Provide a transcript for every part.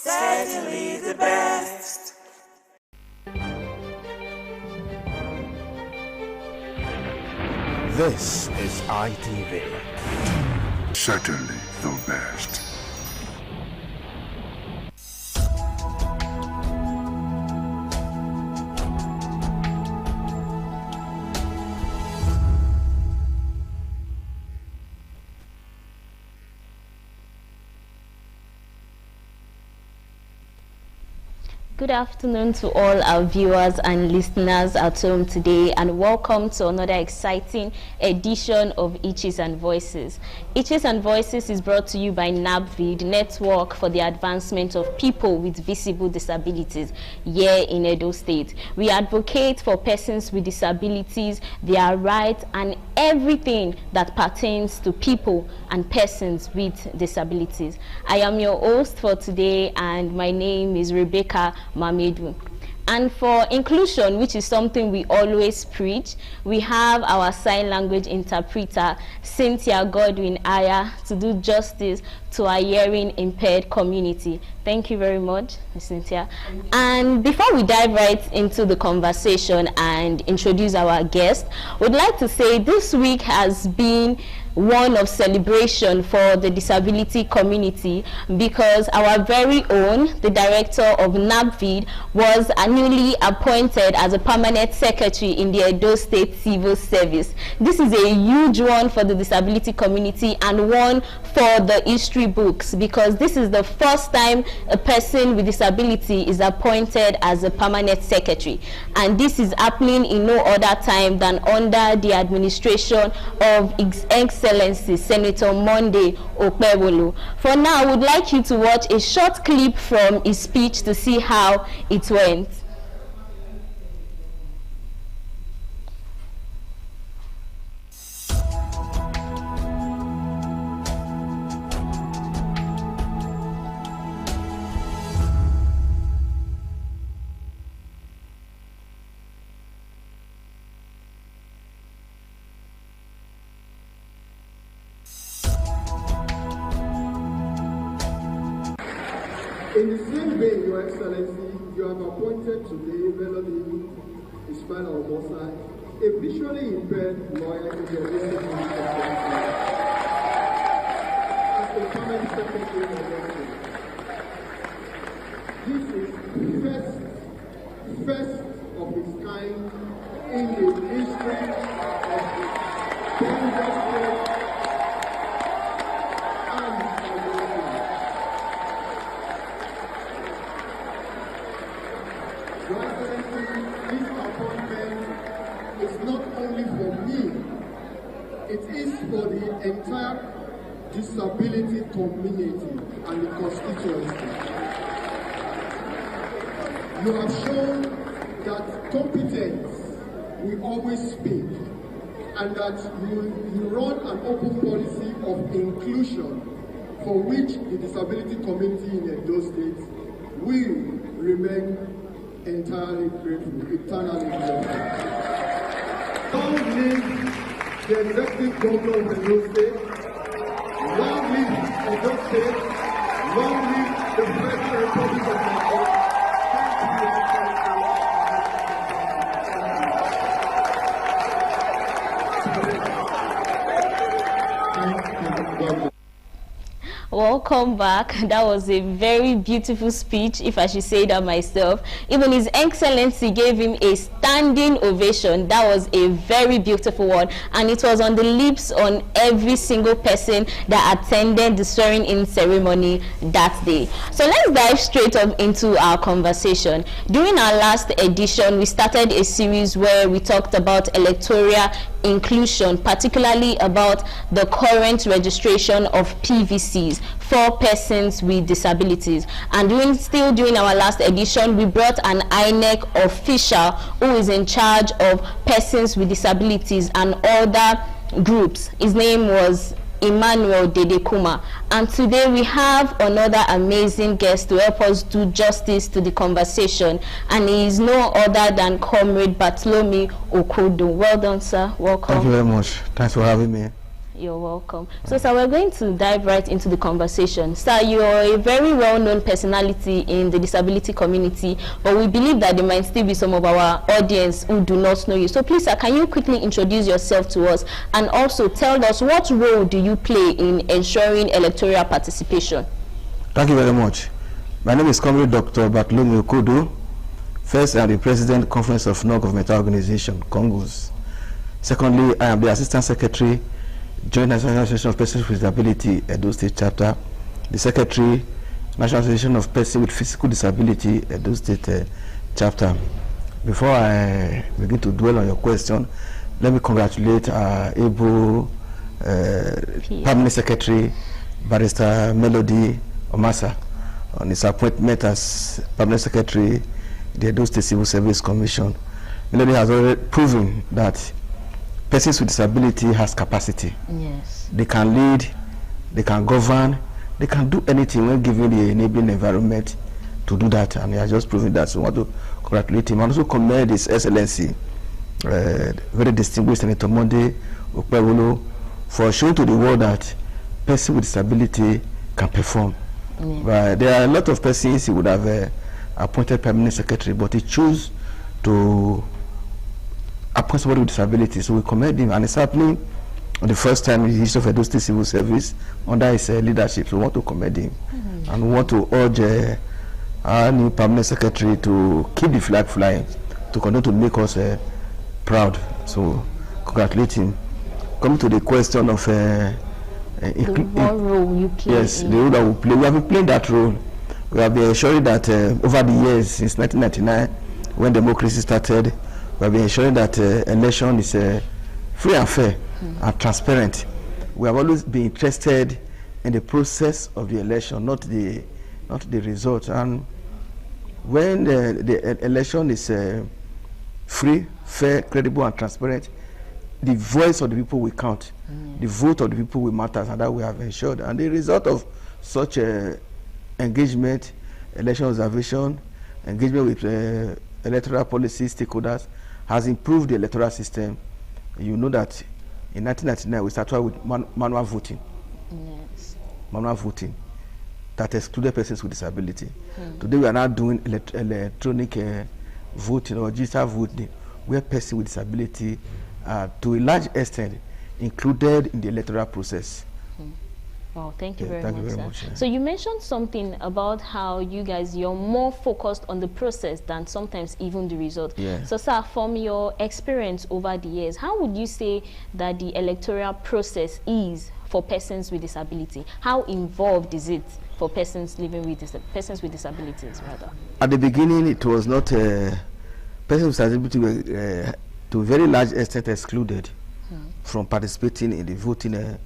certainly the best. This is ITV. Certainly the best. Good afternoon to all our viewers and listeners at home today, and welcome to another exciting edition of Itches and Voices. Itches and Voices is brought to you by NABVID, Network for the Advancement of People with Visible Disabilities, here in Edo State. We advocate for persons with disabilities, their rights, and everything that pertains to people and persons with disabilities. I am your host for today, and my name is Rebecca Mamedu. And for inclusion, which is something we always preach, we have our sign language interpreter, Cynthia Godwin Aya, to do justice to our hearing impaired community. Thank you very much, Ms. Cynthia. And before we dive right into the conversation and introduce our guest, we'd like to say this week has been one of celebration for the disability community, because our very own, the director of NABVID, was newly appointed as a permanent secretary in the Edo State Civil Service. This is a huge one for the disability community and one for the history books, because this is the first time a person with disability is appointed as a permanent secretary, and this is happening in no other time than under the administration of His Excellency Senator Monday Okpebholo. For now, I would like you to watch a short clip from his speech to see how it went. In the same way, Your Excellency, you have appointed today Melody Ismail Omosa, a visually impaired lawyer in the Edo as a permanent secretary of the state. This is first of its kind in the history of the Edo State. It is for the entire disability community and the constituency. You have shown that competence will always speak, and that you run an open policy of inclusion for which the disability community in Edo State will remain entirely grateful, eternally grateful. Long live the executive governor of Edo State, long live Edo State, long live the Federal Republic of Nigeria. Welcome back. That was a very beautiful speech, if I should say that myself. Even His Excellency gave him a standing ovation. That was a very beautiful one, and it was on the lips on every single person that attended the swearing-in ceremony that day. So let's dive straight up into our conversation. During our last edition, we started a series where we talked about electoral inclusion, particularly about the current registration of PVCs for persons with disabilities. And still during our last edition, we brought an INEC official who is in charge of persons with disabilities and other groups. His name was Emmanuel Dedekuma. And today we have another amazing guest to help us do justice to the conversation, and he is no other than Comrade Bartholomew Okodo. Well done, sir. Welcome. Thank you very much. Thanks for having me. You're welcome. So, sir, we're going to dive right into the conversation. Sir, you're a very well-known personality in the disability community, but we believe that there might still be some of our audience who do not know you. So, please, sir, can you quickly introduce yourself to us and also tell us what role do you play in ensuring electoral participation? Thank you very much. My name is Comrade Dr. Bartholomew Kodo. First, I am the President, Conference of Non-Governmental Organization, Congos. Secondly, I am the Assistant Secretary, Joint National Association of Persons with Disability, Edo State Chapter, the Secretary, National Association of Persons with Physical Disability, Edo State Chapter. Before I begin to dwell on your question, let me congratulate our able Permanent Secretary, Barrister Melody Omasa, on his appointment as Permanent Secretary, the Edo State Civil Service Commission. Melody has already proven that persons with disability has capacity. Yes. They can lead, they can govern, they can do anything when given the enabling environment to do that, and he has just proven that. So I want to congratulate him and also commend His Excellency, very distinguished Senator Monday Okpebholo, for showing to the world that persons with disability can perform. But there are a lot of persons he would have appointed Permanent Secretary, but he chose to appoint somebody with disability. So we commend him, and it's happening the first time in the history of Edo State Civil Service under his leadership. So we want to commend him, and we want to urge our new Permanent Secretary to keep the flag flying, to continue to make us proud. So congratulate him. Coming to the question of what role you play? Yes, the role that we play. We have been playing that role. We have been ensuring that over the years, since 1999, when democracy started, we have been ensuring that election is free and fair and transparent. We have always been interested in the process of the election, not the result. And when the election is free, fair, credible, and transparent, the voice of the people will count. The vote of the people will matter, and that we have ensured. And the result of such engagement, election observation, engagement with electoral policy stakeholders has improved the electoral system. You know that in 1999 we started with manual voting. Yes. Manual voting that excluded persons with disability. Today we are now doing electronic voting or digital voting, where persons with disability are to a large extent included in the electoral process. Wow, thank you very much, sir. Yeah. So you mentioned something about how you guys, you're more focused on the process than sometimes even the result. Yeah. So, sir, from your experience over the years, how would you say that the electoral process is for persons with disability? How involved is it for persons living with persons with disabilities, rather? At the beginning, it was not persons with disability were to a very large extent excluded from participating in the voting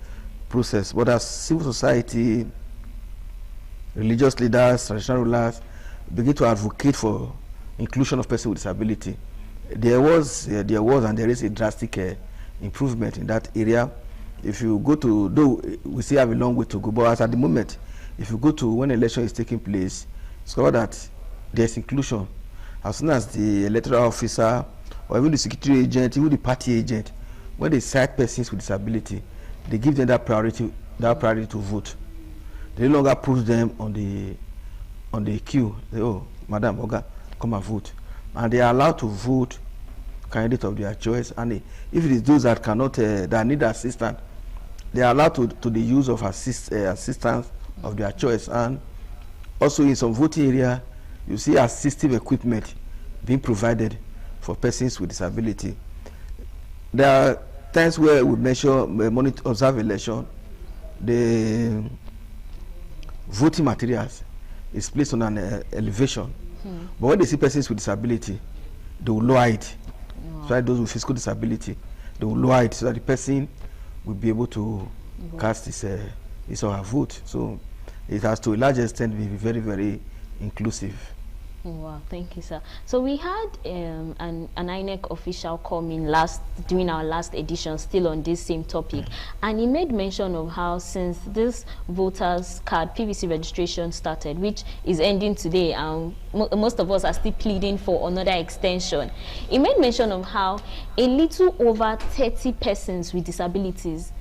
process. But as civil society, religious leaders, traditional rulers begin to advocate for inclusion of persons with disability, there was and there is a drastic improvement in that area. If you go to, though we still have a long way to go, but as at the moment, if you go to when election is taking place, discover that there's inclusion. As soon as the electoral officer or even the security agent, even the party agent, when they cite persons with disability, they give them that priority to vote. They no longer put them on the queue. They, oh, Madam Oga, come and vote. And they are allowed to vote candidate of their choice. And if it is those that cannot, that need assistance, they are allowed to the use of assistance of their choice. And also in some voting area, you see assistive equipment being provided for persons with disability. There are times where we measure, monitor, observe election, the voting materials is placed on an elevation. But when they see persons with disability, they will lower it. So those with physical disability, they will lower it so that the person will be able to cast his or her vote. So it has to a large extent be very, very inclusive. Wow, thank you, sir. So we had an INEC official come in during our last edition, still on this same topic, and he made mention of how since this voters card PVC registration started, which is ending today, and most of us are still pleading for another extension, he made mention of how a little over 30 persons with disabilities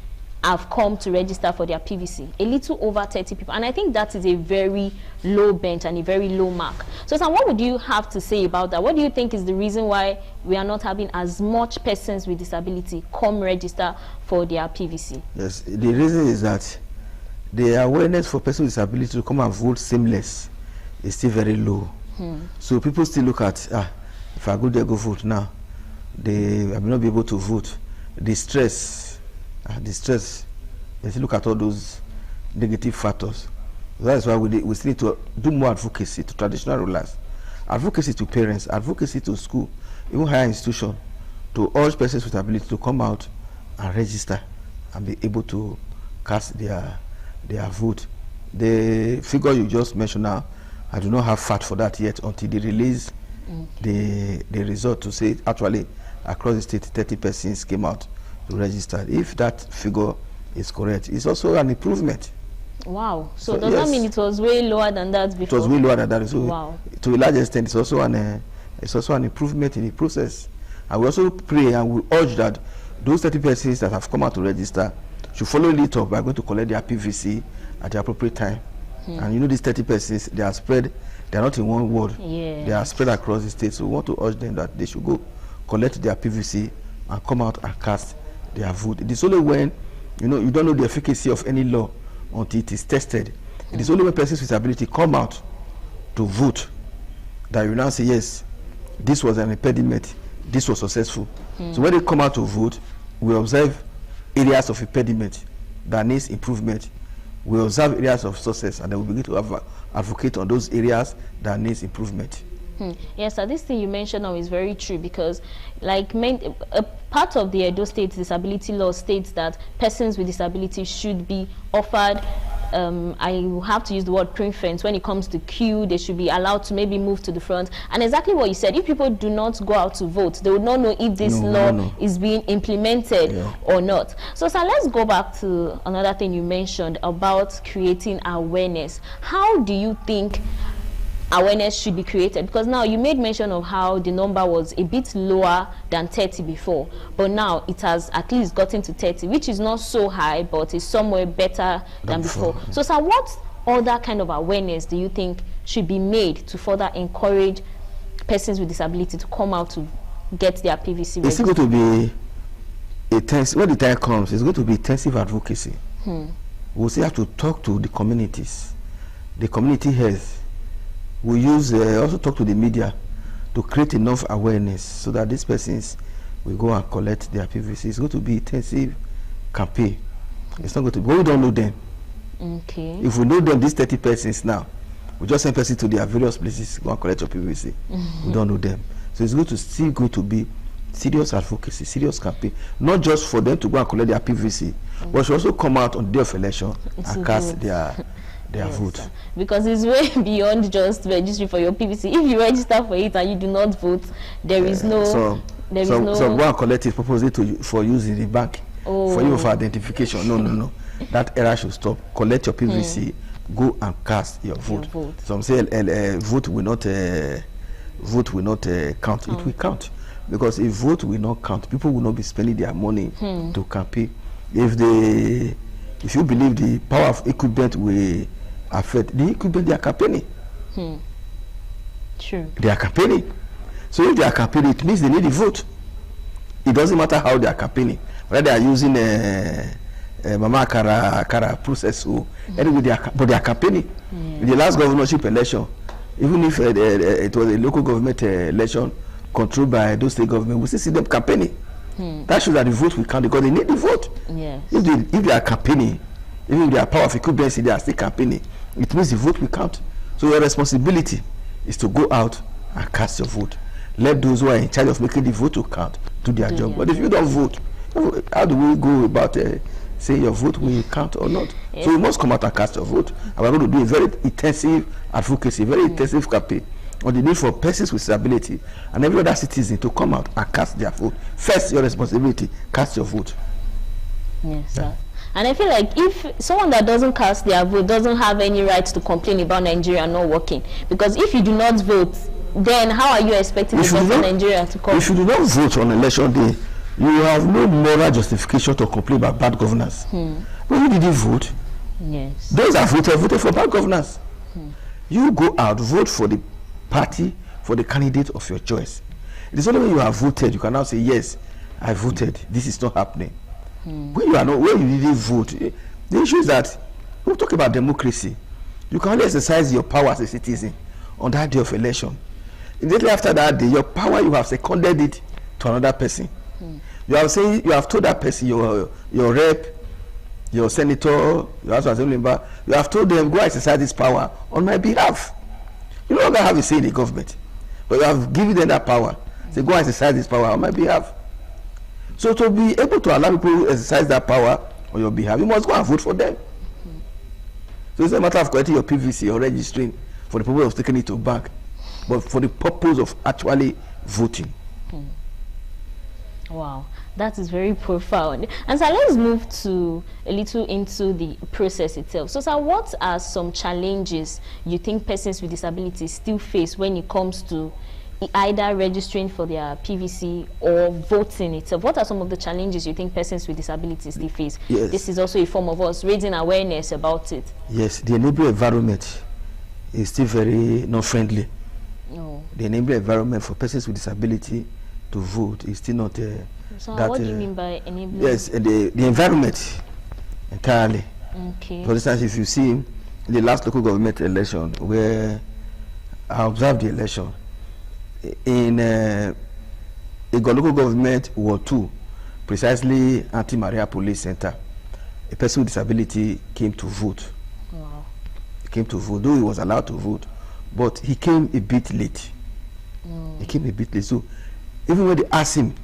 have come to register for their PVC, a little over 30 people, and I think that is a very low bench and a very low mark. So Sam, what would you have to say about that? What do you think is the reason why we are not having as much persons with disability come register for their PVC? Yes, the reason is that the awareness for persons with disability to come and vote seamless is still very low. So people still look at, if I go there, go vote now, I will not be able to vote. The stress, they still look at all those negative factors. That's why we still need to do more advocacy to traditional rulers, advocacy to parents, advocacy to school, even higher institution, to urge persons with ability to come out and register and be able to cast their vote. The figure you just mentioned now, I do not have fact for that yet until they release the result to say actually across the state 30 persons came out to register. If that figure is correct, it's also an improvement. Wow. So does that mean it was way lower than that before? It was way lower than that. So wow. To a large extent, it's also an improvement in the process. And we also pray and we urge that those 30 persons that have come out to register should follow it up by going to collect their PVC at the appropriate time. And you know, these 30 persons, they are spread, they are not in one ward. Yeah. They are spread across the state. So we want to urge them that they should go collect their PVC and come out and cast their vote. It is only when you don't know the efficacy of any law until it is tested. It is only when persons with disability come out to vote that you now say, yes, this was an impediment, this was successful. So when they come out to vote, we observe areas of impediment that needs improvement. We observe areas of success, and then we begin to advocate on those areas that needs improvement. Yes, so this thing you mentioned now is very true, because like a part of the Edo State disability law states that persons with disability should be offered, I have to use the word preference when it comes to queue. They should be allowed to maybe move to the front. And exactly what you said, if people do not go out to vote, they would not know if this law is being implemented or not. So let's go back to another thing you mentioned about creating awareness. How do you think awareness should be created? Because now you made mention of how the number was a bit lower than 30 before, but now it has at least gotten to 30, which is not so high, but is somewhere better than before. So what other kind of awareness do you think should be made to further encourage persons with disability to come out to get their PVC registered? It's going to be intensive. When the time comes, it's going to be intensive advocacy. We'll still have to talk to the communities, the community health. We use also talk to the media to create enough awareness so that these persons will go and collect their PVC. It's going to be intensive campaign. It's not going to be, but we don't know them. Okay. If we know them, these 30 persons now, we just send persons to their various places, go and collect your PVC. We don't know them. So it's still going to be serious advocacy, serious campaign, not just for them to go and collect their PVC, but should also come out on the day of election and cast their vote. Because it's way beyond just registering for your PVC. If you register for it and you do not vote, there is no... So go and collect it, propose it for use in the bank, for you for identification. No. That error should stop. Collect your PVC, go and cast your vote. Some say vote will not count. It will count. Because if vote will not count, people will not be spending their money to campaign. If you believe the power of equipment will affect the equipment, they are campaigning. True. They are campaigning. So if they are campaigning, it means they need the vote. It doesn't matter how they are campaigning. Whether they are using Mama Kara process, anyway, but they are campaigning. In the last governorship election, even if it was a local government election controlled by those state government, we still see them campaigning. That shows that the vote will count because they need the vote. Yes. If they are campaigning, even if they are power of equipment, they are still campaigning, it means the vote will count. So your responsibility is to go out and cast your vote. Let those who are in charge of making the vote to count do their job. But if you don't vote, how do we go about saying your vote will count or not? Yes. So you must come out and cast your vote. And we're going to do a very intensive advocacy, very intensive campaign on the need for persons with disability and every other citizen to come out and cast their vote. First, your responsibility, cast your vote. Yes, sir. And I feel like if someone that doesn't cast their vote doesn't have any right to complain about Nigeria not working, because if you do not vote, then how are you expecting the vote in Nigeria to come? If you do not vote on election day, you have no moral justification to complain about bad governance. But who did you vote? Yes. Those that voted for bad governance. You go out, vote for the party, for the candidate of your choice. It is only when you have voted you can now say, yes, I voted. This is not happening. When you are not, when you didn't vote, the issue is that we talk about democracy. You can only exercise your power as a citizen on that day of election. Immediately after that day, your power, you have seconded it to another person. You have told that person, your rep, your senator, your House of Assembly member, you have told them, go exercise this power on my behalf. You no longer have a say in the government, but you have given them that power. Say, go exercise this power on my behalf. So to be able to allow people to exercise that power on your behalf, you must go and vote for them. So it's not a matter of collecting your PVC or registering for the purpose of taking it to bank, but for the purpose of actually voting. Wow, that is very profound. And so let's move to a little into the process itself. So sir, what are some challenges you think persons with disabilities still face when it comes to either registering for their PVC or voting itself? What are some of the challenges you think persons with disabilities still face? Yes. This is also a form of us raising awareness about it. Yes, the enabling environment is still very not friendly. No. The enabling environment for persons with disability to vote is still not So that, what do you mean by enabling? yes, the environment entirely. Okay. For instance, if you see in the last local government election where I observed the election in a local government Ward 2, precisely Anti-Maria Police Center, a person with disability came to vote. Wow. He came to vote, though he was allowed to vote, but he came a bit late. He came a bit late. So even when they asked him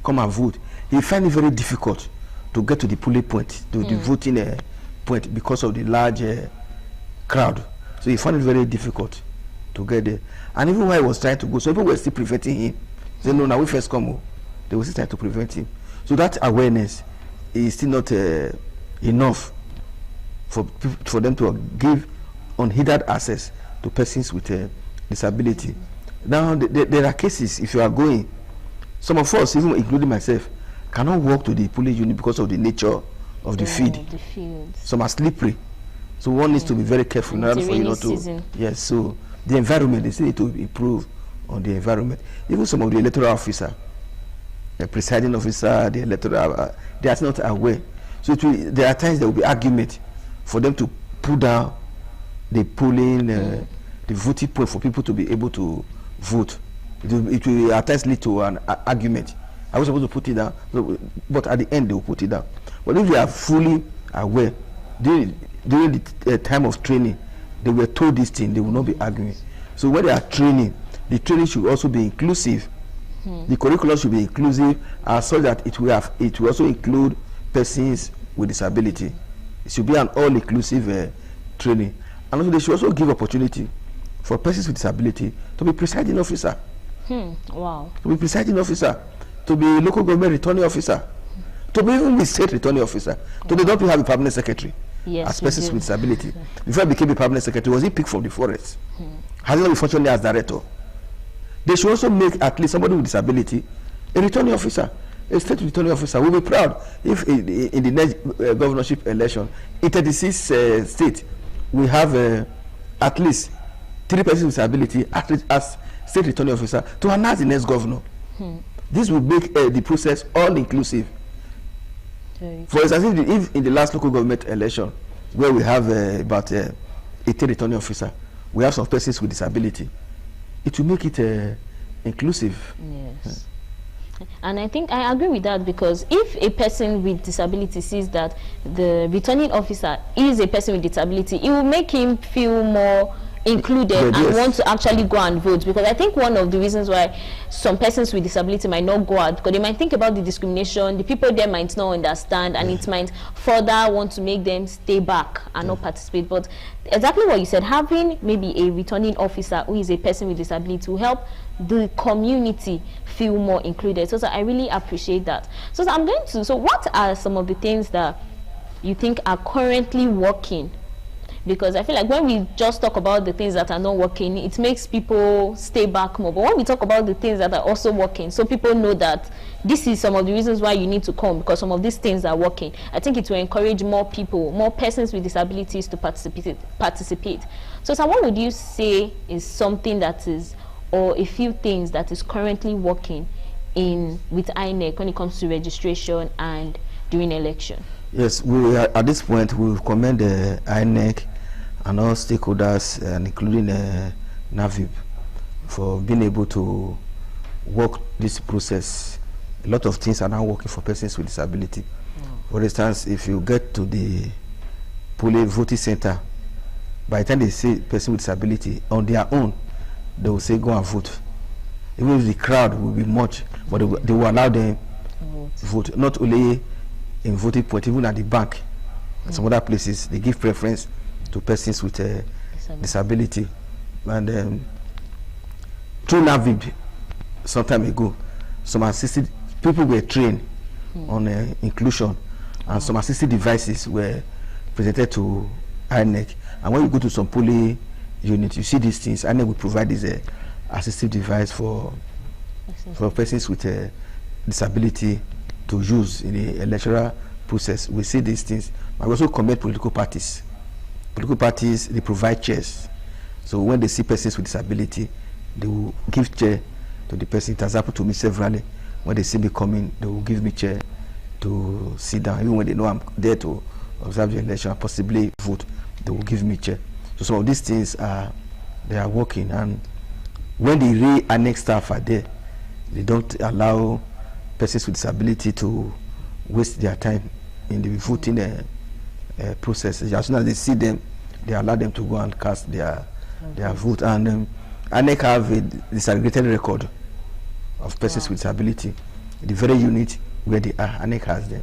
come and vote, he found it very difficult to get to the polling point, to the voting point, because of the large crowd. So he found it very difficult to get there. And even when he was trying to go, some people were still preventing him. They say, no, now we first come. They were still trying to prevent him. So that awareness is still not enough for them to give unhindered access to persons with disability. Now, there are cases, if you are going, some of us, even including myself, cannot walk to the polling unit because of the nature of the field. The fields. Some are slippery. So one needs to be very careful in order for you not to. Season. Yes, so the environment, they still need to improve on the environment. Even some of the electoral officer, the presiding officer, the electoral, they are not aware. So there are times there will be argument for them to put down the polling, the voting point for people to be able to vote. It will at times lead to an argument. I was supposed to put it down, but at the end they will put it down. But if they are fully aware, during the time of training, they were told this thing, they will not be arguing. So when they are training, the training should also be inclusive. The curriculum should be inclusive, so that it will also include persons with disability. It should be an all-inclusive training. And also they should also give opportunity for persons with disability to be presiding officer. Wow. To be presiding officer, to be local government returning officer, to be even the state returning officer. So they don't have a permanent secretary. Yes, as persons with disability. Before I became a permanent secretary, was he picked from the forest? Has he not been functioning as director? They should also make at least somebody with disability a returning officer, a state returning officer. We'll be proud if in the next governorship election, in 36 states, we have at least 3 persons with disability as state returning officer to announce the next governor. This will make the process all inclusive. For instance, if in the last local government election, where we have about 18 returning officer, we have some persons with disability, it will make it inclusive. Yes. And I think I agree with that, because if a person with disability sees that the returning officer is a person with disability, it will make him feel more included and want to actually go and vote. Because I think one of the reasons why some persons with disability might not go out, because they might think about the discrimination, the people there might not understand, and it might further want to make them stay back and not participate. But exactly what you said, having maybe a returning officer who is a person with disability will help the community feel more included. So I really appreciate that. So I'm going to, so what are some of the things that you think are currently working because I feel like when we just talk about the things that are not working, it makes people stay back more. But when we talk about the things that are also working, so people know that this is some of the reasons why you need to come, because some of these things are working, I think it will encourage more people, more persons with disabilities to participate. So sir, what would you say is something that is, or a few things that is currently working with INEC when it comes to registration and during election? Yes, we are, at this point we commend the INEC and all stakeholders, including NAVIB, for being able to work this process. A lot of things are now working for persons with disability. For instance, if you get to the polling voting center, by the time they say person with disability, on their own, they will say go and vote. Even if the crowd will be much, but they will allow them vote. Not only in voting point, even at the bank, some other places, they give preference to persons with disability. And through NAVIB, some time ago, some assisted people were trained on inclusion, and some assisted devices were presented to INEC. And when you go to some polling unit, you see these things. INEC will provide this assistive device for persons with disability to use in the electoral process. We see these things. But we also commend political parties. Political parties, they provide chairs. So when they see persons with disability, they will give chair to the person. It has happened to me severally. When they see me coming, they will give me chair to sit down. Even when they know I'm there to observe the election and possibly vote, they will give me chair. So some of these things they are working. And when the INEC staff are there, they don't allow persons with disability to waste their time in the voting process. As soon as they see them, they allow them to go and cast their vote. And INEC have a disaggregated record of persons with disability. The very unit where they are, INEC has them.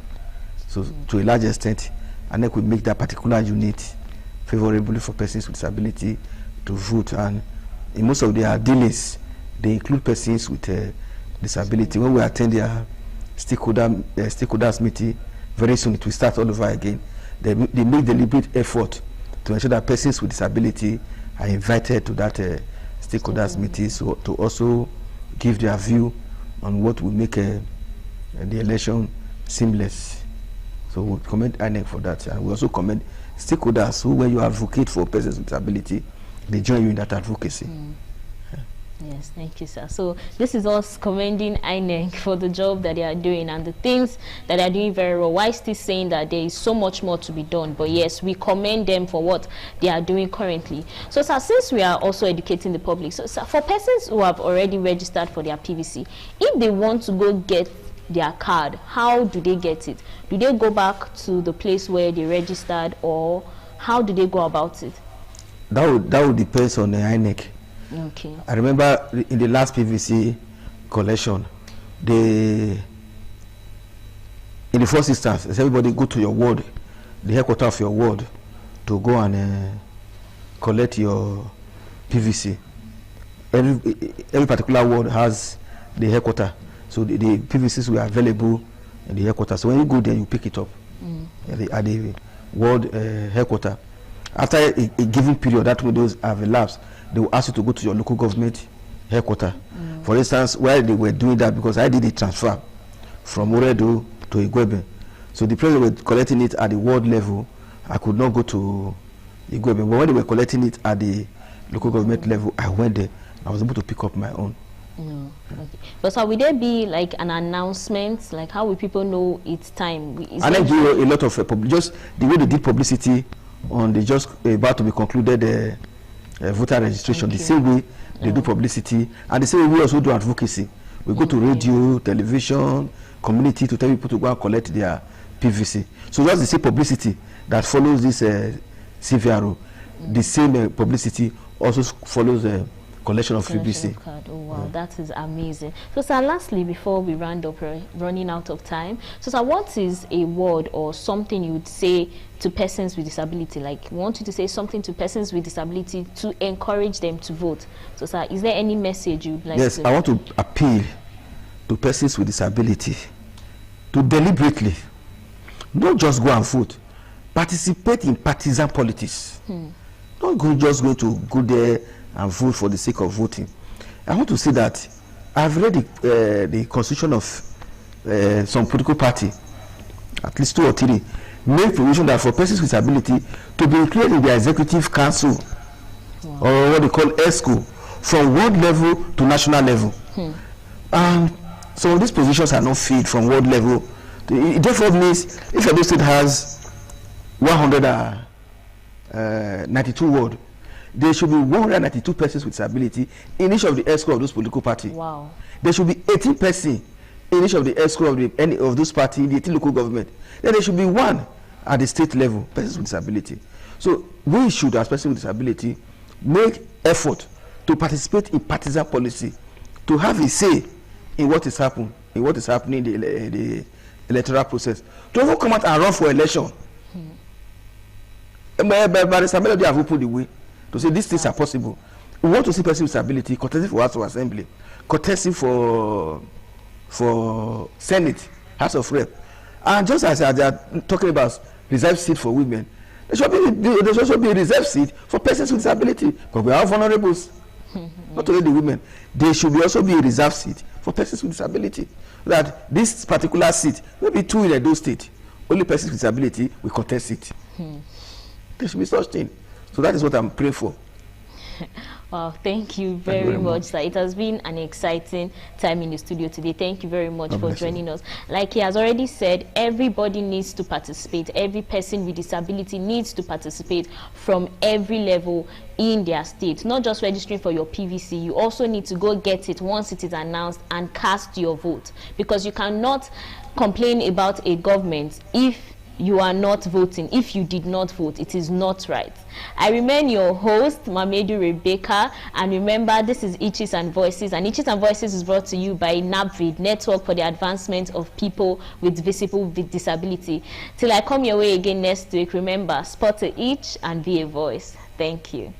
So to a large extent, INEC will make that particular unit favorable for persons with disability to vote. And in most of their dealings, they include persons with disability. When we attend their stakeholders meeting, very soon it will start all over again. They make deliberate effort to ensure that persons with disability are invited to that stakeholders meeting, so to also give their view on what will make the election seamless. So we commend INEC for that, and we also commend stakeholders who, when you advocate for persons with disability, they join you in that advocacy. Yes, thank you, sir. So this is us commending INEC for the job that they are doing and the things that they are doing very well, while still saying that there is so much more to be done. But yes, we commend them for what they are doing currently. So sir, since we are also educating the public, so sir, for persons who have already registered for their PVC, if they want to go get their card, how do they get it? Do they go back to the place where they registered, or how do they go about it? That would depend on the INEC. Okay. I remember in the last PVC collection, in the first instance, everybody go to your ward, the headquarters of your ward, to go and collect your PVC. Every particular ward has the headquarters, so the PVCs were available in the headquarters. So when you go there, you pick it up at the ward headquarters. After a given period, that windows have elapsed, they will ask you to go to your local government headquarters. For instance, while they were doing that, because I did a transfer from Oredo to Igwebe, so the people were collecting it at the ward level, I could not go to Igwebe. But when they were collecting it at the local government level, I went there. I was able to pick up my own. No. Okay. But so will there be like an announcement? Like how will people know it's time? And I do a lot of just the way they did publicity on the just about to be concluded voter registration, the same way they do publicity, and the same way we also do advocacy. We go to radio, television, community to tell people to go and collect their PVC. So that's the same publicity that follows this CVRO. The same publicity also follows the collection of PVC. Oh wow, that is amazing. So sir, lastly, before we round up, running out of time, so sir, what is a word or something you would say to persons with disability? Like, we want you to say something to persons with disability to encourage them to vote. So sir, is there any message you'd like to? Yes, I want to appeal to persons with disability to deliberately not just go and vote, participate in partisan politics. Not just going to go there and vote for the sake of voting. I want to say that I've read the constitution of some political party, at least 2 or 3, make provision that for persons with disability to be included in the executive council, or what they call ESCO, from world level to national level. And some of these positions are not filled from world level. It therefore means if Edo State has 192 ward, there should be 192 persons with disability in each of the ESCO of those political parties. Wow. There should be 18 persons in each of the ESCO of any of those parties, the 18 local government. Then there should be 1 at the state level, persons with disability. So we should, as persons with disability, make effort to participate in partisan policy, to have a say in what is happening, in the electoral process, to even come out and run for election. But the Melody have opened the way to say these things are possible. We want to see persons with disability contesting for House of Assembly, contesting for Senate, House of Rep, and just as they are talking about reserved seat for women, there should also be a reserved seat for persons with disability, because we have vulnerables. Not only the women, there should also be a reserved seat for persons with disability. That this particular seat, maybe 2 in Edo State, only persons with disability will contest it. There should be such thing. So that is what I'm praying for. Wow, thank you very much, sir. It has been an exciting time in the studio today. Thank you very much for joining us. Like he has already said, everybody needs to participate. Every person with disability needs to participate from every level in their state. Not just registering for your PVC, you also need to go get it once it is announced and cast your vote, because you cannot complain about a government if you are not voting. If you did not vote, it is not right. I remain your host, Mamedu Rebecca, and remember, this is Itches and Voices, and Itches and Voices is brought to you by NAPVID, Network for the Advancement of People with Visible Disability. Till I come your way again next week, remember, spot a itch and be a voice. Thank you.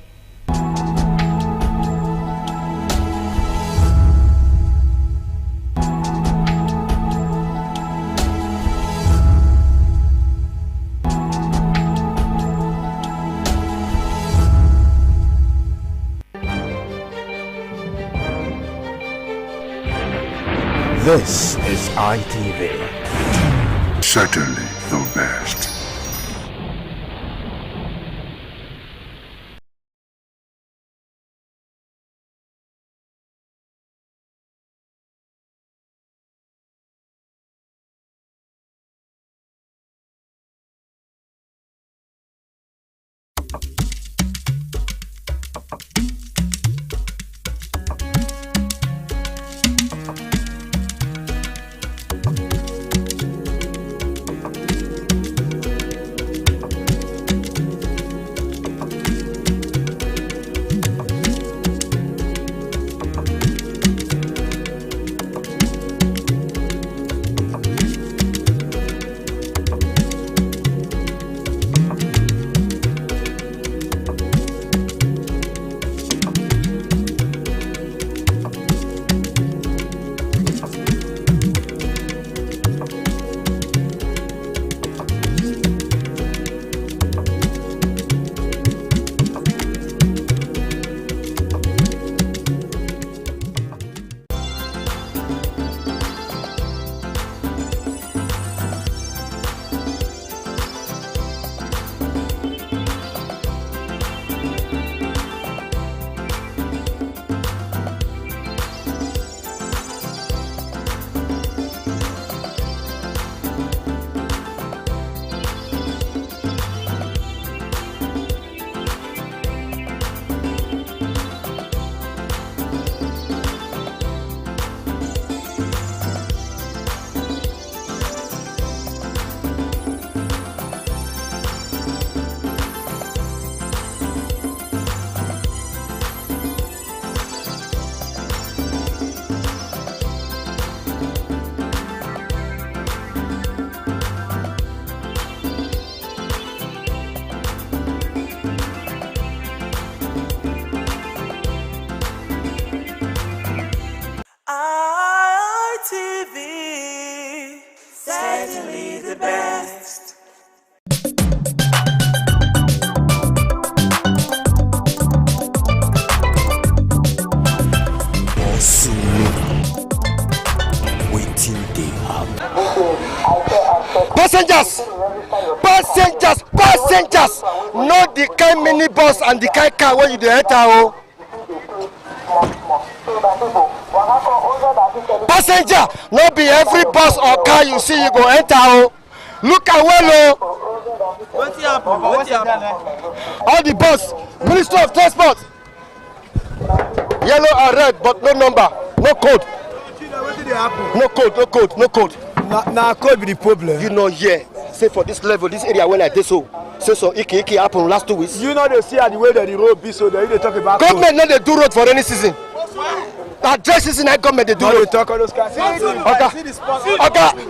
This is ITV. Certainly the best. Passengers, not the kind mini bus and the kind car where you dey enter. Oh. Passenger, not be every bus or car you see you go enter. Oh. Look at well. Oh. What's happening? All the bus, Ministry of Transport. Yellow and red, but no number, no code. No code. Now code be the problem. You know, yeah. Say for this level, this area when I did so iki happen last 2 weeks. You know they see the way that the road be, so they talk about government no dey do road for any season. Na dry season na government dey do road. They talk on those cars. Okay,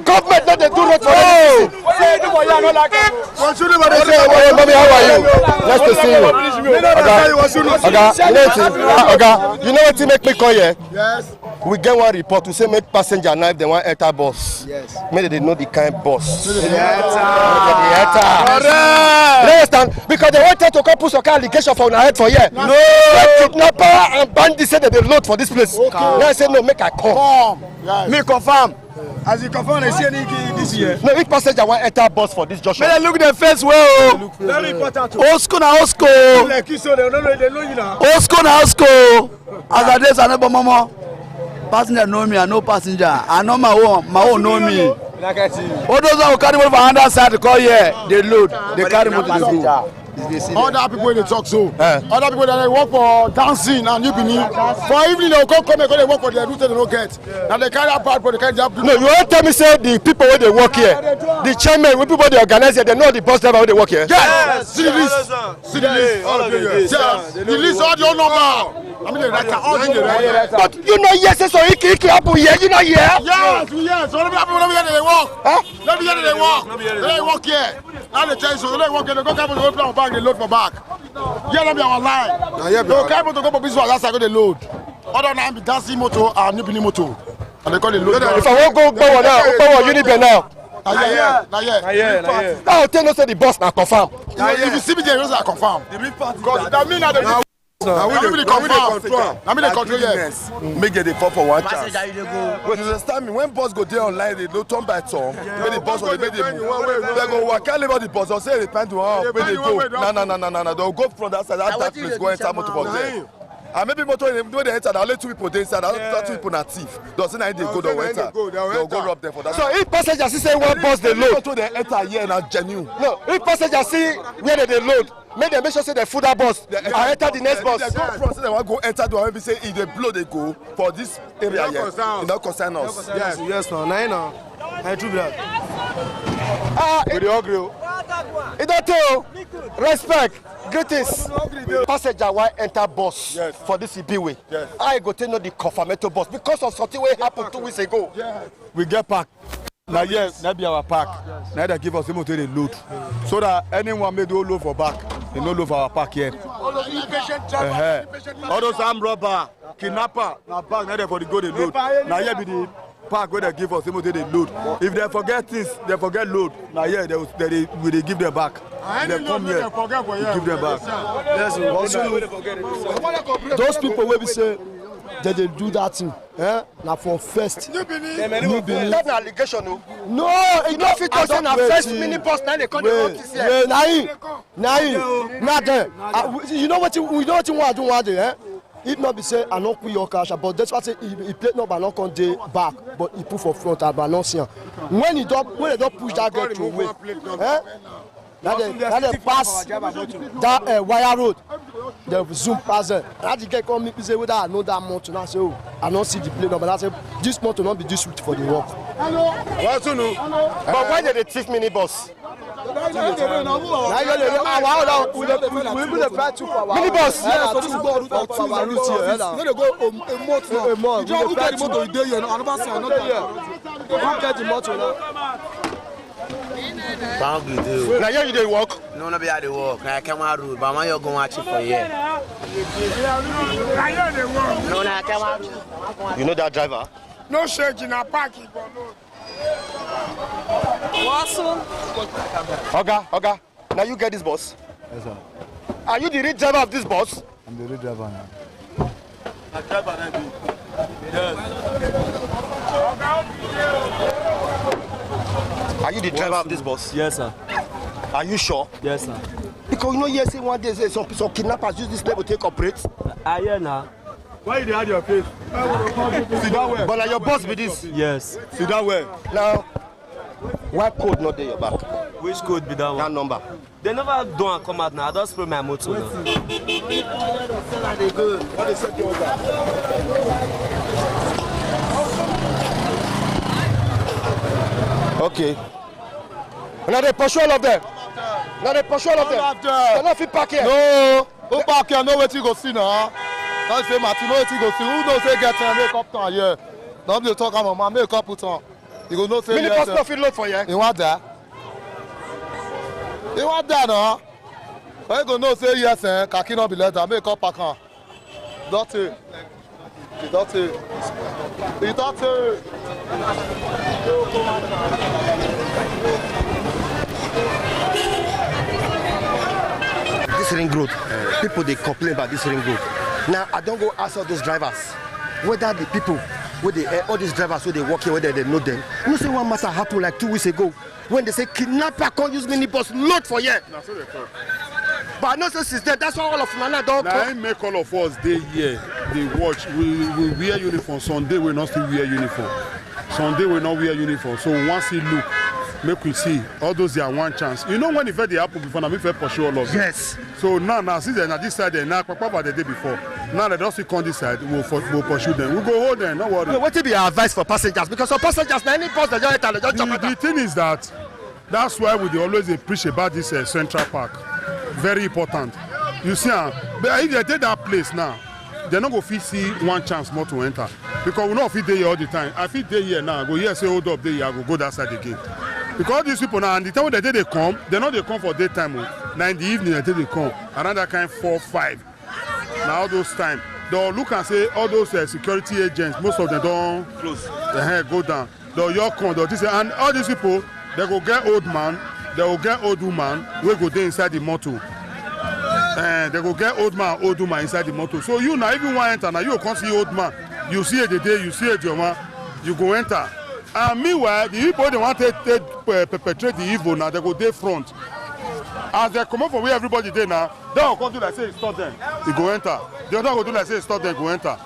government no dey do road for any season. Say it for you, no like it. Hey, mommy, how are you? Nice to see you. Okay, you know what make me call here? Yes. We get one report to say make passenger now if they want enter bus. Yes. Maybe they know the kind bus. Correct. You understand? Because they wanted to come put some allegation for our head for here. No. Kidnapper and bandits said that they load for this place. Okay. Now I say no, make I come. Yes. Me confirm. As you confirm, I see any this year. No, if passenger want enter bus for this junction. May they look the face well. Very important. Osko na Osko. Like you so they know you now. Osko na Osko. As I dey say mama. Passenger know me, I know passenger. I know my own know me. All those who carry money from other side to call here, they load, they carry money to go. Other people they talk so. Other people that they work for dancing and you believe. For evening they come and they work for their route they don't get. And they carry apart for the kind of. No, you won't tell me say the people where they work here, the chairman, when people they organize here, they know the bus driver where they work here. Yes. See the list. See the list. All of you. Yes. The list all your number. I mean, but you know, yes, so iki happen here, you know, here. Yes. So let me hear they walk. Let me hear they walk. They walk here. Now they tell you so they walk here. They go carry to go back. They load for back. Yeah, let me our line. They carry to go for business. Last I go they load. Other than be dancing motor and new bini motor. And they call it load. If I won't go now, Uniben now. Yeah. Now tell us the boss now confirm. If you see me there, you say confirm. Because that mean that I mean the control yes. Make it fall for one chance. But you understand me, when boss go there online, they don't turn by turn. When the boss or they go work out about the boss or say they plan to where they go. No. They'll go from that side, that place, go enter motor for there. And maybe motor when they enter, only 2 people they inside, other 2 people are thief. Doesn't they go they'll enter. They'll go rob them for that. So if passengers see one bus they load, motor they enter here and are genuine. No, if passengers see where they load, make sure say they food that bus and enter the next bus. They go from say they want to go enter the one maybe say if they blow they go for this area here. It don't concern us. Yes, no, I true that. We dey agree. It don't tell. Respect. Greetings. Passenger why enter bus for this Ibiwe. Yes. I go to know the confirmatory bus because of something wey happened 2 weeks ago. We get packed. Now yes, that be our pack. Now they give us the motor they load. So that anyone may do load for back, they no load for our pack here. All those impatient drivers, all those armed robber, kidnapper, now back now they for the go they load. Now here be the pack where they give us the motor they load. If they forget things, they forget load. Now here they give them back. They come here, give them back. Yes, those people will be say that they do that thing. Now for first. you believe? That's an allegation, no. No, You don't fit to say na first mini bus now they call the office here. You know what you want to do one day, If not be say I not quit your cash, but that's why say he played no but not come day back, but he put for front and not see. When they don't push that girl to away, now they pass that wire road, they zoom past it. Now the girl come me say whether I know that motor. Now say oh, I don't see the plate number. I say this motor not be this route for the work. But why did they thief mini bus? Mini bus, yes, so this is God for our route here. No, they go a month. You don't get the motor you dey here, another side, not there. You get the motor now. Now here you dey walk. No, be at the walk. I come out road, but I'm going watch it for you. No, I come out road. You know that driver? No shaking, I park it. Oga, now you get this bus? Yes, sir. Are you the real driver of this bus? I'm the real driver now. Are you the driver of this bus? Yes, sir. Are you sure? Yes, sir. Because you know, yes, one day some kidnappers use this label to take operate. Yeah, now. Why you hide your face? Sit down well. But now your boss be this. Yes. Sit down well. Now, why code not there your back? Which code be that one? That number. They never don't come out now. I just spray my motor now. Okay. Now they pursue all of them. Now they pursue all of them. They're not fit park here. No. Who park here? Know what you go see now. Don't say Martin, know what you go see. Who knows say get a makeup on here? Don't be talking about my makeup put on. You go know say Mini bus not fit load for you. You want that? You want that now? You go know say yes, kaki not be leather, makeup pack on. Dirty. Dirty. Dirty. This ring road, people they complain about this ring road. Now I don't go ask all those drivers whether the people, where all these drivers where they work here, whether they know them. You know, say one matter happened like 2 weeks ago when they say kidnapper can't use minibus load for here. That's what they talk. But I know since then, that's why all of Nana don't come. I make all of us day here, they watch, we wear uniform. Sunday we not still wear uniform. Sunday we not wear uniform. So once he look, make we see all those are one chance. You know when the first happen before, now we first pursue all of them. Yes. So now since they're not this side, they're not about the day before. Now they don't see come this side, we'll pursue them. We'll go hold them, no worry. What will be your advice for passengers? Because for passengers, now any bus they just enter, they just jump. The thing is that's why we always preach about this Central Park. Very important. You see, but if they take that place now, they're not going to see one chance more to enter. Because we not fit there all the time. I fit there here now, I go here, say hold up there, I go that side again. Because these people now, and the time when they come, they're not they come for daytime. Now in the evening, they come. Around that kind 4, 5. Now all those time, they'll look and say all those security agents, most of them don't close. The hair go down. They'll your come, they'll this, and all these people, they go get old man, they will get old woman, we go there inside the motor. And they go get old man, old woman inside the motor. So you now, if you want to enter, now you can't see old man. You see it the day, you see it your man, you go enter. And meanwhile, the people they want to perpetrate the evil now, they go there front. As they come up from where everybody there now, they will come do like say stop them, you go enter. The other go do like say stop them, go enter.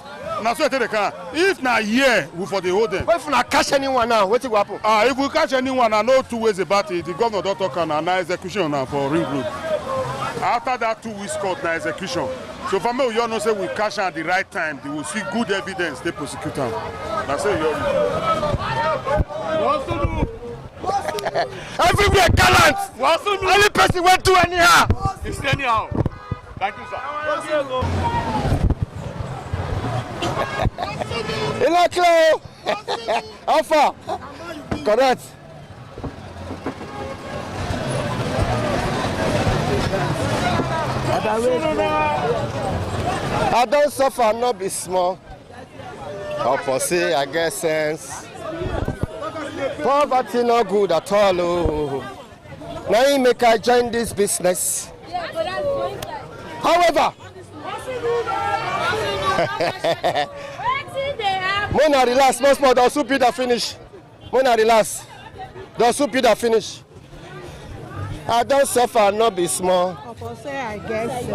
Now so I tell the car, if now here we for the hold them. What if we catch anyone now? What will happen? If we catch anyone, I know 2 ways about it. The governor don't talk and now execution now for ring road. After that 2 weeks court now execution. So for me, you know say we catch at the right time, they will see good evidence, they prosecute them. That's it, you everywhere gallant. Any person went to anyhow. It's anyhow. Thank you, sir. Ilaklo. Alpha. Correct. I don't suffer, not be small. Or say I get sense. Poverty not good at all. Oh. Now you make I join this business. However, Mona relax, no small, they'll soon be the finish. Mona relax. They'll soon be the finish. I don't suffer, not be small. I guess.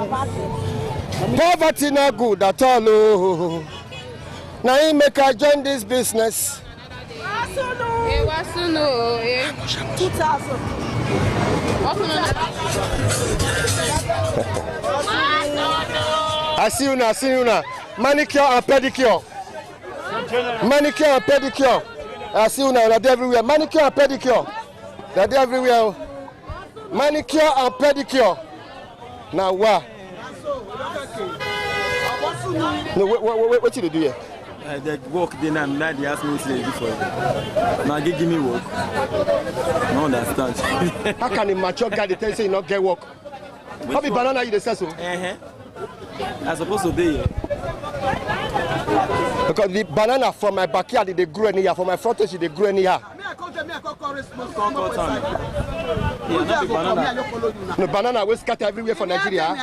Poverty not good at all. Oh. Now you make I join this business. 2000. I see you now. Manicure and pedicure. Manicure and pedicure. I see you now. They're everywhere. Manicure and pedicure. They're everywhere. Manicure and pedicure. Now what? No, what did you do here? They work then and now they ask me what they do for you. Now they give me work. I don't understand. How can a mature guy tell you not get work? How be banana you the say so? I'm supposed to be here. Because the banana from my backyard they grew any year, from my frontage they grew any year. No banana will scatter everywhere for Nigeria.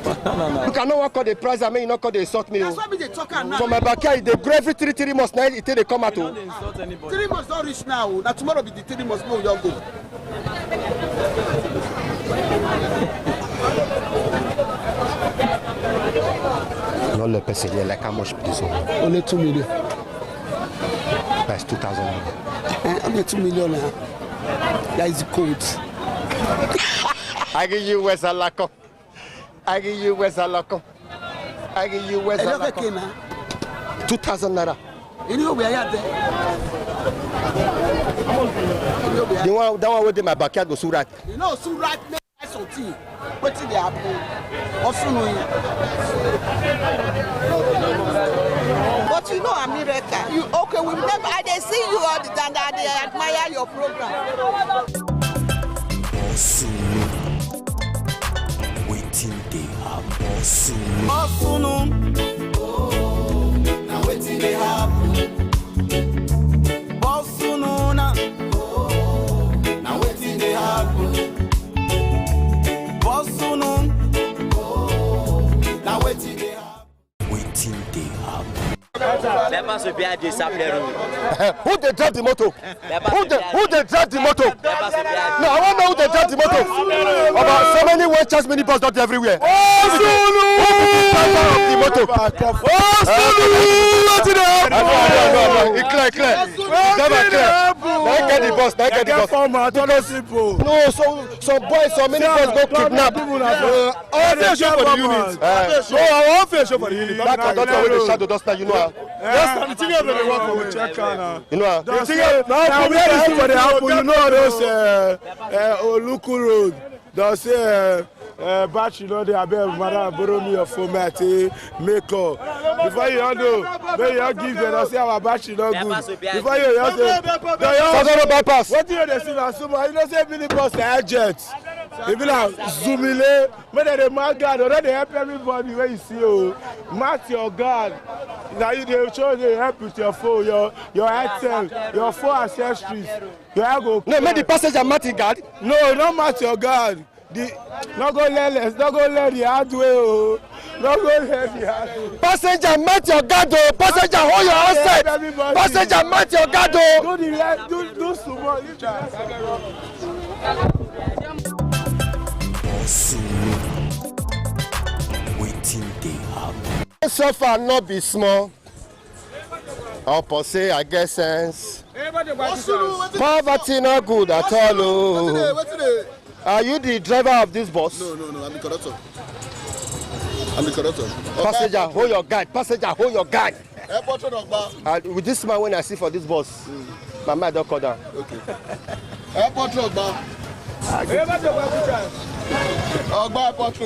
No. You cannot walk on the price. I mean, you not call the insult me. That's why they talk now. For my backyard, they grow every 3 months. Now it they come out. 3 months don't reach now. Now tomorrow be the 3 months. No, you go. Not le person here, like how much this one? Only 2 million. That's 2,000. Only 2 million. That is the code. I give you West Alako. I give you West Alako. I give you West Alako. 2,000 naira. You know where you are there? That one where my backyard go Surat. You know Surat make something. What did they happen? Also know. But you know America. You okay? We never. I they see you all the time. They admire your program. Waiting they happen soon. Now waiting they happen. Now waiting they happen. Now waiting they happen. Waiting they happen. Who they drive the motor? Who they drive the motor? No, I want to know who they drive the motor. About so many one chance mini bus not everywhere. Who the driver of the motor? Clear. Now get the bus. No, so boys, so many boys go kidnap. Fair show for the unit. No, I want fair show for the unit. That can don't know where the shadow does now, you know. That's the thing of the work for check now. You know. The thing now we are for the apple. You know those Oluku Road. They say batch, you know, they are better. Madam, borrow me a format, makeup. Before you know, when you give them, they say our batch is not good. Before you say, bypass. What do you say now? So you don't say mini bus agents. They be like zoomile, when they mark guard, already help everybody when you see you. Mark your guard. Now you they show they help with your phone, your item, your phone accessories. You have go. No, make the passenger mark the guard. No, don't mark your guard. Not go let the hard way. Oh. Not go let the hard way. Passenger mark your guard. Oh. Passenger hold your outside. Passenger mark your guard. Oh. Do small. Waiting they happen. So far not be small. Or per se, I guess sense. Poverty not good at all. Oh. Are you the driver of this bus? No, I'm the conductor. Passenger, hold your guide. Passenger, hold your guide. Airport Ogba. With this man, when I see for this bus, my mind don't call down. Okay. Airport Ogba.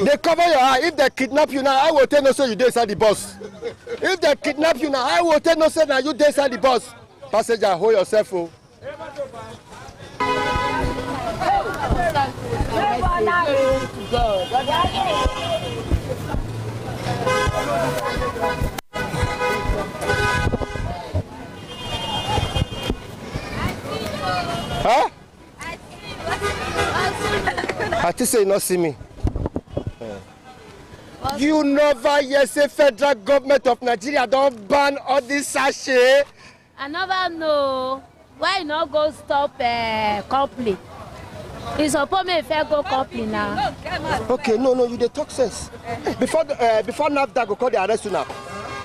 They cover your eye. If they kidnap you now, I will tell no say you dey inside the bus. If they kidnap you now, I will tell no say now you dey inside the bus. Passenger, hold yourself. Oh. Huh? I think say you not see me. You never hear say federal government of Nigeria don't ban all this sachet. I never know why you not go stop company. It's supposed me fair go company now. Okay, no, you dey talk sense. Before NAFDAC go call the arrest you now.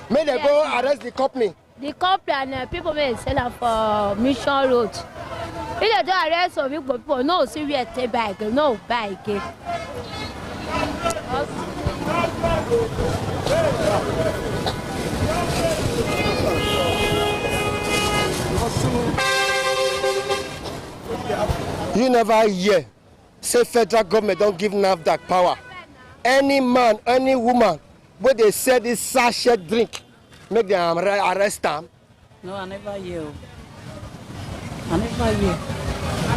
May they go arrest the company. The company and people may sell them for Mission Road. If they don't arrest some people, no see where take back, no buy again. You never hear say federal government don't give NAFDAC power. Any man, any woman, where they sell this sachet drink, make them arrest them. No, I never hear.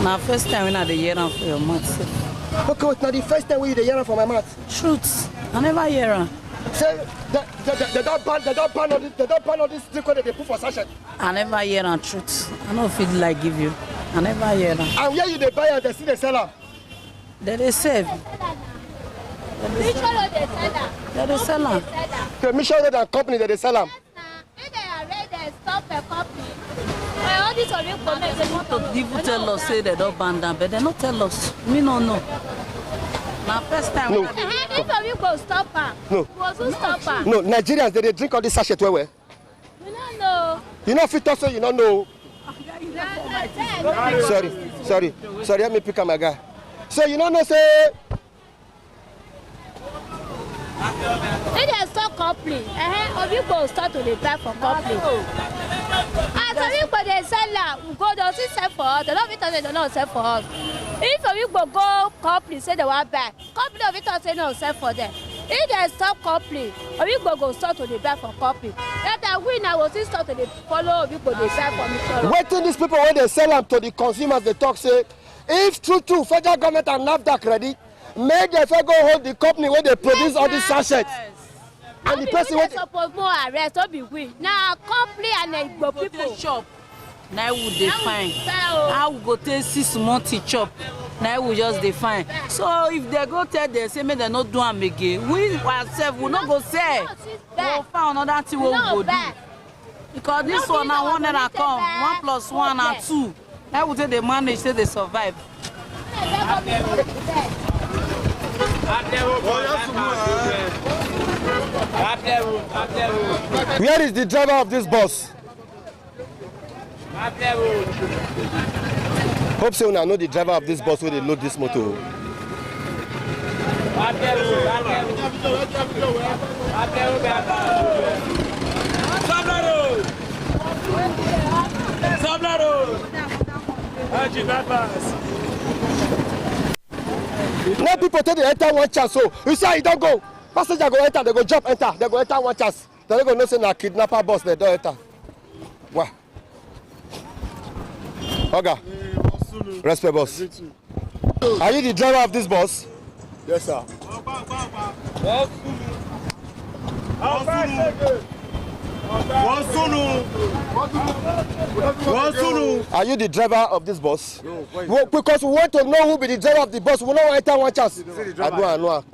My first time when I hear them for your mouth. Okay, it's not the first time when you hear them for my mouth. Truth, I never hear them. Say they don't ban all this drink that they put for sachet. I never hear them. Truth, I don't feel like give you. I never hear them. And where you they buy and they see they sell them? They sell. Mission Road they sell am. They dey sell am. The Mission Road and company they sell am. If they are ready, they stop a company. All this of you go make them want To people tell us say they don't ban them, but they don't tell us. Me no know. Now first time. No. If of you go stop am, No. go to stop am. No, Nigerians they drink all this sachet well. You don't know. You know fit also you don't know. Sorry, let me pick up my guy. So you don't know say If they stop company, of you go start to dey buy for company. As of you go dey sell am, we go dey still sell for us. They don't fit talk say they don't sell for us. If of you go company say they want buy, company of it talk say no sell for them. If they stop company, of you go start to dey buy for company. That we now will still start to dey follow of you go dey buy for Mission Road. waiting these people when they sell them to the consumers they talk say if true federal government and NAFDAC ready, make the federal hold the company where they produce all these sachets. And the person wey suppose more arrest, don't be we. Now company and Igbo people shop. Now we dey fine. How we go take 6 months chop? Now we just dey fine. So if they go tell them say make they not do am again, we ourselves will not go sell. We'll find another thing we go do. Because this one now one that come 1 + 1 and 2. Now we take they manage, say they survive. Where is the driver of this bus? Hope so now know the driver of this bus where they load this motor. Now people take the enter one chance, so you say you don't go. Passenger go enter, they go jump enter, they go enter one chance. They don't go no say na kidnapper bus, they don't enter. Wow. Oga, respect boss. Are you the driver of this bus? Yes, sir. Are you the driver of this bus? No. Because we want to know who be the driver of the bus. We don't want to enter one chance. I know.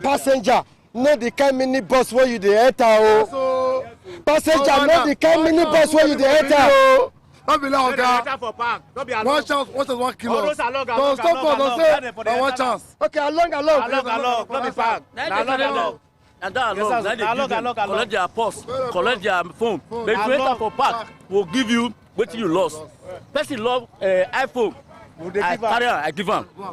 Passenger, know the kind mini bus where you dey enter. Oh. Passenger, know the kind mini bus where you dey enter. Don't be like Oga. One chance, what is 1 kilo? Don't stop for don't say one chance. Okay, along. Not be park. Along. And that along, collect their purse, collect their phone. But if you enter for park, we'll give you what you lost. Person love iPhone. I carry I give him. You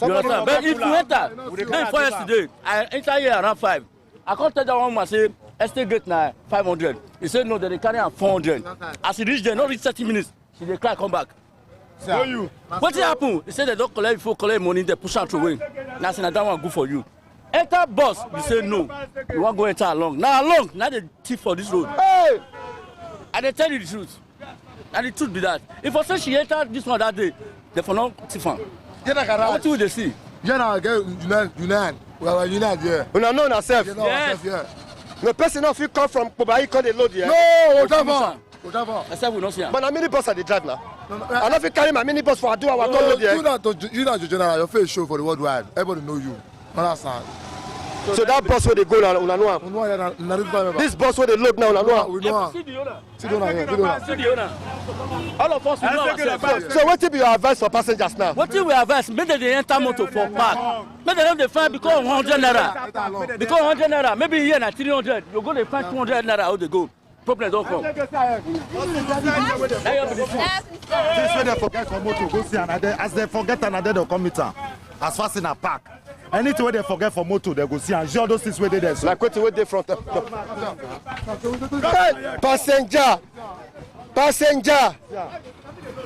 understand? But if you enter, then for yesterday, I enter here around 5. I can't tell that one man say, estate gate now 500. He said no, they carry 400. As he reach there, not reach 30 minutes, she dey cry come back. What happen? He said they don't collect before collect money, they push out away. Now say that one good for you. Enter bus, you say no. You want to go enter along. Now they thief for this road. Hey! And they tell you the truth. And the truth be that. If I say she entered this one that day, they for not thief am. What will they see? Yeah, United. Well, United, yeah. We don't know ourselves. Yes. Yeah. The person of you come from Kobai, come they load here. No, whatever. Except we don't see him. But a mini bus at the drive now. I don't carry my mini bus for a 2 hour load here. You not your general, your face show for the worldwide. Everybody know you. Understand? So that bus where they go now, this bus where they load now, we know. See the owner. All of us we know ourselves. So what be your advice for passengers now? What we advise? Make them enter motor for park. Make them dey find because 100 naira. Because 100 naira, maybe here na 300. You go dey find 200 naira how they go. Problem don't come. This way they forget for motor, go see another. As they forget another, they'll come meet her. As fast in a park. Anything where they forget for motor, they go see and all those things where they there. Like what they front. Passenger.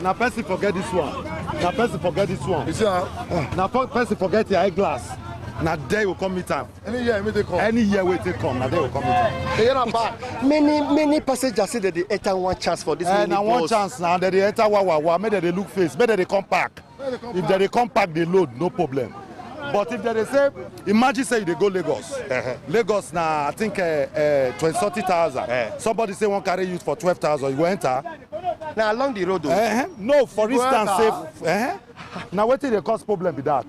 Now person forget this one. You see now person forget your eyeglass. Now they will come meet time. Any year we take come. Now they will come meet time. Many passengers say that they enter one chance for this mini now bus. one chance now that they enter wow. Maybe they look face. Maybe they come back. If they come back, they load, no problem. But if they say, imagine say they go Lagos. Lagos now I think 20,000. Somebody say one carry you for 12,000. You enter. Now along the road. No, for instance, say now what they cause problem with that?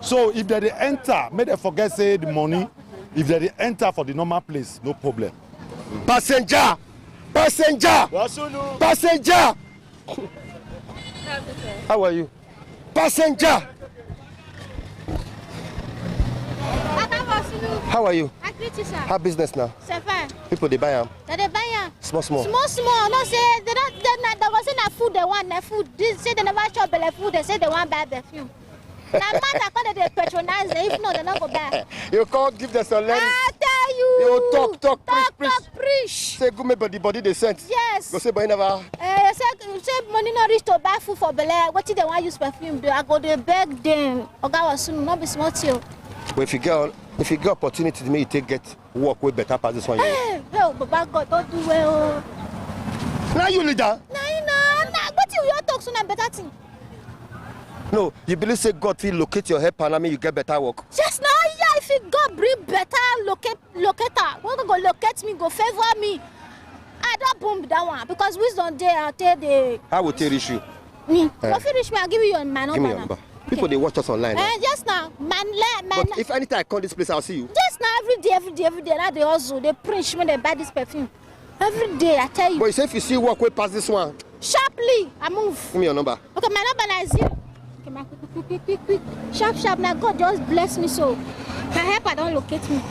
So if they enter, may they forget say the money. If they enter for the normal place, no problem. Passenger! Passenger! Passenger! How are you? Passenger! How are you? I greet you, sir. How business now? Sir, fine. People they buy them. They buy am. Small. Small. No say they was say na food they want, na food. This say they never chop belle food. They say they want buy perfume. Na man that come they patronize them. If not, they not go buy. You can't give them some learning. I tell you. You talk, preach. Say good me body they sent. Yes. Go say but you never. Say money not reach to buy food for belle. What if they want use perfume? Do I go they beg them? Oga was soon not be smart too. But if you get opportunity to make you get work with better pass this one. Hey, Baba God don't do well. Now you leader. Nah. What you talk so na better thing? No, you believe say God will locate your help and I mean you get better work. Just now, yeah, if God bring better locator, what go locate me, go favor me. I don't boom that one because wisdom there, I tell the. How will they reach you? Me. If you reach me, I'll give you my number. Give me your number. People they watch us online. Just now, man. But if anytime I come this place, I'll see you. Just now, every day, now they also they preach when they buy this perfume. Every day, I tell you. But you say if you see work way past this one. Sharply, I move. Give me your number. Okay, my number is 0. Okay, my quick. Sharp. Now God just bless me so. I hope I don't locate me.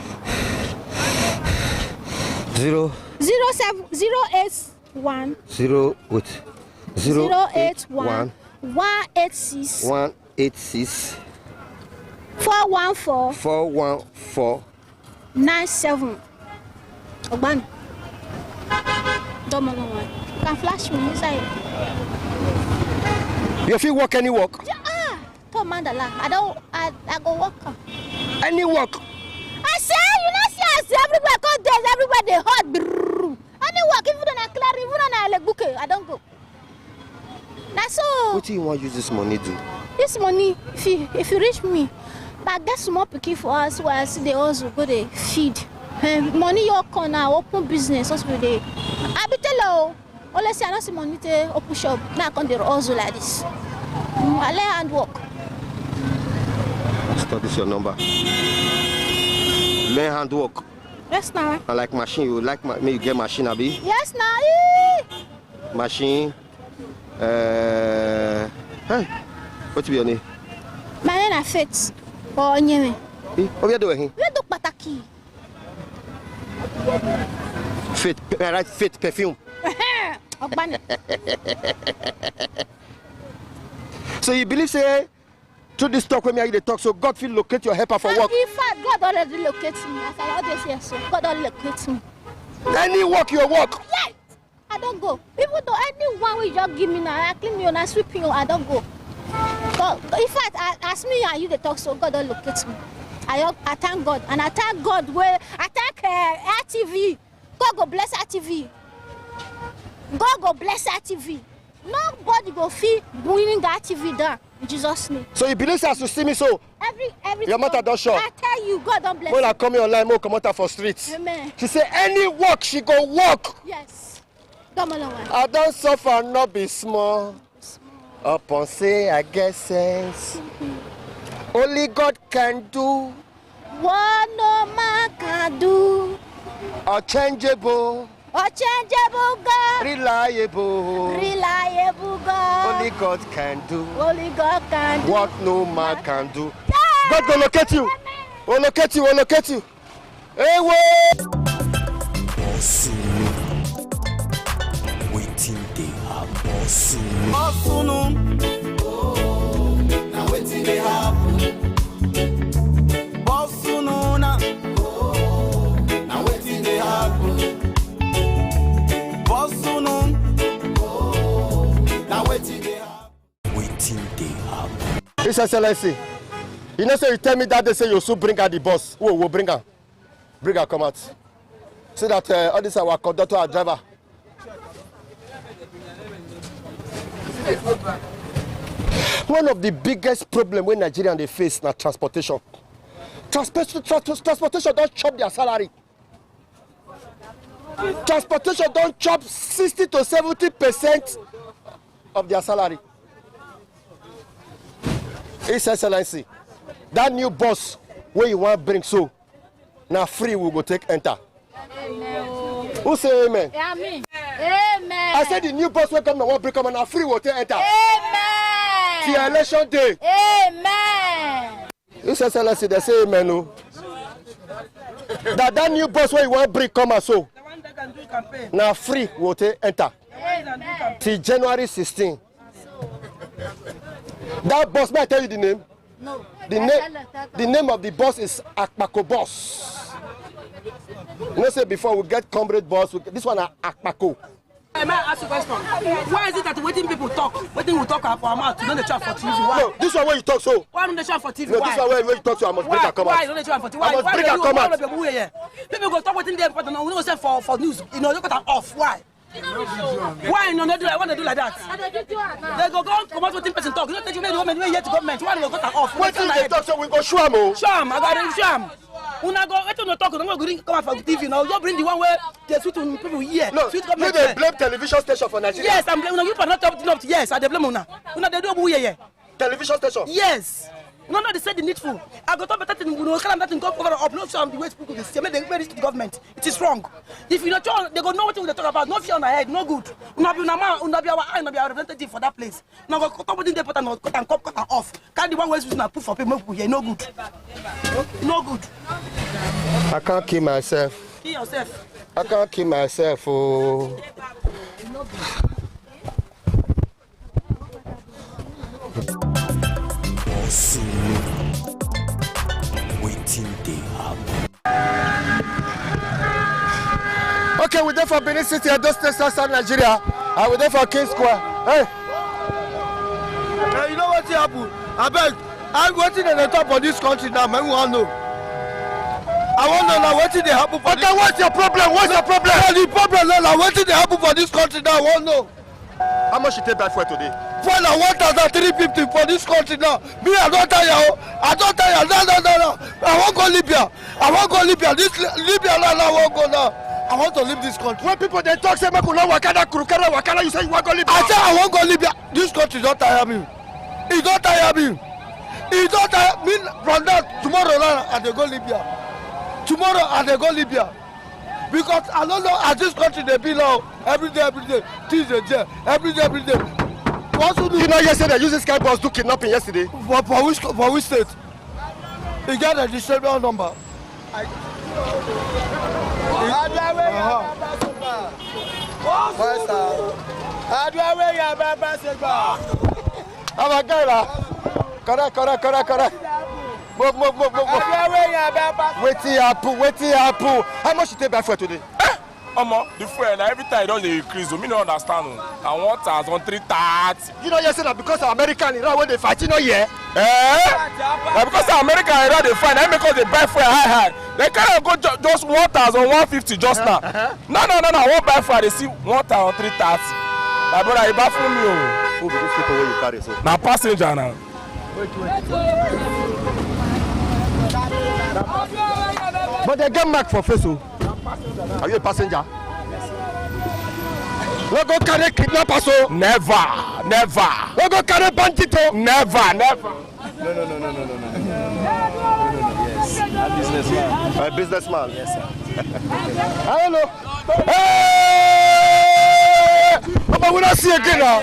081 186 414 97. Ogban. Don't know why. You can flash me inside. You feel work any work? Come Mandala. I go work. Any work? I say you not see us everywhere. Cause there's everywhere they hot. Any work even on a clear, even on a bouquet, I don't go. That's so. What do you want to use this money do? This money, if you reach me, but get small picky for us where I see they also go they feed. Money your corner, open business, also they. I be tell you, only say I don't see money to open shop. Now I can do also like this. I lay hand work. Stop this your number. Learn hand work. Yes, now. I like machine. You like me? You get machine, Abi? Yes, now. Machine. Hey, what be your name? My name is Faith. Or Nyeme. What you doing? We do pataki. Faith, right? Faith perfume. So you believe say through this talk when me they talk, so God will locate your helper for work. In fact, God already locates me. As I always say, so God already locates me. Any work you work. Yes. I don't go. Even though anyone will just give me now, I clean me and I sweep you, I don't go. But in fact, as me and you they talk, so God don't locate me. I thank God, and I thank God where I thank RTV. God go bless RTV. God go bless RTV. Nobody go feel bringing RTV down in Jesus' name. So you believe as you see me so? Every your mother don't show. I tell you, God don't bless. When I come here online, more come out for streets. Amen. She say any work she go work. Yes. Come on. I don't suffer, not be small. Upon say I get sense. Only God can do what no man can do. Unchangeable. Unchangeable God. Reliable God. Only God can do. Only God can do what no man can do. Yeah. God will locate you. Will locate you. Will locate you. Hey, wait. Waiting they happen. Now waiting they happen. Now waiting they happen. Now waiting they happen. Waiting they happen. His Excellency, you know say you tell me that they say you should bring out the boss. Who will bring her? Bring her come out. So that all this our conductor, our driver. One of the biggest problems when Nigerians they face na transportation. Transportation don't chop their salary. Transportation don't chop 60 to 70% of their salary. His Excellency, that new bus where you want bring so now free we go take enter. Who say amen? Amen. Amen. I said the new bus will come now one bring come and free will take enter. Amen. Till election day. Amen. You say Celeste, they say amen. No. That new bus where you want bring come and so now free will take enter. Till January 16. That bus, may I tell you the name? No. The name of the bus is Akpako bus. You know, say before we get comrade bus, this one is Akpako. I might ask you a question. Why is it that waiting people talk? Waiting we talk for our mouth, you know the chat for TV. Why? No, this one where you talk so. Why don't they chat for TV? No, Why? this one where you talk so I must break a comment. Why don't they chat for TV? I must break a comment. People go talk within them, but no, we don't say for news. You know, look at that off. Why? Why no do like, want to do like that? They go come out with person talk. You know that you made the woman here to government. Why do they go off? What do they talk so we go sham oh? Sham, I got it sham. Una go let you talk, don't go come out for TV now. You bring the one where they sweet to people here. No, you dey blame television station for Nigeria. Yes, I'm blaming you for not up. Yes, I dey blame una. Una dey do who here. Television station? Yes. No, they said the needful. I got up better thing, you know, that thing go over up, no show the way people this. They reach to the government. It is wrong. If you not talk, they go know what they talk about. No fear on the head, no good. Una be our eye, una be our representative for that place. Now go talk within the put and cut off. Can't the one way na put for people here, no good. No good. I can't kill myself. Kill yourself. I can't kill myself. Oh. Waiting they happen. Okay, we're there for Benin City, Edo State, South Nigeria. And we're there for King Square. Hey! You know what's happened? I beg, I'm waiting at the top of this country now, man. We all know. I want to know now what did they happen for okay, what's your problem? What's your problem? The problem now, what did they happen for this country now? I want to know. How much you take back for today? For now, 1,350 for this country now. Me, I don't tell you. I don't tell you. No. I won't go Libya. I won't go Libya. This Libya now, I won't go now. I want to leave this country. When people they talk, say, Wakana, you say you want to go Libya. I say I won't go Libya. This country don't tire me. It don't tire me. It don't tire me. From that, tomorrow now, I go Libya. Tomorrow, I go Libya. Because I don't know as this country they be now. Every day, Tuesday, every day. You know, yesterday, using Sky Bus do kidnapping yesterday. For which state? You got a distribution number. Correct. Move. Wetin happen? How much you take back for today? The fuel every time don't increase. Me no understand. I want 1,000, 3,000. You know, yesterday because of American Iran when they fight, you know, yeah. Because of American Iran they fight, that because they buy fuel high. They can't go just 1,150 just now. No. I won't buy fuel. They see 1,000, 3,000. My brother, you buy from me. Who be these people where you carry so? Now passenger now. But they get mark for face. Are you a passenger? No go carry kidnapper so. Never. No go carry bandit. Never. No. Yes. A businessman. Yes, sir. I don't know. Hey! But we don't see again now.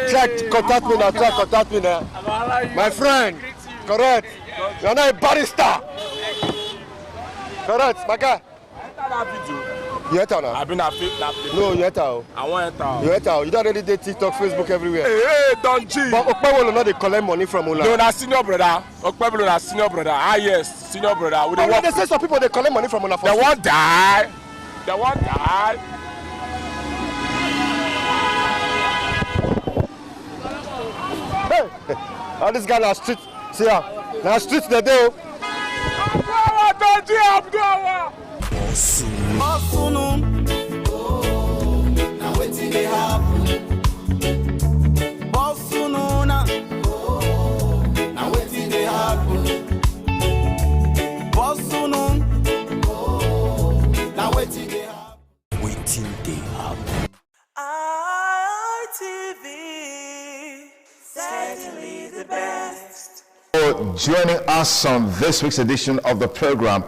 Try to contact me now. My friend. Correct. You're not a barrister. Correct, my guy. You enter now? I've been a fake. No, you enter. I want enter. You enter. You don't already do TikTok, Facebook, everywhere. Hey, don't G. But Okpebolo not they collect money from Ola. No, that's senior brother. Okpebolo na senior brother. Ah yes, senior brother. We they say some people they collect money from Ola. They won't die. Hey, all this guy na street. See ya. Na street they do. Don't G Abdullah. Now wetin dey happen? Bosununa. Now wetin dey happen? Bosunun. Now wetin dey happen? Waiting they happen. ITV, certainly the best. for joining us on this week's edition of the program,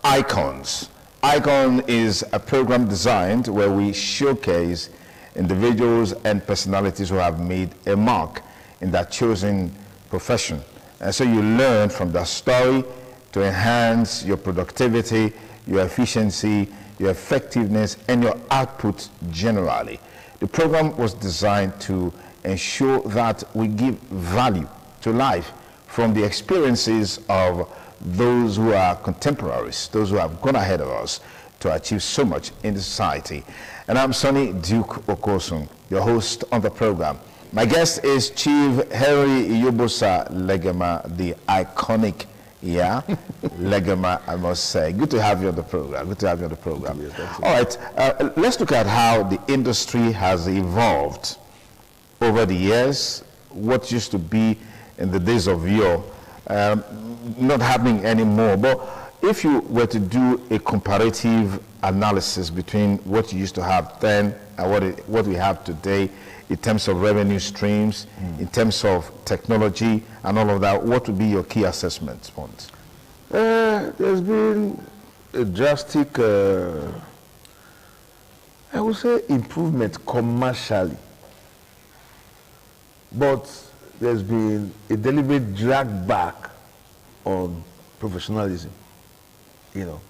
Icons. Icon is a program designed where we showcase individuals and personalities who have made a mark in their chosen profession. And so you learn from their story to enhance your productivity, your efficiency, your effectiveness, and your output generally. The program was designed to ensure that we give value to life from the experiences of those who are contemporaries, those who have gone ahead of us to achieve so much in the society. And I'm Sonny Duke Okosun, your host on the program. My guest is Chief Henry Iyobosa Legema, the iconic Legema, I must say. Good to have you on the program. Good to have you on the program. Yes, all right, let's look at how the industry has evolved over the years. What used to be in the days of yore, not happening anymore. But if you were to do a comparative analysis between what you used to have then and what we have today in terms of revenue streams, in terms of technology and all of that, what would be your key assessments points? There's been a drastic, I would say, improvement commercially. But there's been a deliberate drag back on professionalism, you know.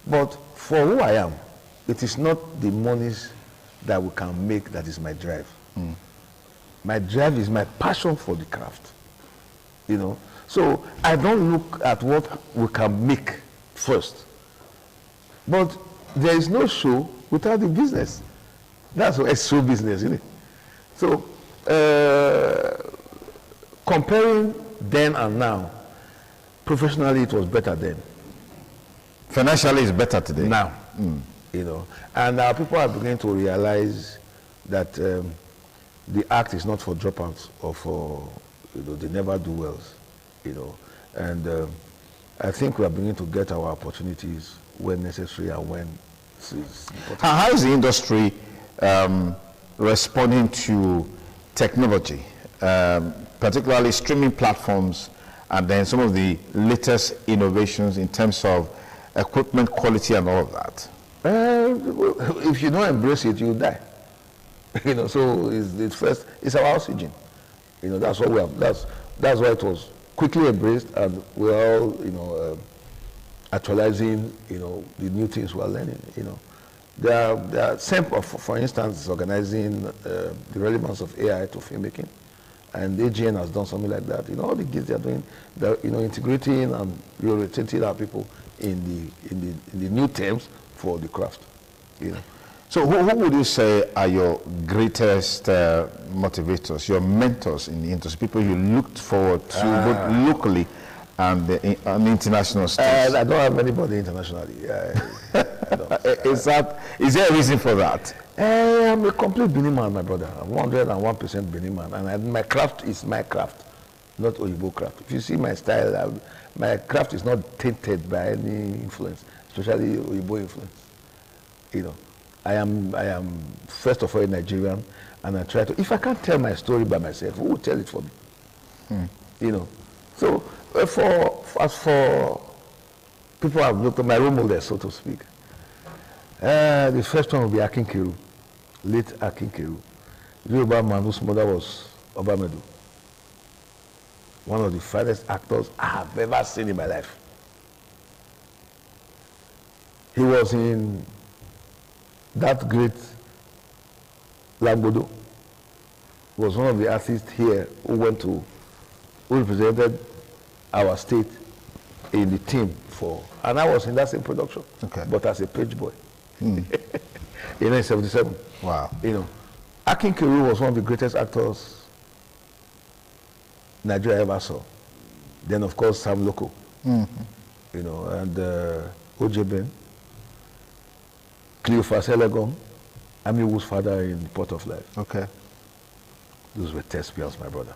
But for who I am, it is not the monies that we can make that is my drive. My drive is my passion for the craft, you know. So I don't look at what we can make first. But there is no show without the business. That's what it's show business, isn't it? So comparing then and now, professionally it was better then. Financially it's better today. Now, you know, and people are beginning to realize that the act is not for dropouts or for, you know, the never do wells, you know, and I think we are beginning to get our opportunities when necessary and when it's important. How is the industry responding to technology, particularly streaming platforms, and then some of the latest innovations in terms of equipment quality and all of that? If you don't embrace it, you'll die. You know, so it's our oxygen. You know, that's what we have. That's why it was quickly embraced, and we're all, you know, actualizing, you know, the new things we're learning. You know, there are SEMP, for instance, organizing the relevance of AI to filmmaking, and AGN has done something like that. You know, all the kids they are doing, they're, you know, integrating and reorientating our people in the new terms for the craft. You know. So who would you say are your greatest motivators, your mentors in the industry, people you looked forward to both locally and on the international stage? I don't have anybody internationally. Is there a reason for that? I'm a complete Benin man, my brother. I'm 101% Benin man, and my craft is my craft, not Oyibo craft. If you see my style, my craft is not tainted by any influence, especially Oyibo influence. You know. I am first of all a Nigerian, and I try to, if I can't tell my story by myself, who will tell it for me? You know. So as for people I've looked at, my role models, so to speak, the first one will be Akin Keru, late Akin Keru. Yoruba man whose mother was Obamedu. One of the finest actors I have ever seen in my life. He was in that great Lagbodo. Was one of the artists here who represented our state in the team for, and I was in that same production, but as a page boy in 1977. Wow. You know, Akin Keru was one of the greatest actors Nigeria ever saw. Then of course Sam Loco, you know, and Ojeben, Cleophas Elegon, Amiwo's father in Port of Life. Okay. Those were thespians, my brother.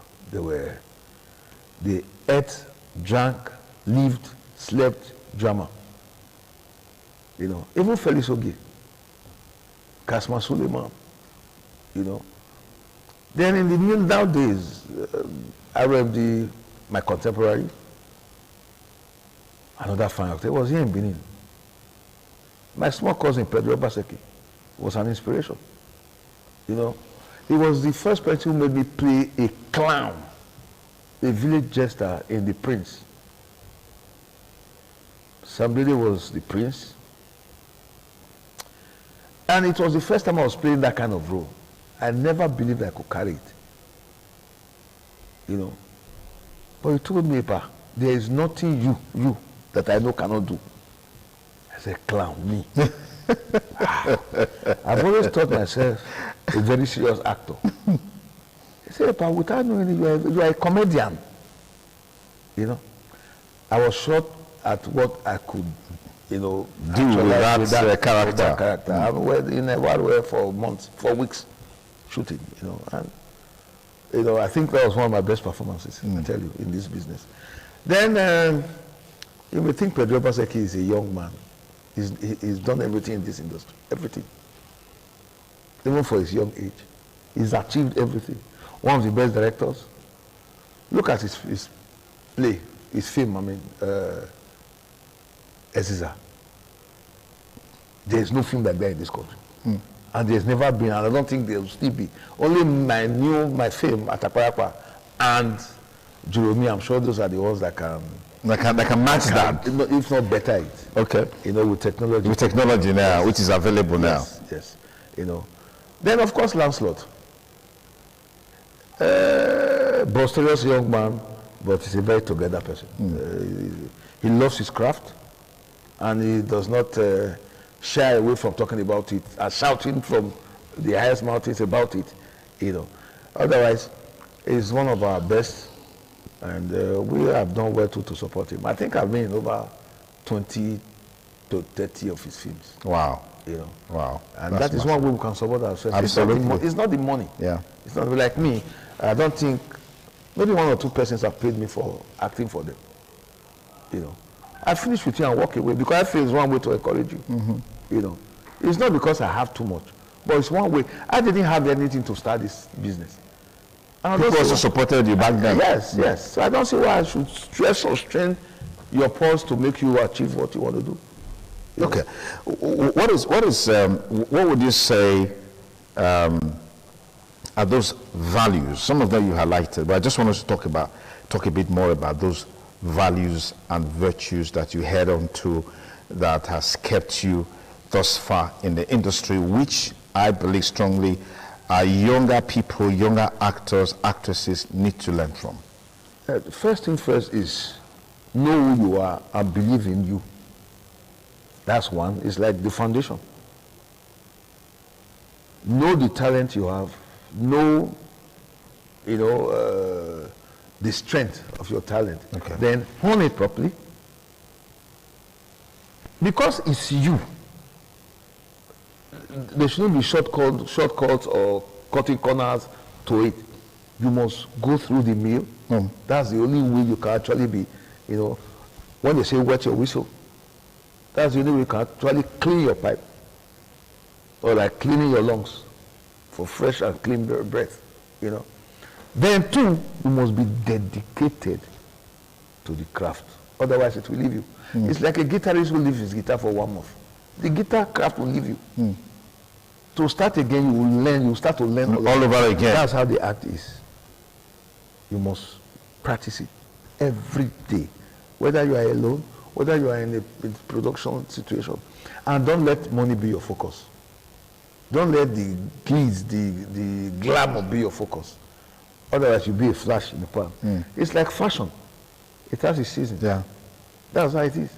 They ate, drank, lived, slept drama. You know, even Felix Ogie, Kasma Suleiman, you know. Then in the nowadays, RMD, my contemporary, Another fine actor. It was here in Benin. My small cousin, Pedro Obaseki, was an inspiration. You know, he was the first person who made me play a clown, a village jester in The Prince. Somebody was the prince. And it was the first time I was playing that kind of role. I never believed I could carry it. You know. But he told me, "Pa, there is nothing you that I know cannot do." I said, "Clown, me." I've always thought myself a very serious actor. He said, "Pa, without knowing you are a comedian." You know. I was shocked at what I could, you know, do with that character. I was in a wild way for months, for weeks, shooting, you know. And, you know, I think that was one of my best performances, I tell you, in this business. Then, you may think Pedro Obaseki is a young man. He's done everything in this industry, everything. Even for his young age. He's achieved everything. One of the best directors. Look at his play, his film, I mean, Eziza. There is no film like that in this country. And there's never been, and I don't think there will still be. Only my film, Ataparapa, and Jerome, I'm sure those are the ones that can match that. If not better it. Okay. You know, with technology. With technology now, yes. Which is available now. Yes, you know. Then, of course, Lancelot. Boisterous young man, but he's a very together person. He loves his craft, and he does not shy away from talking about it and shouting from the highest mountains about it, you know. Otherwise, he's one of our best, and we have done well to support him. I think I've been in over 20 to 30 of his films. Wow. You know. Wow. And that is one way we can support ourselves. Absolutely. It's not the money. Yeah. It's not like me. I don't think, maybe one or two persons have paid me for acting for them. You know. I finish with you and walk away because I feel it's one way to encourage you. You know. It's not because I have too much, but it's one way. I didn't have anything to start this business. People also supported you back then. Yes, yes. So I don't see why I should stress or strain your pulse to make you achieve what you want to do. Okay. What would you say are those values? Some of them you highlighted, but I just want us to talk a bit more about those values and virtues that you head on to that has kept you thus far in the industry, which I believe strongly our younger people, younger actors, actresses need to learn from. First thing first is know who you are and believe in you. That's one. It's like the foundation. Know the talent you have. Know, you know, the strength of your talent. Okay. Then hone it properly. Because it's you. There shouldn't be shortcuts or cutting corners to it. You must go through the mill. That's the only way you can actually be, you know, when they say wet your whistle, that's the only way you can actually clean your pipe. Or like cleaning your lungs for fresh and clean breath, you know. Then two, you must be dedicated to the craft. Otherwise it will leave you. It's like a guitarist who leaves his guitar for 1 month. The guitar craft will leave you. To start again, you will learn, you start to learn all over again. That's how the act is. You must practice it every day. Whether you are alone, whether you are in a production situation. And don't let money be your focus. Don't let the glitz, the glamour be your focus. Otherwise you'll be a flash in the pan. It's like fashion. It has its season. Yeah. That's how it is.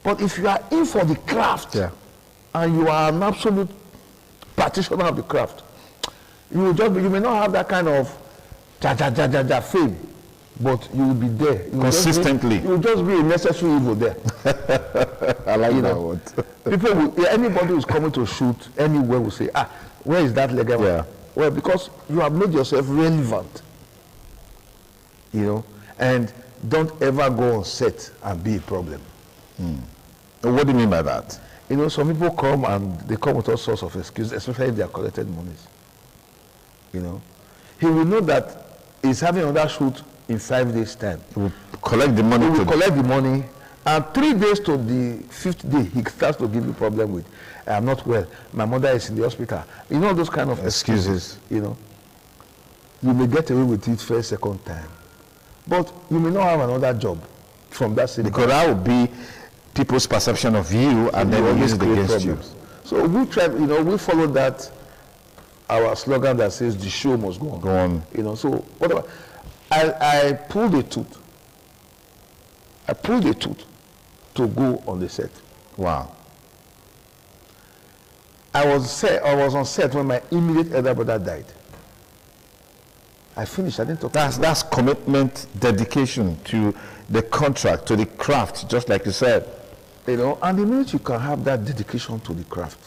But if you are in for the craft, and you are an absolute practitioner of the craft, you may not have that kind of fame, but you will be there. Consistently. You will just be a necessary evil there. I like that word. People will, anybody who's coming to shoot anywhere will say, where is that leg? Yeah. Well, because you have made yourself relevant. You know, and don't ever go on set and be a problem. What do you mean by that? You know, some people come and they come with all sorts of excuses, especially if they are collected monies. You know, he will know that he's having another shoot in 5 days' time. He will collect the money. He will collect the money, And 3 days to the 5th day, he starts to give you problem with, I'm not well, my mother is in the hospital. You know those kind of excuses, you know. You may get away with it first, second time. But you may not have another job from that city. Because that would be people's perception of you, and then they use it against you. So we try, you know, we follow that, our slogan that says the show must go on. Go on. You know, so whatever. I pulled a tooth. I pulled a tooth to go on the set. Wow. I was on set when my immediate elder brother died. I finished. I didn't talk. That's commitment, dedication to the contract, to the craft, just like you said. You know, and the minute you can have that dedication to the craft,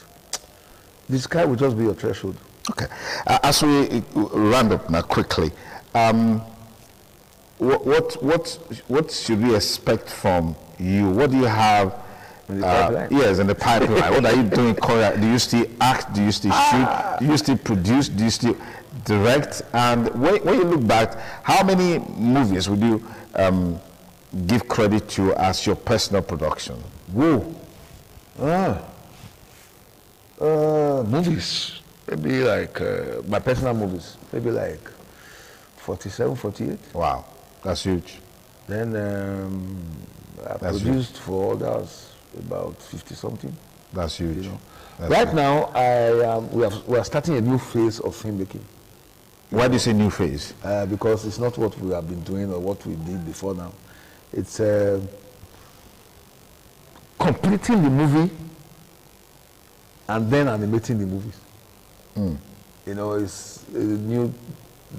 the sky will just be your threshold. Okay. As we round up now quickly, what should we expect from you? What do you have? In the pipeline? Yes, in the pipeline. What are you doing? Do you still act? Do you still shoot? Do you still produce? Do you still direct? And when you look back, how many movies would you give credit to as your personal production? Whoa. Movies. Maybe like my personal movies. Maybe like 47, 48. Wow, that's huge. Then I produced for others about 50 something. That's huge. You know. Right now, we are starting a new phase of filmmaking. Why do you say new phase? Because it's not what we have been doing or what we did before now. It's completing the movie and then animating the movies. You know, it's a new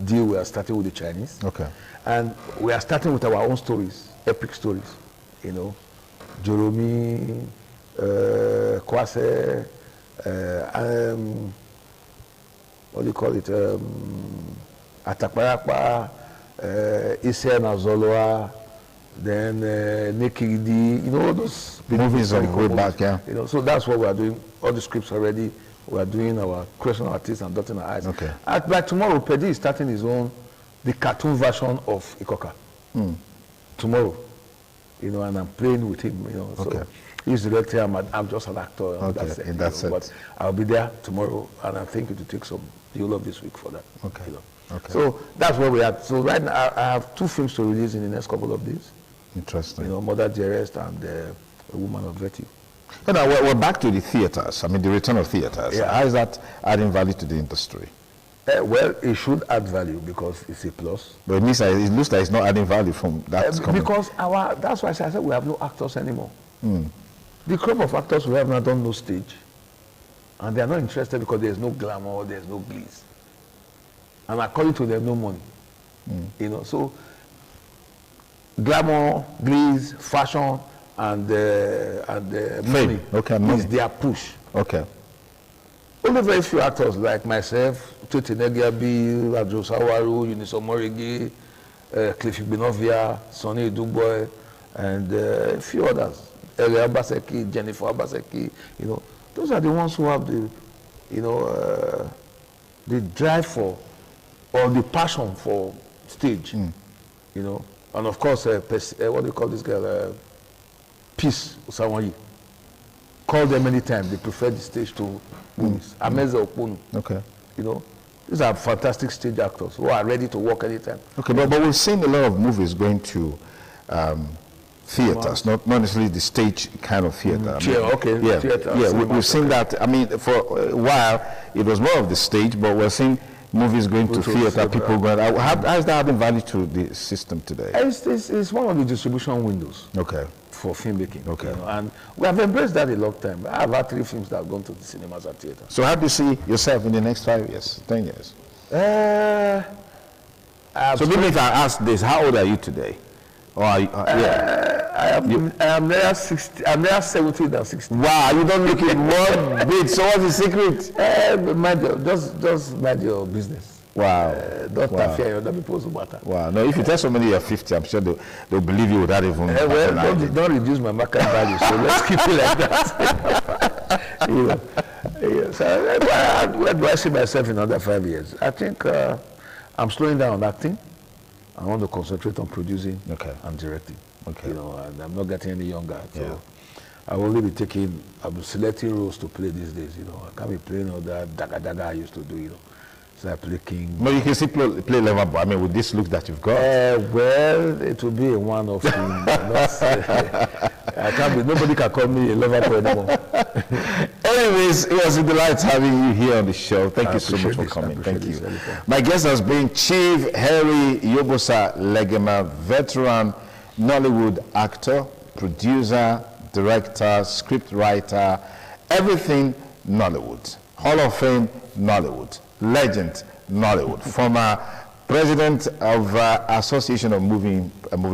deal we are starting with the Chinese. Okay. And we are starting with our own stories, epic stories. You know, Joromi, Kwase, what do you call it? Atakparakpa, Ise Nazoloa, then Nekidi, you know, all those movies are way back, yeah. You know, so that's what we are doing. All the scripts already. We are doing our creation of artists and dotting our eyes. Okay. By tomorrow, Pedi is starting his own, the cartoon version of Ikoka. Tomorrow. You know, and I'm playing with him, you know. Okay. So he's the director, I'm just an actor. Okay, that's it. But I'll be there tomorrow, and I'm thinking to take the whole of this week for that. Okay. You know. Okay. So that's where we are. So right now, I have 2 films to release in the next couple of days. Interesting. You know, Mother Dearest and A Woman of Virtue. You know, we're back to the theaters. I mean, the return of theaters. Yeah. How is that adding value to the industry? Well, it should add value because it's a plus. But it looks like it's not adding value from that. Because that's why I said we have no actors anymore. The crop of actors we have now don't know stage. And they are not interested because there's no glamour, there's no gliss. And according to them, no money. You know, so glamour, gliss, fashion, and money is their push. Okay. Only very few actors like myself, Toti Negiabi, Adjo Sawaru, Uniso Morigi, Cliffy Benovia, Sonny Duboy, and a few others. Elia Abaseki, Jennifer Abaseki, you know, those are the ones who have the, you know, the drive for, or the passion for stage, you know. And of course, what do you call this girl? Peace Usawayi. Call them anytime. They prefer the stage to movies. Ameze Okponu. Okay. You know, these are fantastic stage actors who are ready to work anytime. Okay, but we've seen a lot of movies going to theaters, not necessarily the stage kind of theater. We've seen that. I mean, for a while, it was more of the stage, but we're seeing movies going to theater, people going. How is that adding value to the system today? It's one of the distribution windows. Okay. For filmmaking. Okay. You know, and we have embraced that a long time. I have had 3 films that have gone to the cinemas and theater. So how do you see yourself in the next 5 years, 10 years? So maybe if I ask this, how old are you today? Or are you, I am near 60. I'm near 70 than 60. Wow, you don't look it more big. So what's the secret? Just mind your business. Wow. Don't interfere in other people's matter. Wow. No, if you tell somebody you're 50, I'm sure they'll believe you without even. Well, don't reduce my market value, so let's keep it like that. So where do I see myself in another 5 years? I think I'm slowing down on acting. I want to concentrate on producing and directing. Okay. You know, and I'm not getting any younger. So I will only be I'm selecting roles to play these days, you know. I can't be playing all that daga I used to do, you know. So I play king. No, you can still play level boy. I mean, with this look that you've got. Well, it will be a one-off thing. I can't be, nobody can call me a level boy anymore. Anyways, it was a delight having you here on the show. Thank you so much for coming. Thank you. My guest has been Chief Harry Yobosa Legema, veteran Nollywood actor, producer, director, script writer, everything Nollywood. Hall of Fame Nollywood. Legend Nollywood. Former president of Association of Movie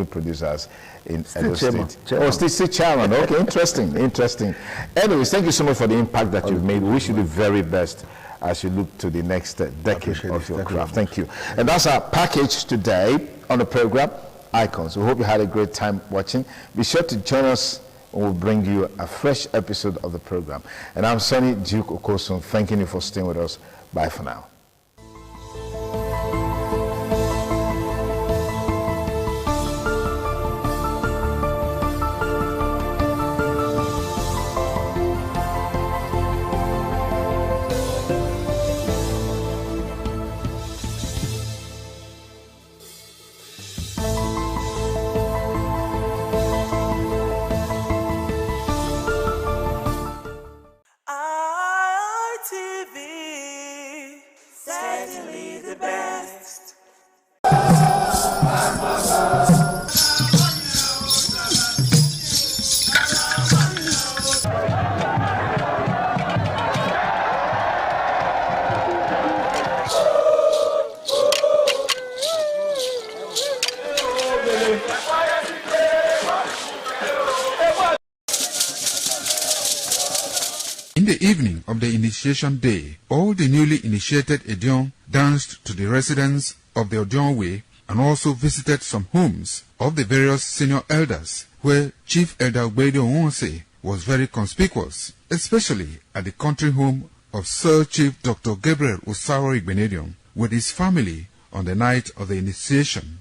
Producers in Edo State. Oh, still chairman. Okay, interesting. Anyways, thank you so much for the impact that you've made. We wish you the very best as you look to the next decade of your craft. Thank you. And that's our package today on the program, Icons. We hope you had a great time watching. Be sure to join us and we'll bring you a fresh episode of the program. And I'm Sonny Duke Okosun, thanking you for staying with us. Bye for now. In the evening of the initiation day, all the newly initiated Edion danced to the residents of the Odion Way and also visited some homes of the various senior elders, where Chief Elder Ogbede Onwonse was very conspicuous, especially at the country home of Sir Chief Dr. Gabriel Osawo Igbenedion with his family on the night of the initiation.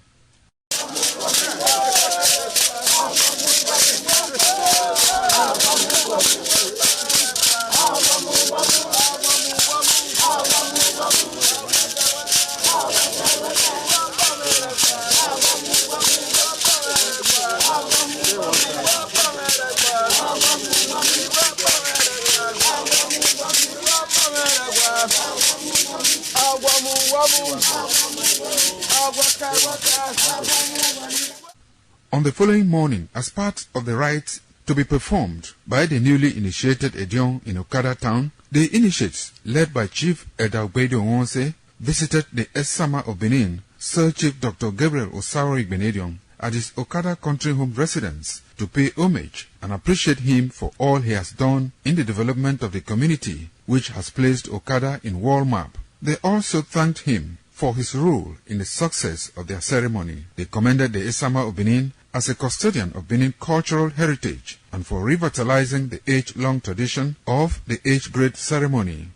On the following morning, as part of the rite to be performed by the newly initiated Edion in Okada town, the initiates, led by Chief Elder Ogbede Onwonse, visited the Esama of Benin, Sir Chief Dr. Gabriel Osawo Igbenedion, at his Okada country home residence to pay homage and appreciate him for all he has done in the development of the community, which has placed Okada in world map. They also thanked him for his role in the success of their ceremony. They commended the Esama of Benin as a custodian of Benin cultural heritage and for revitalizing the age-long tradition of the age-grade ceremony.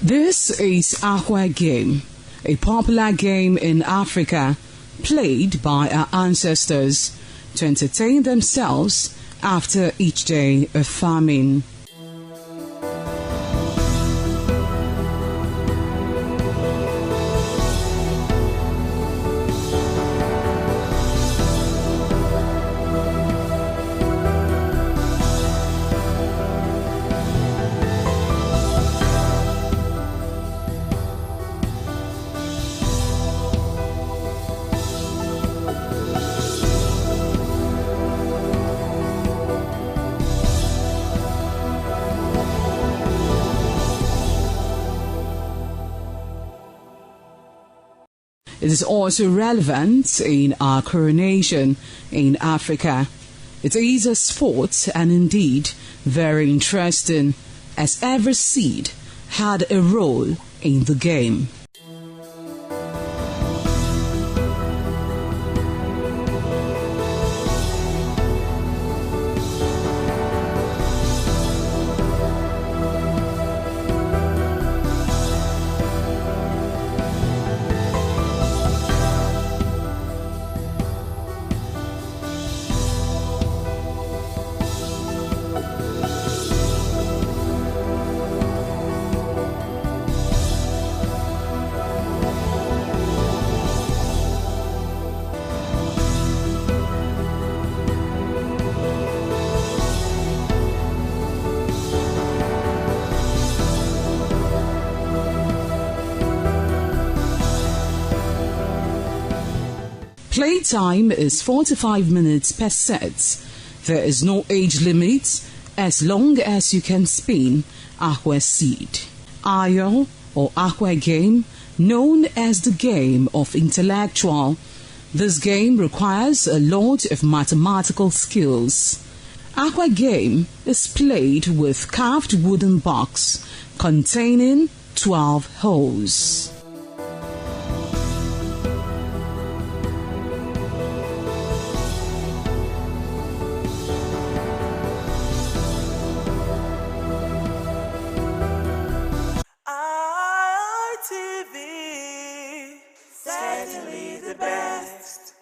This is Akwa Game, a popular game in Africa played by our ancestors to entertain themselves after each day of farming. It is also relevant in our coronation in Africa. It is a sport and indeed very interesting, as every seed had a role in the game. Playtime is 45 minutes per set. There is no age limit as long as you can spin Akwa seed. Ayo or Akwa game, known as the game of intellectual. This game requires a lot of mathematical skills. Akwa game is played with carved wooden box containing 12 holes. Certainly the best.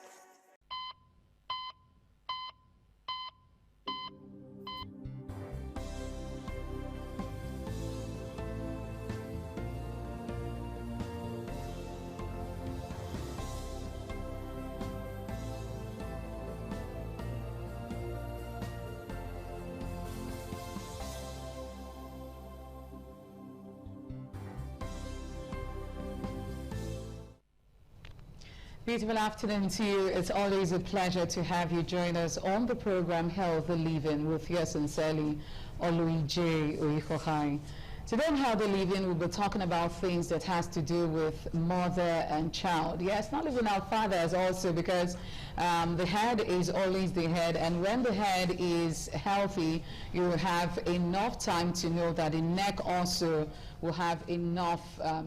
Beautiful afternoon to you. It's always a pleasure to have you join us on the program Healthy Living with yours sincerely, Oluije Oikohai. Today on Healthy Living, we'll be talking about things that has to do with mother and child. Yes, not even our fathers also, because the head is always the head, and when the head is healthy, you have enough time to know that the neck also will have enough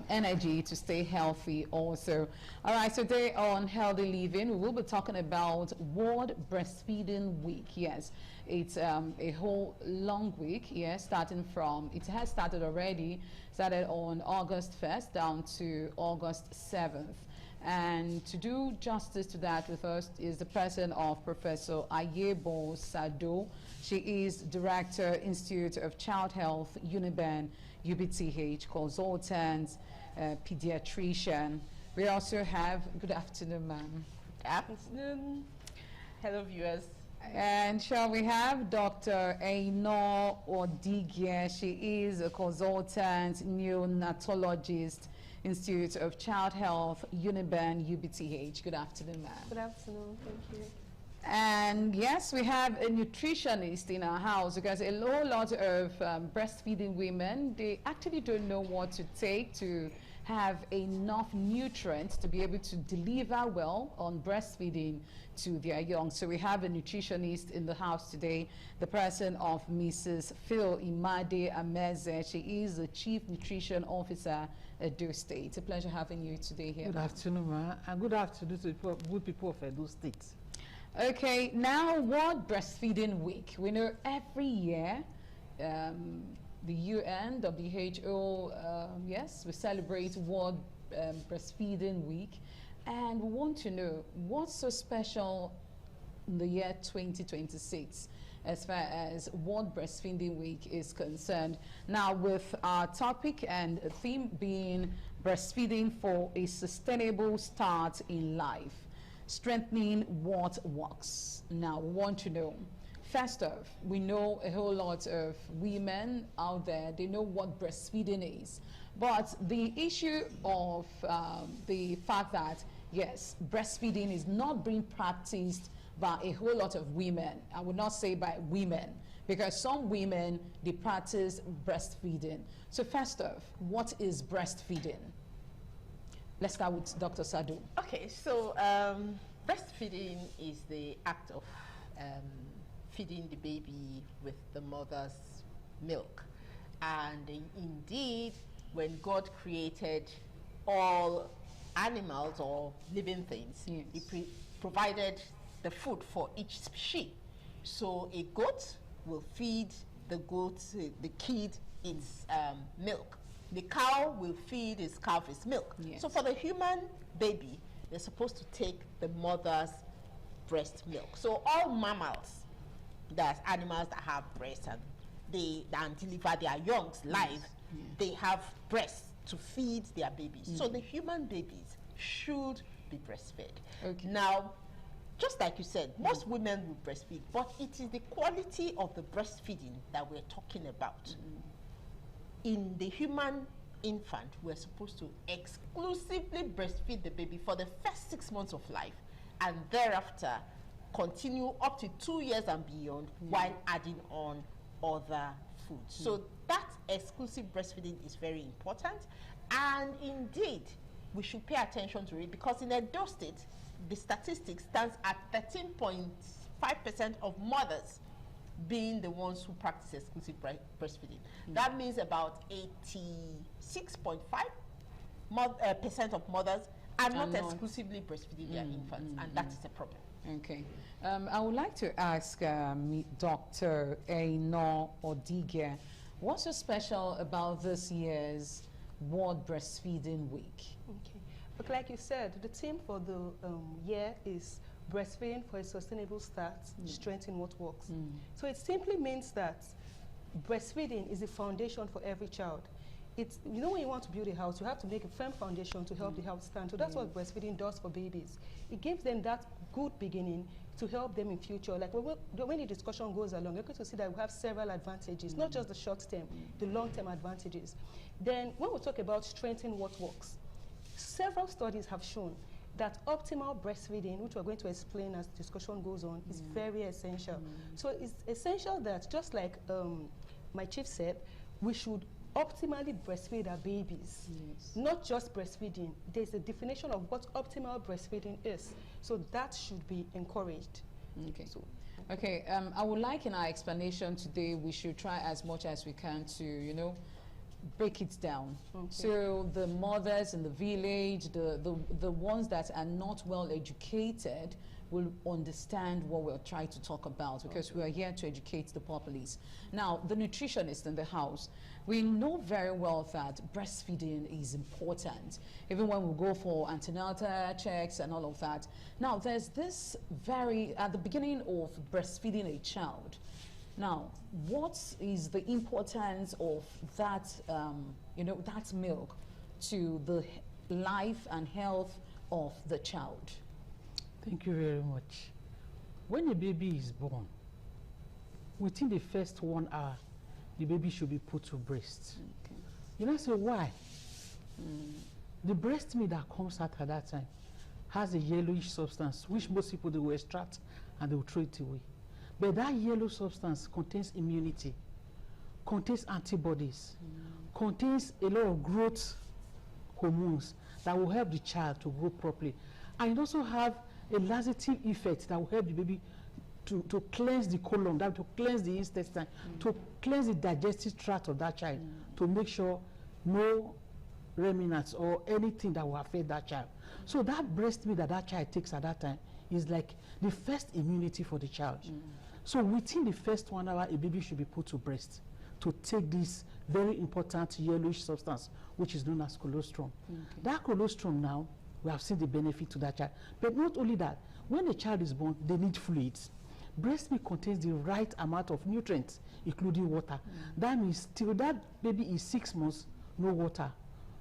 energy to stay healthy also. All right, so today on Healthy Living, we will be talking about World Breastfeeding Week. Yes, it's a whole long week, yes, starting from, it has started already, started on August 1st down to August 7th. And to do justice to that with us is the person of Professor Ayebo Sado. She is Director, Institute of Child Health, UNIBEN, UBTH, consultant, pediatrician. We also have, good afternoon, ma'am. Good afternoon. Hello, viewers. And shall we have Dr. Aino Odigie? She is a consultant neonatologist, Institute of Child Health, UNIBEN, UBTH. Good afternoon, ma'am. Good afternoon. Thank you. And yes, we have a nutritionist in our house, because a lot of breastfeeding women, they actually don't know what to take to have enough nutrients to be able to deliver well on breastfeeding to their young. So we have a nutritionist in the house today, the person of Mrs. Phil Imade Ameze. She is the Chief Nutrition Officer at Edo State. It's a pleasure having you today here. Good afternoon, ma, and good afternoon to good people of Edo State. Okay, now World Breastfeeding Week. We know every year the UN, WHO, yes, we celebrate World Breastfeeding Week, and we want to know what's so special in the year 2026 as far as World Breastfeeding Week is concerned. Now, with our topic and theme being breastfeeding for a sustainable start in life, strengthening what works. Now, we want to know, first off, we know a whole lot of women out there, they know what breastfeeding is. But the issue of the fact that, yes, breastfeeding is not being practiced by a whole lot of women. I would not say by women, because some women, they practice breastfeeding. So first off, what is breastfeeding? Let's start with Dr. Sadu. Okay, so breastfeeding is the act of feeding the baby with the mother's milk. And indeed, when God created all animals or living things, yes, He provided the food for each species. So a goat will feed the goat, the kid, its milk. The cow will feed its calf its milk. Yes. So for the human baby, they're supposed to take the mother's breast milk. So all mammals, that's animals that have breasts and they deliver their youngs live, yes, yes, they have breasts to feed their babies. So the human babies should be breastfed. Okay. Now, just like you said, most women will breastfeed, but it is the quality of the breastfeeding that we're talking about. In the human infant, we're supposed to exclusively breastfeed the baby for the first 6 months of life, and thereafter continue up to 2 years and beyond while adding on other foods. So that exclusive breastfeeding is very important, and indeed we should pay attention to it, because in Edo State, the statistics stands at 13.5% of mothers being the ones who practice exclusive breastfeeding. That means about 86.5% of mothers are not exclusively breastfeeding their infants, and that is a problem. Okay. I would like to ask Dr. Eino Odige, what's so special about this year's World Breastfeeding Week? Okay. But like you said, the theme for the year is breastfeeding for a sustainable start, strengthen what works. So it simply means that breastfeeding is the foundation for every child. It's, you know, when you want to build a house, you have to make a firm foundation to help the house stand. So that's what breastfeeding does for babies. It gives them that good beginning to help them in future. Like when the discussion goes along, you're going to see that we have several advantages, not just the short term, the long term advantages. Then when we talk about strengthening what works, several studies have shown that optimal breastfeeding, which we're going to explain as the discussion goes on, is very essential. So it's essential that, just like my chief said, we should optimally breastfeed our babies, not just breastfeeding. There's a definition of what optimal breastfeeding is, so that should be encouraged. Okay. So, okay, I would like in our explanation today, we should try as much as we can to, you know, break it down. So the mothers in the village, the ones that are not well educated will understand what we're trying to talk about, because we are here to educate the populace. Now, the nutritionist in the house, we know very well that breastfeeding is important, even when we go for antenatal checks and all of that. Now, there's this at the beginning of breastfeeding a child. Now, what is the importance of that, you know, that milk to the life and health of the child? Thank you very much. When a baby is born, within the first 1 hour, the baby should be put to breast. Okay. You know, so why? The breast milk that comes out at that time has a yellowish substance, which most people, they will extract and they will throw it away. But that yellow substance contains immunity, contains antibodies, contains a lot of growth hormones that will help the child to grow properly. And it also have a laxative effect that will help the baby to cleanse the colon, to cleanse the intestine, to cleanse the digestive tract of that child, to make sure no remnants or anything that will affect that child. So that breast milk that child takes at that time is like the first immunity for the child. So within the first 1 hour, a baby should be put to breast. to take this very important yellowish substance, which is known as colostrum. That colostrum now, we have seen the benefit to that child. But not only that, when the child is born, they need fluids. Breast milk contains the right amount of nutrients, including water. That means till that baby is 6 months, no water,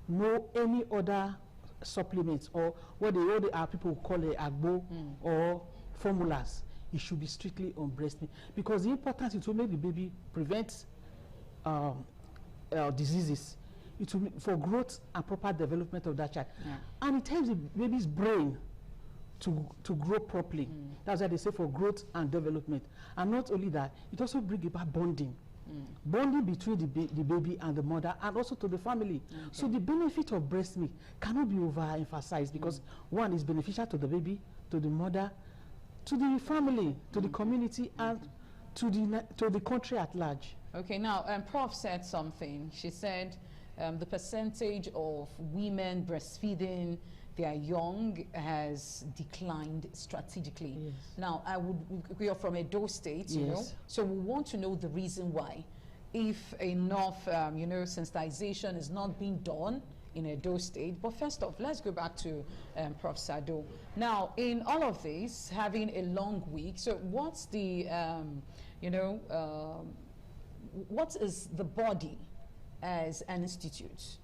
no any other supplements, or what our people call a agbo or formulas. It should be strictly on breast milk, because the importance is to make the baby prevent diseases. It will be for growth and proper development of that child, and it helps the baby's brain to grow properly. That's why they say for growth and development. And not only that, it also brings about bonding. Bonding between the baby and the mother, and also to the family. So the benefit of breast milk cannot be overemphasized, because one is beneficial to the baby, to the mother, to the family, to the community, and to the country at large. Okay, now Prof said something. She said the percentage of women breastfeeding their young has declined strategically. Yes. Now, we are from Edo State, you know, so we want to know the reason why. If enough, sensitization is not being done in Edo State. But first off, let's go back to Prof. Sado. Now, in all of this, having a long week, so what's the, what is the body as an institute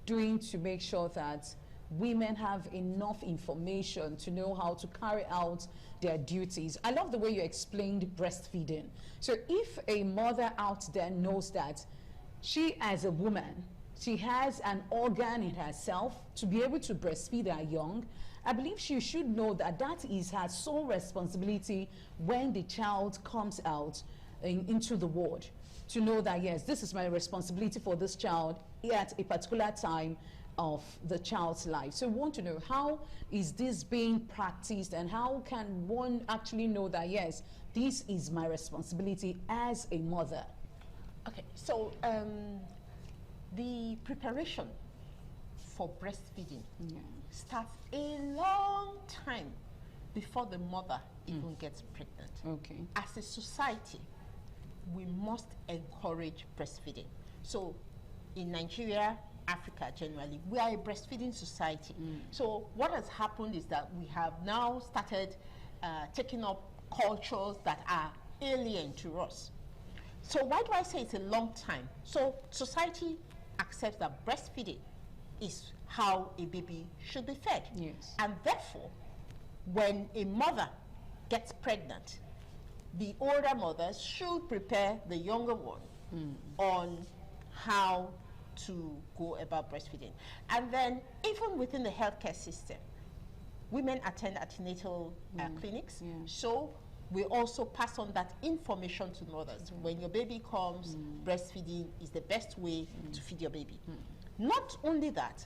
doing to make sure that women have enough information to know how to carry out their duties? I love the way you explained breastfeeding. So if a mother out there knows that she, as a woman, she has an organ in herself to be able to breastfeed her young, I believe she should know that that is her sole responsibility when the child comes out into the world. To know that, yes, this is my responsibility for this child at a particular time of the child's life. So we want to know, how is this being practiced, and how can one actually know that, yes, this is my responsibility as a mother? Okay, so the preparation for breastfeeding starts a long time before the mother even gets pregnant. Okay. As a society, we must encourage breastfeeding. So in Nigeria, Africa generally, we are a breastfeeding society. So what has happened is that we have now started taking up cultures that are alien to us. So why do I say it's a long time? So society accepts that breastfeeding is how a baby should be fed. Yes. And therefore, when a mother gets pregnant, the older mothers should prepare the younger one on how to go about breastfeeding. And then even within the healthcare system, women attend antenatal clinics. So we also pass on that information to mothers. When your baby comes, breastfeeding is the best way to feed your baby. Not only that,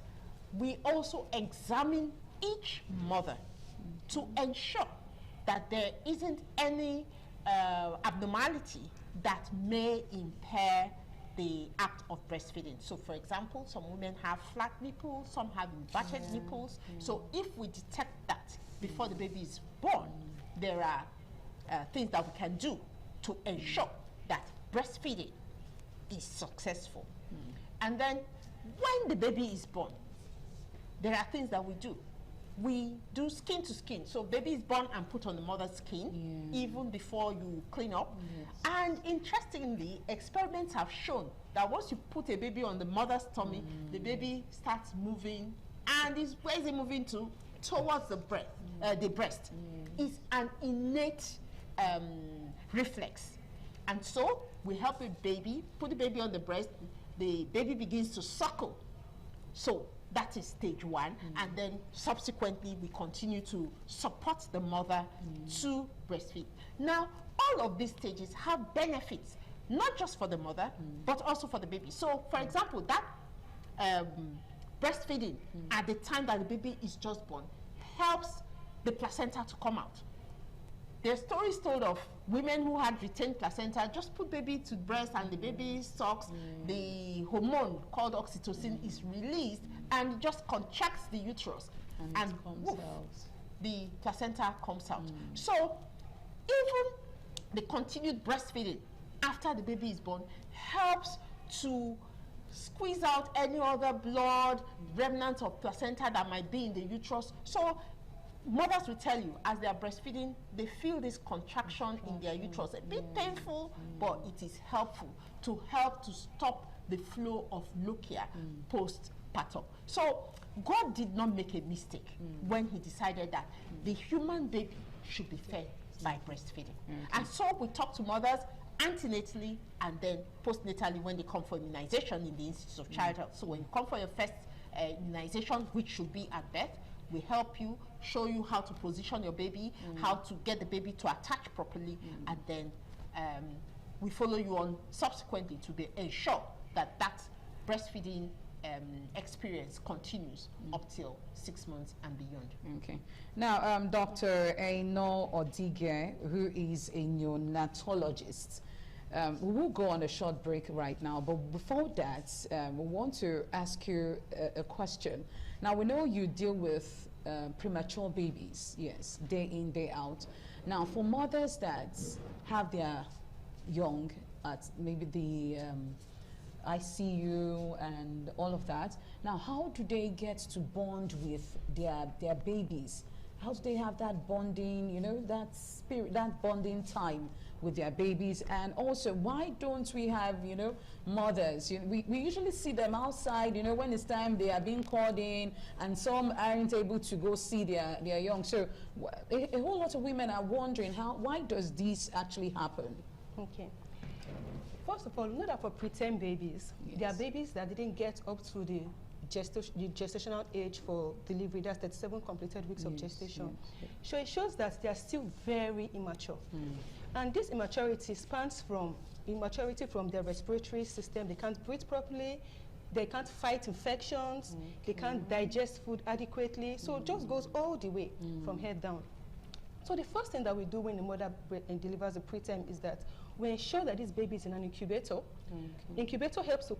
we also examine each mother to ensure that there isn't any abnormality that may impair the act of breastfeeding. So for example, some women have flat nipples, some have inverted nipples. So if we detect that before the baby is born, there are things that we can do to ensure that breastfeeding is successful. And then when the baby is born, there are things that we do. We do skin to skin. So baby is born and put on the mother's skin even before you clean up. And interestingly, experiments have shown that once you put a baby on the mother's tummy, the baby starts moving, and where is it moving to? Towards the breast. It's an innate reflex. And so we help a baby, put the baby on the breast, the baby begins to suckle. So that is stage one, and then subsequently we continue to support the mother to breastfeed. Now, all of these stages have benefits, not just for the mother, but also for the baby. So, for example, that breastfeeding at the time that the baby is just born helps the placenta to come out. There are stories told of women who had retained placenta, just put baby to breast and the baby sucks, the hormone called oxytocin is released and just contracts the uterus, and woof, the placenta comes out. So even the continued breastfeeding after the baby is born helps to squeeze out any other blood, remnants of placenta that might be in the uterus. So mothers will tell you, as they are breastfeeding, they feel this contraction in their uterus. A bit painful, but it is helpful to stop the flow of lochia postpartum. So God did not make a mistake when he decided that the human baby should be fed by breastfeeding. And so we talk to mothers antenatally and then postnatally when they come for immunization in the Institute of Child Health. So when you come for your first immunization, which should be at birth, we help you, show you how to position your baby, how to get the baby to attach properly, and then we follow you on subsequently to ensure that that breastfeeding experience continues up till 6 months and beyond. Okay. Now, Dr. Aino Odige, who is a neonatologist, we will go on a short break right now, but before that, we want to ask you a question. Now, we know you deal with premature babies, yes, day in, day out. Now, for mothers that have their young at maybe the ICU and all of that, now how do they get to bond with their babies? How do they have that bonding, you know, that spirit, that bonding time with their babies? And also, why don't we have, you know, mothers? You know, we usually see them outside, you know, when it's time they are being called in, and some aren't able to go see their young. So a whole lot of women are wondering why does this actually happen? Okay. First of all, know that for preterm babies, there are babies that didn't get up to the gestational age for delivery. That's 37 completed weeks of gestation. So it shows that they are still very immature. And this immaturity spans from immaturity from their respiratory system. They can't breathe properly, they can't fight infections, they can't digest food adequately. So it just goes all the way from head down. So the first thing that we do when the mother delivers a preterm is that we ensure that this baby is in an incubator. Incubator helps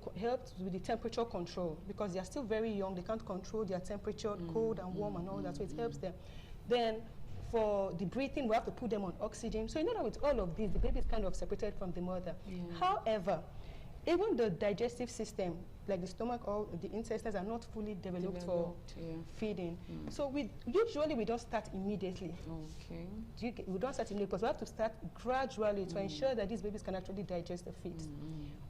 with the temperature control because they are still very young. They can't control their temperature, cold and warm and all that, so it helps them. Then for the breathing, we have to put them on oxygen. So you know that with all of this, the baby is kind of separated from the mother. However, even the digestive system, like the stomach or the intestines, are not fully developed for feeding. So usually we don't start immediately. We don't start immediately because we have to start gradually to ensure that these babies can actually digest the feed.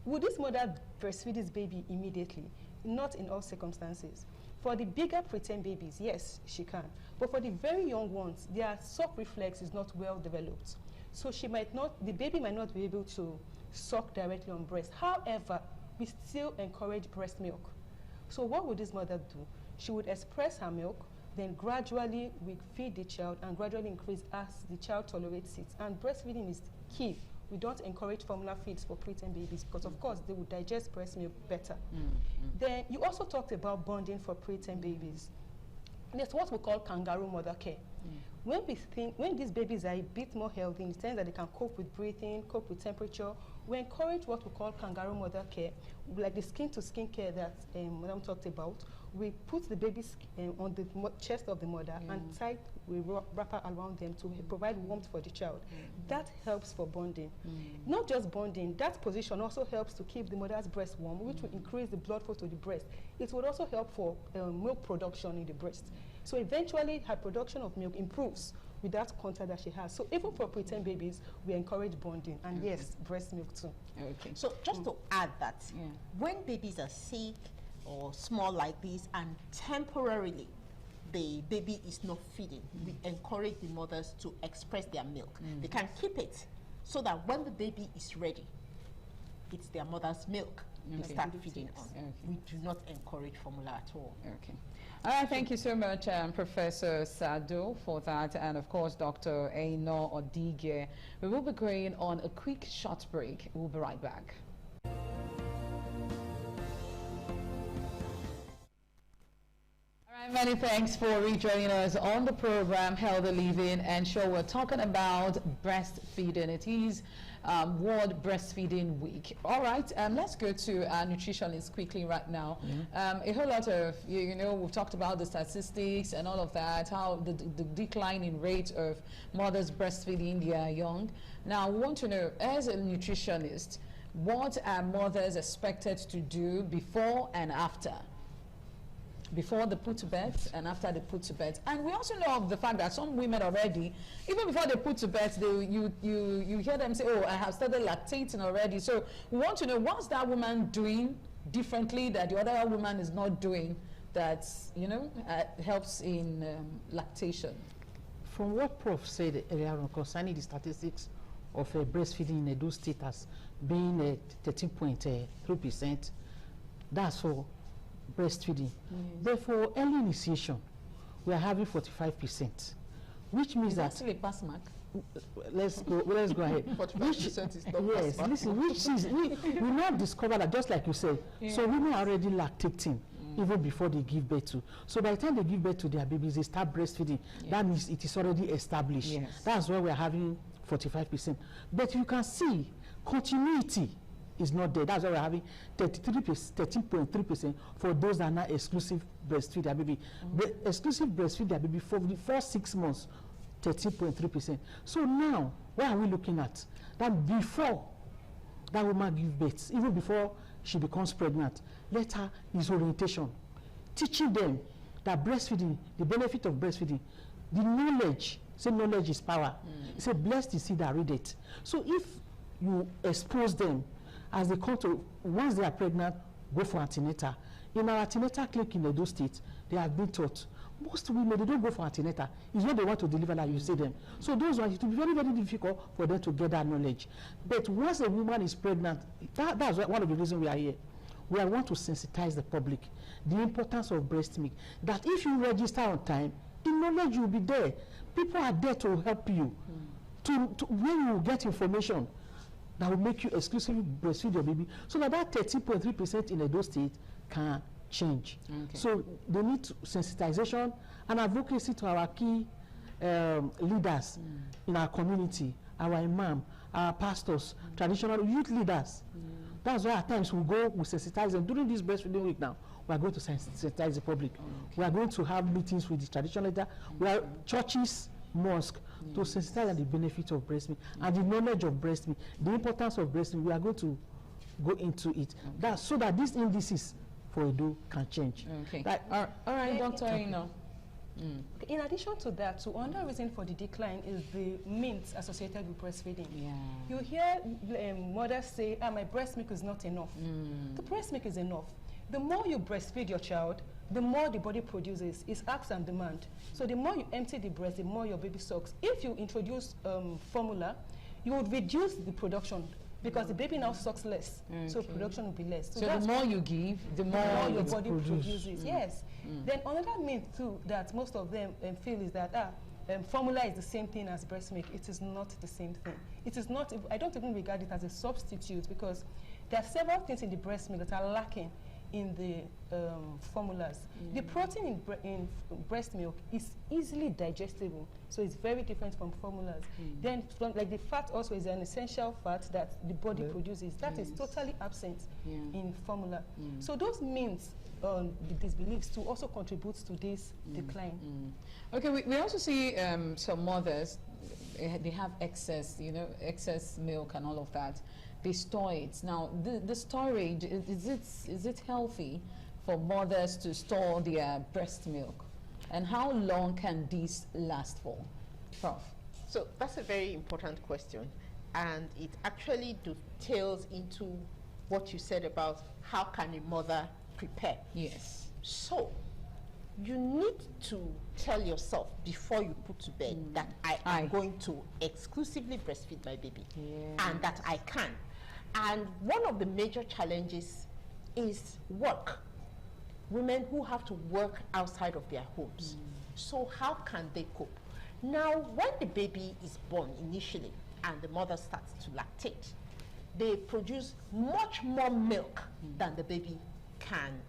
Would this mother breastfeed this baby immediately? Not in all circumstances. For the bigger preterm babies, yes, she can. But for the very young ones, their suck reflex is not well developed. So the baby might not be able to suck directly on breast. However, we still encourage breast milk. So what would this mother do? She would express her milk, then gradually we feed the child and gradually increase as the child tolerates it. And breastfeeding is key. We don't encourage formula feeds for preterm babies because of course they would digest breast milk better. Then you also talked about bonding for preterm babies. There's what we call kangaroo mother care. When these babies are a bit more healthy, in the sense that they can cope with breathing, cope with temperature, we encourage what we call kangaroo mother care, like the skin-to-skin care that Madam talked about. We put the baby on the chest of the mother and tie a wrapper around them to provide warmth for the child. That helps for bonding. Not just bonding, that position also helps to keep the mother's breast warm, which will increase the blood flow to the breast. It would also help for milk production in the breast. So eventually her production of milk improves with that contact that she has. So even for preterm babies, we encourage bonding, and yes, breast milk too. So just to add that, when babies are sick or small like this and temporarily the baby is not feeding, we encourage the mothers to express their milk. They can keep it so that when the baby is ready, it's their mother's milk they start feeding on. We do not encourage formula at all. All right, thank you so much, Professor Sado, for that, and of course, Dr. Aino Odige. We will be going on a quick short break. We'll be right back. Many thanks for rejoining us on the program Healthy Living, and sure, we're talking about breastfeeding. It is World Breastfeeding Week. All right, let's go to our nutritionist quickly right now. A whole lot of, you know, we've talked about the statistics and all of that, how the declining rate of mothers breastfeeding their young. Now, we want to know, as a nutritionist, What are mothers expected to do before and after? Before they put to bed and after they put to bed. And we also know of the fact that some women already, even before they put to bed, you hear them say, oh, I have started lactating already. So we want to know, what's that woman doing differently that the other woman is not doing that, you know, helps in lactation? From what Prof said earlier on concerning the statistics of breastfeeding in Edo State as being 13.3%, that's for breastfeeding. But for early initiation, we are having 45%, which means that still a pass mark. Let's go ahead. 45% is not yes, pass mark. listen, which is we now discover that, just like you said, so women are already lactating even before they give birth to. So by the time they give birth to their babies, they start breastfeeding. That means it is already established. That's why we are having 45%. But you can see continuity is not there. That's why we're having 13.3% for those that are not exclusive breastfeed their baby. The exclusive breastfeed their baby for the first 6 months, 13.3%. So now, what are we looking at? That before that woman gives birth, even before she becomes pregnant, later is orientation, teaching them that breastfeeding, the benefit of breastfeeding, the knowledge. Say knowledge is power. Say blessed is he that read it. So if you expose them as they come to, once they are pregnant, go for antenatal. In our antenatal clinic in Edo State, they have been taught. Most women, they don't go for antenatal. It's when they want to deliver that you see them. So those ones, it will be very, very difficult for them to get that knowledge. But once a woman is pregnant, that's one of the reasons we are here. We want to sensitize the public, the importance of breast milk, that if you register on time, the knowledge will be there. People are there to help you. When you get information that will make you exclusively breastfeed your baby, so that 13.3% in Edo State can change. So they need sensitization and advocacy to our key leaders in our community, our imam, our pastors, traditional youth leaders. That's why at times we sensitize them. During this breastfeeding week now, we are going to sensitize the public. We are going to have meetings with the traditional leader. We are churches, mosques, to sensitize on the benefit of breast milk and the knowledge of breast milk, the importance of breast milk. We are going to go into it. That's so that these indices for Edo can change. All right, Dr. Ino. In addition to that, another reason for the decline is the myths associated with breastfeeding. You hear mothers say, my breast milk is not enough. The breast milk is enough. The more you breastfeed your child, the more the body produces. It's ask and demand. So the more you empty the breast, the more your baby sucks. If you introduce formula, you would reduce the production because the baby now sucks less. So production will be less. So the more you give, the more your body produces. Yes. Then another myth too that most of them feel is that formula is the same thing as breast milk. It is not the same thing. It is not. I don't even regard it as a substitute because there are several things in the breast milk that are lacking in the formulas. The protein in breast milk is easily digestible, so it's very different from formulas. Then, like the fat also is an essential fat that the body produces. That is totally absent in formula. So those means these beliefs to also contribute to this decline. Okay, we also see some mothers, they have excess, excess milk and all of that. They store it. Now, the storage, is it healthy for mothers to store their breast milk? And how long can this last for? Prof? So that's a very important question. And it actually dovetails into what you said about how can a mother prepare. Yes. So you need to tell yourself before you put to bed that I am going to exclusively breastfeed my baby and that I can. And one of the major challenges is work. Women who have to work outside of their homes. So how can they cope? Now, when the baby is born initially and the mother starts to lactate, they produce much more milk than the baby can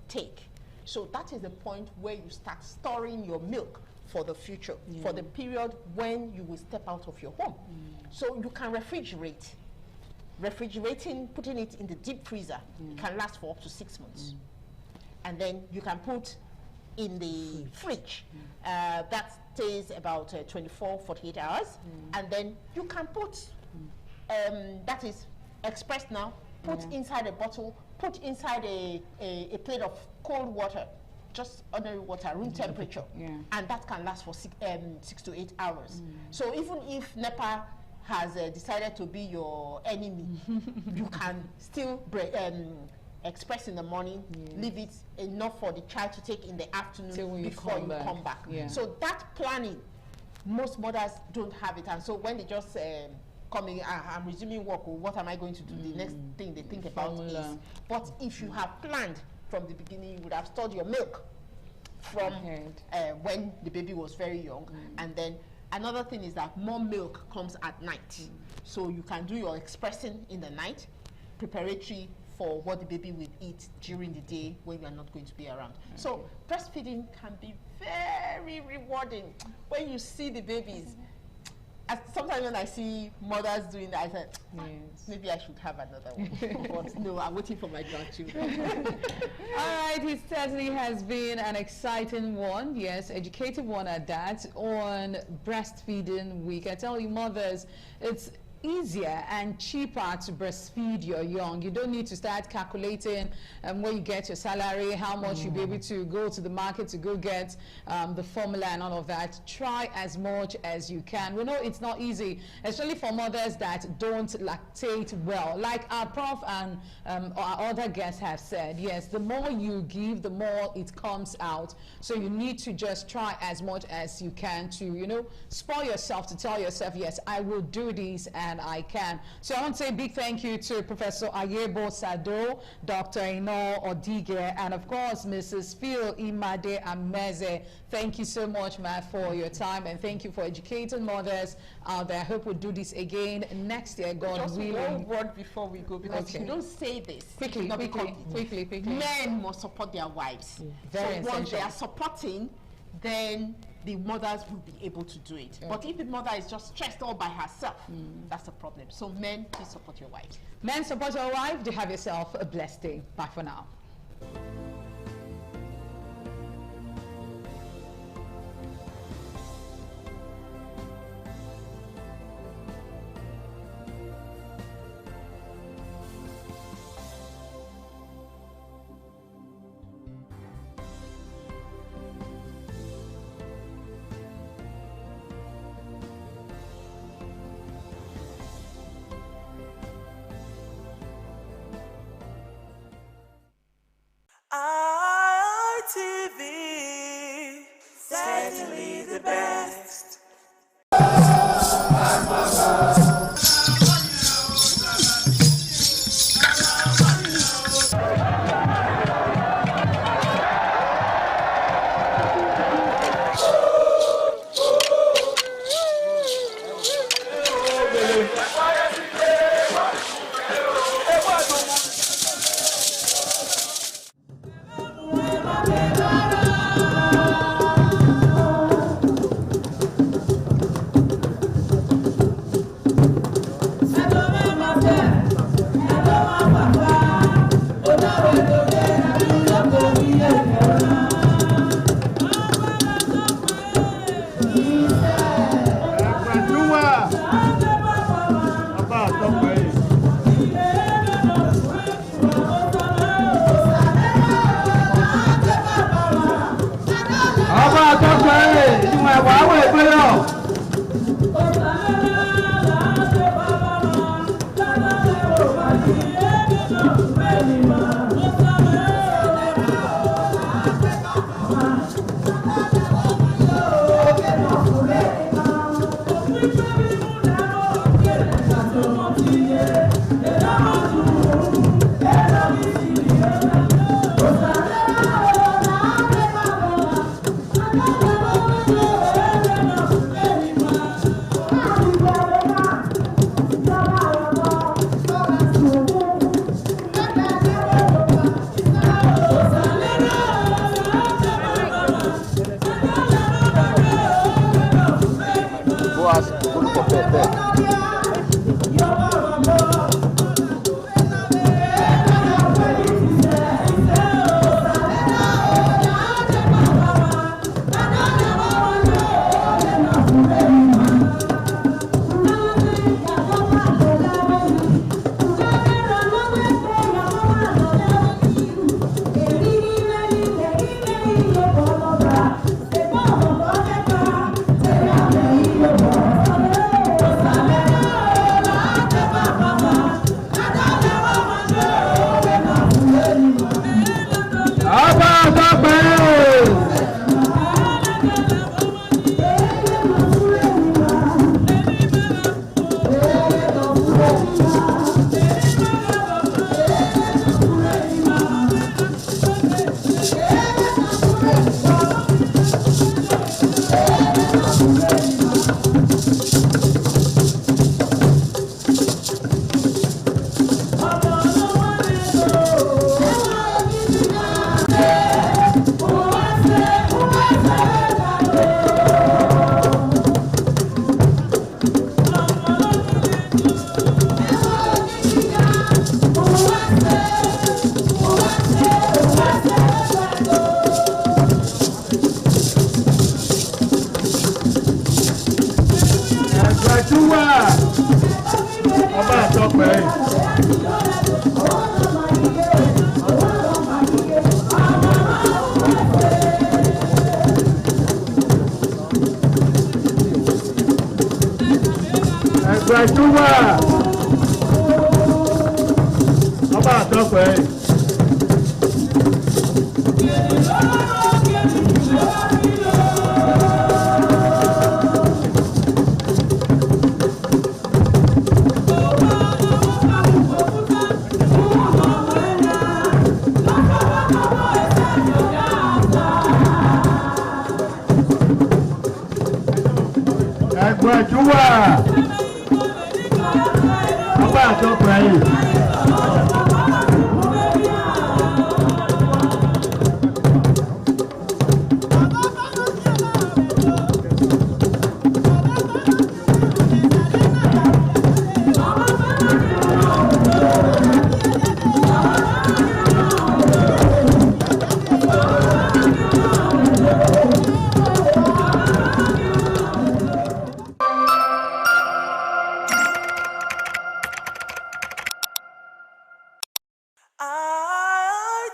take. So that is the point where you start storing your milk for the future, for the period when you will step out of your home. So you can refrigerate. Refrigerating, putting it in the deep freezer, it can last for up to 6 months. And then you can put in the fridge. That stays about 24, 48 hours. And then you can put, that is express now, put inside a bottle, put inside a plate of cold water, just ordinary water, room temperature, and that can last for 6 to 8 hours. So even if NEPA has decided to be your enemy, you can still express in the morning, leave it enough for the child to take in the afternoon before you come back. So that planning, most mothers don't have it, and so when they just come in, I'm resuming work, or what am I going to do? The next thing they think about is, but if you have planned from the beginning, you would have stored your milk from when the baby was very young. And then another thing is that more milk comes at night. So you can do your expressing in the night, preparatory for what the baby will eat during the day when you are not going to be around. So breastfeeding can be very rewarding when you see the babies. Sometimes when I see mothers doing that, I say, maybe I should have another one. But no, I'm waiting for my grandchildren. All right, it certainly has been an exciting one, yes, educative one at that, on Breastfeeding Week. I tell you, mothers, it's easier and cheaper to breastfeed your young. You don't need to start calculating where you get your salary, how much you'll be able to go to the market to go get the formula and all of that. Try as much as you can. We know it's not easy, especially for mothers that don't lactate well. Like our prof and our other guests have said, yes, the more you give, the more it comes out. So you need to just try as much as you can to, you know, spoil yourself, to tell yourself, yes, I will do this and I can. So I want to say a big thank you to Professor Ayebo Sado, Dr. Ino Odige, and of course, Mrs. Phil Imade Ameze. Thank you so much, Matt, for your time, and thank you for educating mothers out there. I hope we'll do this again next year, God willing. Just one word before we go, because if you don't say this, quickly. Men must support their wives. Very so once essential. they are supporting, then the mothers will be able to do it. But if the mother is just stressed all by herself, that's a problem. So men, please support your wives. Men, support your wife. Do have yourself a blessed day. Bye for now. ITV, certainly the best.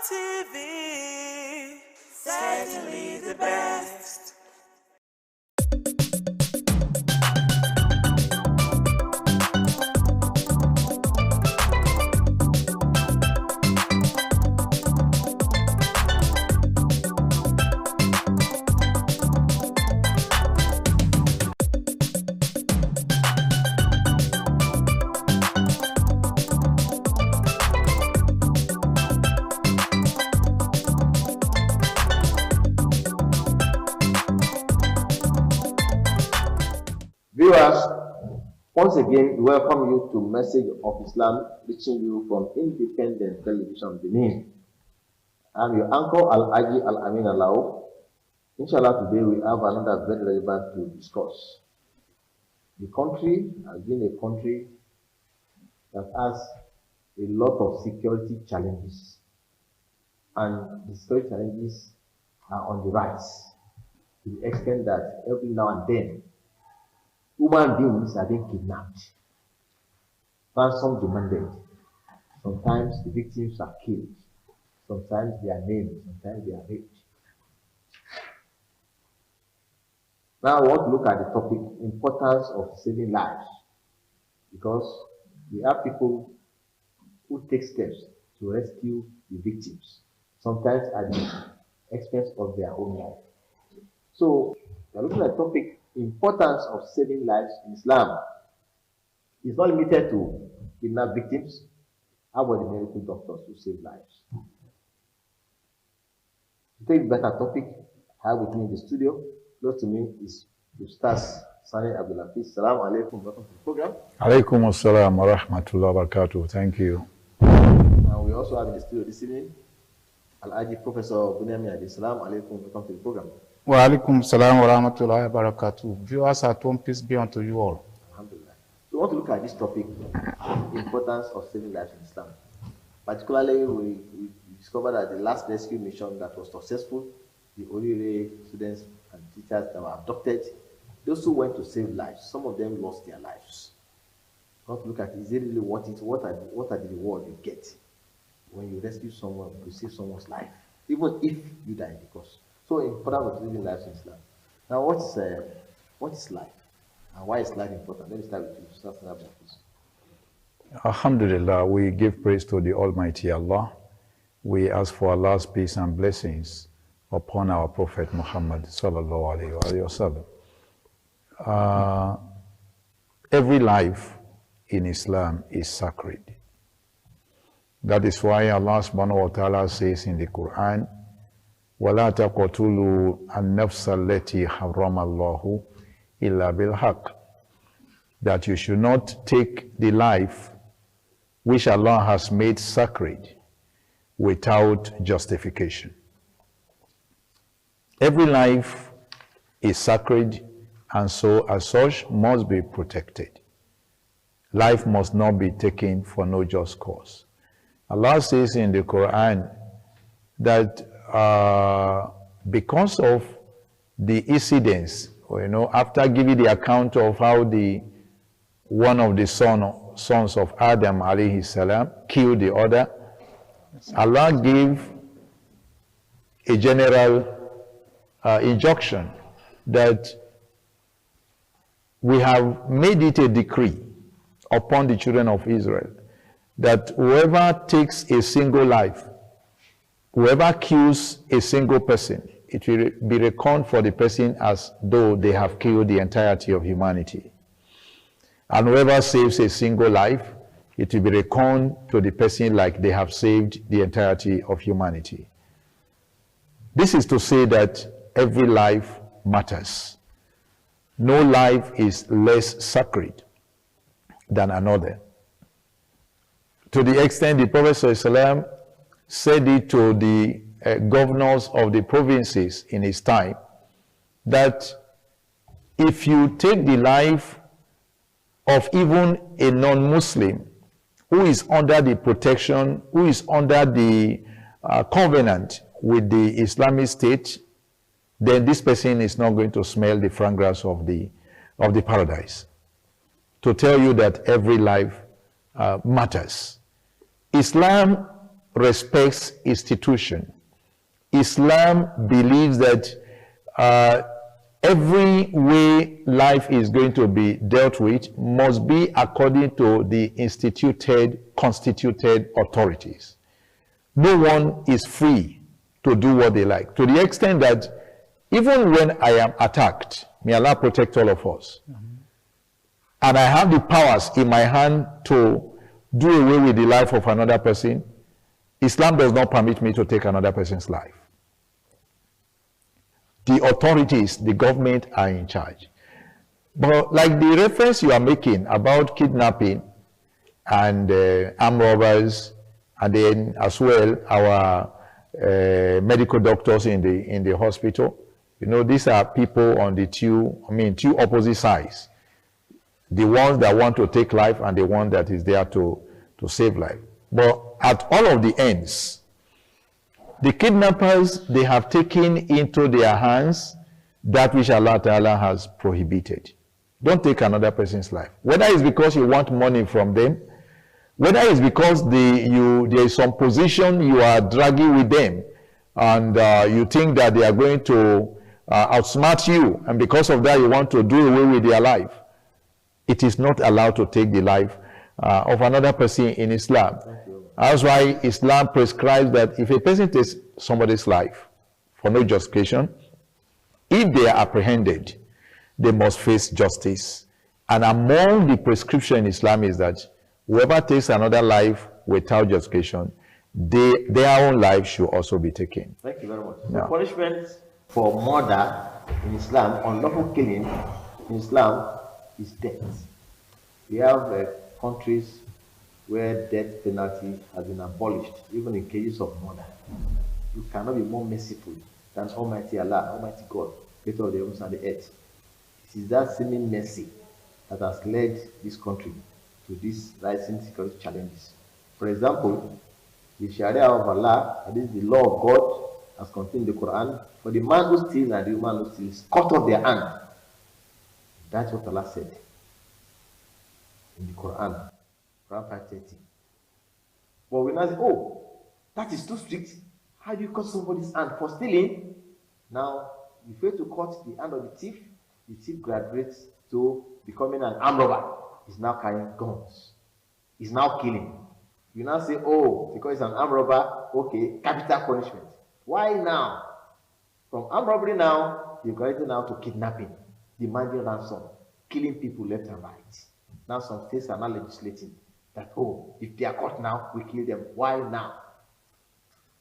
ITV, certainly the best. Viewers, once again, we welcome you to Message of Islam, reaching you from Independent Television Benin. I'm your uncle Al-Aji Al-Amin Alao. Inshallah, today we have another very relevant to discuss. The country has been a country that has a lot of security challenges, and the security challenges are on the rise to the extent that every now and then human beings are being kidnapped, ransom demanded. Sometimes the victims are killed, sometimes they are named, sometimes they are raped. Now I want to look at the topic, importance of saving lives, because we have people who take steps to rescue the victims, sometimes at the expense of their own life. So we are looking at the topic, importance of saving lives in Islam. It's not limited to kidnap victims. How about the medical doctors who save lives? To take a better topic, I have with me in the studio, close to me is Ustaz Sani Abdulafiz. Assalamu alaikum, welcome to the program. Alaikum assalam wa rahmatullahi wa barakatuh. Thank you. And we also have in the studio this evening Al-Aji Professor Bunyami Adi. Assalamu alaikum, welcome to the program. Wa alaikum salam wa rahmatullahi wa barakatuh. Viewers at home, peace be unto you all. Alhamdulillah. So we want to look at this topic, the importance of saving lives in Islam. Particularly, we discovered that the last rescue mission that was successful, the Orire students and teachers that were abducted, those who went to save lives, some of them lost their lives. We want to look at, is it really worth it? What are the rewards you get when you rescue someone, to save someone's life, even if you die in the course? So important of living lives in Islam. Now, what is life, and why is life important? Let me start with you. Alhamdulillah, we give praise to the Almighty Allah. We ask for Allah's peace and blessings upon our Prophet Muhammad sallallahu alaihi wasallam. Every life in Islam is sacred. That is why Allah subhanahu wa ta'ala says in the Quran, وَلَا تَقْتُلُوا النَّفْسَ الَّتِي حَرَّمَ اللَّهُ إِلَّا بِالْحَقِّ, that you should not take the life which Allah has made sacred without justification. Every life is sacred, and so as such must be protected. Life must not be taken for no just cause. Allah says in the Quran that because of the incidents, after giving the account of how one of the sons of Adam alayhi salam killed the other, Allah gave a general injunction that we have made it a decree upon the children of Israel that whoever takes a single life, whoever kills a single person, it will be reckoned for the person as though they have killed the entirety of humanity. And whoever saves a single life, it will be reckoned to the person like they have saved the entirety of humanity. This is to say that every life matters. No life is less sacred than another. to the extent the Prophet ﷺ said it to the governors of the provinces in his time, that if you take the life of even a non-Muslim who is under the protection, who is under the covenant with the Islamic State, then this person is not going to smell the fragrance of the paradise. To tell you that every life matters. Islam respects institution. Islam believes that every way life is going to be dealt with must be according to the instituted, constituted authorities. No one is free to do what they like, to the extent that even when I am attacked, may Allah protect all of us, and I have the powers in my hand to do away with the life of another person, Islam does not permit me to take another person's life. The authorities, the government are in charge. But like the reference you are making about kidnapping and armed robbers, and then as well our medical doctors in the hospital, you know, these are people on the two opposite sides. The ones that want to take life and the one that is there to save life. But at all of the ends, the kidnappers, they have taken into their hands that which Allah Ta'ala has prohibited. Don't take another person's life. Whether it's because you want money from them, whether it's because there is some position you are dragging with them, and you think that they are going to outsmart you, and because of that you want to do away with their life. It is not allowed to take the life of another person in Islam. That's why Islam prescribes that if a person takes somebody's life for no justification, if they are apprehended, they must face justice. And among the prescription in Islam is that whoever takes another life without justification, their own life should also be taken. Thank you very much. Yeah. The punishment for murder in Islam, unlawful killing in Islam, is death. We have countries where death penalty has been abolished, even in cases of murder. You cannot be more merciful than Almighty Allah, Almighty God, creator of the heavens and the earth. It is that seeming mercy that has led this country to these rising security challenges. For example, the Sharia of Allah, that is the law of God, as contained in the Quran, for the man who steals and the woman who steals, cut off their hand. That's what Allah said in the Quran, Quran 5:30. But we now say, oh, that is too strict. How do you cut somebody's hand for stealing? Now, you fail to cut the hand of the thief graduates to becoming an armed robber. He's now carrying guns. He's now killing. You now say, oh, because he's an armed robber, okay, capital punishment. Why now? From armed robbery now, you're going now to kidnapping, demanding ransom, killing people left and right. Now some states are now legislating that, oh, if they are caught now, we kill them. Why now?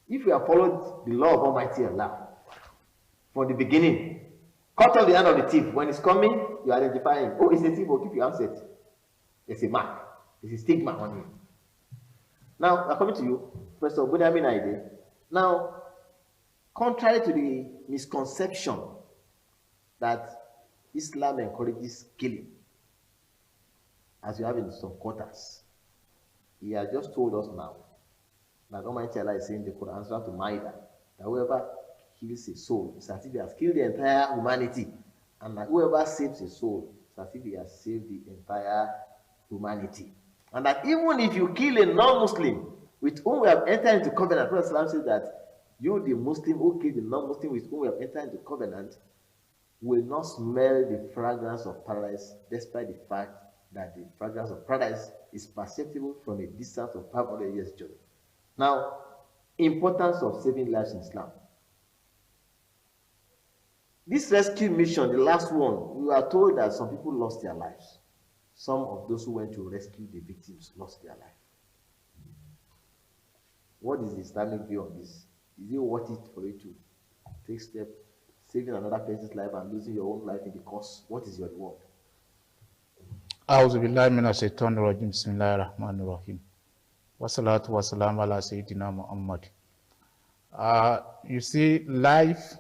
If you have followed the law of Almighty Allah from the beginning, cut off the hand of the thief. When it's coming, you identify him. Oh, it's a thief, keep your hand set. There's a mark. There's a stigma on him. Now, I'm coming to you, Professor Budamin Aide. Now, contrary to the misconception that Islam encourages killing, as you have in some quarters, he has just told us now that Almighty Allah is saying in the Quran, Surah to Maida, that whoever kills a soul, it's as if he has killed the entire humanity, and that whoever saves a soul, it's as if he has saved the entire humanity. And that even if you kill a non-Muslim with whom we have entered into covenant, Prophet Islam says that you, the Muslim who killed the non-Muslim with whom we have entered into covenant, will not smell the fragrance of paradise, despite the fact that the fragrance of paradise is perceptible from a distance of 500 years journey. Now, importance of saving lives in Islam. This rescue mission, the last one, we are told that some people lost their lives. Some of those who went to rescue the victims lost their life. What is the Islamic view on this? Is it worth it for you to take steps, saving another person's life and losing your own life in the cause? What is your reward? أعوذ بالله من الشيطان الرجيم بسم الله الرحمن الرحيم Wassalatu wassalam ala Sayyidina Muhammad. You see, life,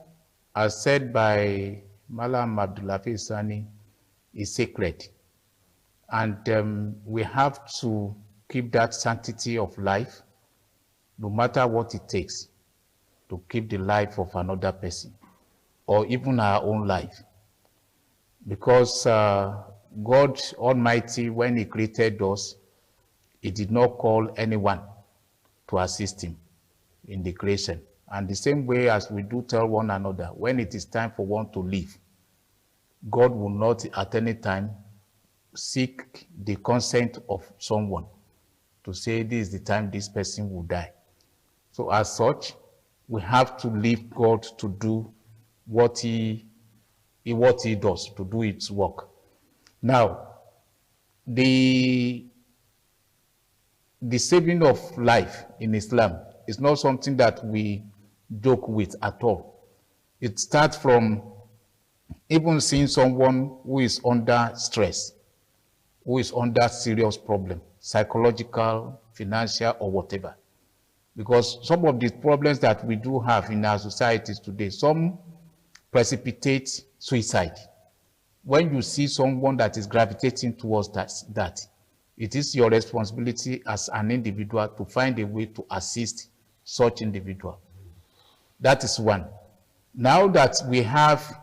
as said by Malam Abdulafi Sani, is sacred. And we have to keep that sanctity of life, no matter what it takes, to keep the life of another person, or even our own life. Because God Almighty, when He created us, He did not call anyone to assist Him in the creation. And the same way as we do tell one another, when it is time for one to leave, God will not at any time seek the consent of someone to say this is the time this person will die. So as such, we have to leave God to do what he does, to do its work. Now, the saving of life in Islam is not something that we joke with at all. It starts from even seeing someone who is under stress, who is under serious problem, psychological, financial, or whatever. Because some of the problems that we do have in our societies today, some precipitate suicide. When you see someone that is gravitating towards that, it is your responsibility as an individual to find a way to assist such individual. That is one. Now that we have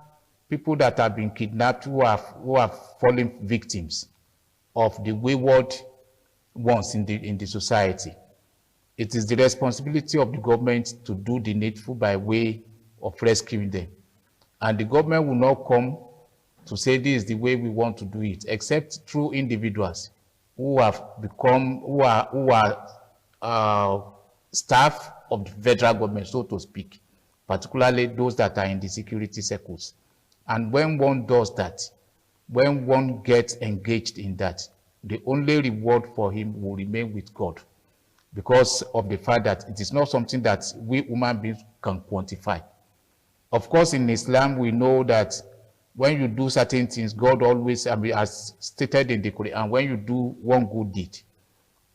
people that have been kidnapped who have fallen victims of the wayward ones in the society, it is the responsibility of the government to do the needful by way of rescuing them. And the government will not come to say this is the way we want to do it, except through individuals who have become, who are staff of the federal government, so to speak, particularly those that are in the security circles. And when one does that, when one gets engaged in that, the only reward for him will remain with God, because of the fact that it is not something that we human beings can quantify. Of course, in Islam, we know that when you do certain things, God always, as stated in the Quran, when you do one good deed,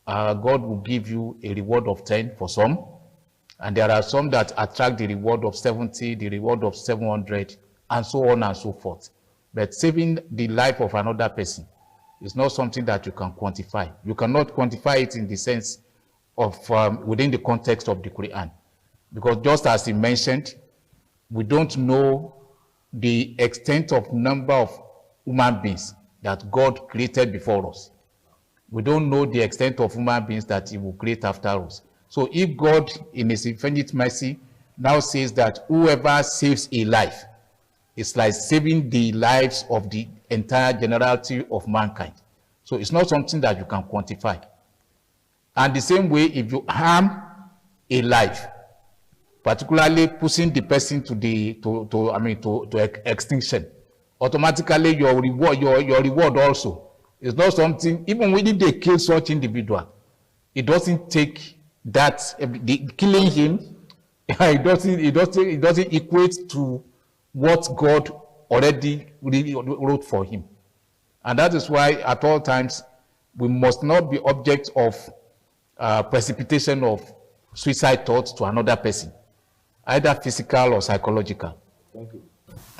God will give you a reward of 10 for some, and there are some that attract the reward of 70, the reward of 700, and so on and so forth. But saving the life of another person is not something that you can quantify. You cannot quantify it in the sense of within the context of the Quran, because just as he mentioned, we don't know the extent of number of human beings that God created before us. We don't know the extent of human beings that He will create after us. So if God, in His infinite mercy, now says that whoever saves a life, it's like saving the lives of the entire generality of mankind. So it's not something that you can quantify. And the same way, if you harm a life, particularly pushing the person to extinction, automatically your reward also is not something. Even when they kill such individual, it doesn't take that killing him. It doesn't equate to what God already wrote for him, and that is why at all times we must not be object of precipitation of suicide thoughts to another person, either physical or psychological. Thank you.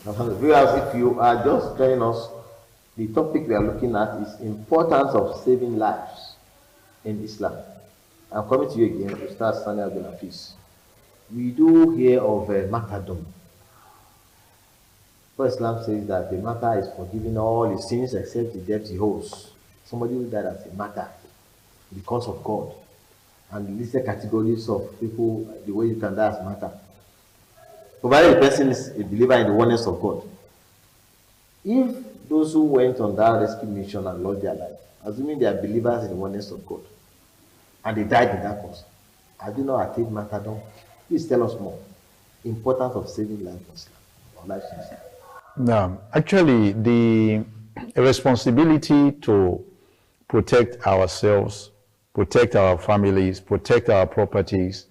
Now, viewers, if you are just joining us, the topic we are looking at is importance of saving lives in Islam. I'm coming to you again to start Sani Abdulafiz. We do hear of martyrdom. For Islam says that the martyr is forgiven all his sins except the debt he owes. Somebody who died as a martyr because of God. And the listed categories of people, the way you can die as martyr. Provided the person is a believer in the oneness of God. If those who went on that rescue mission and lost their life, assuming they are believers in the oneness of God, and they died in that cause, have you not attained martyrdom? Please tell us more. Importance of saving life in Islam, or life in Islam. No, actually, the responsibility to protect ourselves, protect our families, protect our properties,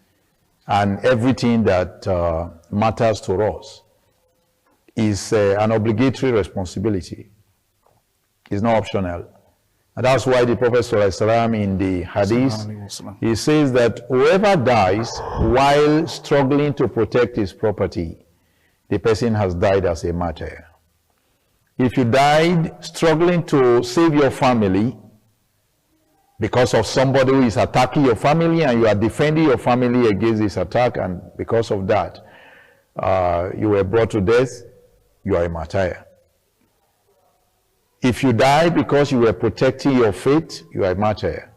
and everything that matters to us is an obligatory responsibility. It's not optional. And that's why the Prophet ﷺ in the hadith, he says that whoever dies while struggling to protect his property, the person has died as a martyr. If you died struggling to save your family because of somebody who is attacking your family and you are defending your family against this attack, and because of that, you were brought to death, you are a martyr. If you die because you were protecting your faith, you are a martyr.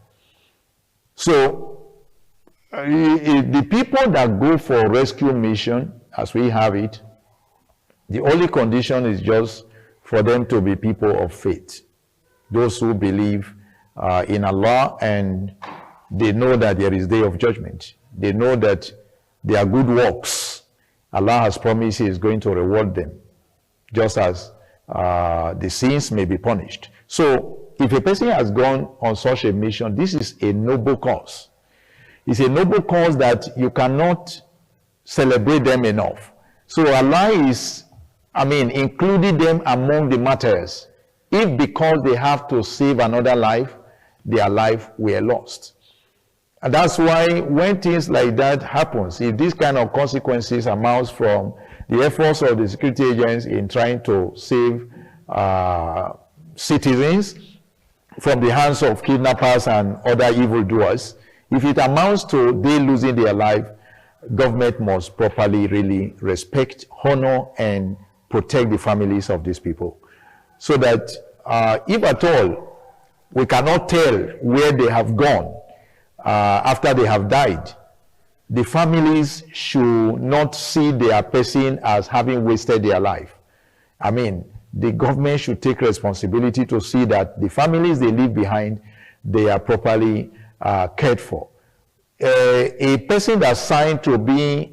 So, the people that go for rescue mission, as we have it, the only condition is just for them to be people of faith. Those who believe in Allah, and they know that there is day of judgment. They know that their good works, Allah has promised He is going to reward them, just as the sins may be punished. So if a person has gone on such a mission, this is a noble cause. It's a noble cause that you cannot celebrate them enough. So Allah is, including them among the martyrs, if because they have to save another life, their life were lost. And that's why when things like that happens, if these kind of consequences amounts from the efforts of the security agents in trying to save citizens from the hands of kidnappers and other evildoers, if it amounts to they losing their life, government must properly really respect, honor, and protect the families of these people. So that if at all we cannot tell where they have gone after they have died, the families should not see their person as having wasted their life. The government should take responsibility to see that the families they leave behind, they are properly cared for. A person that's signed to be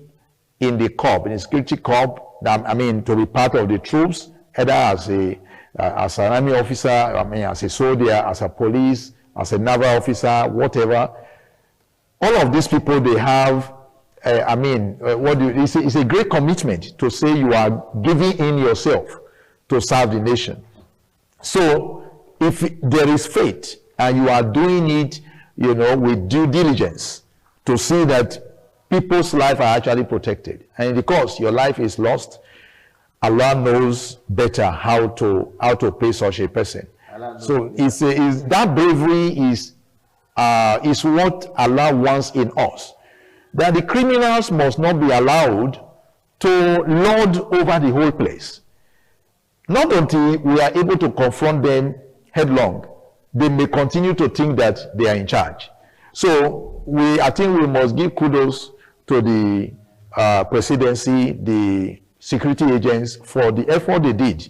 in the corps, in the security corps, to be part of the troops, either as an army officer, as a soldier, as a police, as a naval officer, whatever. All of these people, they have, it's a great commitment to say you are giving in yourself to serve the nation. So if there is faith and you are doing it, with due diligence to see that people's lives are actually protected, and because your life is lost, Allah knows better how to pay such a person. So that bravery is what Allah wants in us. That the criminals must not be allowed to lord over the whole place. Not until we are able to confront them headlong, they may continue to think that they are in charge. So I think we must give kudos to the presidency, the security agents, for the effort they did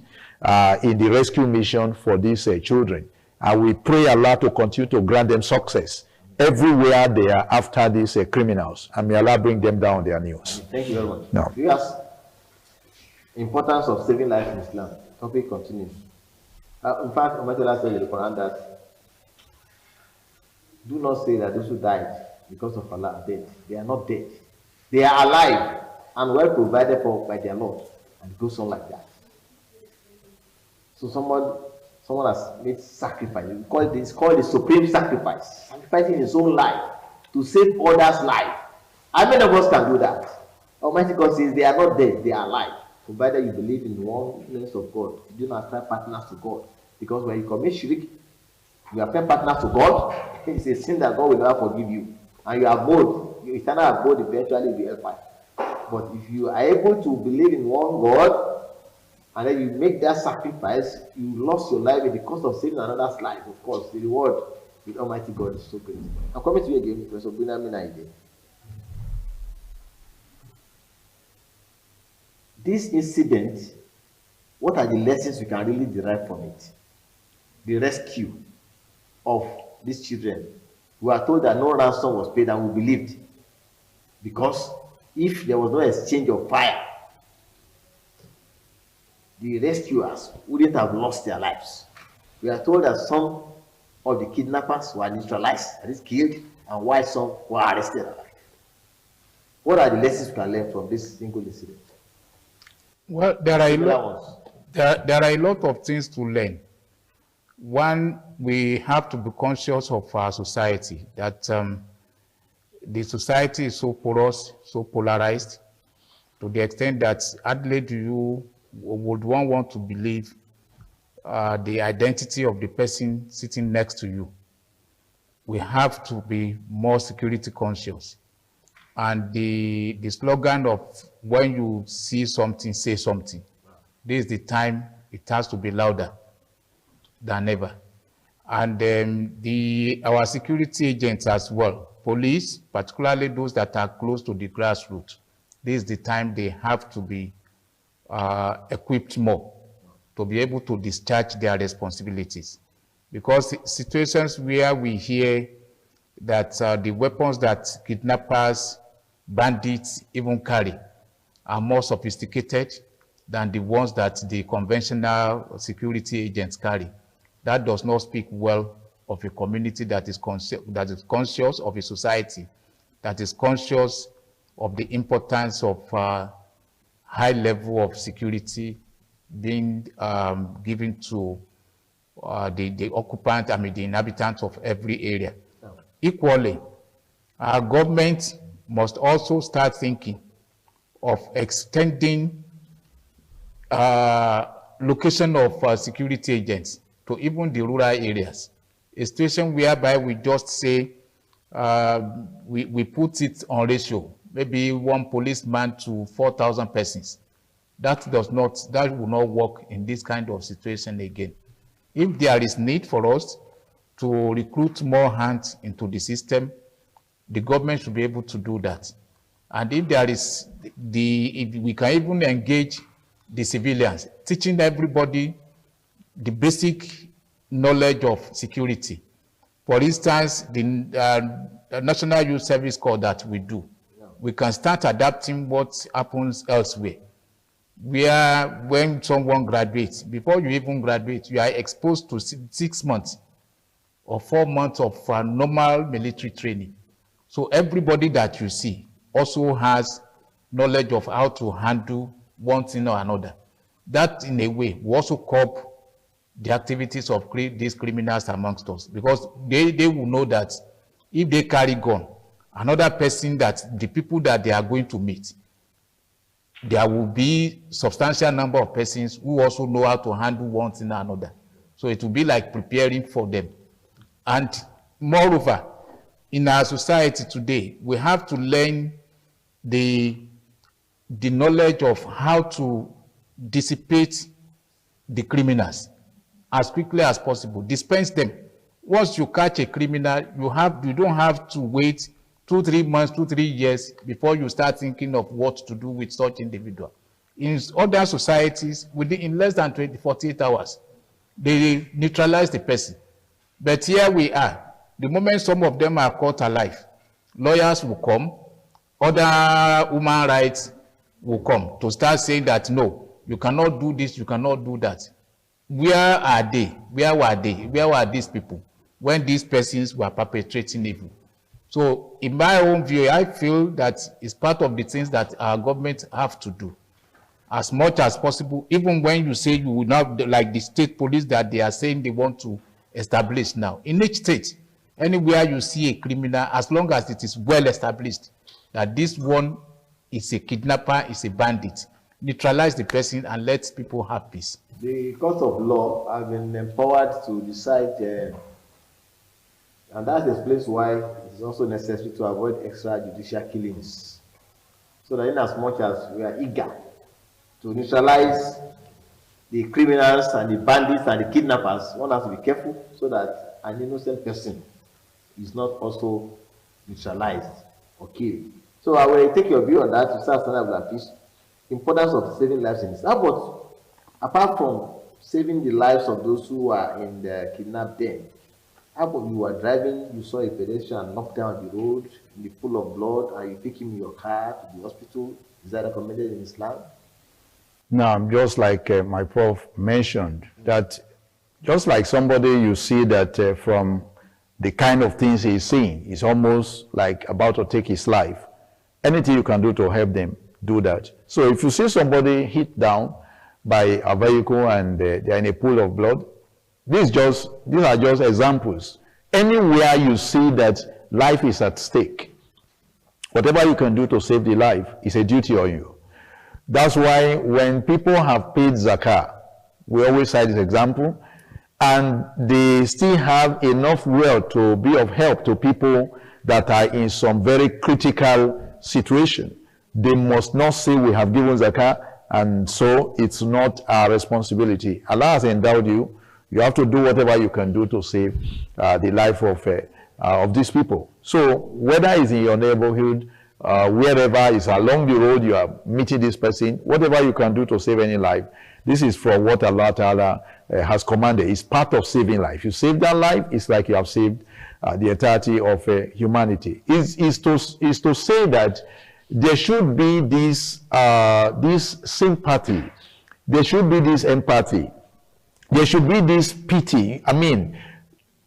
in the rescue mission for these children. And we pray Allah to continue to grant them success everywhere they are after these criminals. And may Allah bring them down on their knees. Thank you very much. No. Yes. Importance of saving life in Islam. Topic continues. In fact, Allah said in the Quran that do not say that those who died because of Allah are dead. They are not dead. They are alive and well provided for by their Lord. And it goes on like that. So someone has made sacrifice. It's called the supreme sacrifice. Sacrificing his own life to save others' life. How many of us can do that? Almighty God says they are not dead, they are alive. Provided you believe in the oneness of God. You do not ascribe partners to God. Because when you commit shirk, you ascribe partners to God, it's a sin that God will never forgive you. And you abode, your eternal abode eventually will be hellfire. But if you are able to believe in one God, and then you make that sacrifice, you lost your life in the cost of saving another's life. Of course, the reward with Almighty God is so great. I'm coming to you again, Professor Bunamina again. This incident, what are the lessons we can really derive from it? The rescue of these children. We are told that no ransom was paid, and we believed. Because if there was no exchange of fire, the rescuers wouldn't have lost their lives. We are told that some of the kidnappers were neutralized, that is killed, and while some were arrested alive. What are the lessons we can learn from this single incident? Well, there are a lot of things to learn. One, we have to be conscious of our society, that the society is so porous, so polarized, to the extent that hardly would one want to believe the identity of the person sitting next to you. We have to be more security conscious. And the slogan of when you see something, say something. This is the time it has to be louder than ever. And our security agents as well, police, particularly those that are close to the grassroots, this is the time they have to be equipped more to be able to discharge their responsibilities. Because situations where we hear that the weapons that kidnappers, bandits even carry are more sophisticated than the ones that the conventional security agents carry, that does not speak well of a community that is conscious of a society, that is conscious of the importance of high level of security being given to the occupant, the inhabitants of every area. Equally, our government must also start thinking of extending location of security agents to even the rural areas. A situation whereby we just say we put it on ratio, maybe 1 policeman to 4,000 persons. That will not work in this kind of situation again. If there is need for us to recruit more hands into the system, the government should be able to do that. And if there is if we can even engage the civilians, teaching everybody the basic knowledge of security. For instance, the National Youth Service Corps that we do, we can start adapting what happens elsewhere. Where when someone graduates, before you even graduate, you are exposed to 6 months or 4 months of normal military training. So everybody that you see also has knowledge of how to handle one thing or another. That, in a way, will also curb the activities of these criminals amongst us, because they will know that if they carry gun, another person, that the people that they are going to meet, there will be substantial number of persons who also know how to handle one thing or another. So it will be like preparing for them. And moreover, in our society today, we have to learn the knowledge of how to dissipate the criminals as quickly as possible, dispense them. Once you catch a criminal, you don't have to wait 2-3 months, 2-3 years before you start thinking of what to do with such individual. In other societies, in less than 48 hours, they neutralize the person. But here we are. The moment some of them are caught alive, lawyers will come, other human rights will come to start saying that, no, you cannot do this, you cannot do that. Where are they? Where were they? Where were these people when these persons were perpetrating evil? So in my own view, I feel that it's part of the things that our government have to do as much as possible, even when you say you will not, like the state police that they are saying they want to establish now. In each state, anywhere you see a criminal, as long as it is well established that this one is a kidnapper, is a bandit, neutralize the person and let people have peace. The court of law have been empowered to decide, and that explains why it is also necessary to avoid extrajudicial killings. So that in as much as we are eager to neutralize the criminals and the bandits and the kidnappers, one has to be careful so that an innocent person is not also neutralized or killed. So I will take your view on that to start standing up like this. Importance of saving lives in this. How about, apart from saving the lives of those who are in the kidnapped den, how about you were driving, you saw a pedestrian knocked down the road in the pool of blood, and you take him in your car to the hospital? Is that recommended in Islam? Now, just like my prof mentioned, that just like somebody you see that from the kind of things he's seeing, is almost like about to take his life. Anything you can do to help them, do that. So if you see somebody hit down by a vehicle and they're in a pool of blood, These are just examples. Anywhere you see that life is at stake, whatever you can do to save the life is a duty on you. That's why when people have paid zakah, we always cite this example, and they still have enough wealth to be of help to people that are in some very critical situation. They must not say we have given zakah, and so it's not our responsibility. Allah has endowed you. You have to do whatever you can do to save the life of these people. So whether it's in your neighborhood, wherever is along the road you are meeting this person, whatever you can do to save any life, this is from what Allah Ta'ala has commanded. It's part of saving life. You save that life, it's like you have saved the entirety of humanity. Is to say that there should be this sympathy, there should be this empathy, there should be this pity. I mean,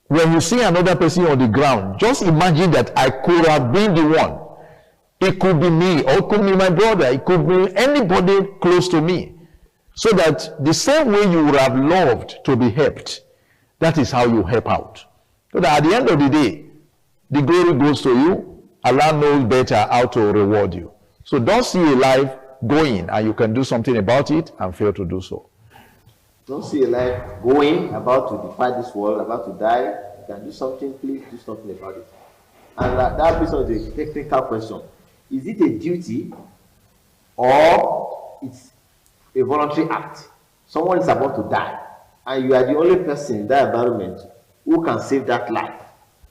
when you see another person on the ground, just imagine that I could have been the one. It could be me, or it could be my brother, it could be anybody close to me. So that the same way you would have loved to be helped, that is how you help out. So that at the end of the day, the glory goes to you. Allah knows better how to reward you. So don't see a life going and you can do something about it and fail to do so. Don't see a life going, about to depart this world, about to die. You can do something, please do something about it. And that brings us to a technical question. Is it a duty or it's a voluntary act? Someone is about to die and you are the only person in that environment who can save that life.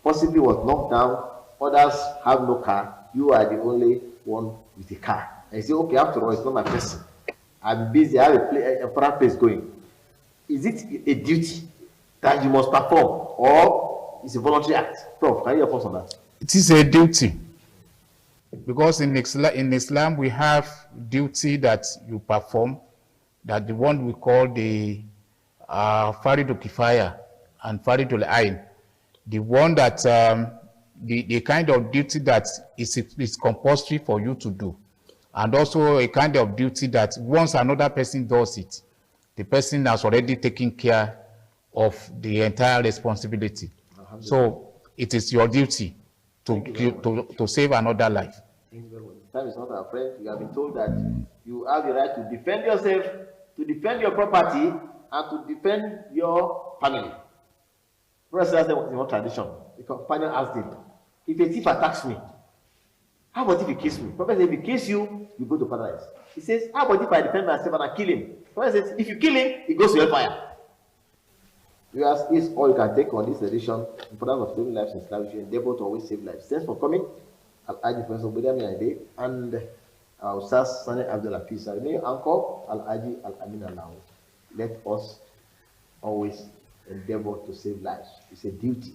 Possibly was knocked down, others have no car, you are the only one with a car. And you say, okay, after all, it's not my person. I'm busy, I have a important place going. Is it a duty that you must perform or is a voluntary act? Prof, can you help us on that? It is a duty. Because in Islam, we have duty that you perform, that the one we call the Faridul Kifaya and Faridul Ain. The one that, the kind of duty that is compulsory for you to do. And also a kind of duty that once another person does it, the person has already taken care of the entire responsibility. So it is your duty to save another life. Time is not our friend. You have been told that you have the right to defend yourself, to defend your property, and to defend your family. Prophet says in one tradition, the companion asked him, if a thief attacks me, how about if he kills me? Prophet says, if he kills you, you go to paradise. He says, how about if I defend myself and I kill him? Prophet says, if you kill him, he goes to hellfire. You ask, is all you can take on this edition, importance of saving lives in Islam, you endeavor to always save lives. Thanks for coming. Al-Aji Professor Budami Aide and Ustaz Sani Abdul Hafiz. May your uncle Al-Aji Al-Amin Allah. Let us always endeavor to save lives. It's a duty.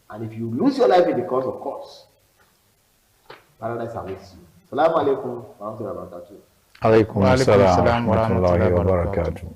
And if you lose your life in the cause, of course, paradise awaits you. Assalamu alaikum wa rahmatullahi wa barakatuh. Alaikum assalam wa rahmatullahi wa barakatuh.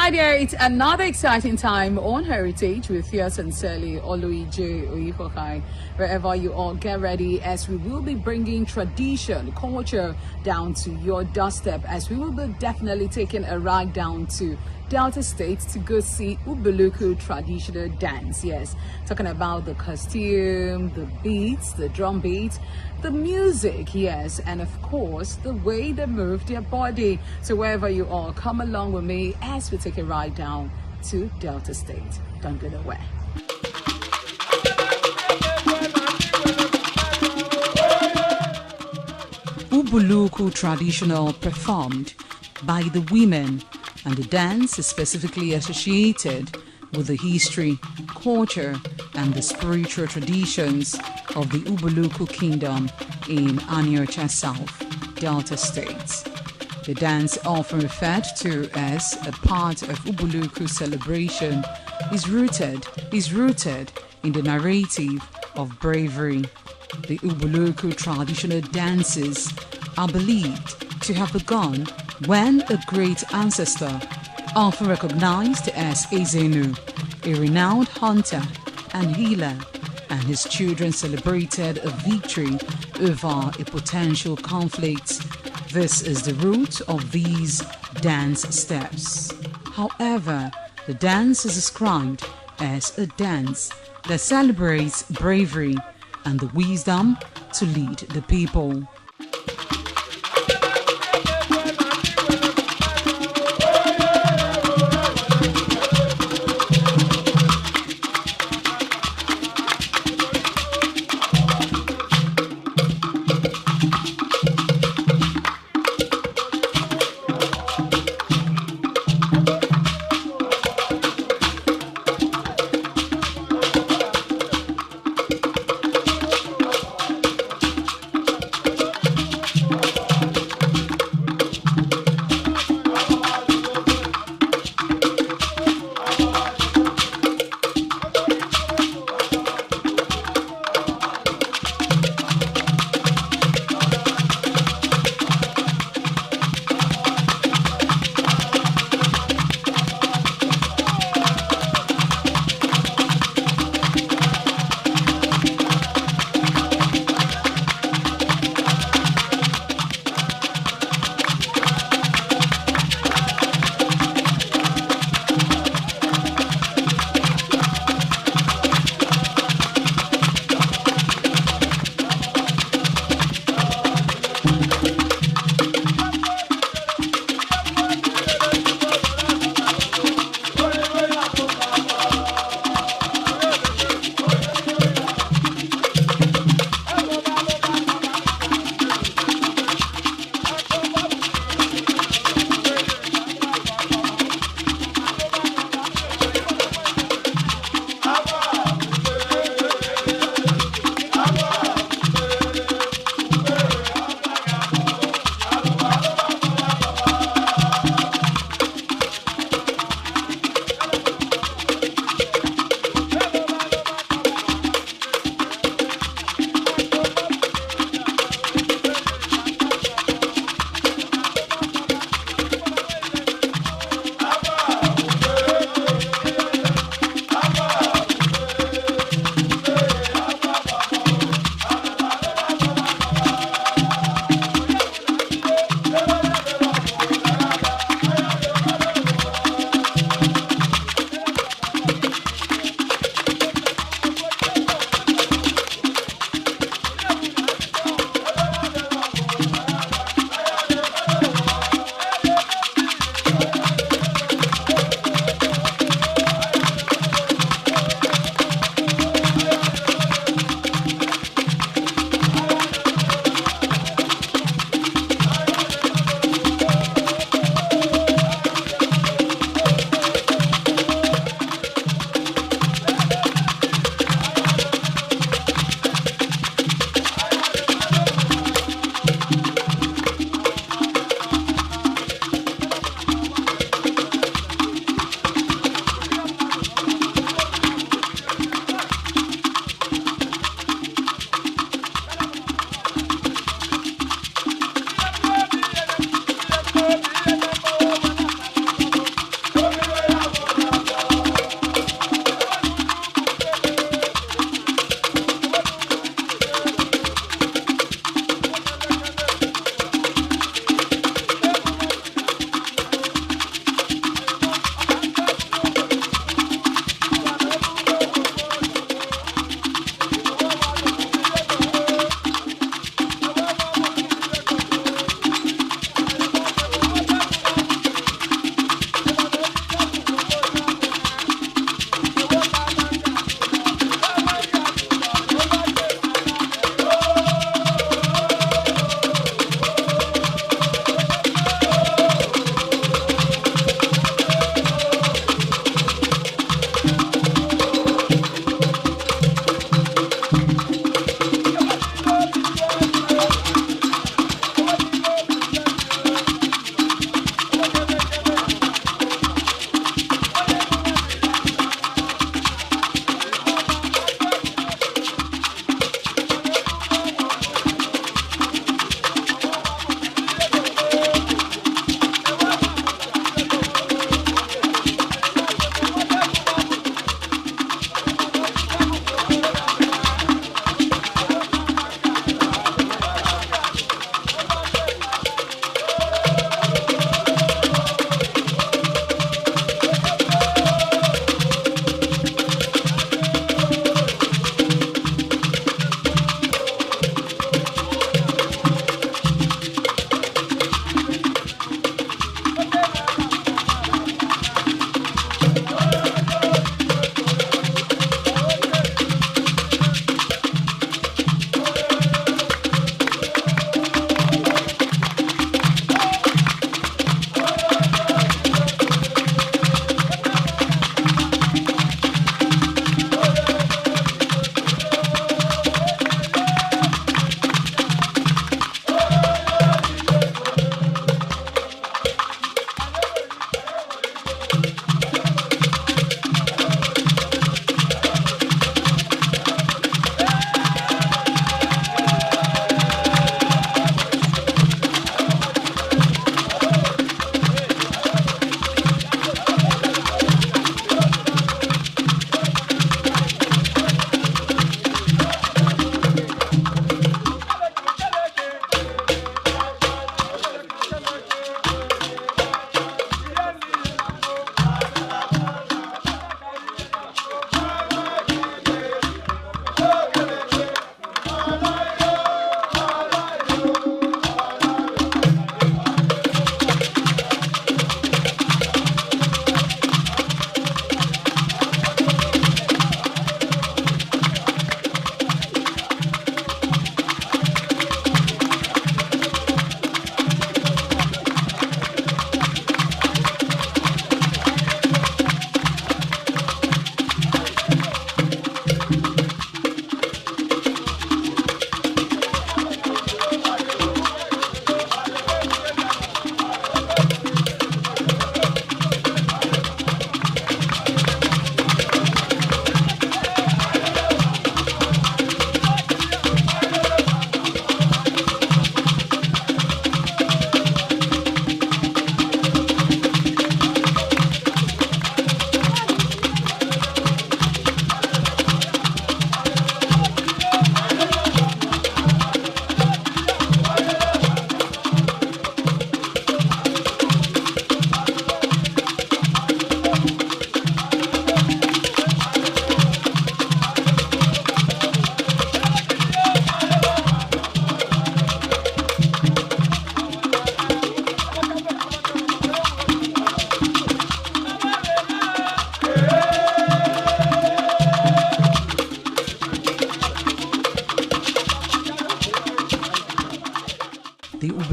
Hi there, it's another exciting time on Heritage with your sincerely, Oluije Oyihokai. Wherever you all, get ready as we will be bringing tradition, culture down to your doorstep, as we will be definitely taking a ride down to Delta State to go see Ubuluku traditional dance. Yes, talking about the costume, the beats, the drum beats, the music, yes, and of course the way they move their body. So wherever you are, come along with me as we take a ride down to Delta State. Don't get away. Ubuluku traditional performed by the women, and the dance is specifically associated with the history, culture, and the spiritual traditions of the Ubuluku Kingdom in Aniocha South, Delta State. The dance, often referred to as a part of Ubuluku celebration, is rooted in the narrative of bravery. The Ubuluku traditional dances are believed to have begun when a great ancestor, often recognized as Ezenu, a renowned hunter and healer, and his children celebrated a victory over a potential conflict. This is the root of these dance steps. However, the dance is described as a dance that celebrates bravery and the wisdom to lead the people.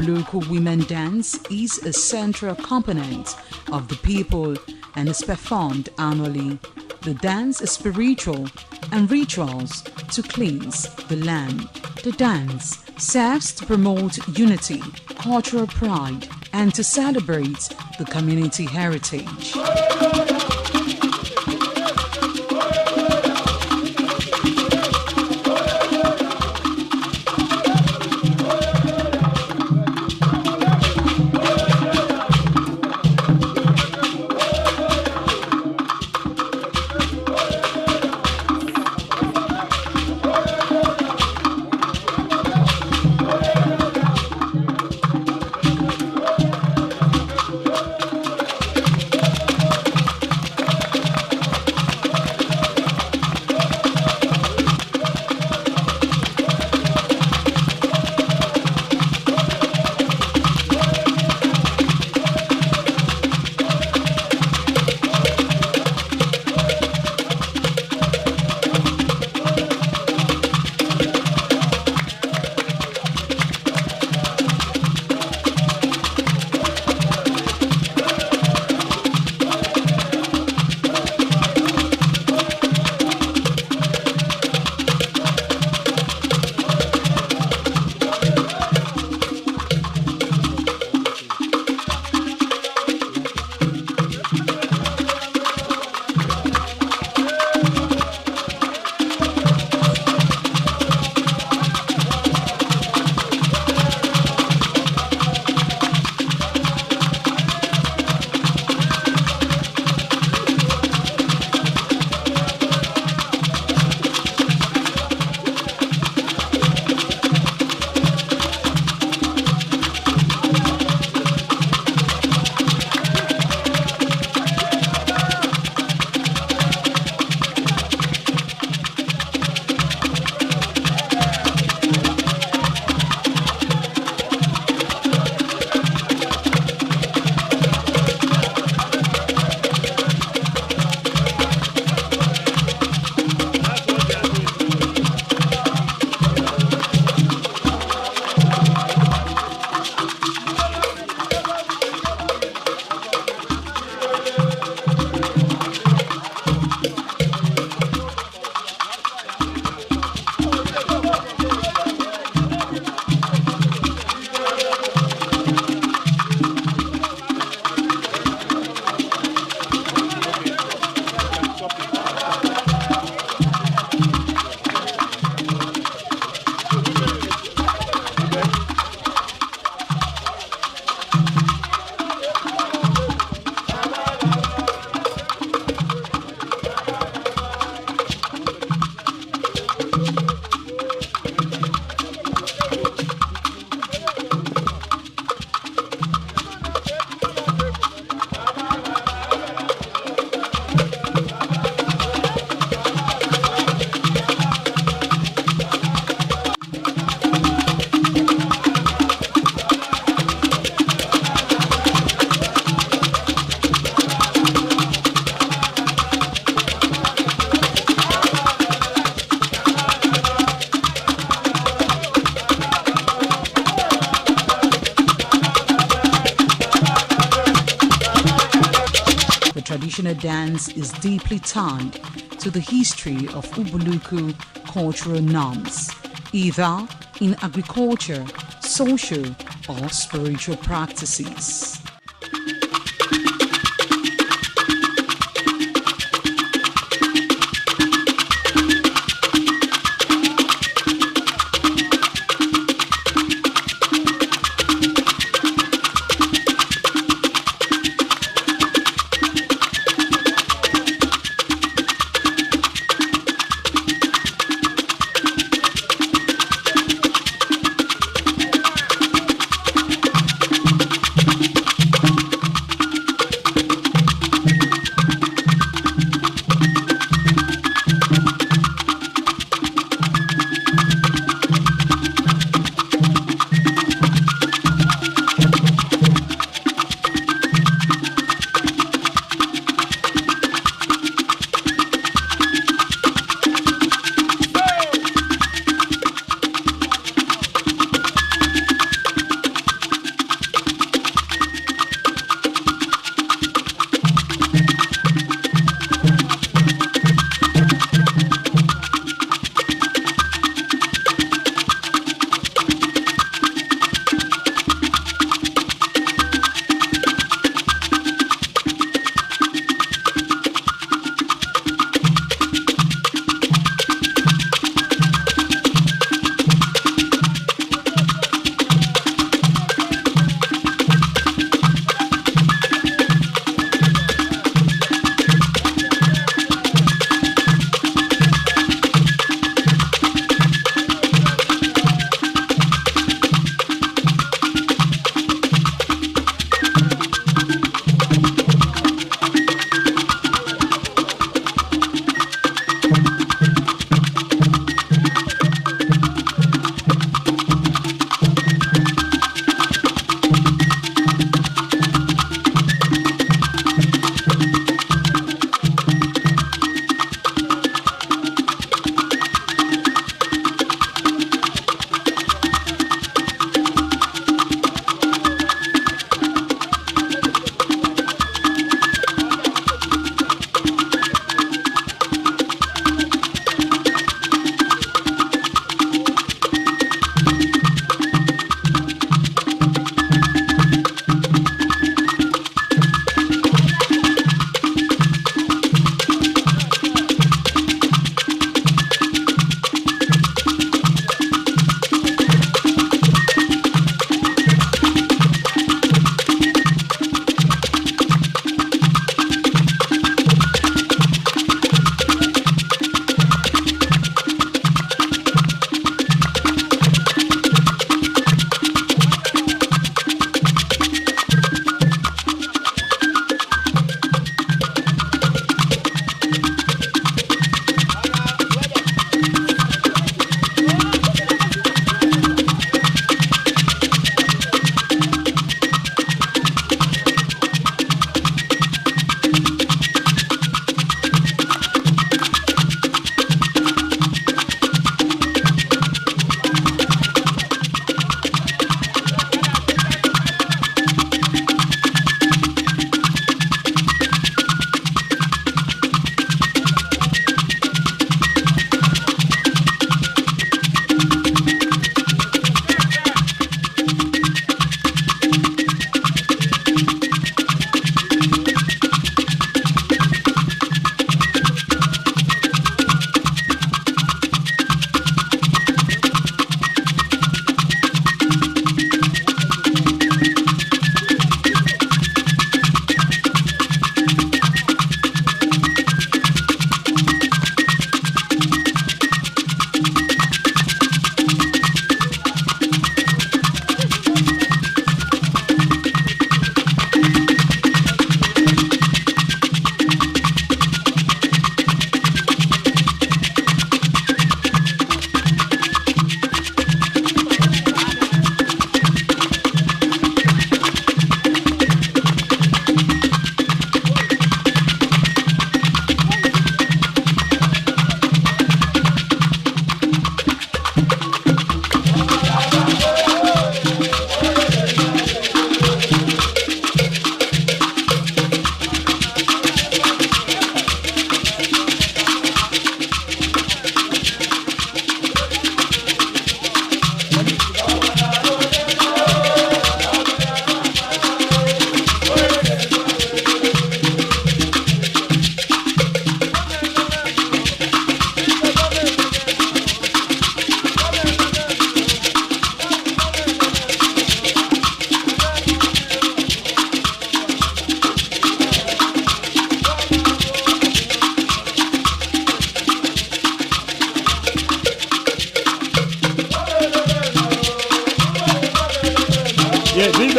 Ubuluku women dance is a central component of the people and is performed annually. The dance is spiritual and rituals to cleanse the land. The dance serves to promote unity, cultural pride, and to celebrate the community heritage. traditional dance is deeply tied to the history of Ubuluku cultural norms, either in agriculture, social, or spiritual practices.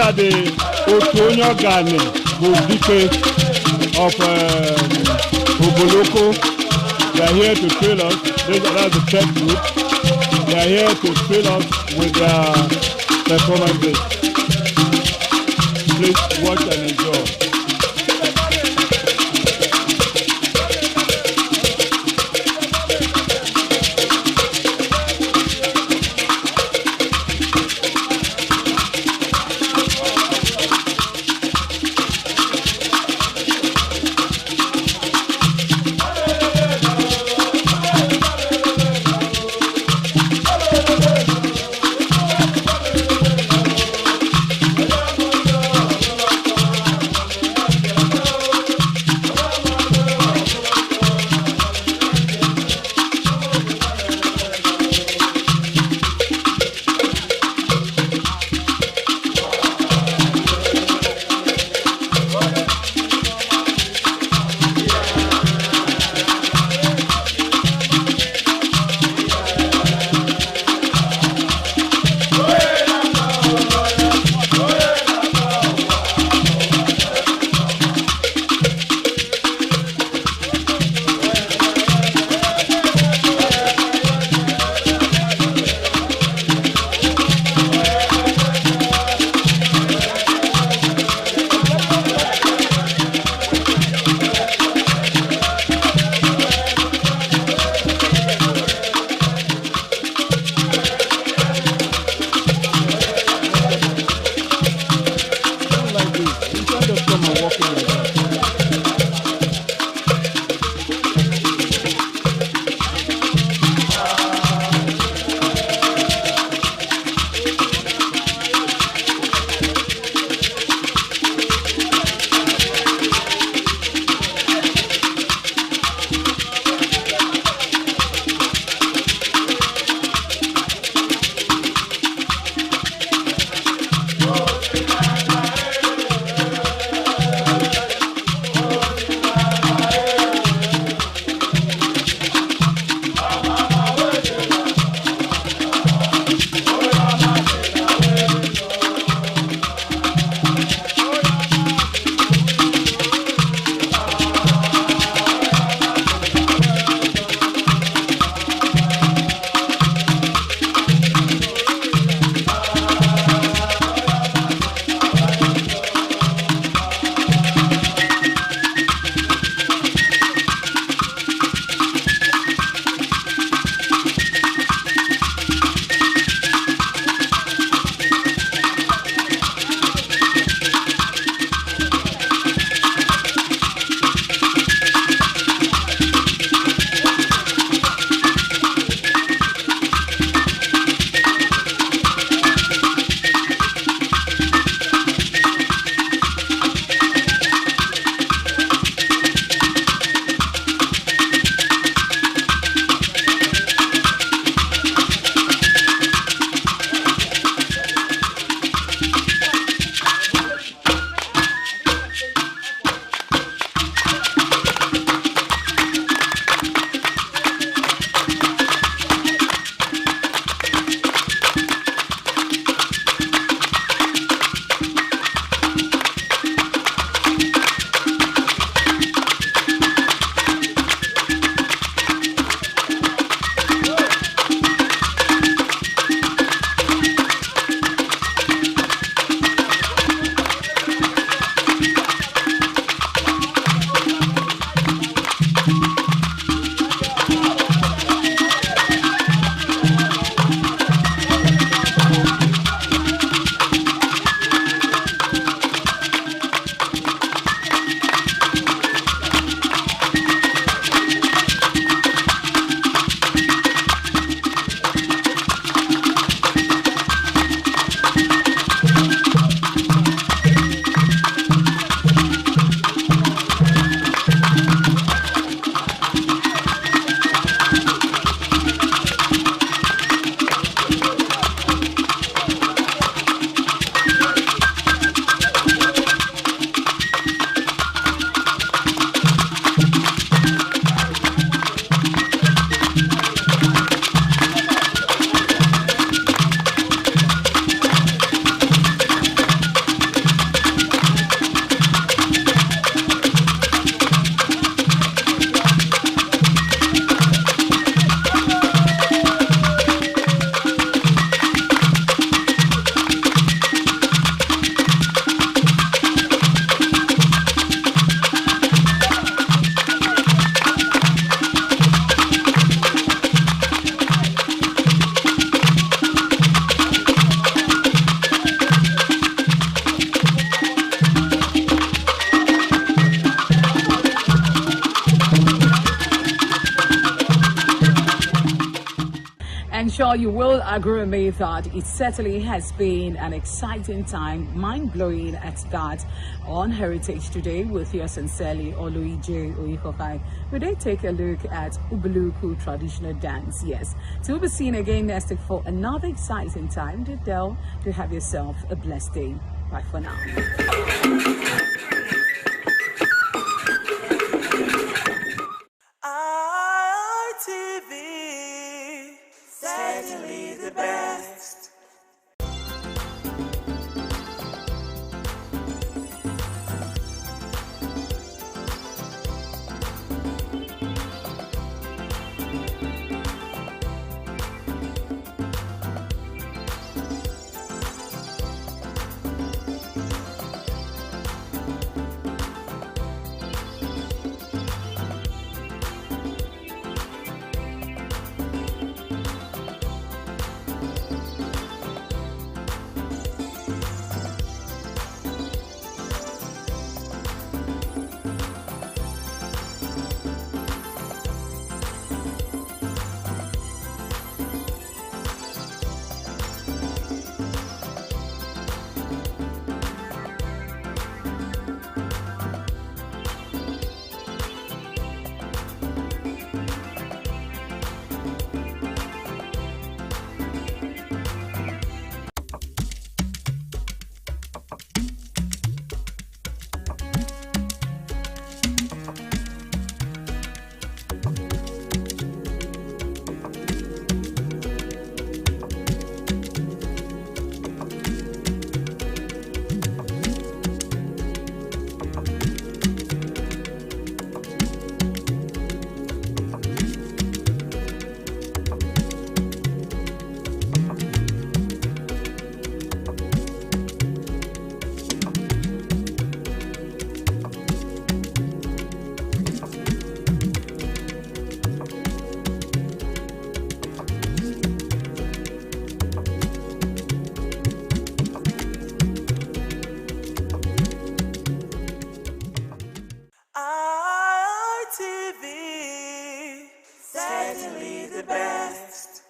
are the Otonyo Gane, Bobike of Oboloko. They are here to train us. That's the third group. They are here to train us with their performances. Please watch and enjoy. sure you will agree with me that it certainly has been an exciting time, mind-blowing at that, on Heritage Today with yours sincerely, Oluije Oyekokai. We did take a look at Ubuluku traditional dance, yes. So we'll be seeing again next week for another exciting time. Do have yourself a blessed day. Bye for now. ITV, certainly the best. ITV, certainly the best.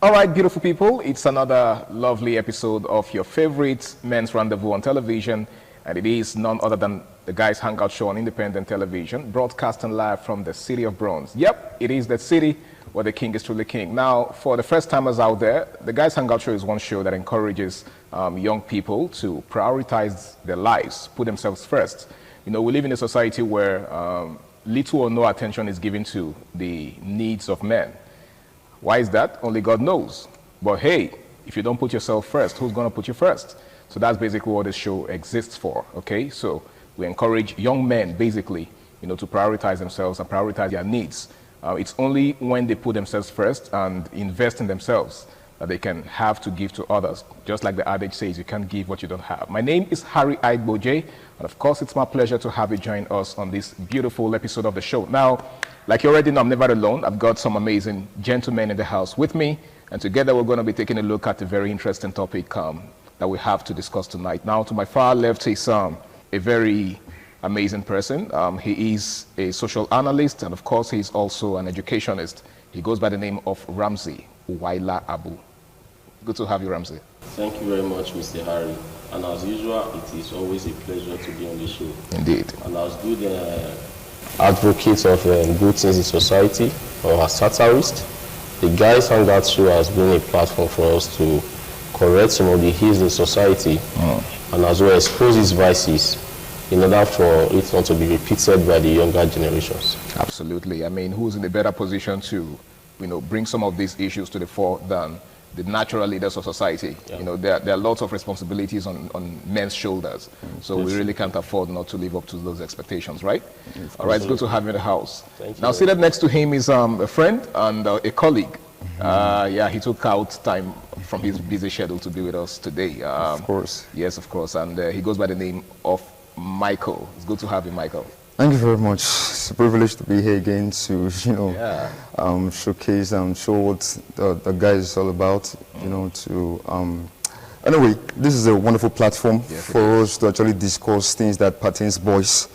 All right, beautiful people, it's another lovely episode of your favorite Men's Rendezvous on television, and it is none other than the Guys Hangout Show on independent television, broadcasting live from the city of Bronze. Yep, it is that city where the king is truly king. Now, for the first timers out there, the Guys Hangout Show is one show that encourages young people to prioritize their lives, put themselves first. You know, we live in a society where little or no attention is given to the needs of men. Why is that? Only God knows. But hey, if you don't put yourself first, who's going to put you first? So that's basically what this show exists for, okay? So we encourage young men, basically, you know, to prioritize themselves and prioritize their needs. It's only when they put themselves first and invest in themselves that they can have to give to others. Just like the adage says, you can't give what you don't have. My name is Harry Aigboje, and of course, it's my pleasure to have you join us on this beautiful episode of the show. Now, like you already know, I'm never alone. I've got some amazing gentlemen in the house with me, and together we're going to be taking a look at a very interesting topic that we have to discuss tonight. Now, to my far left is a very amazing person. He is a social analyst, and of course, he's also an educationist. He goes by the name of Ramsey Uwaila Abu. Good to have you, Ramsey. Thank you very much, Mr. Harry. And as usual, it is always a pleasure to be on the show. Indeed. And as good advocates of good things in society, or as satirists, the Guys Hangout Show has been a platform for us to correct some of the ills in society and as well expose its vices in order for it not to be repeated by the younger generations. Absolutely. I mean, who's in a better position to, you know, bring some of these issues to the fore than the natural leaders of society? Yeah. You know, there are lots of responsibilities on men's shoulders, so we really can't afford not to live up to those expectations, right? Yes, all right, it's good to have you in the house. Thank you. Now, seated next to him is a friend and a colleague. Yeah, he took out time from his busy schedule to be with us today. Of course. Yes, of course, and he goes by the name of Michael. It's good to have you, Michael. Thank you very much. It's a privilege to be here again to, showcase and show what the guys is all about, anyway, this is a wonderful platform for us to actually discuss things that pertains boys,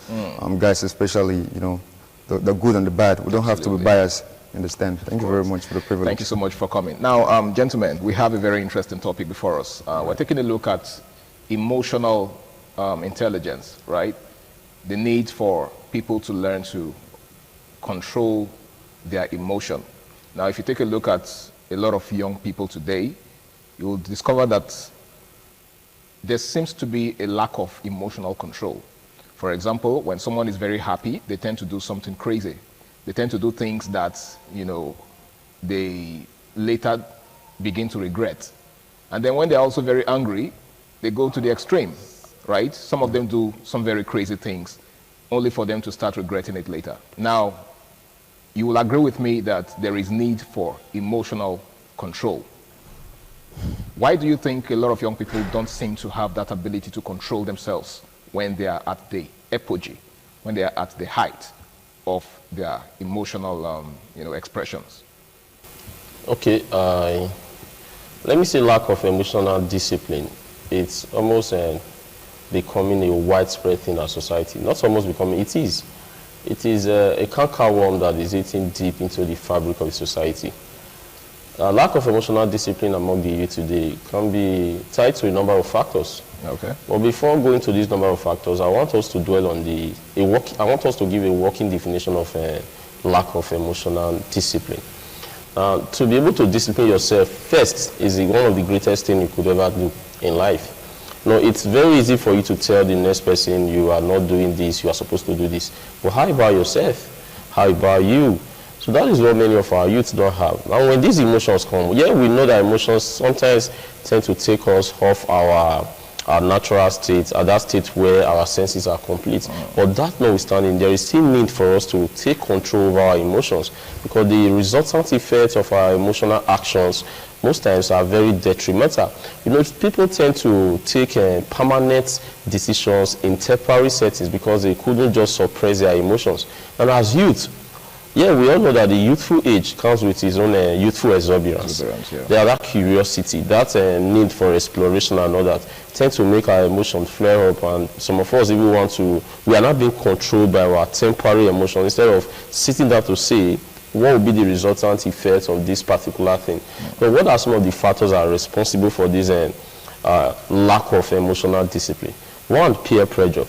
guys especially, the good and the bad. We don't have to be biased. Understand? Thank you very much for the privilege. Thank you so much for coming. Now, gentlemen, we have a very interesting topic before us. We're taking a look at emotional intelligence, right? The need for people to learn to control their emotion. Now, if you take a look at a lot of young people today, you will discover that there seems to be a lack of emotional control. For example, when someone is very happy, they tend to do something crazy. They tend to do things that, they later begin to regret. And then when they're also very angry, they go to the extreme, right? Some of them do some very crazy things, only for them to start regretting it later. Now, you will agree with me that there is need for emotional control. Why do you think a lot of young people don't seem to have that ability to control themselves when they are at the apogee, when they are at the height of their emotional expressions? Okay, let me say lack of emotional discipline. It's almost becoming a widespread thing in our society. Not almost becoming, it is. It is a cankerworm that is eating deep into the fabric of the society. Lack of emotional discipline among the youth today can be tied to a number of factors. Okay. But before going to this number of factors, I want us to dwell on I want us to give a working definition of lack of emotional discipline. To be able to discipline yourself first is one of the greatest things you could ever do in life. It's very easy for you to tell the next person you are not doing this, you are supposed to do this. But how about yourself? How about you? So that is what many of our youths don't have. Now when these emotions come, we know that emotions sometimes tend to take us off our natural state, at that state where our senses are complete. But that notwithstanding, there is still need for us to take control over our emotions, because the resultant effects of our emotional actions most times are very detrimental. People tend to take permanent decisions in temporary settings because they couldn't just suppress their emotions. And as youth, we all know that the youthful age comes with its own youthful exuberance. There are that curiosity, that need for exploration and all that tend to make our emotions flare up, and some of us even we are not being controlled by our temporary emotions instead of sitting down to say, what will be the resultant effect of this particular thing? But what are some of the factors that are responsible for this lack of emotional discipline? One, peer pressure.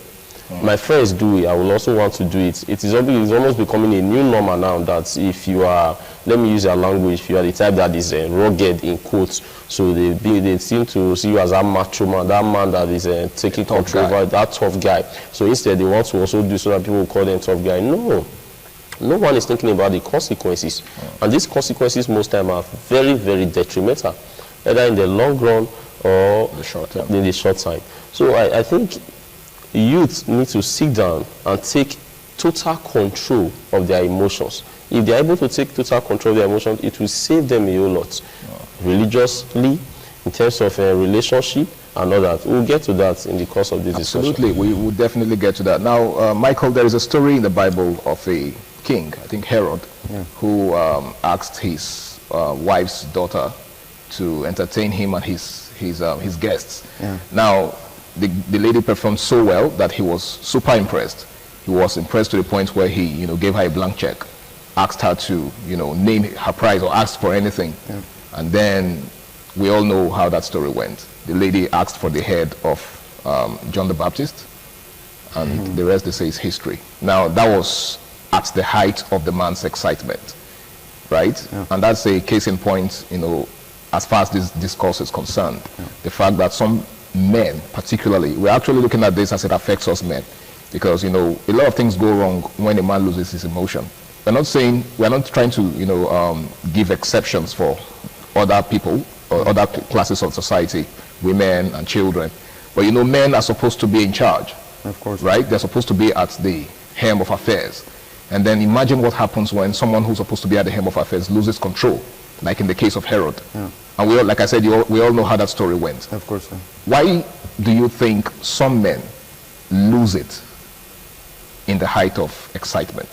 My friends do it, I will also want to do it. It's almost becoming a new normal now that if you are, let me use your language, if you are the type that is rugged in quotes, so they seem to see you as a macho man, that man that is taking control over, that tough guy. So instead they want to also do so that people will call them tough guy. No one is thinking about the consequences. And these consequences most time are very, very detrimental, either in the long run or in the short time. So I think youth need to sit down and take total control of their emotions. If they are able to take total control of their emotions, it will save them a whole lot. Religiously, in terms of a relationship and all that. We'll get to that in the course of this discussion. Absolutely, we will definitely get to that. Now, Michael, there is a story in the Bible of a king, I think Herod, who asked his wife's daughter to entertain him and his guests. Now, the lady performed so well that he was super impressed. He was impressed to the point where he, gave her a blank check, asked her to, name her price or ask for anything. And then we all know how that story went. The lady asked for the head of John the Baptist, and the rest, they say, is history. Now, that was at the height of the man's excitement, right? And that's a case in point, as far as this discourse is concerned. The fact that some men, particularly, we're actually looking at this as it affects us men, because, a lot of things go wrong when a man loses his emotion. We're not trying to, give exceptions for other people or other classes of society, women and children. But, men are supposed to be in charge. Of course. Right? They're supposed to be at the helm of affairs. And then imagine what happens when someone who's supposed to be at the helm of affairs loses control, like in the case of Herod. And we all, like I said, we all know how that story went. Of course. Why do you think some men lose it in the height of excitement?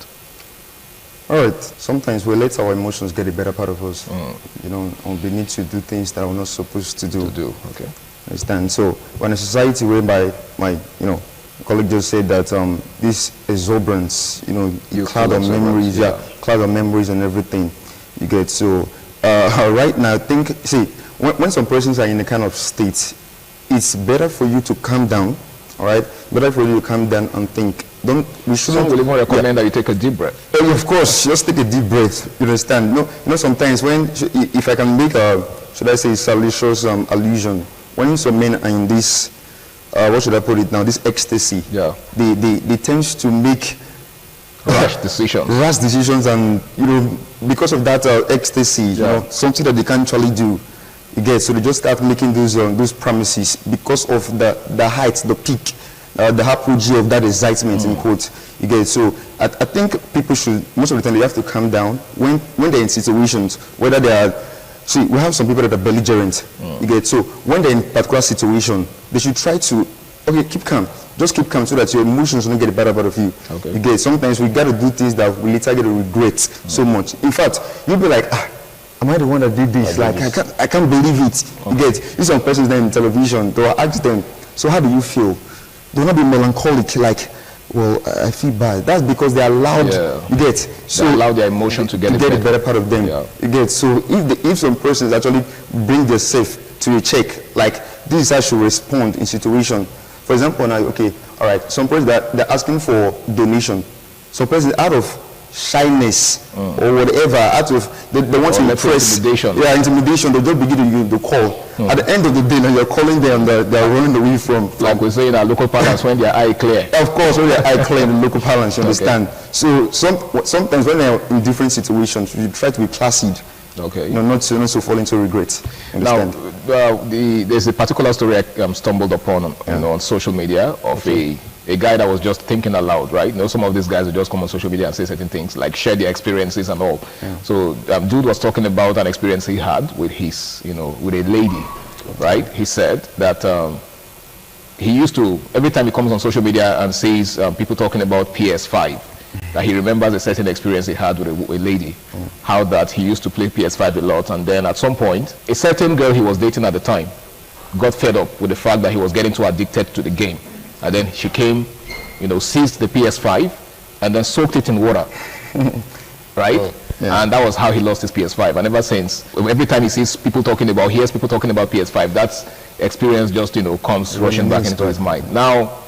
All right. Sometimes we let our emotions get the better part of us. You know, we need to do things that we're not supposed to do. Okay. Understand? So when a society whereby my colleague just said that this exuberance, cloud of memories, cloud of memories and everything, you get. So right now, when some persons are in a kind of state, it's better for you to calm down. All right, better for you to calm down and think. We shouldn't. Some will even recommend that you take a deep breath. Of course, just take a deep breath. You understand? Sometimes if I can make should I say, salacious allusion, when some men are in this, what should I put it now? This ecstasy. Yeah. They tend to make rash decisions, and because of that ecstasy, something that they can't actually do. You get, so they just start making those promises because of the height, the peak, the apogee of that excitement in quotes. You get, so I think people should, most of the time they have to calm down when they're in situations, whether they are, we have some people that are belligerent. You get, so when they're in a particular situation, they should try to, keep calm. Just keep calm so that your emotions don't get the better part of you. Okay. You get, sometimes we got to do things that we later get to regret so much. In fact, you'll be like, am I the one that did this? I can't believe it. Okay. You get, these some persons there in television, they'll ask them, so how do you feel? They'll not be melancholic, like, well, I feel bad. That's because they are allowed, you get. So they allow their emotion to get the better part of them. You get, so if some persons actually bring themselves to a check, like, this is how I should respond in situation. For example, now, all right, some persons they're asking for donation. Some persons out of shyness or whatever, out of they want to impress, intimidation, they don't begin to call. At the end of the day, now you're calling them, they're running away from. Like we say in our local parlance, when their eye clear. Of course, when their eye clear in the local parlance, you understand. So sometimes when they're in different situations, you try to be placid. Okay. Not so fall into regret. Now, there's a particular story I stumbled upon on social media of a guy that was just thinking aloud, right? Some of these guys will just come on social media and say certain things, like share their experiences and all. So dude was talking about an experience he had with his, with a lady, right? He said that he used to, every time he comes on social media and sees people talking about PS5, that he remembers a certain experience he had with a lady, how that he used to play PS5 a lot, and then at some point, a certain girl he was dating at the time got fed up with the fact that he was getting too addicted to the game. And then she came, seized the PS5 and then soaked it in water, right? And that was how he lost his PS5. And ever since, every time he hears people talking about PS5, that experience just, comes rushing back into his mind. Now,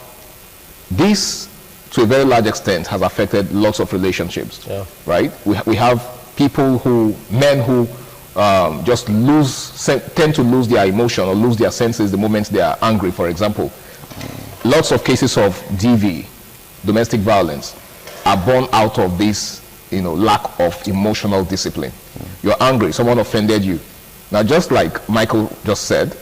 this, to a very large extent, has affected lots of relationships, right? We have men who just tend to lose their emotion or lose their senses the moment they are angry, for example. Lots of cases of DV, domestic violence, are born out of this, lack of emotional discipline. You're angry, someone offended you. Now, just like Michael just said,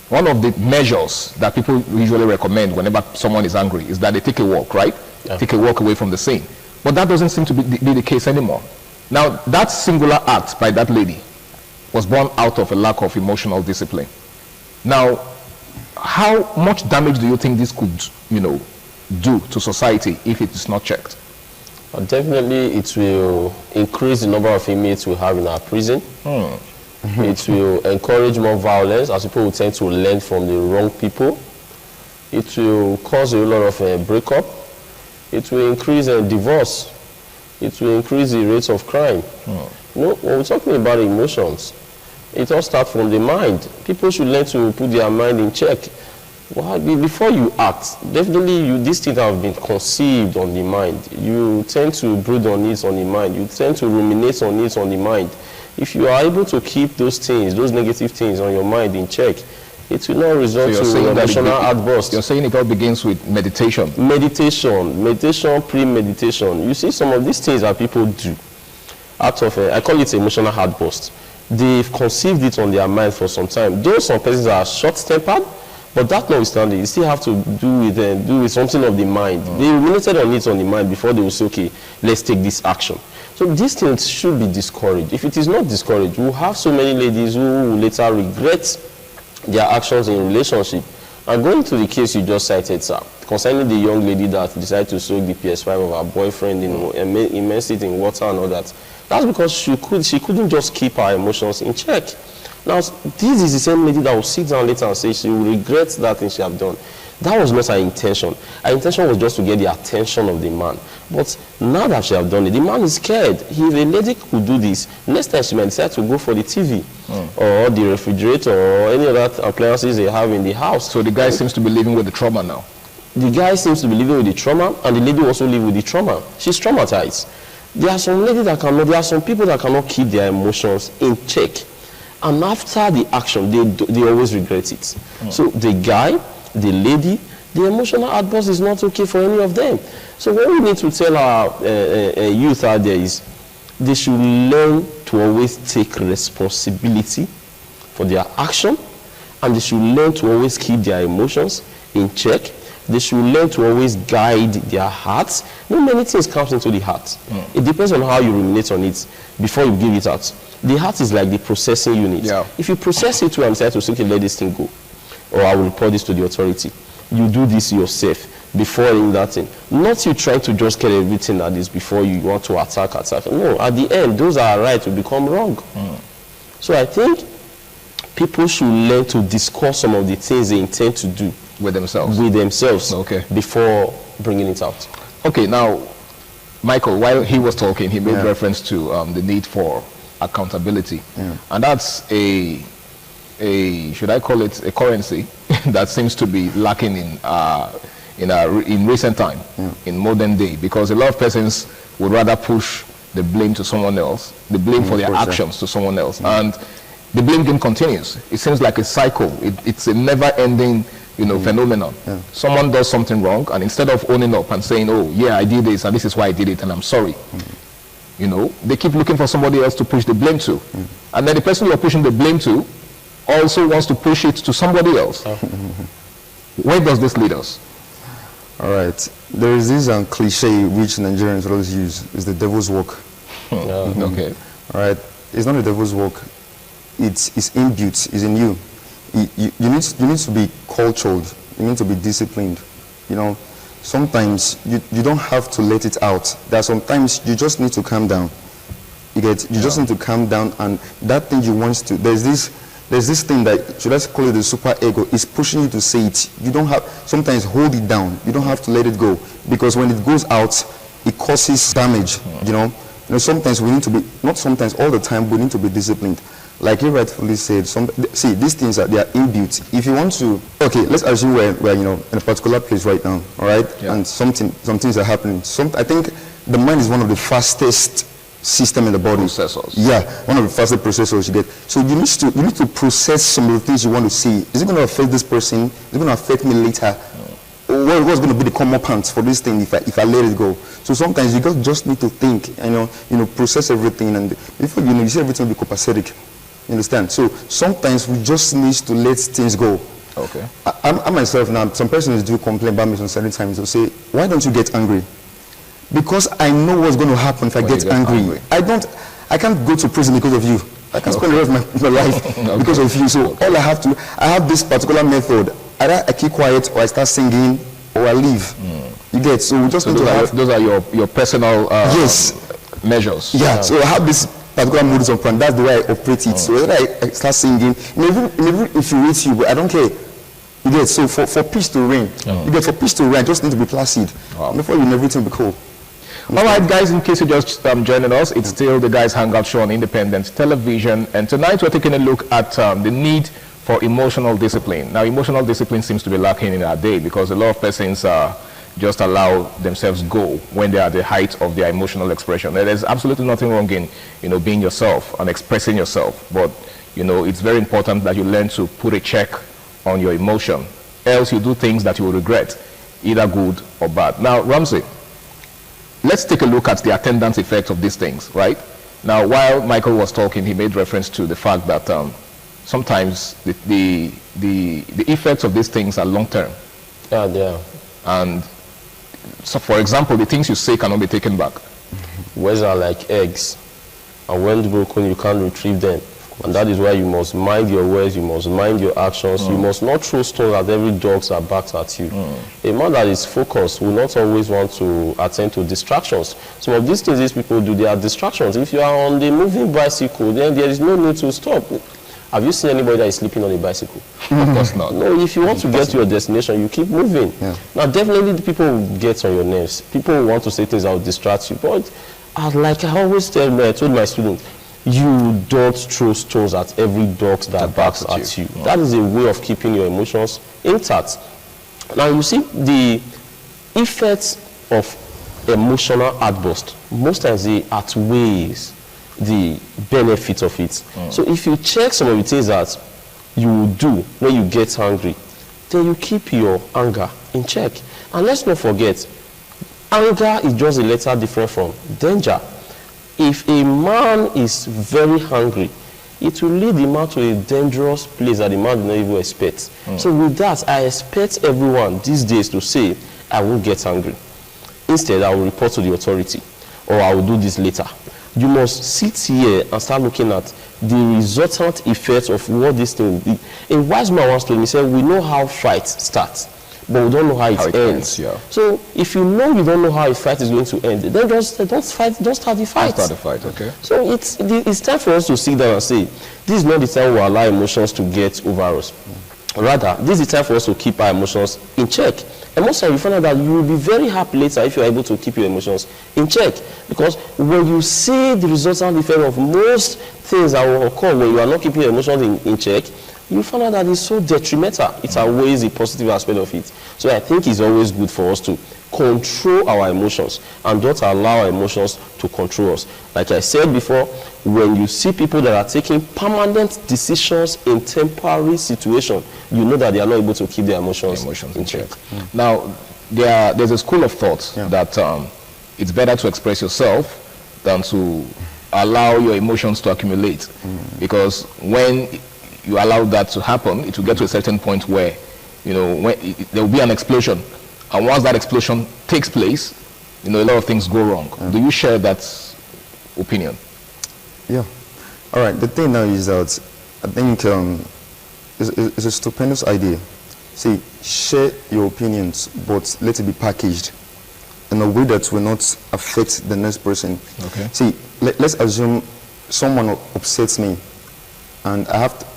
one of the measures that people usually recommend whenever someone is angry is that they take a walk, right? Take a walk away from the scene. But that doesn't seem to be the case anymore. Now, that singular act by that lady was born out of a lack of emotional discipline. Now, how much damage do you think this could, do to society if it is not checked? Well, definitely, it will increase the number of inmates we have in our prison. It will encourage more violence, as people will tend to learn from the wrong people. It will cause a lot of breakup. It will increase divorce. It will increase the rates of crime. When we're talking about emotions, it all starts from the mind. People should learn to put their mind in check. Well, before you act, definitely these things have been conceived on the mind. You tend to brood on it on the mind. You tend to ruminate on it on the mind. If you are able to keep those things, those negative things on your mind in check, it will not result to emotional outburst. You're saying it all begins with meditation. Meditation, premeditation. You see some of these things that people do out of, I call it emotional outburst. They've conceived it on their mind for some time. Though some persons are short-tempered, but that notwithstanding, you still have to do with something of the mind. They ruminated on it on the mind before they will say, okay, let's take this action. So these things should be discouraged. If it is not discouraged, we'll have so many ladies who will later regret their actions in relationship And going to the case you just cited, sir, concerning the young lady that decided to soak the PS5 of her boyfriend and immerse it in water and all that, that's because she couldn't just keep her emotions in check. Now, this is the same lady that will sit down later and say she will regret that thing she have done. That was not her intention. Her intention was just to get the attention of the man. But now that she have done it, the man is scared. If a lady could do this, next time she might decide to go for the TV or the refrigerator or any other appliances they have in the house. So the guy seems to be living with the trauma now. The guy seems to be living with the trauma, and the lady also live with the trauma. She's traumatized. There are some ladies that cannot, there are some people that cannot keep their emotions in check. And after the action, they always regret it. So the guy, the lady, the emotional outburst is not okay for any of them. So what we need to tell our youth out there is they should learn to always take responsibility for their action, and they should learn to always keep their emotions in check. They should learn to always guide their hearts. Not many things comes into the heart. It depends on how you ruminate on it before you give it out. The heart is like the processing unit. If you process it well and decide to say, okay, let this thing go, or I will report this to the authority, you do this yourself before doing that thing. Not you trying to just get everything at this before you want to attack. No, at the end, those are right to become wrong. So I think people should learn to discuss some of the things they intend to do with themselves. Before bringing it out. Okay, now, Michael, while he was talking, he made reference to the need for accountability. And that's should I call it a currency that seems to be lacking in recent time, in modern day, because a lot of persons would rather push the blame to someone else, the blame for their actions to someone else, and the blame game continues. It seems like a cycle. It's a never-ending, phenomenon. Someone does something wrong, and instead of owning up and saying, "Oh, yeah, I did this, and this is why I did it, and I'm sorry," they keep looking for somebody else to push the blame to, and then the person you're pushing the blame to also wants to push it to somebody else. Where does this lead us? All right. There is this cliche which Nigerians always use, is the devil's work. Okay. All right. It's not the devil's work. It's imbued. It's in you. You need to be cultured. You need to be disciplined. Sometimes you don't have to let it out. There are sometimes you just need to calm down. You just need to calm down, and that thing you want to, there's this thing that, should I call it the super ego, is pushing you to say it. You don't have, sometimes hold it down. You don't have to let it go, because when it goes out, it causes damage, sometimes we need to be, not sometimes, all the time, we need to be disciplined. Like you rightfully said, see, these things, they are inbuilt. If you want to, okay, let's assume we're in a particular place right now, all right? And some things are happening. I think the mind is one of the fastest system in the body. Processors. Yeah, one of the fastest processors you get. So you need to process some of the things you want to see. Is it going to affect this person? Is it going to affect me later? What's going to be the common pants for this thing if I let it go? So sometimes you just need to think, process everything, and before you see everything will be copacetic. You understand? So sometimes we just need to let things go. Okay. I myself now, some persons do complain about me some certain times. They'll say, "Why don't you get angry?" Because I know what's going to happen if I get angry. I can't go to prison because of you. I can't spend the rest of my life because of you. So all I have this particular method. Either I keep quiet, or I start singing, or I leave. You get? So we just need to have. Those are your personal measures. Yeah. So I have this particular modus operandi. That's the way I operate it. So whether I start singing, maybe infuriate you, but I don't care. You get? So for peace to reign, for peace to reign, I just need to be placid. Before you, everything will be cool. All right, guys, in case you just joining us, it's still the Guys Hangout Show on Independent Television, and tonight we're taking a look at the need for emotional discipline. Now, emotional discipline seems to be lacking in our day, because a lot of persons just allow themselves go when they are at the height of their emotional expression. There's absolutely nothing wrong in being yourself and expressing yourself, but it's very important that you learn to put a check on your emotion, else you do things that you will regret, either good or bad. Now, Ramsey, let's take a look at the attendance effect of these things, right? Now, while Michael was talking, he made reference to the fact that sometimes the effects of these things are long-term. Yeah, they are. And so, for example, the things you say cannot be taken back. Words are like eggs, and when broken, you can't retrieve them. And that is why you must mind your words, you must mind your actions. You must not throw stones at every dogs that barks at you. A man that is focused will not always want to attend to distractions. Some of these things these people do, they are distractions. If you are on the moving bicycle, then there is no need to stop. Have you seen anybody that is sleeping on a bicycle? Of course not. No, if you want to get to your destination, you keep moving. Now, definitely the people will get on your nerves. People will want to say things that will distract you. But like I always told my students, you don't throw stones at every dog that barks at you. That is a way of keeping your emotions intact. Now, you see, the effects of emotional outburst, most times they outweighs the benefit of it. So if you check some of the things that you will do when you get angry, then you keep your anger in check. And let's not forget, anger is just a letter different from danger. If a man is very hungry, it will lead the man to a dangerous place that the man did not even expect. So with that, I expect everyone these days to say, I won't get angry. Instead, I will report to the authority, or I will do this later. You must sit here and start looking at the resultant effects of what this thing will be. A wise man once told me, he said, we know how fight starts, but we don't know how it ends. So if you know you don't know how a fight is going to end, then don't start the fight. Start the fight, okay. So it's time for us to sit down and say, this is not the time we allow emotions to get over us. Rather, this is the time for us to keep our emotions in check. And most times you find out that you will be very happy later if you are able to keep your emotions in check. Because when you see the resultant effect of most things that will occur when you are not keeping your emotions in check, you find out that it's so detrimental. It outweighs the positive aspect of it. So I think it's always good for us to control our emotions and don't allow our emotions to control us. Like I said before, when you see people that are taking permanent decisions in temporary situations, you know that they are not able to keep their emotions in check. Now, there's a school of thought that it's better to express yourself than to allow your emotions to accumulate. Because when you allow that to happen, it will get to a certain point where, you know, there will be an explosion. And once that explosion takes place, you know, a lot of things go wrong. Do you share that opinion? Yeah. All right. The thing now is that I think it's a stupendous idea. See, share your opinions, but let it be packaged in a way that will not affect the next person. Okay. See, let's assume someone upsets me, and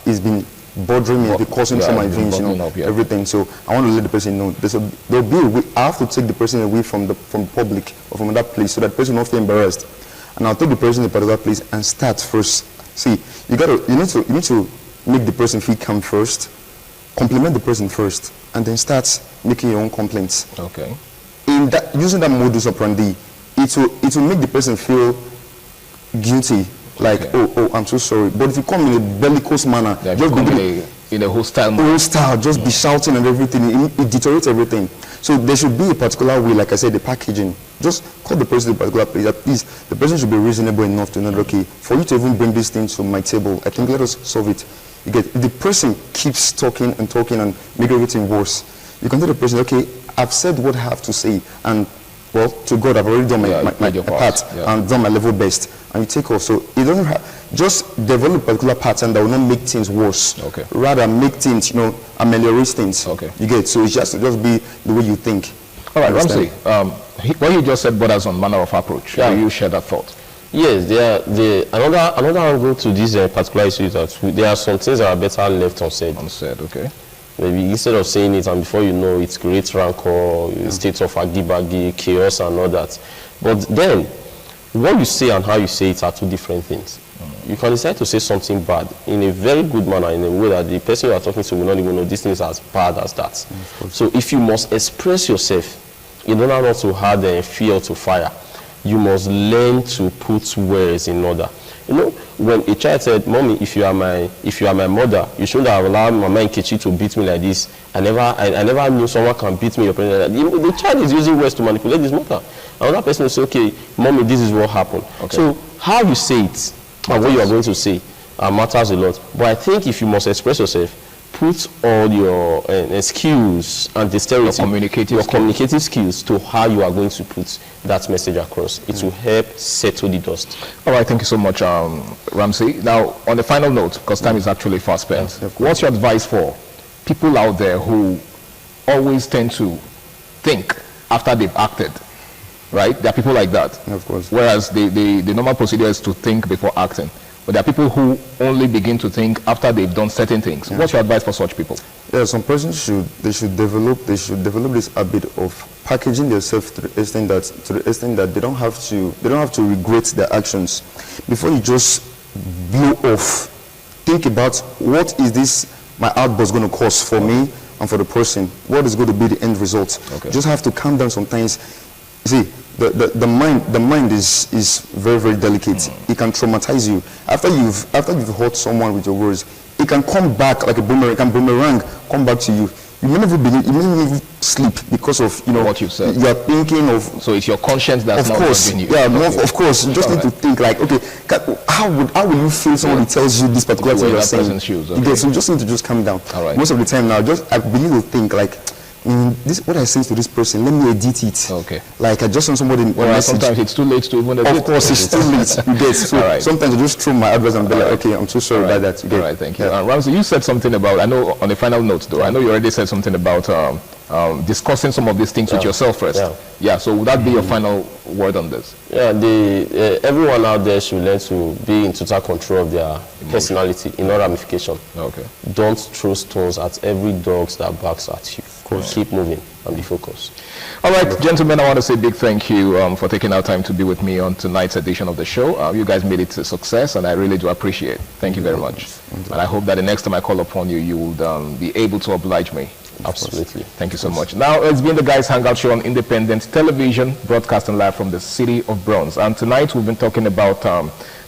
it's been bothering me, it's causing through my dreams, you know, everything. So I want to let the person know. There'll be a way. I have to take the person away from the public or from that place, so that person will not feel embarrassed. And I'll take the person to a particular place and start first. See, you need to make the person feel calm first, compliment the person first, and then start making your own complaints. Okay. In that, using that modus operandi, it will make the person feel guilty. Like, oh, I'm so sorry. But if you come in a bellicose manner, just in a hostile manner, just be shouting and everything, it deteriorates everything. So there should be a particular way, like I said, the packaging. Just call the person to a particular place. At least the person should be reasonable enough to know, okay, for you to even bring this thing to my table, I think let us solve it. You get, if the person keeps talking and make everything worse, you can tell the person, okay, I've said what I have to say, and well, to God, I've already done my part and done my level best, and you take off. So it doesn't have, just develop a particular pattern that will not make things worse. Okay. Rather make things, you know, ameliorate things. Okay. You get, so it's just be the way you think. All right, Ramsey, what you just said borders on manner of approach. Do you share that thought? Yes, another angle to this particular issue is that there are some things that are better left unsaid. Unsaid, okay. Maybe instead of saying it and before you know it creates rancor, state of aggy-baggy, chaos and all that. But then, what you say and how you say it are two different things. You can decide to say something bad in a very good manner, in a way that the person you are talking to will not even know this thing is as bad as that. So if you must express yourself in order not to add fuel to fire, you must learn to put words in order. You know, when a child said, "Mommy, if you are my mother, you shouldn't have allowed Mama Nkechi to beat me like this. I never knew someone can beat me." The child is using words to manipulate his mother. Another person will say, "Okay, Mommy, this is what happened." Okay. So how you say it and what you are going to say matters a lot. But I think if you must express yourself, put all your skills and dexterity, your communicative skills to how you are going to put that message across. It will help settle the dust. All right, thank you so much, Ramsey. Now, on the final note, because time is actually fast spent, what's your advice for people out there who always tend to think after they've acted? Right? There are people like that. Of course. Whereas the normal procedure is to think before acting. But there are people who only begin to think after they've done certain things. What's your advice for such people? Yeah, some persons should develop this habit of packaging themselves to the extent that they don't have to regret their actions. Before you just blow off, think about what is this my outburst going to cause for me and for the person. What is going to be the end result? Okay. You just have to calm down sometimes. You see, the mind is very, very delicate. It can traumatize you. After you've hurt someone with your words, it can come back like a boomerang. It can boomerang, come back to you. You may never believe, you may not even sleep because of what you've said. You are thinking of. So it's your conscience that's not helping you. Yeah, of course. You just need to think like, okay, how will you feel somebody tells you this particular thing you're saying? Shoes, So you just need to just calm down. All right. Most of the time now, I begin to think like, this what I say to this person, let me edit it. Okay. Like I just send somebody a message. Sometimes it's too late to even edit. Of course, it's too late. You get. So sometimes I just throw my advice and be like, okay, I'm so sorry about that. All right, thank you. Ramsey, you said something about, I know on the final note though, I know you already said something about discussing some of these things with yourself first. Yeah, so would that be your final word on this? Yeah, everyone out there should learn to be in total control of their personality in all ramification. Okay. Don't throw stones at every dog that barks at you. Keep moving and be focused. All right, gentlemen, I want to say a big thank you for taking out time to be with me on tonight's edition of the show. You guys made it a success, and I really do appreciate it. Thank you very much. And I hope that the next time I call upon you, you will be able to oblige me. Absolutely. Thank you so much. Now, it's been the Guys Hangout Show on Independent Television, broadcasting live from the city of Bronx. And tonight, we've been talking about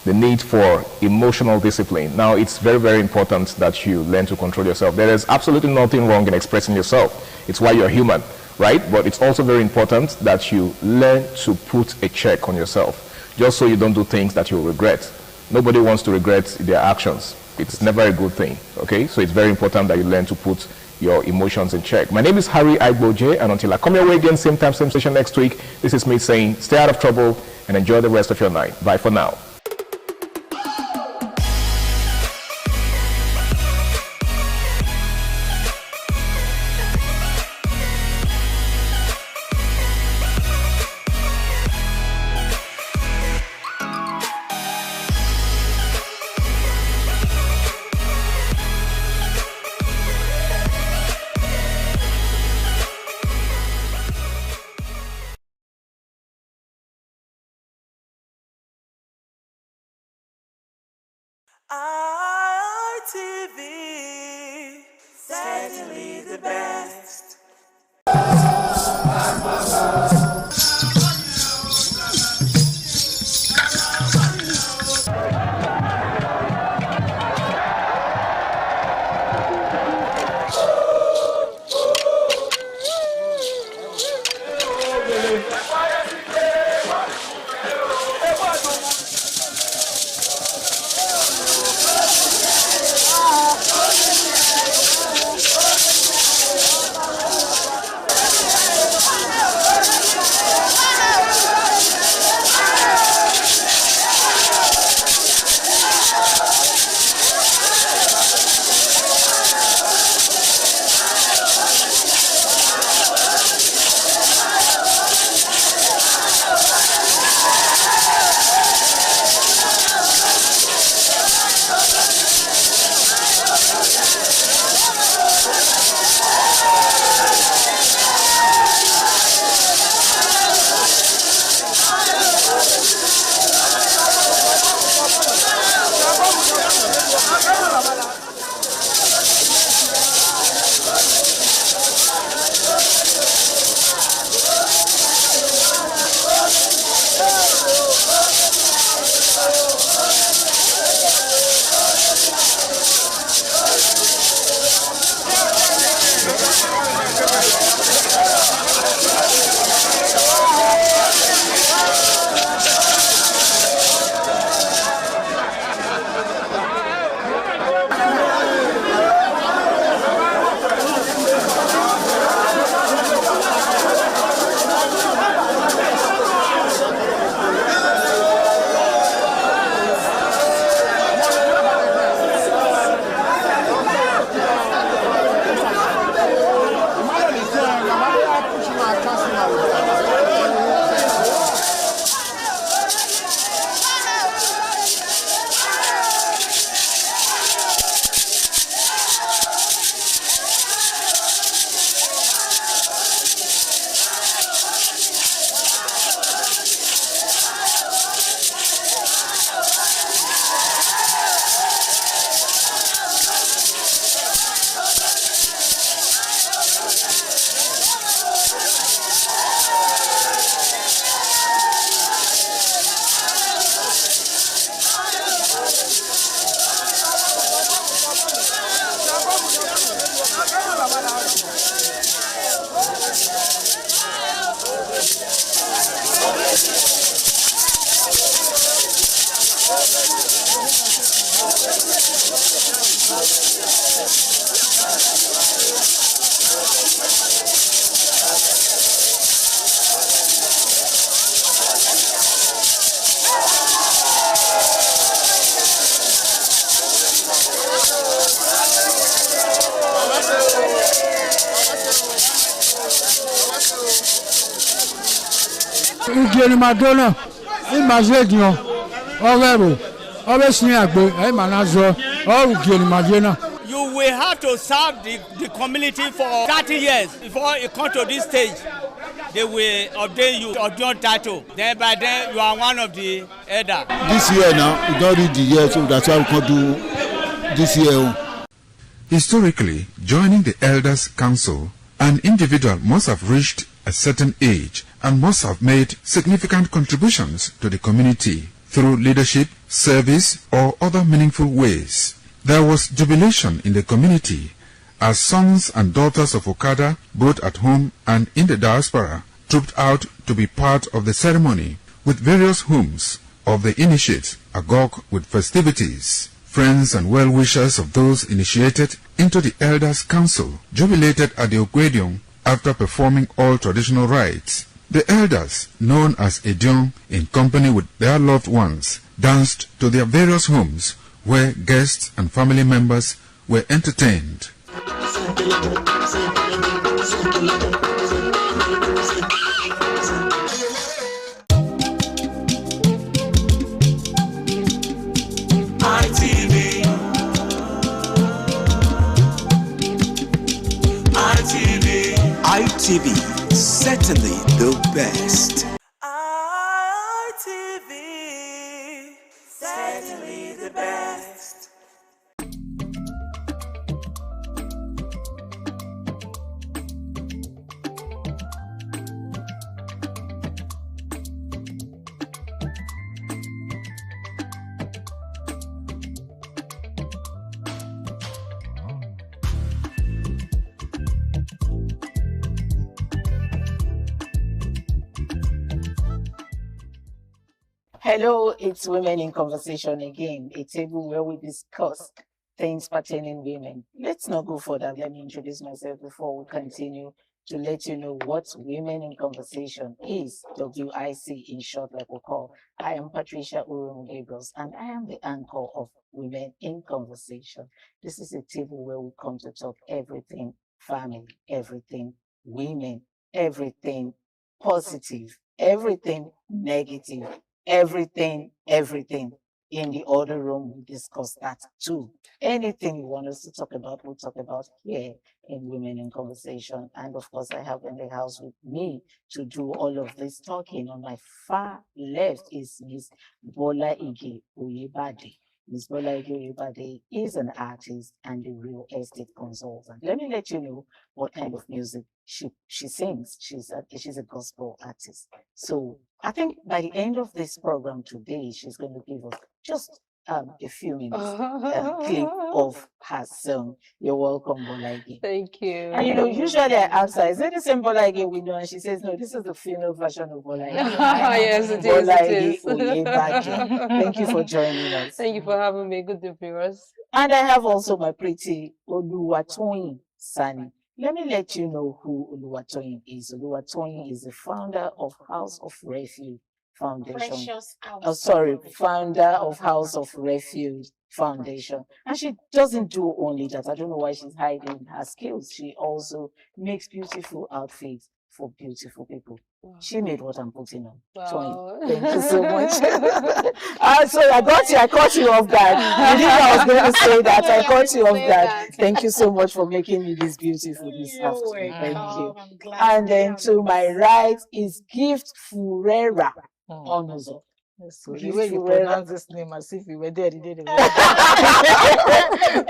the need for emotional discipline. Now, it's very, very important that you learn to control yourself. There is absolutely nothing wrong in expressing yourself. It's why you're human, right? But it's also very important that you learn to put a check on yourself, just so you don't do things that you'll regret. Nobody wants to regret their actions. It's never a good thing, okay? So it's very important that you learn to put your emotions in check. My name is Harry Igboje, and until I come your way again, same time, same station next week, this is me saying, stay out of trouble and enjoy the rest of your night. Bye for now. ITV, certainly the best. Ugeni Madonna, Imazedion, Orero, obviously Agbe, Manazo, or Ugeni Madonna. You will have to serve the community for 30 years before you come to this stage. They will ordain you of your title. Then by then you are one of the elder. This year now, we don't read the year, so that's why we can do this year. Historically, joining the Elders' Council, an individual must have reached a certain age and must have made significant contributions to the community through leadership, service, or other meaningful ways. There was jubilation in the community as sons and daughters of Okada, both at home and in the diaspora, trooped out to be part of the ceremony with various homes of the initiates agog with festivities. Friends and well-wishers of those initiated into the Elders' Council jubilated at the Ogwedion after performing all traditional rites. The elders, known as Edion, in company with their loved ones, danced to their various homes where guests and family members were entertained. ITV, certainly the best. ITV, certainly the best. Hello, it's Women in Conversation again, a table where we discuss things pertaining women. Let's not go further. Let me introduce myself before we continue to let you know what Women in Conversation is, WIC in short, like we call. I am Patricia Urum Gabriels, and I am the anchor of Women in Conversation. This is a table where we come to talk everything family, everything women, everything positive, everything negative, everything. In the other room, we discuss that too. Anything you want us to talk about, we'll talk about here in Women in Conversation. And of course, I have in the house with me to do all of this talking. On my far left is Miss Bola Ige Oyebade. Miss Bola Ige Oyebade is an artist and a real estate consultant. Let me let you know what kind of music she sings. She's a gospel artist. So I think by the end of this program today, she's going to give us just a few minutes clip of her song. You're welcome, Bola Ige. Thank you. And usually I ask her, is it the same Bola Ige we know? And she says, no, this is the female version of Bola Ige. Yes, it Bola is. Ige Oyebade. Thank you for joining us. Thank you for having me. Good day, viewers. And I have also my pretty Oluwatoyin Sani. Let me let you know who Oluwatoyin is. Oluwatoyin is the founder of House of Refuge Foundation. Founder of House of Refuge Foundation. And she doesn't do only that. I don't know why she's hiding her skills. She also makes beautiful outfits for beautiful people. Wow. She made what I'm putting on. Wow. Thank you so much. So I caught you off guard. You knew I was going to say that. I caught you off guard. Thank you so much for making me this beautiful this afternoon. Thank you. And then to my right is Gift Furera Onozo. So the way you pronounce this name as if you were there the day they were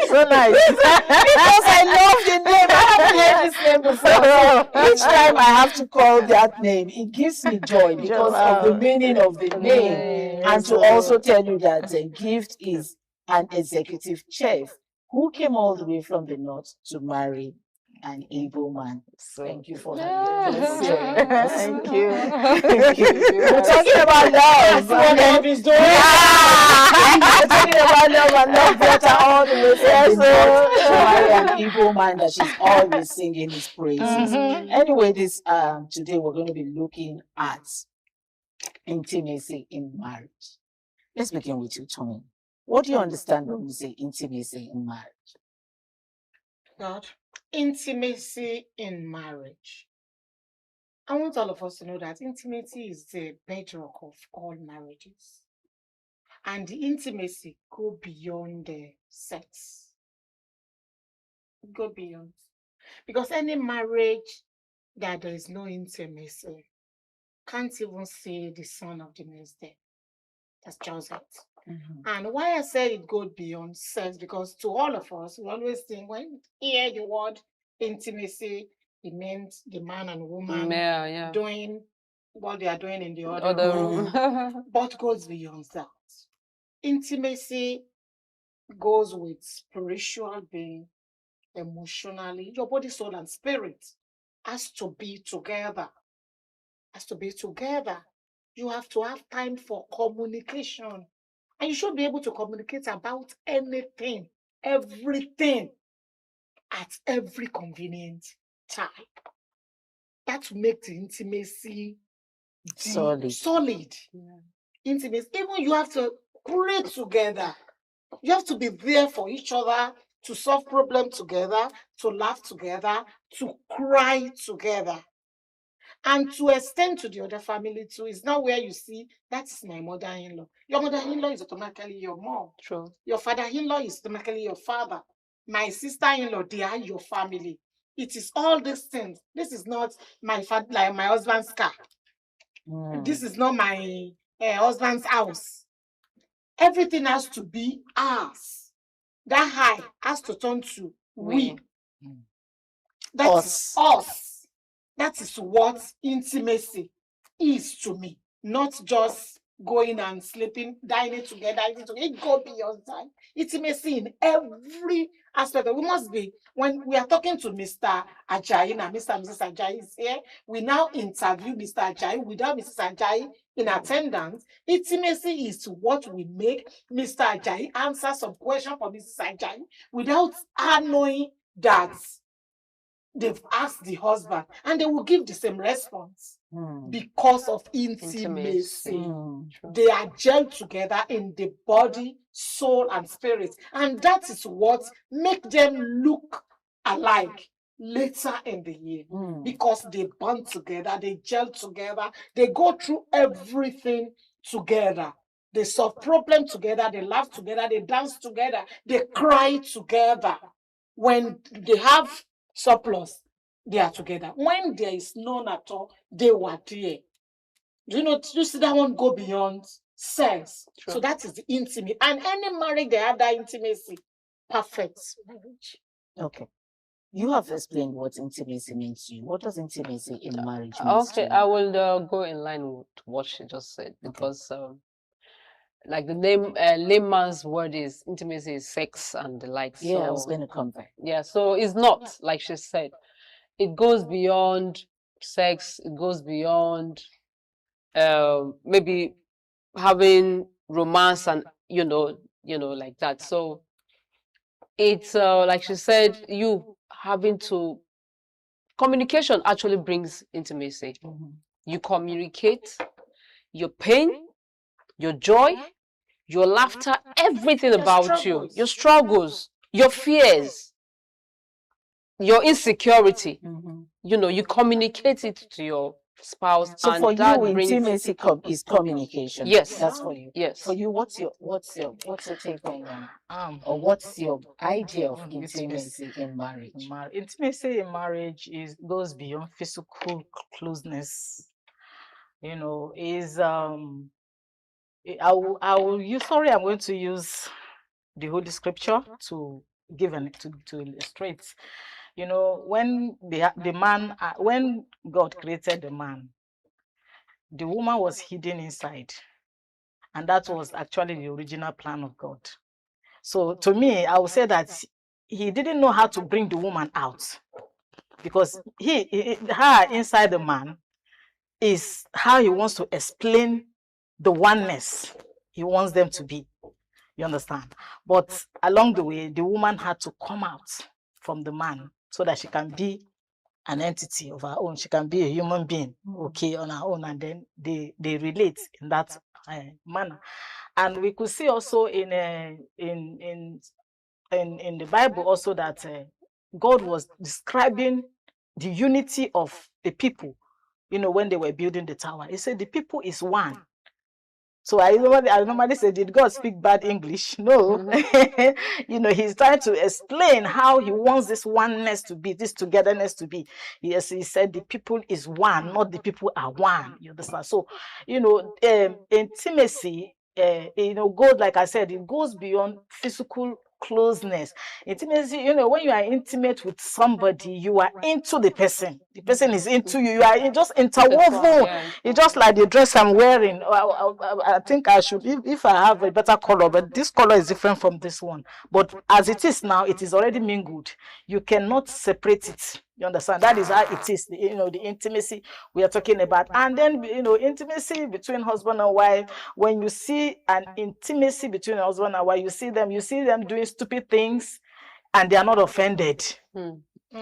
so nice. Because I love the name. I haven't heard this name before. Each time I have to call that name, it gives me joy because of the meaning of the name. And to also tell you that Gift is an executive chef who came all the way from the north to marry an able man. Thank you for Yeah. having us here. Thank you. Thank you. We're talking about love. What love is doing. We're talking about love and love brought her all the way from the north to marry an able man that she's always singing his praises. Anyway, this today we're going to be looking at intimacy in marriage. Let's begin with you, Tommy. What do you understand when we say intimacy in marriage? God, intimacy in marriage. I want all of us to know that intimacy is the bedrock of all marriages. And the intimacy go beyond the sex. Go beyond. Because any marriage that there is no intimacy can't even see the son of the next day. That's just it. And why I say it goes beyond sex, because to all of us, we always think when we hear the word intimacy, it means the man and woman doing what they are doing in the other room. But goes beyond that. Intimacy goes with spiritual being, emotionally. Your body, soul, and spirit has to be together. Has to be together. You have to have time for communication. And you should be able to communicate about anything, everything, at every convenient time. That will make the intimacy solid. Intimacy. Even you have to pray together. You have to be there for each other, to solve problems together, to laugh together, to cry together. And to extend to the other family too. It's not where you see, that is my mother-in-law. Your mother-in-law is automatically your mom. True. Your father-in-law is automatically your father. My sister-in-law, they are your family. It is all these things. This is not my like my husband's car. This is not my husband's house. Everything has to be ours. That high has to turn to we. That's us. That is what intimacy is to me. Not just going and sleeping, dining together. It goes beyond time. Intimacy in every aspect. We must be, when we are talking to Mr. Ajayi, now Mr. and Mrs. Ajayi is here, we now interview Mr. Ajayi without Mrs. Ajayi in attendance. Intimacy is what we make Mr. Ajayi answer some question for Mrs. Ajayi without her knowing that they've asked the husband, and they will give the same response because of intimacy. They are gelled together in the body, soul, and spirit. And that is what makes them look alike later in the year, because they bond together, they gel together, they go through everything together. They solve problems together, they laugh together, they dance together, they cry together. When they have surplus, they are together. When there is none at all, they were there. You see that one go beyond sex. True. So that is the intimate. And any marriage, they have that intimacy. Perfect marriage. Okay. You have explained what intimacy means to you. What does intimacy in marriage mean? Okay, I will go in line with what she just said, because like the name, layman's word is intimacy is sex and the like. Yeah, I was going to come back. Yeah, so it's not, like she said, it goes beyond sex, it goes beyond maybe having romance and, like that. So it's like she said, you having to, communication actually brings intimacy. You communicate your pain, your joy, your laughter, everything about you, your struggles, your fears, your insecurity. You communicate it to your spouse. So and for that you, brings intimacy is communication. Yes, that's for you. Yes. For you, what's your take on or what's your idea of intimacy in marriage? Intimacy in marriage goes beyond physical closeness. Is I'm going to use the Holy Scripture to give to illustrate. When the man, when God created the man, the woman was hidden inside, and that was actually the original plan of God. So to me, I would say that he didn't know how to bring the woman out. because her inside the man is how he wants to explain the oneness he wants them to be. You understand? But along the way, the woman had to come out from the man so that she can be an entity of her own. She can be a human being, okay, on her own, and then they relate in that manner. And we could see also in the Bible also that God was describing the unity of the people, you know, when they were building the tower. He said the people is one. So I normally say, did God speak bad English? No. You know, he's trying to explain how he wants this oneness to be, this togetherness to be. Yes, he said the people is one, not the people are one. You understand? So, you know, intimacy, you know, goes, like I said, it goes beyond physical closeness. Intimacy, you know, when you are intimate with somebody, you are into the person is into you, you are just interwoven. It's just like the dress I'm wearing. I think I should, if I have a better color, but this color is different from this one, but as it is now, it is already mingled. You cannot separate it. You understand? That is how it is, you know, the intimacy we are talking about. And then, you know, intimacy between husband and wife, when you see an intimacy between husband and wife, you see them doing stupid things and they are not offended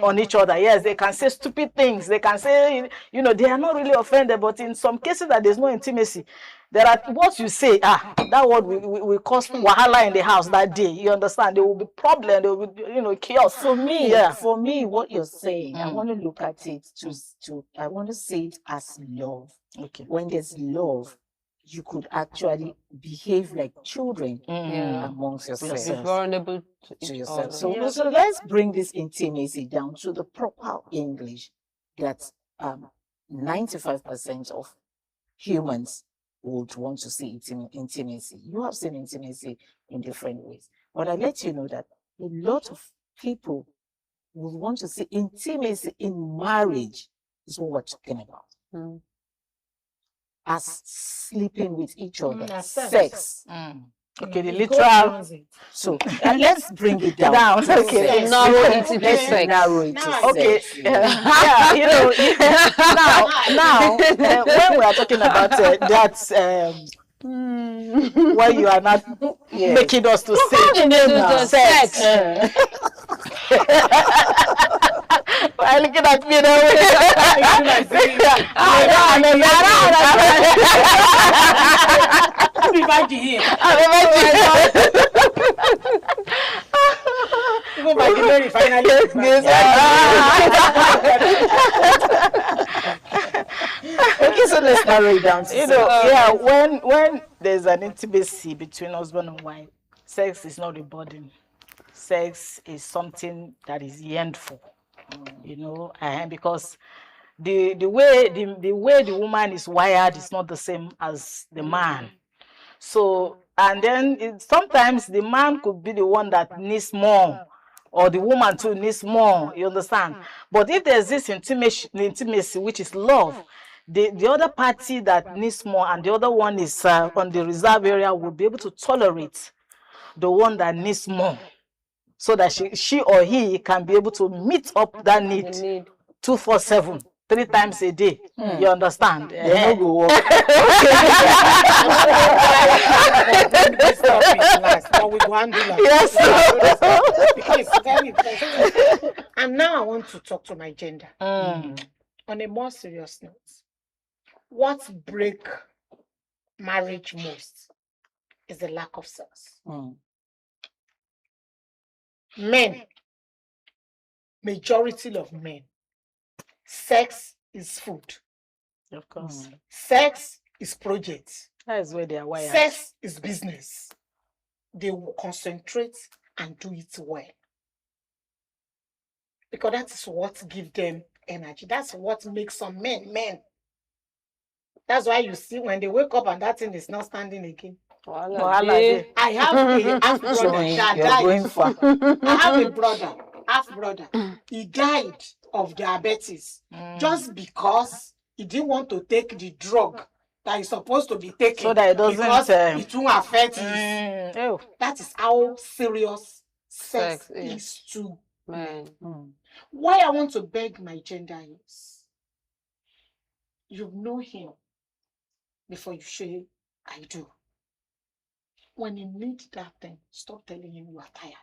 on each other. Yes, they can say stupid things. They can say, you know, they are not really offended, but in some cases that there's no intimacy, there are what you say, that word will cause wahala in the house that day. You understand? There will be problem, there will be, you know, chaos. For me, what you're saying, I want to look at it I want to see it as love. Okay. When there's love, you could actually behave like children amongst yourselves. Be vulnerable to yourself. So let's bring this intimacy down to the proper English that 95% of humans would want to see intimacy. You have seen intimacy in different ways. But I let you know that a lot of people would want to see intimacy in marriage is what we're talking about. As sleeping with each other, sex. Okay, the literal. So let's bring it down. Okay, narrow it to sex. Okay, yeah, you know, now when we are talking about that, why you are not making us to say sex. Why looking at me now? Okay, so let's narrow it down. You know, when there's an intimacy between husband and wife, sex is not a burden. Sex is something that is yearned for, you know, because the way the woman is wired is not the same as the man. So, and then sometimes the man could be the one that needs more, or the woman too needs more. You understand? But if there's this intimacy, which is love, the other party that needs more and the other one is on the reserve area will be able to tolerate the one that needs more, so that she or he can be able to meet up that need 247, 3 times a day. You understand? They go work. Yes. Because it's very important. And now I want to talk to my gender. On a more serious note, what breaks marriage most is the lack of sex. Men, majority of men, sex is food. Of course. Sex is project. That is where they are wired. Sex is business. They will concentrate and do it well. Because that is what gives them energy. That's what makes some men men. That's why you see when they wake up and that thing is not standing again. I have a half brother that died. I have a half brother. He died of diabetes just because he didn't want to take the drug that he's supposed to be taking, so that it doesn't because it won't affect his. That is how serious sex is to Man. Why I want to beg my gender is, you know him before you say, I do. When you need that thing, stop telling him you are tired.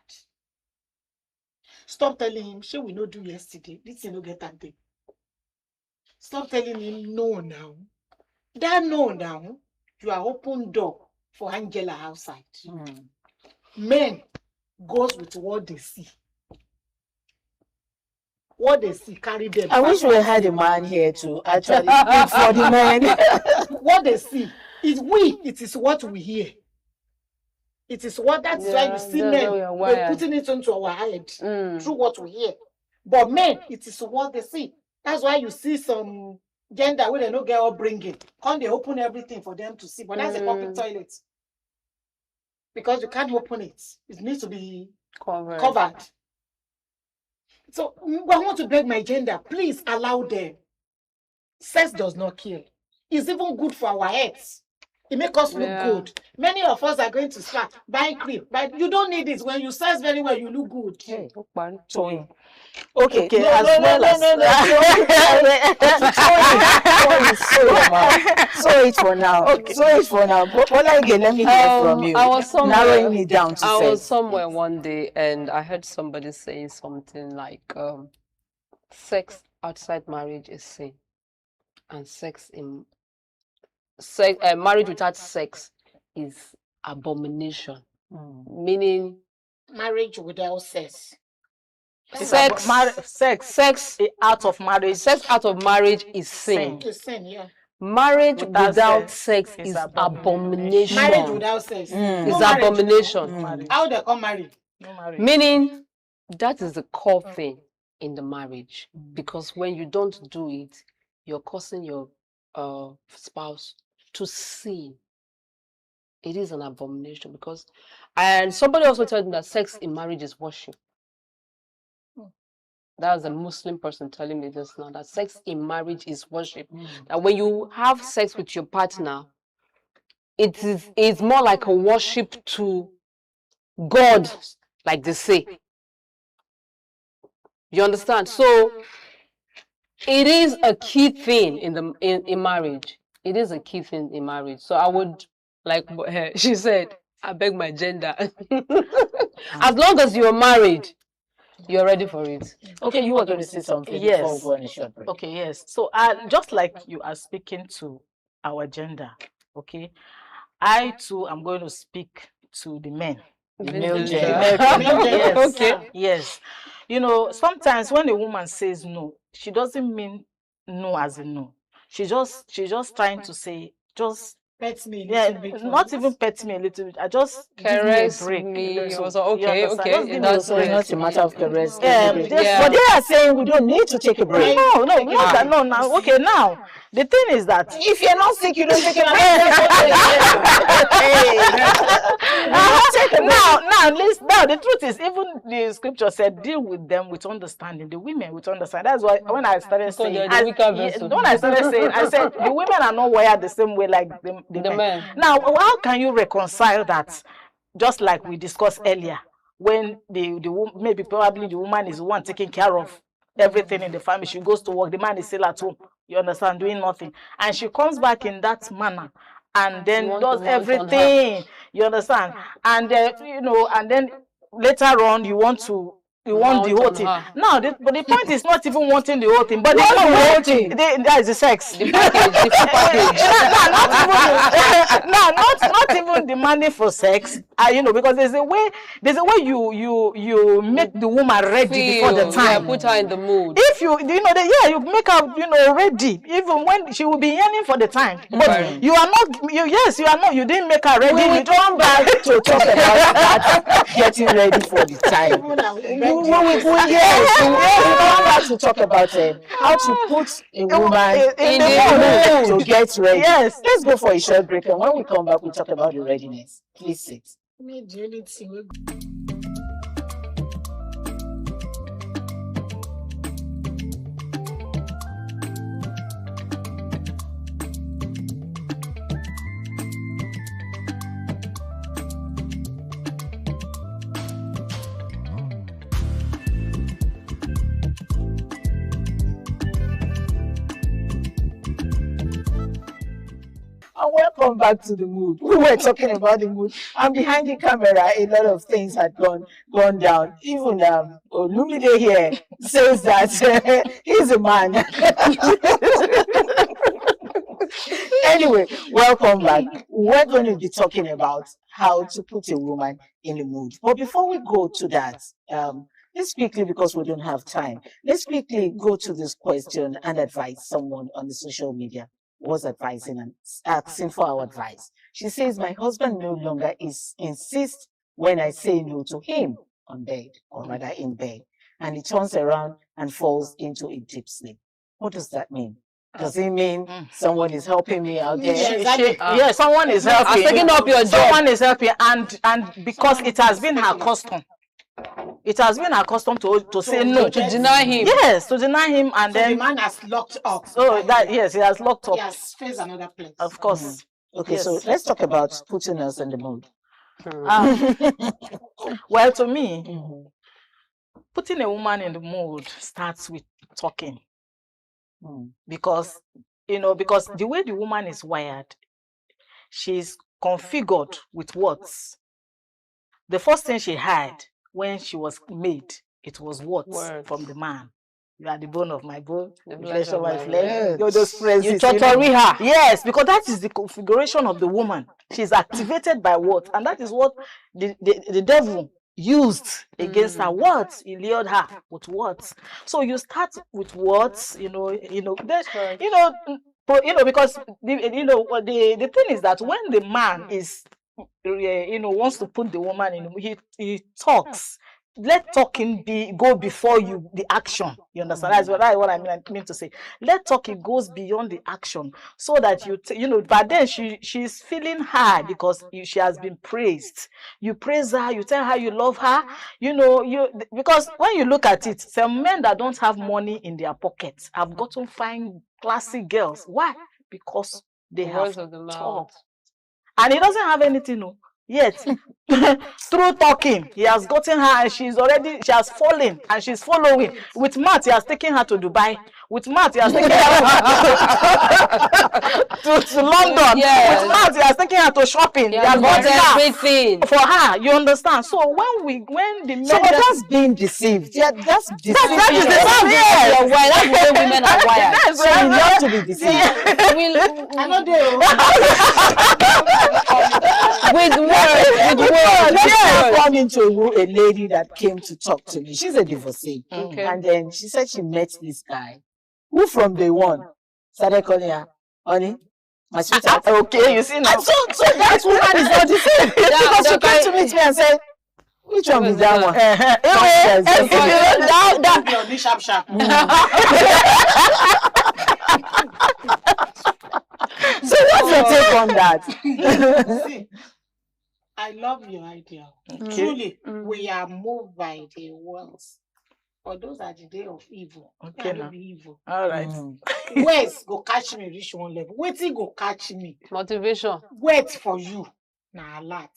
Stop telling him, shey we no do yesterday, this thing no get that day. Stop telling him no now. That no now, you are open door for Angela outside. Men goes with what they see. What they see, carry them. I wish we had a man here to actually speak for the men. What they see, it is what we hear. It is what, that's why you see men, they're putting it into our head through what we hear. But men, it is what they see. That's why you see some gender where they no get upbringing. Can't they open everything for them to see? But that's a public toilet. Because you can't open it. It needs to be covered. So I want to beg my gender, please allow them. Sex does not kill. It's even good for our heads. It makes us look good. Many of us are going to start buying cream, but you don't need it. When you sex very well, you look good. Okay, No, as no, no, well no, as no, so it for now. So it for now. But again, let me hear from you. I was somewhere, narrowing it down to I was somewhere one day and I heard somebody saying something like, sex outside marriage is sin, and marriage without sex is abomination. Meaning, marriage without sex. Sex out of marriage is sin. It's sin, yeah. Marriage without sex is abomination. Marriage without sex is abomination. How they come marry? No marriage. Meaning, that is the core thing in the marriage. Because when you don't do it, you're causing your spouse to sin. It is an abomination because, and somebody also told me that sex in marriage is worship. That was a Muslim person telling me this now, that sex in marriage is worship. That when you have sex with your partner, it's more like a worship to God, like they say. You understand? So it is a key thing in marriage. It is a key thing in marriage. So I would, like she said, I beg my gender. As long as you're married, you're ready for it. Okay, you were going to say something before we go on a short break. Okay, yes. So just like you are speaking to our gender, okay, I too am going to speak to the men. The male gender. Yes. Okay. Yes. You know, sometimes when a woman says no, she doesn't mean no as in no. She's just trying to say, just pet me. Not even pet me a little bit. I just caress give me a break. me. So, Also, okay. That's not a matter of caress. But they are saying we don't need to take a break. No, now. Okay, now the thing is that if you're not sick, you don't take a break. Now the truth is, even the scripture said, deal with them with understanding. The women with understanding. That's why when I started saying, I said the women are not wired the same way like the men. Now, how can you reconcile that? Just like we discussed earlier, when probably the woman is the one taking care of everything in the family. She goes to work, the man is still at home, you understand, doing nothing, and she comes back in that manner and then does everything, you understand, and then later on you want the whole thing. Now, but the point is not even wanting the whole thing, but that is the sex. The package. Not even demanding for sex. Because there's a way you make the woman ready before the time. Put her in the mood. If you make her ready, even when she will be yearning for the time. But you are not. You didn't make her ready. We come back to talk about that getting ready for the time. We come back to talk about how to put a woman in the mood to get ready. Yes. Let's go for a short break, and when we come back, we'll talk about the readiness. Please sit. And welcome back to the mood. We were talking about the mood, and behind the camera, a lot of things had gone down. Even Olumide here says that he's a man. Anyway, welcome back. We're going to be talking about how to put a woman in the mood. But before we go to that, let's quickly, because we don't have time, let's quickly go to this question and advise someone on the social media was advising and asking for our advice. She says, my husband no longer insists when I say no to him on bed, or rather in bed, and he turns around and falls into a deep sleep. What does that mean? Does it mean someone is helping me out there? Yes, someone is helping. Taking up your job. Someone is helping, and because it has been her custom. It has been her custom to say no. To deny him. Yes, to deny him, and So then the man has locked up. so that yes, he has locked up. He has faced another place. Of course. Okay, Yes. so let's talk about putting us in the mood. Well, to me, putting a woman in the mood starts with talking. Because because the way the woman is wired, she's configured with words. The first thing she had when she was made, it was words from the man. You are the bone of my bone, the flesh of my flesh. Those phrases. You totori her. Yes, because that is the configuration of the woman. She's activated by what, and that is what the devil used against her. Words, he lured her with words. So you start with words, because the thing is that when the man is wants to put the woman in, he talks. Let talking go before the action. You understand? That's what I mean to say. Let talking goes beyond the action, so that But then she's feeling high because she has been praised. You praise her. You tell her you love her. Because when you look at it, some men that don't have money in their pockets have gotten fine, classy girls. Why? Because they have talked. And he doesn't have anything, yet. Through talking, he has gotten her, and she has fallen, and she's following. With Matt, he has taken her to Dubai. With Matt, he has taken her to London. Yes. With Matt, he has taken her to shopping. He has bought everything for her. You understand? So when the men, So that's being deceived. Yeah, that's deceiving. that is the yourself. you're wired. That's the way women are wired. So you have to be deceived. I know they with words. Let's run into a lady that came to talk to me. She's a divorcee. Okay. And then she said she met this guy who from day one started calling her, honey, my sweetheart. Okay, you see now. And so that woman is not the same. Because she came to meet me and said, which one is that one? So what's your take on that? See, I love your idea. Okay. Truly, we are moved by the words. But those are the day of evil. Okay, I now. no be evil. All right. Words go catch me reach one level. Wetin go catch me? Motivation. Wait for you. Na alert.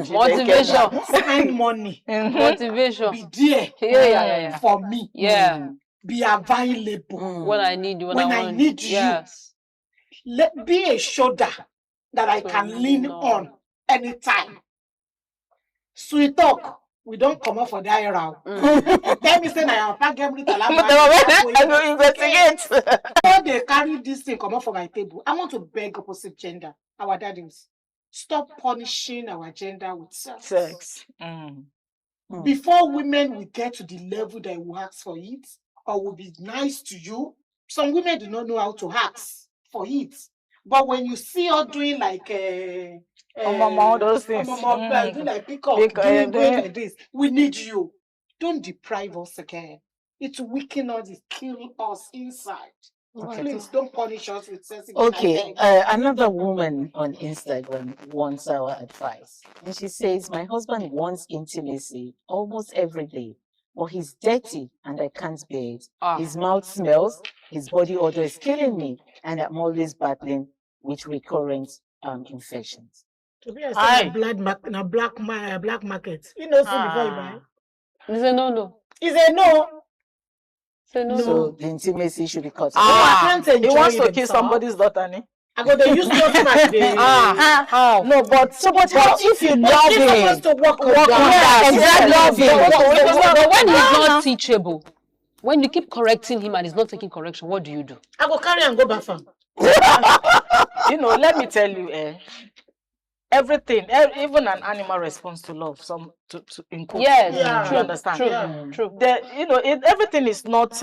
Motivation. Find money. Motivation. Be there Yeah. for me. Yeah. Be available. When I need you, When I want need you. Yes. Be a shoulder that I can lean on anytime. Sweet talk. We don't come up for that era. Tell me say na your papa get money to allow I go investigate. Before they carry this thing come up for my table, I want to beg opposite gender, our daddies, stop punishing our gender with sex. Before women will get to the level that will ask for it or will be nice to you, some women do not know how to ask for it. But when you see her doing like all those things. do like pick up, doing like this, we need you. Don't deprive us again. It will weaken us, it kill us inside. Okay. Please don't punish us with sex. Okay, another woman on Instagram wants our advice. And she says, my husband wants intimacy almost every day, but he's dirty and I can't bear it. His mouth smells, his body odor is killing me, and I'm always battling with recurrent infections. To be honest, black market. You know, see before you buy. It's a no. It's a no. So the intimacy should be cut. He wants to kill somebody's daughter, ne? I go they use close match. How? No, but if you love him, supposed to work on that. Exactly. But when he's not teachable, when you keep correcting him and he's not taking correction, what do you do? I go carry and go back from. You know, let me tell you, everything, even an animal responds to love. To include. Yes, You understand? True. You know, everything is not.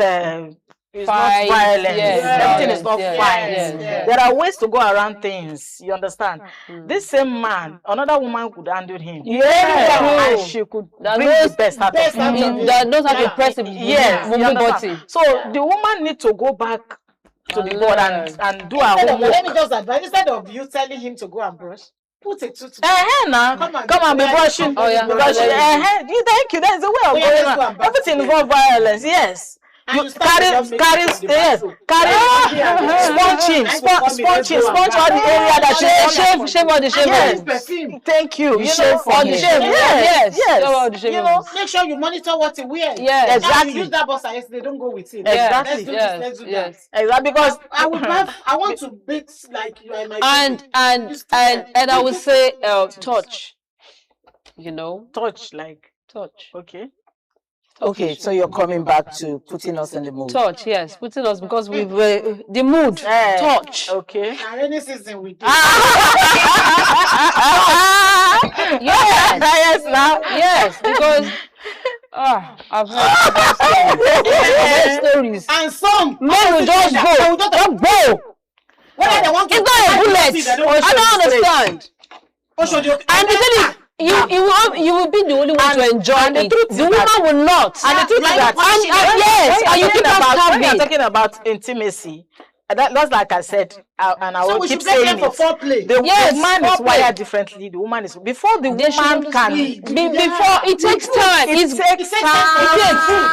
It's Fight, not violence. Everything is not fight. Yes. There are ways to go around things. You understand? This same man, another woman could handle him. And she could bring the best out of him. That knows how to press him. So the woman needs to go back to the board and do her homework. Let me just advise, instead of you telling him to go and brush, put a toothbrush. Now come and be brushing. Thank you. That is the way of going around. Everything involves violence. Yes. You carry sponging, sponge all the area that shave all the shavings. Yes. Thank you. You shave all the shavings. Yes. You know, make sure you monitor what he wears. Yes, exactly. You use that boss yesterday, don't go with him. Exactly. Let's do that. Exactly, because I want to beat like you are my and I would say touch. You know, touch. Okay. Okay, so you're coming back to putting us in the mood. Touch, yes, putting us because we were the mood. Touch. Okay. Rainy season we do. Yes, now. Yes, because I've heard stories. And some men will just go. Don't go. Whether they want to, it's not a bullet. I don't understand. And the thing is, you will be the only one to enjoy it. The woman will not. And the truth is that, and you keep when you're talking about intimacy, that's like I said, and I will keep saying it. The man is wired differently. The woman is before the woman can. Before it takes time. It takes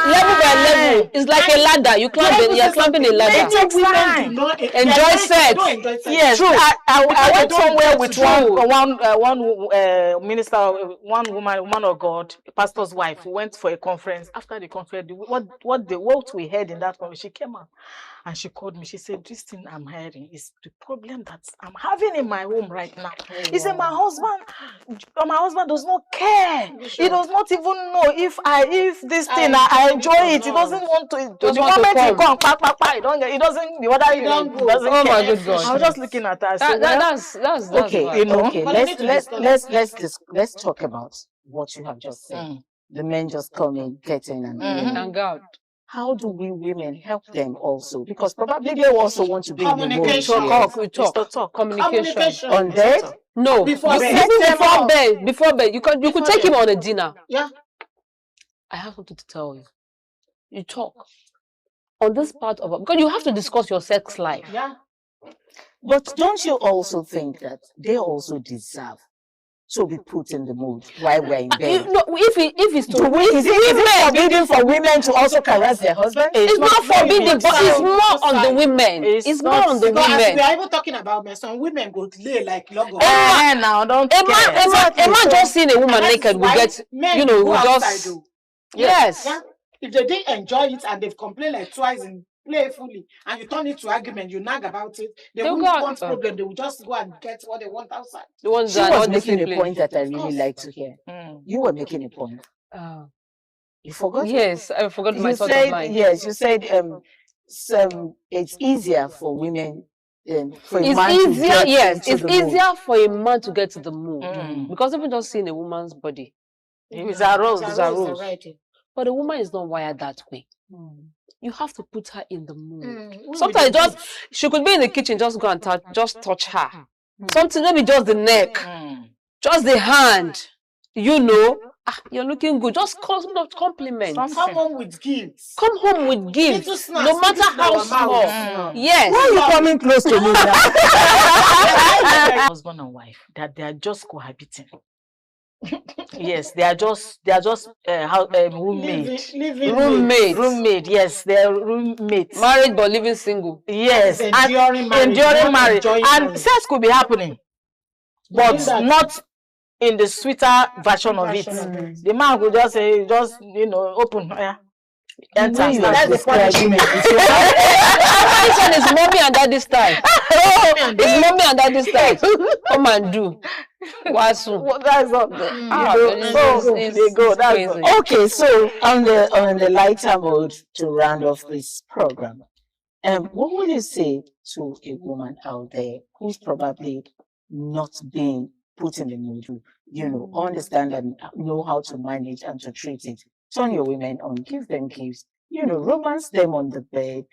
level by level. It's like a ladder. You climb it. You're climbing a ladder. It takes time. Enjoy sex. Yes, true. I went somewhere with one minister, one woman of God, a pastor's wife, who went for a conference. After the conference, what we heard in that conference, she came out and she called me. She said, "This thing I'm hearing is the problem that I'm having in my home right now." He said, my husband does not care. He does not even know if this thing I enjoy it. He doesn't want to. The moment he come, he doesn't. The other doesn't care. Oh my good God! I was just looking at her. That's okay. You know, okay. Let's talk about what you have just said. The men just come in, get in, and hang out. How do we women help them also? Because probably they also want to be in the mood. Talk. Communication. On bed? No. Before bed. You could take him on a dinner. Yeah. I have something to tell you. You talk. On this part of it, because you have to discuss your sex life. Yeah. But don't you also think that they also deserve to be put in the mood while we're in bed? If it's to is it forbidden for women to also caress their husband? It's not forbidden, but it's more on the women. It's more on the women. We are even talking about men. Some women go lay like logo. Now don't a man just seeing a woman naked will get, will just yes. Yeah? If they didn't enjoy it and they've complained like twice in playfully, and you turn it to argument, you nag about it, they won't want problem. They will just go and get what they want outside. She was making a point that I really like to hear. You were making a point. You forgot? Yes, I forgot my thought of mine. Yes, you said it's easier for women. It's easier for a man to get to the mood because even just seeing a woman's body, it's aroused. But a woman is not wired that way. You have to put her in the mood. Sometimes she could be in the kitchen, just go and touch her. Something, maybe just the neck, just the hand. You're looking good. Just compliment. Come home with gifts. Come home with gifts. No matter how small. Yes. Why are you coming close to me now? Husband and wife, that they are just cohabiting. Yes, they are just roommate. Roommate. Yes, they are roommates. Married but living single. Yes, enduring marriage. And sex could be happening, but not in the sweeter version of it. The man could just say, open. That's That's the describing punishment. This one is mommy and daddy style. It's mommy and daddy style. Come and do. Wasu. Well, that's all. That's crazy. okay. So on the lighter mode to round off this program, what would you say to a woman out there who's probably not being put in the mood to, understand and know how to manage and to treat it? Turn your women on, give them gifts, romance them on the bed.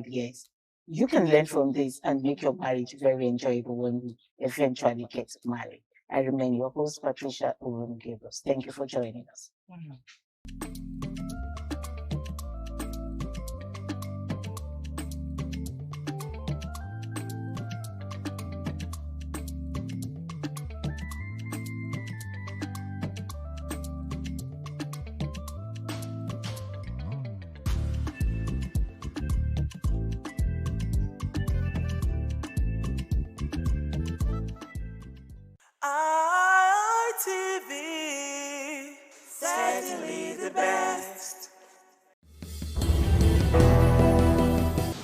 Yes, you can learn from this and make your marriage very enjoyable when you eventually get married. I remain your host, Patricia Urun-Gabriel. Thank you for joining us. ITV, certainly the best.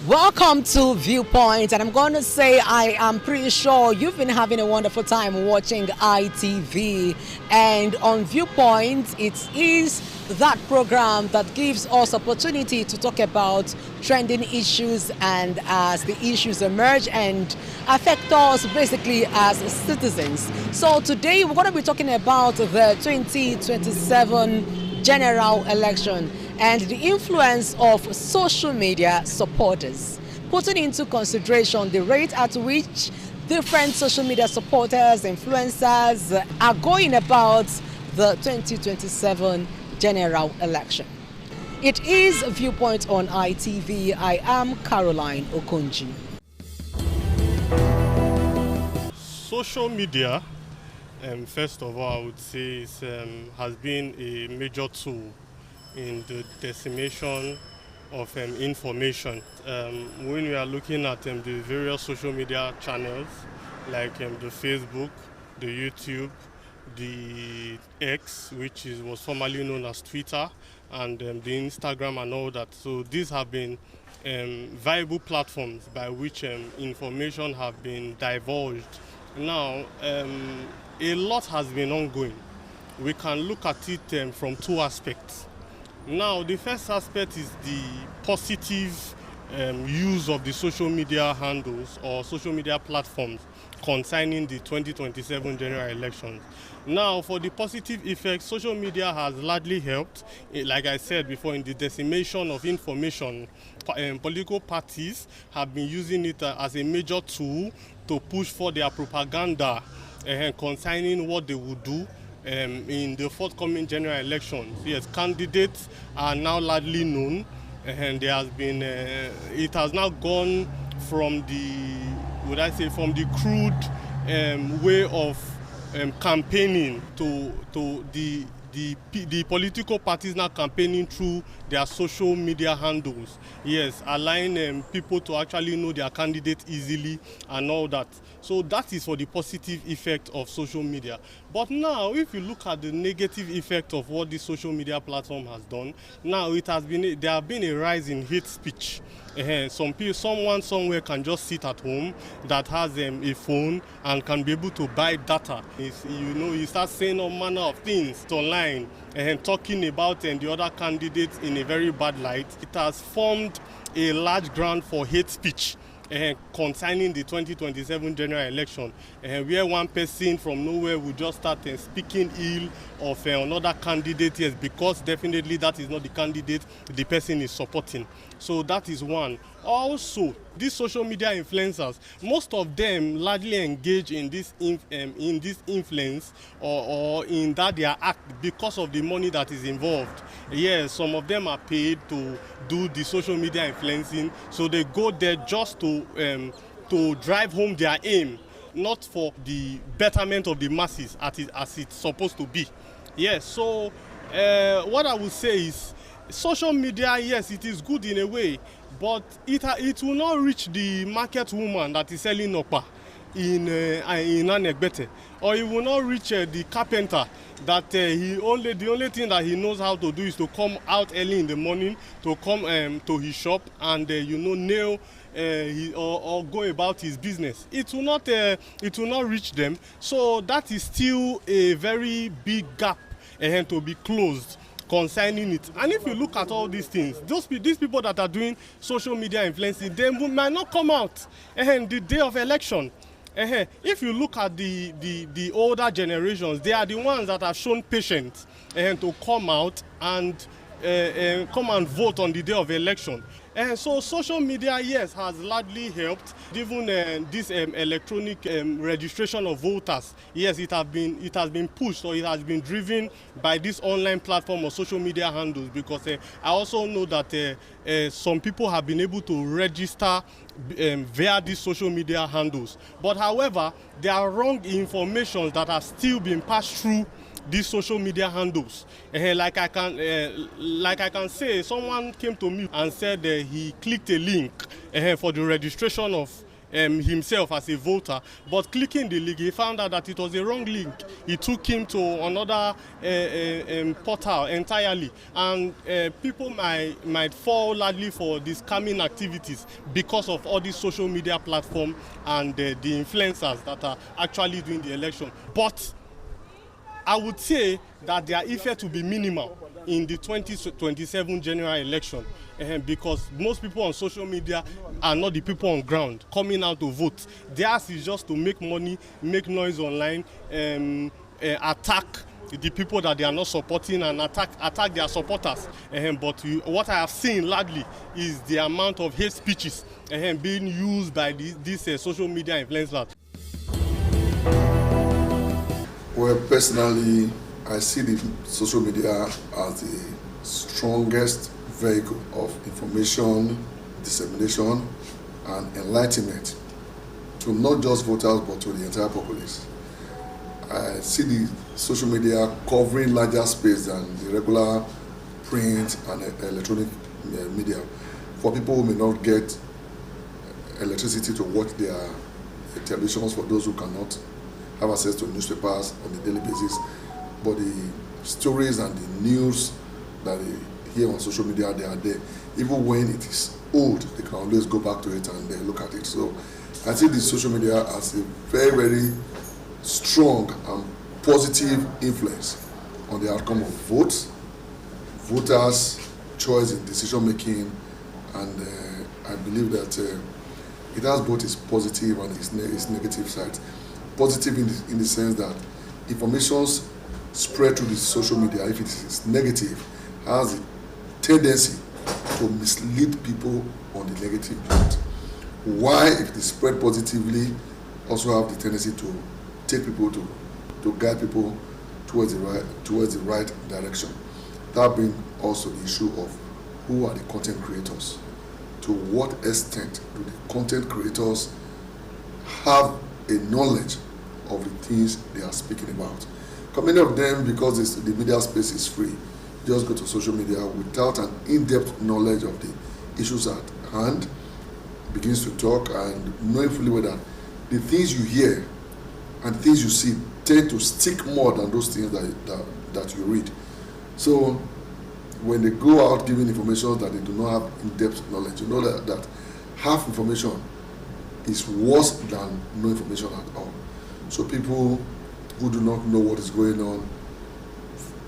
Welcome to Viewpoint, and I'm going to say I am pretty sure you've been having a wonderful time watching ITV. And on Viewpoint, it is that program that gives us opportunity to talk about trending issues, and as the issues emerge and affect us basically as citizens. So today we're going to be talking about the 2027 general election and the influence of social media supporters, putting into consideration the rate at which different social media supporters, influencers are going about the 2027 general election. It is Viewpoint on ITV. I am Caroline Okonji. Social media, first of all, I would say has been a major tool in the dissemination of information. When we are looking at the various social media channels like the Facebook, the YouTube, the X, which was formerly known as Twitter, and the Instagram and all that. So these have been viable platforms by which information have been divulged. Now, a lot has been ongoing. We can look at it from two aspects. Now, the first aspect is the positive use of the social media handles or social media platforms concerning the 2027 general elections. Now, for the positive effects, social media has largely helped, like I said before, in the dissemination of information. Political parties have been using it as a major tool to push for their propaganda concerning what they would do in the forthcoming general elections. Yes, candidates are now largely known, and there has been it has now gone from the crude way of campaigning to the political parties now campaigning through their social media handles. Yes, allowing people to actually know their candidate easily and all that. So that is for the positive effect of social media. But now, if you look at the negative effect of what this social media platform has done, now there has been a rise in hate speech. Someone somewhere can just sit at home that has a phone and can be able to buy data. He starts saying all manner of things online and talking about the other candidates in a very bad light. It has formed a large ground for hate speech concerning the 2027 general election, where one person from nowhere will just start speaking ill of another candidate, yes, because definitely that is not the candidate the person is supporting. So that is one. Also, these social media influencers, most of them largely engage in this influence or in that they are act because of the money that is involved. Yes, some of them are paid to do the social media influencing, so they go there just to drive home their aim, not for the betterment of the masses as it's supposed to be. Yes, so what I would say is social media, yes, it is good in a way, but it will not reach the market woman that is selling okpa. in Anegbete, or he will not reach the carpenter that the only thing that he knows how to do is to come out early in the morning to come to his shop and nail or go about his business. It will not reach them. So that is still a very big gap to be closed concerning it. And if you look at all these things, these people that are doing social media influencing, they might not come out the day of election. If you look at the older generations, they are the ones that have shown patience to come out and come and vote on the day of election. So social media, yes, has largely helped. Even this electronic registration of voters, yes, it has been pushed, or it has been driven by this online platform or social media handles, because I also know that some people have been able to register via these social media handles. But however, there are wrong information that are still being passed through these social media handles. Like I can say, someone came to me and said he clicked a link for the registration of himself as a voter, but clicking the link, he found out that it was a wrong link. It took him to another portal entirely, and people might fall largely for these scamming activities because of all these social media platforms and the influencers that are actually doing the election. But I would say that their effect will be minimal in the 2027 general election, because most people on social media are not the people on ground coming out to vote. Theirs is just to make money, make noise online, attack the people that they are not supporting, and attack their supporters. But what I have seen largely is the amount of hate speeches being used by these social media influencers. Well, personally, I see the social media as the strongest vehicle of information, dissemination, and enlightenment to not just voters but to the entire populace. I see the social media covering larger space than the regular print and electronic media for people who may not get electricity to watch their televisions, for those who cannot have access to newspapers on a daily basis. But the stories and the news that they hear on social media, they are there. Even when it is old, they can always go back to it and look at it. So I see the social media as a very, very strong and positive influence on the outcome of votes, voters' choice in decision making, and I believe that it has both its positive and its negative sides. Positive in the sense that information spread through the social media, if it is negative, has a tendency to mislead people on the negative part. Why, if it is spread positively, also have the tendency to take people to guide people towards the right direction. That being also the issue of who are the content creators. To what extent do the content creators have a knowledge of the things they are speaking about? Many of them, because the media space is free, just go to social media without an in-depth knowledge of the issues at hand, begins to talk and knowing fully well that the things you hear and the things you see tend to stick more than those things that you read. So when they go out giving information that they do not have in-depth knowledge, you know that half information is worse than no information at all. So people who do not know what is going on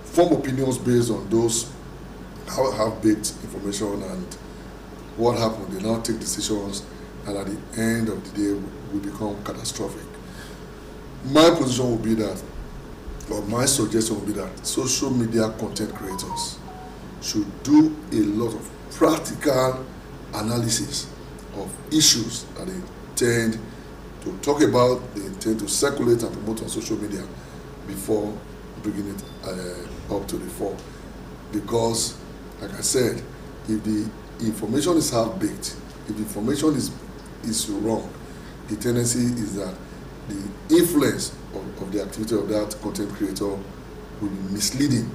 form opinions based on those half-baked information, and what happened, they now take decisions, and at the end of the day will become catastrophic. My position will be that, or my suggestion will be that social media content creators should do a lot of practical analysis of issues that they tend to talk about, they intend to circulate and promote on social media before bringing it up to the fore. Because, like I said, if the information is half-baked, if the information is wrong, the tendency is that the influence of the activity of that content creator will be misleading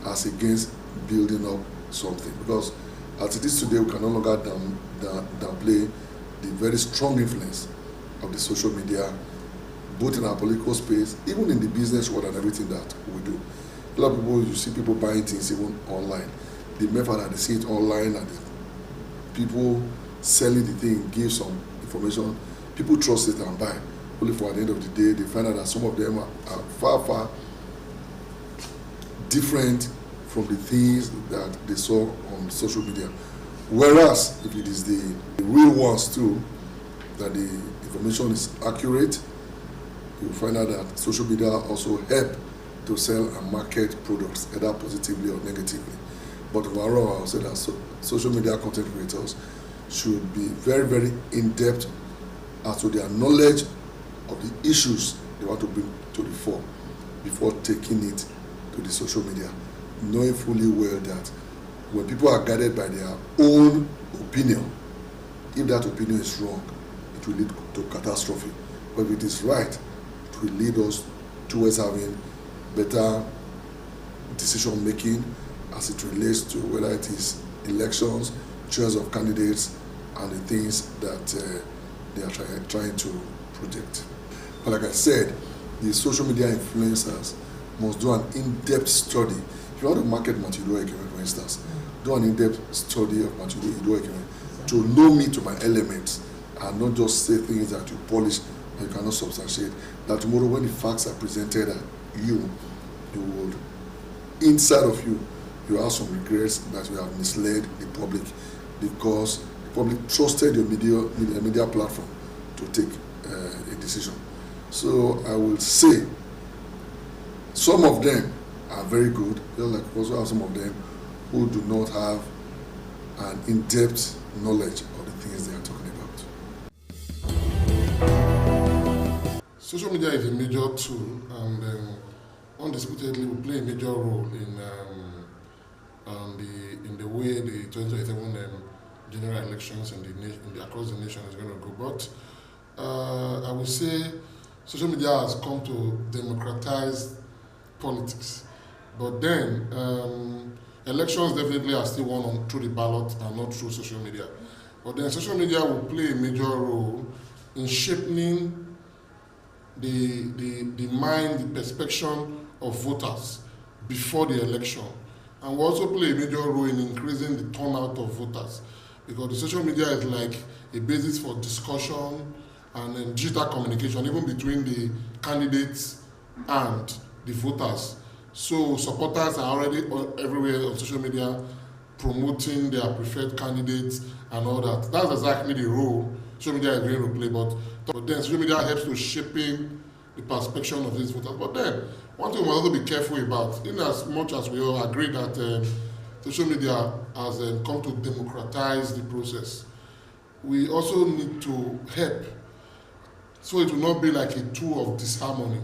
as against building up something. Because as it is today, we can no longer downplay the very strong influence of the social media both in our political space, even in the business world and everything that we do. A lot of people, you see people buying things even online. The method that they see it online and the people selling the thing give some information, people trust it and buy. Only for at the end of the day, they find out that some of them are far, far different from the things that they saw on social media. Whereas, if it is the real ones too, that the information is accurate, you'll find out that social media also help to sell and market products, either positively or negatively. But overall, I'll say that social media content creators should be very, very in-depth as to their knowledge of the issues they want to bring to the fore before taking it to the social media, knowing fully well that when people are guided by their own opinion, if that opinion is wrong, it will lead to catastrophe. But if it is right, it will lead us towards having better decision making as it relates to whether it is elections, choice of candidates, and the things that they are trying to project. But like I said, the social media influencers must do an in-depth study. If you want to market Matuido Ekeme, for instance, do an in-depth study of Matuido Ekeme to know me to my elements and not just say things that you polish and you cannot substantiate. That tomorrow when the facts are presented at you would, inside of you, you have some regrets that you have misled the public because the public trusted your media platform to take a decision. So I will say some of them are very good, just like also have some of them who do not have an in-depth knowledge of the things they are talking about. Social media is a major tool and undisputedly will play a major role in the way the 2027 general elections across the nation is going to go. But I would say social media has come to democratize politics. But then elections definitely are still won through the ballot and not through social media. But then social media will play a major role in shaping the mind, the perception of voters before the election. And will also play a major role in increasing the turnout of voters. Because the social media is like a basis for discussion and digital communication, even between the candidates and the voters. So supporters are already everywhere on social media promoting their preferred candidates and all that. That's exactly the role social media is going to play. But then social media helps to shaping the perception of these voters. But then one thing we must also be careful about, in as much as we all agree that social media has come to democratize the process, we also need to help so it will not be like a tool of disharmony.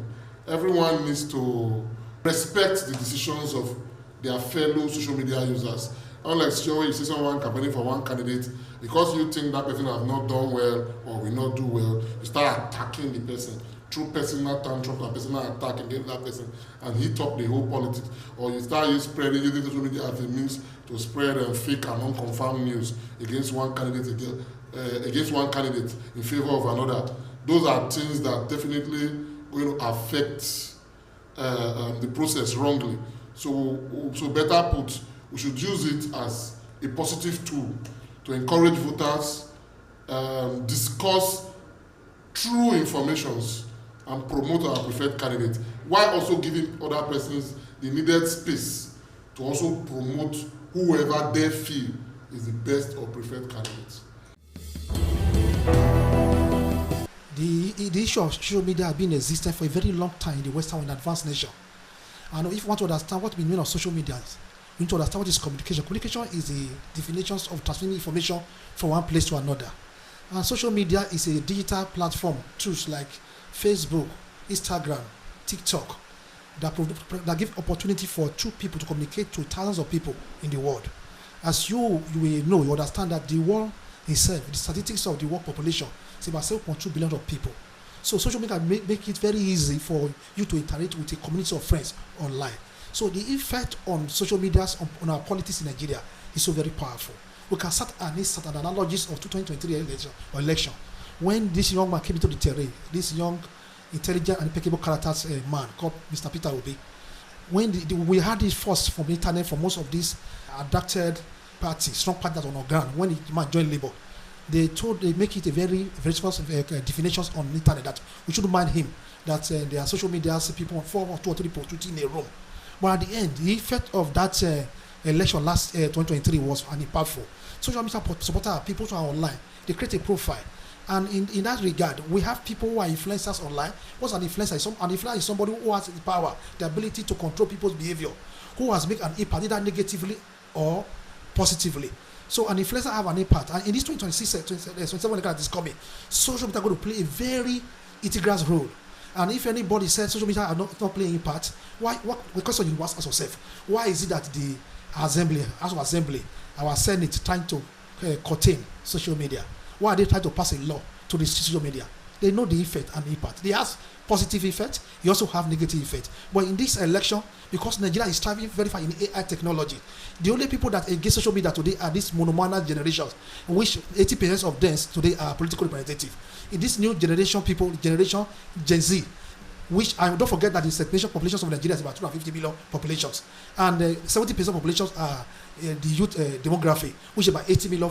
Everyone needs to respect the decisions of their fellow social media users. Unlike sure you see someone campaigning for one candidate, because you think that person has not done well or will not do well, you start attacking the person through personal tantrum and personal attack against that person and hit up the whole politics. Or you start using social media as a means to spread fake and unconfirmed news against one candidate in favor of another. Those are things that definitely going to affect the process wrongly. So better put, we should use it as a positive tool to encourage voters, discuss true informations, and promote our preferred candidate, while also giving other persons the needed space to also promote whoever they feel is the best or preferred candidate. The issue of social media has been existing for a very long time in the Western and advanced nation. And if you want to understand what we mean of social media, we need to understand what is communication. Communication is the definition of transmitting information from one place to another. And social media is a digital platform, tools like Facebook, Instagram, TikTok, that give opportunity for two people to communicate to thousands of people in the world. As you will know, you understand that the world itself, the statistics of the world population, is about 7.2 billion of people. So social media make it very easy for you to interact with a community of friends online. So the effect on social media on our politics in Nigeria is so very powerful. We can start an analogies of 2023 election. When this young man came into the terrain, this young intelligent and impeccable characters man called Mr. Peter Obi. When we had this force from the internet for most of these adapted parties, strong parties on our ground, when the man joined Labour, they make it a very response definitions on the internet that we shouldn't mind him, that there are social media people, 4 or 2 or 3 people in a room. But at the end, the effect of that election last 2023 was impactful. Social media supporters, people who are online, they create a profile. And in that regard, we have people who are influencers online. What's an influencer? An influencer is somebody who has the power, the ability to control people's behavior, who has made an impact either negatively or positively. So an influencer have an impact. And in this 2027 that is coming, social media are going to play a very integral role. And if anybody says social media are not playing impact, why? The question you ask yourself: why is it that the House of Assembly, our Senate, trying to contain social media? Why are they trying to pass a law to the social media? They know the effect and impact. They have positive effect. You also have negative effect. But in this election, because Nigeria is striving very far in AI technology, the only people that against social media today are these monomana generations, which 80% of them today are political representative. In this new generation, generation Gen Z, which I don't forget that the circulation populations of Nigeria is about 250 million populations, and 70% of populations are the youth demography, which is about 80 million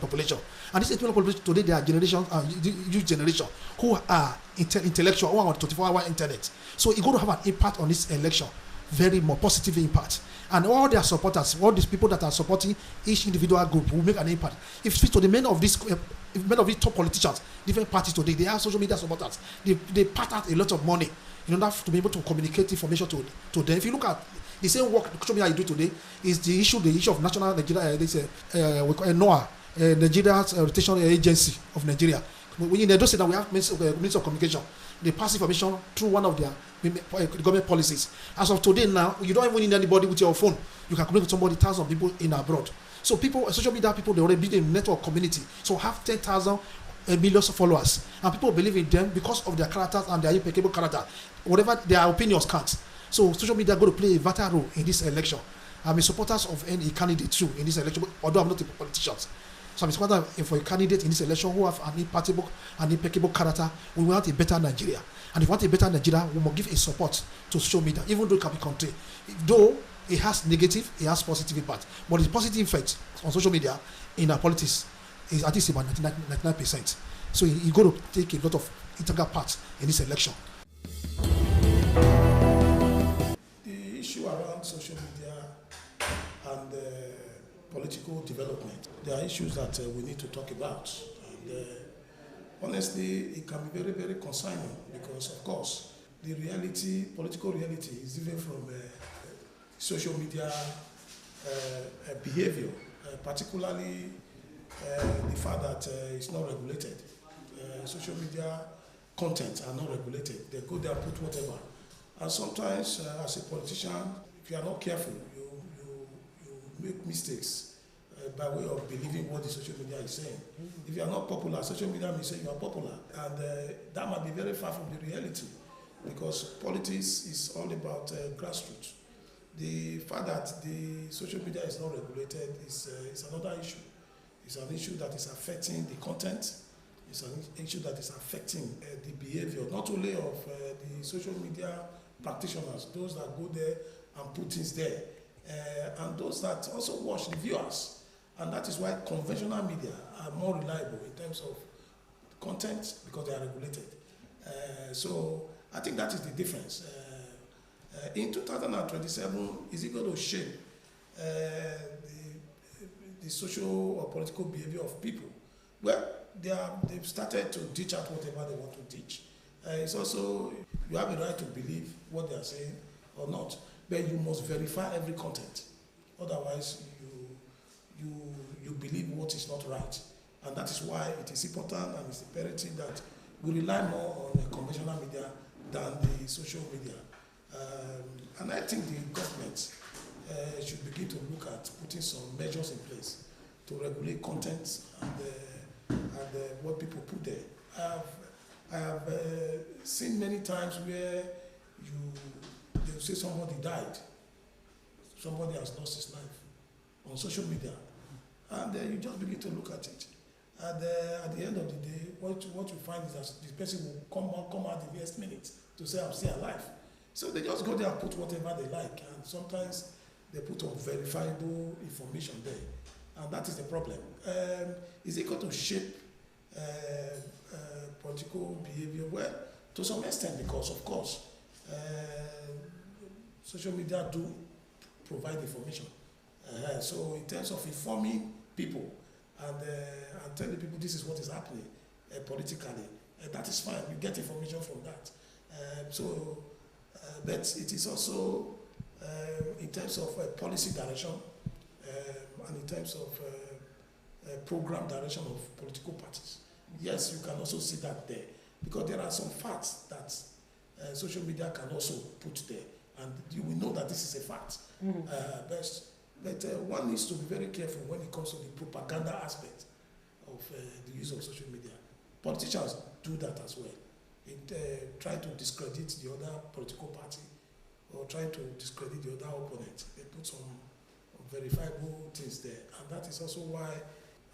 population. And this 80 million population today, they are youth generation who are intellectual, who are on 24-hour internet. So it's going to have an impact on this election, very more positive impact. And all their supporters, all these people that are supporting each individual group will make an impact. If it's to the men of these top politicians, different parties today, they have social media supporters. They part out a lot of money in order to be able to communicate information to them. If you look at the same work social media you do today, is the issue of national Nigeria, NOAA, Nigeria's Rotation Agency of Nigeria. In Edo State, we have Ministry of Communication. They pass information through one of their government policies. As of today now, you don't even need anybody with your phone. You can communicate with somebody, thousands of people in abroad. So people, social media people, they already build a network community. So have 10,000 million followers. And people believe in them because of their characters and their impeccable character. Whatever their opinions count. So social media are going to play a vital role in this election. I'm a supporter of any candidate too in this election, although I'm not a politician. So I'm a supporter for a candidate in this election who have an impeccable character. We want a better Nigeria. And if we want a better Nigeria, we must give a support to social media, even though it can be contained. Though it has negative, it has positive impact. But the positive effect on social media in our politics is at least about 99%. So you're going to take a lot of integral part in this election. The issue around social media and political development, there are issues that we need to talk about. And honestly, it can be very, very concerning because, of course, the reality, political reality is different from social media behavior, particularly the fact that it's not regulated. Social media content are not regulated. They go there and put whatever. And sometimes, as a politician, if you are not careful, you make mistakes by way of believing what the social media is saying. If you are not popular, social media may say you are popular. And that might be very far from the reality because politics is all about grassroots. The fact that the social media is not regulated is another issue. It's an issue that is affecting the content. It's an issue that is affecting the behavior, not only of the social media practitioners, those that go there and put things there, and those that also watch the viewers. And that is why conventional media are more reliable in terms of content because they are regulated. So I think that is the difference. In 2027, is it going to shape the social or political behavior of people? Well, they've started to teach out whatever they want to teach. It's also, you have a right to believe what they are saying or not, but you must verify every content. Otherwise, you believe what is not right. And that is why it is important and it's imperative that we rely more on the conventional media than the social media. And I think the government should begin to look at putting some measures in place to regulate content and what people put there. I have seen many times where they will say somebody died, somebody has lost his life on social media, and you just begin to look at it. And at the end of the day, what you find is that the person will come out the next minute to say, I'm still alive. So they just go there and put whatever they like. And sometimes they put unverifiable information there. And that is the problem. Is it going to shape political behavior? Well, to some extent, because of course, social media do provide information. So in terms of informing people and telling people this is what is happening politically, that is fine. We get information from that. But it is also in terms of policy direction and in terms of program direction of political parties. Yes, you can also see that there, because there are some facts that social media can also put there, and you will know that this is a fact. But one needs to be very careful when it comes to the propaganda aspect of the use of social media. Politicians do that as well. Try to discredit the other political party or try to discredit the other opponent. They put some verifiable things there. And that is also why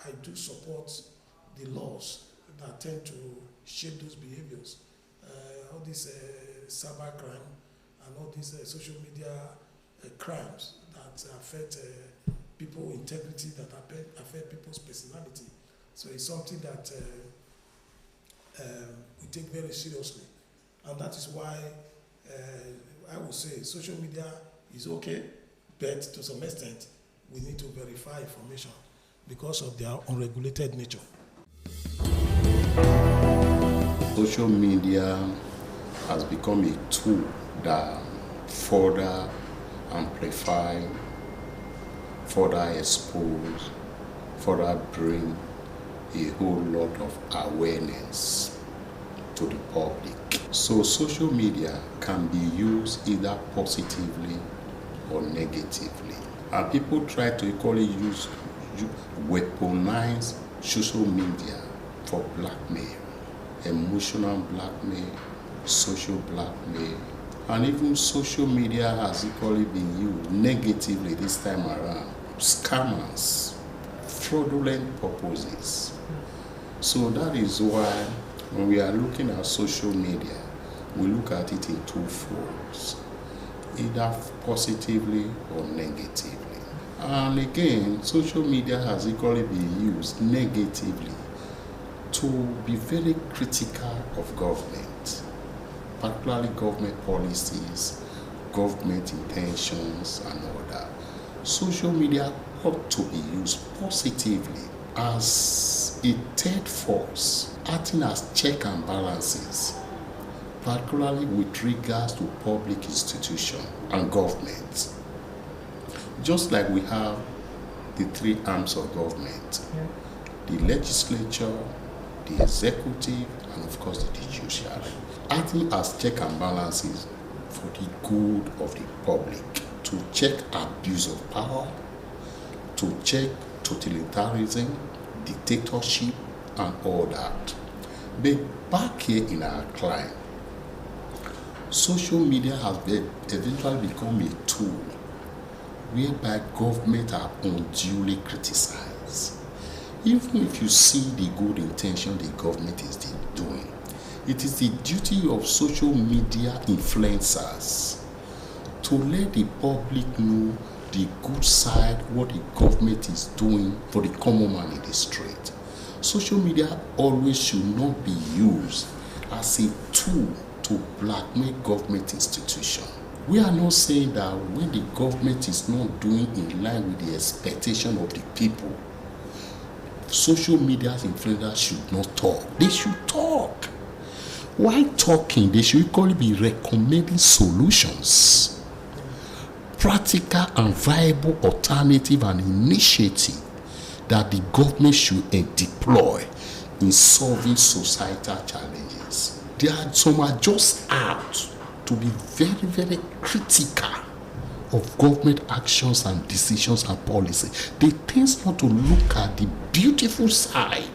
I do support the laws that tend to shape those behaviors. All this cyber crime and all these social media crimes that affect people's integrity, that affect people's personality. So it's something that we take very seriously. And that is why I would say social media is okay, but to some extent, we need to verify information because of their unregulated nature. Social media has become a tool that further amplify, further expose, further bring a whole lot of awareness to the public. So social media can be used either positively or negatively. And people try to equally weaponize social media for blackmail, emotional blackmail, social blackmail, and even social media has equally been used negatively this time around. Scammers, fraudulent purposes. So that is why when we are looking at social media, we look at it in two folds, either positively or negatively. And again, social media has equally been used negatively to be very critical of government, particularly government policies, government intentions, and all that. Social media ought to be used positively as a third force, acting as check and balances, particularly with regards to public institutions and government. Just like we have the three arms of government, the legislature, the executive, and of course the judiciary, acting as check and balances for the good of the public, to check abuse of power, to check totalitarianism, dictatorship, and all that. But back here in our climate, social media has eventually become a tool whereby government are unduly criticized. Even if you see the good intention the government is doing, it is the duty of social media influencers to let the public know the good side, what the government is doing for the common man in the street. Social media always should not be used as a tool to blackmail government institutions. We are not saying that when the government is not doing in line with the expectation of the people, social media influencers should not talk. They should talk. While talking, they should equally be recommending solutions, practical and viable alternative and initiative that the government should deploy in solving societal challenges. Some are just out to be very, very critical of government actions and decisions and policy. They tend not to look at the beautiful side,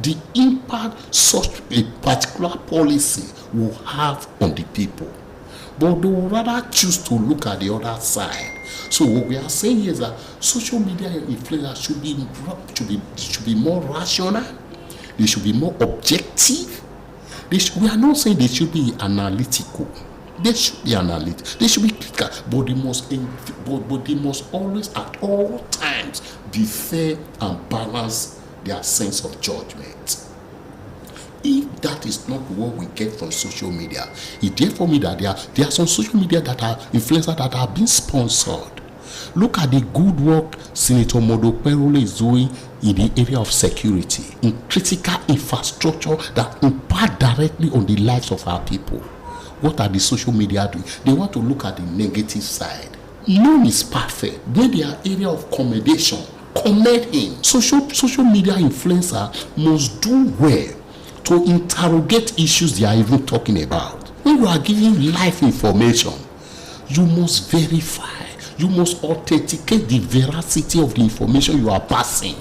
the impact such a particular policy will have on the people. But they will rather choose to look at the other side, So what we are saying here is that social media influencers should be more rational. They should be more objective. We are not saying they should be analytical. They should be analytical. They should be critical, but they must always, at all times, be fair and balance their sense of judgment. If that is not what we get from social media, it therefore means that there are some social media that are influencers that are being sponsored. Look at the good work Senator Modoperole is doing in the area of security, in critical infrastructure that impact directly on the lives of our people. What are the social media doing? They want to look at the negative side. None is perfect. When there are area of commendation, commend him. Social media influencer must do well to interrogate issues they are even talking about. When you are giving live information, you must verify, you must authenticate the veracity of the information you are passing.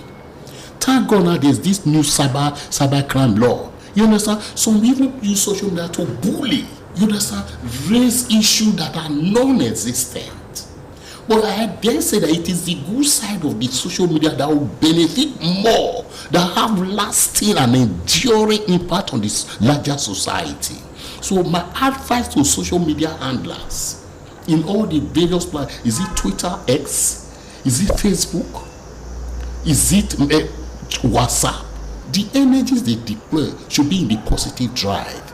Thank God now there's this new cybercrime law. You understand? Some people use social media to bully. You understand? Raise issues that are non-existent. But I dare say that it is the good side of the social media that will benefit more, that have lasting and enduring impact on this larger society. So my advice to social media handlers in all the various platforms, is it Twitter, X? Is it Facebook? Is it WhatsApp? The energies they deploy should be in the positive drive,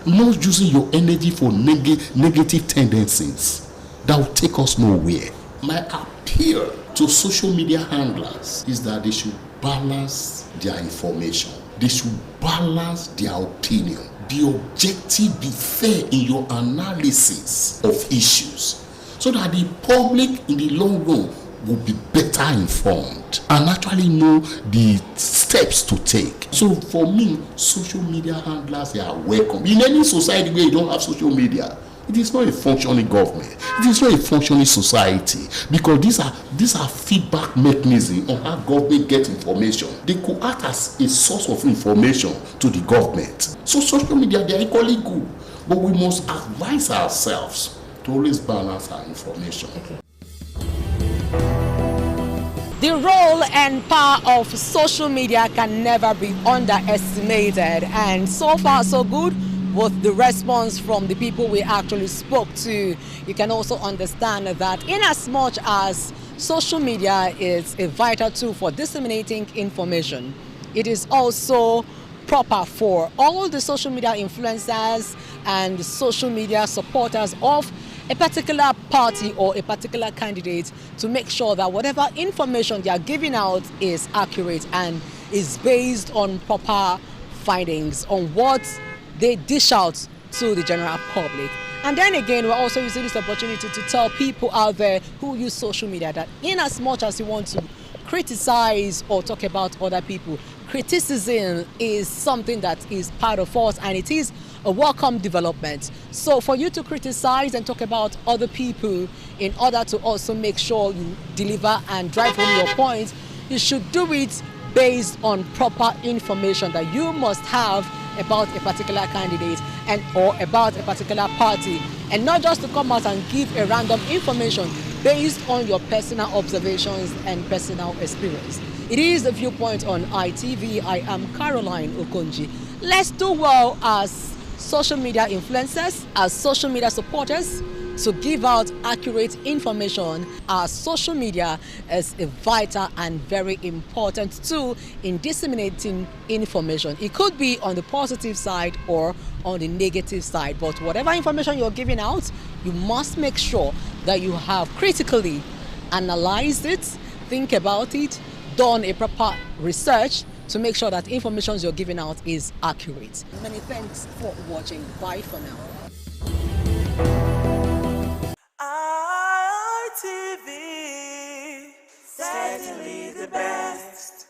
not using your energy for negative tendencies that will take us nowhere. My appeal to social media handlers is that they should balance their information. They should balance their opinion. Be objective, be fair in your analysis of issues, so that the public in the long run will be better informed and actually know the steps to take. So for me, social media handlers, they are welcome. In any society where you don't have social media, it is not a functioning government. It is not a functioning society, because these are feedback mechanisms on how government gets information. They could act as a source of information to the government. So social media, they are equally good, but we must advise ourselves to always balance our information. Okay. The role and power of social media can never be underestimated, and so far so good. With the response from the people we actually spoke to, you can also understand that in as much as social media is a vital tool for disseminating information, it is also proper for all the social media influencers and social media supporters of a particular party or a particular candidate to make sure that whatever information they are giving out is accurate and is based on proper findings on what they dish out to the general public. And then again, we're also using this opportunity to tell people out there who use social media that in as much as you want to criticize or talk about other people, criticism is something that is part of us, and it is a welcome development. So for you to criticize and talk about other people in order to also make sure you deliver and drive home your point, you should do it based on proper information that you must have about a particular candidate and or about a particular party, and not just to come out and give a random information based on your personal observations and personal experience. It is the Viewpoint on ITV. I am Caroline Okonji. Let's do well as social media influencers, as social media supporters, to give out accurate information. Our social media is a vital and very important tool in disseminating information. It could be on the positive side or on the negative side, but whatever information you're giving out, you must make sure that you have critically analyzed it, think about it, done a proper research to make sure that information you're giving out is accurate. Many thanks for watching. Bye for now. ITV, certainly the best.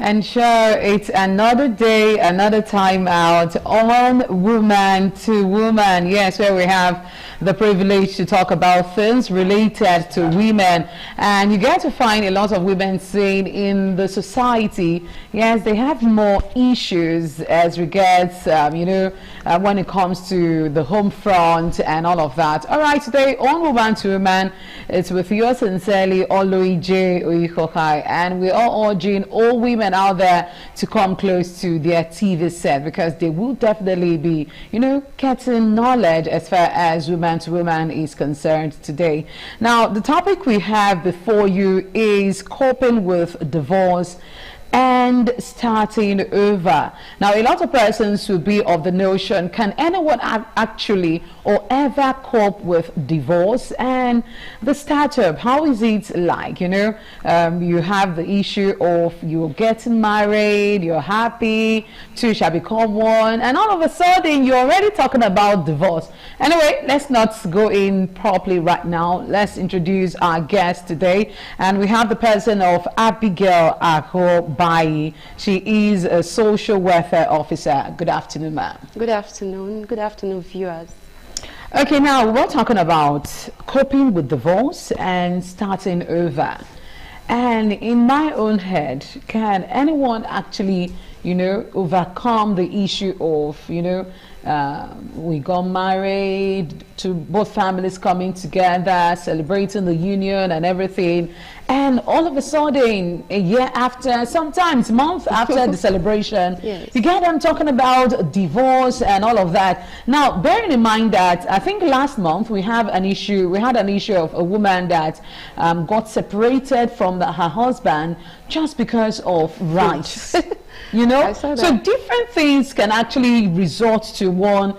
And sure, it's another day, another time out on Woman to Woman. Yes, where we have the privilege to talk about things related to women. And you get to find a lot of women saying in the society, yes, they have more issues as regards, when it comes to the home front and all of that. All right, today on Woman to Woman, it's with yours sincerely, Oloije Oikokai. And we're all urging all women out there to come close to their TV set, because they will definitely be, getting knowledge as far as Woman to Woman is concerned today. Now, the topic we have before you is coping with divorce and starting over. Now, a lot of persons will be of the notion, can anyone actually or ever cope with divorce and the startup? How is it like? You have the issue of you're getting married, you're happy, two shall become one, and all of a sudden you're already talking about divorce. Anyway, let's not go in properly right now. Let's introduce our guest today, and we have the person of Abigail Akobayi. She is a social welfare officer. Good afternoon, ma'am. Good afternoon. Good afternoon, viewers. Okay, now we're talking about coping with divorce and starting over. And in my own head, can anyone actually, overcome the issue of, we got married, to both families coming together, celebrating the union and everything, and all of a sudden, a year after, sometimes months after the celebration, yes, you get them talking about divorce and all of that. Now, bearing in mind that I think last month we had an issue of a woman that got separated from her husband just because of rights. So different things can actually result to one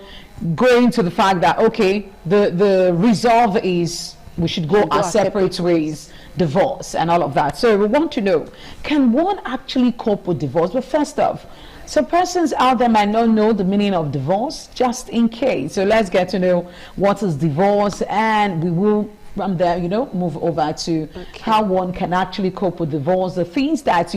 going to the fact that, okay, the resolve is we should go our separate ways, divorce and all of that. So we want to know, can one actually cope with divorce? But first off, some persons out there might not know the meaning of divorce, just in case. So let's get to know what is divorce, and we will from there, move over to how one can actually cope with divorce, the things that,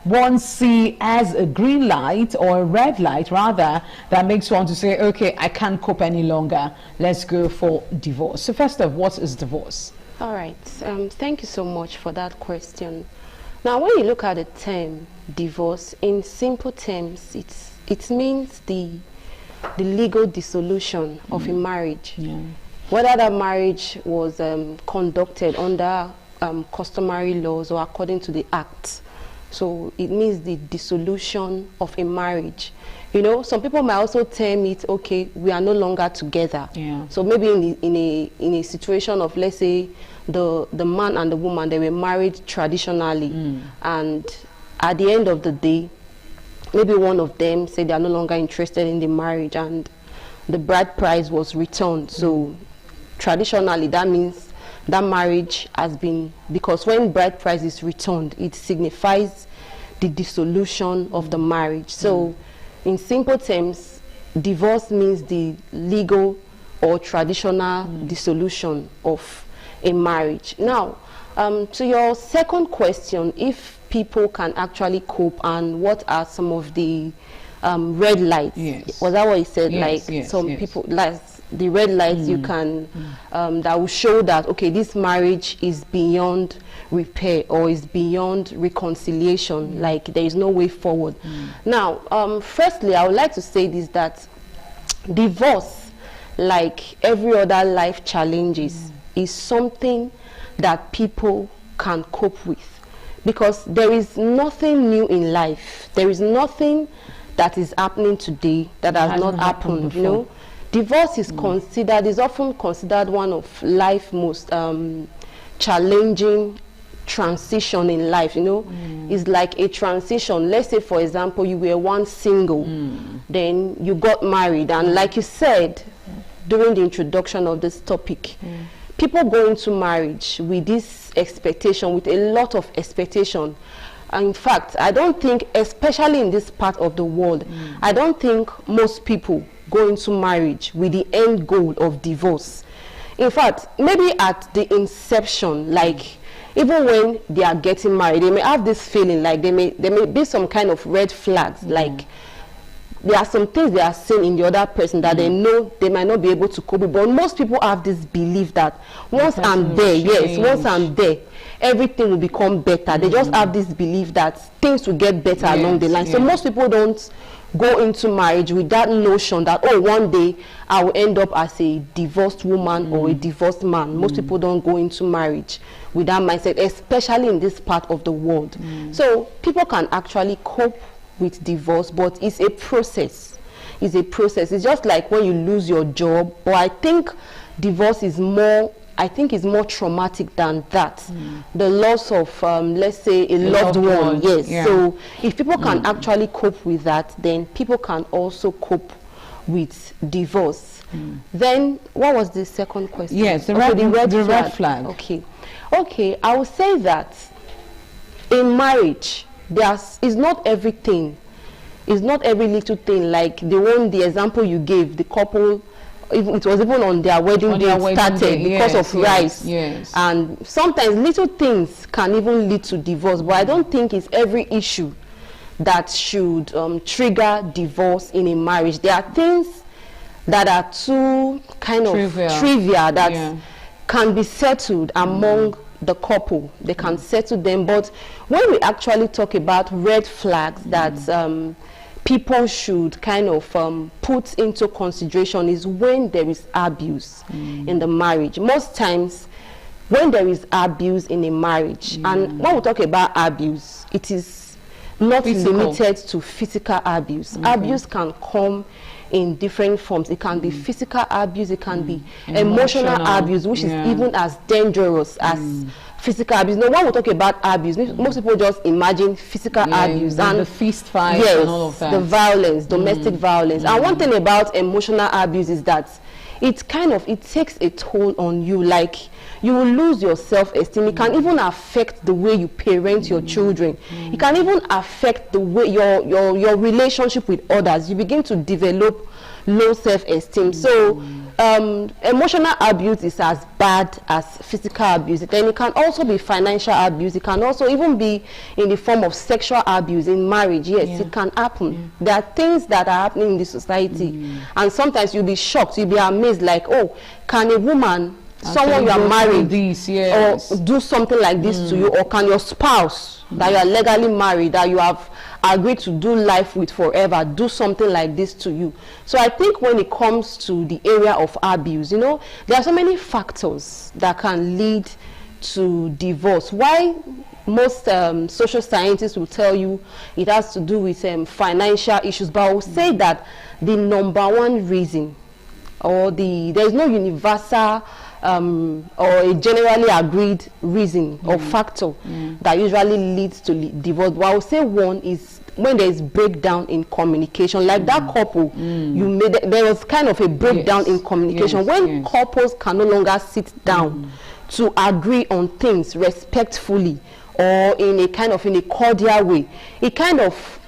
one see as a green light or a red light, rather, that makes one to say, okay, I can't cope any longer. Let's go for divorce. So first of all, what is divorce? All right. Thank you so much for that question. Now, when you look at the term divorce, in simple terms, it means the legal dissolution of a marriage. Yeah. Whether that marriage was conducted under customary laws or according to the act. So it means the dissolution of a marriage. Some people might also term it, okay, we are no longer together. Yeah. So maybe in a situation of, let's say, the man and the woman, they were married traditionally, and at the end of the day, maybe one of them said they are no longer interested in the marriage, and the bride price was returned. So traditionally, that means that marriage has been, because when bride price is returned, it signifies the dissolution of the marriage. So in simple terms, divorce means the legal or traditional dissolution of a marriage. Now, to your second question, if people can actually cope and what are some of the red lights? Yes. Was that what you said? Yes, like some people, like the red lights you can, that will show that, okay, this marriage is beyond repair or is beyond reconciliation, like there is no way forward. Now, firstly, I would like to say this, that divorce, like every other life challenges, is something that people can cope with, because there is nothing new in life. There is nothing that is happening today that has not happened, Divorce is often considered one of life's most challenging transition in life, It's like a transition. Let's say, for example, you were once single, then you got married, and like you said during the introduction of this topic, people go into marriage with this expectation, with a lot of expectation. In fact, I don't think, especially in this part of the world, I don't think most people go into marriage with the end goal of divorce. In fact, maybe at the inception, like even when they are getting married, they may have this feeling like there may be some kind of red flags, like there are some things they are seeing in the other person that they know they might not be able to cope with. But most people have this belief that once I'm there, once I'm there, everything will become better. They just have this belief that things will get better along the line. So most people don't go into marriage with that notion that, oh, one day I will end up as a divorced woman or a divorced man. Most people don't go into marriage with that mindset, especially in this part of the world. So people can actually cope with divorce, but it's a process. It's a process. It's just like when you lose your job, but I think divorce is more, is more traumatic than that. The loss of, let's say, a loved one. Yes. So if people can actually cope with that, then people can also cope with divorce. Then what was the second question? Yes, the red flag. Okay, I would say that in marriage, it's not everything. It's not every little thing, like the example you gave, the couple, it was even on their wedding day started because of rice. And sometimes little things can even lead to divorce, but I don't think it's every issue that should trigger divorce in a marriage. There are things that are too kind of trivial that can be settled among the couple. They can settle them. But when we actually talk about red flags that people should kind of put into consideration is when there is abuse in the marriage. Most times when there is abuse in a marriage, and when we talk about abuse, it is not limited to physical abuse. Abuse can come in different forms. It can be physical abuse, it can be emotional abuse, which is even as dangerous as physical abuse. Now, when we talk about abuse, most people just imagine physical abuse and the fist fight and all of that. The violence, domestic violence. And one thing about emotional abuse is that it takes a toll on you. Like, you will lose your self-esteem. It can even affect the way you parent your children. It can even affect the way your relationship with others. You begin to develop low self-esteem. So emotional abuse is as bad as physical abuse. Then it can also be financial abuse. It can also even be in the form of sexual abuse in marriage. Yes, it can happen. There are things that are happening in the society, and sometimes you'll be shocked, you'll be amazed, like, oh, can a woman, someone you are married, or do something like this to you? Or can your spouse that you are legally married, that you have agreed to do life with forever, do something like this to you? So I think when it comes to the area of abuse, there are so many factors that can lead to divorce. Why most social scientists will tell you it has to do with financial issues, but I will say that the number one reason, or there is no universal or a generally agreed reason or factor that usually leads to divorce. But I would say one is when there is breakdown in communication. Like that couple, there was kind of a breakdown in communication. When couples can no longer sit down to agree on things respectfully or in a cordial way, it kind of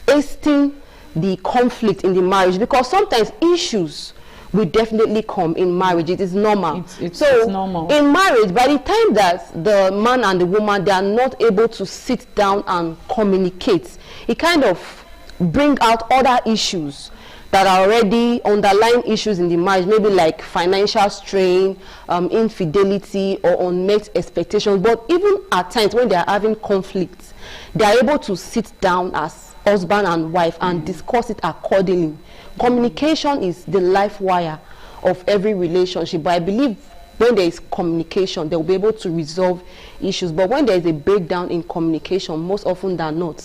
hastens the conflict in the marriage, because sometimes issues will definitely come in marriage. It is normal. It's normal. In marriage, by the time that the man and the woman, they are not able to sit down and communicate, it kind of bring out other issues that are already underlying issues in the marriage, maybe like financial strain, infidelity, or unmet expectations. But even at times when they are having conflicts, they are able to sit down as husband and wife and discuss it accordingly. Communication is the life wire of every relationship, but I believe when there is communication, they will be able to resolve issues. But when there is a breakdown in communication, most often than not,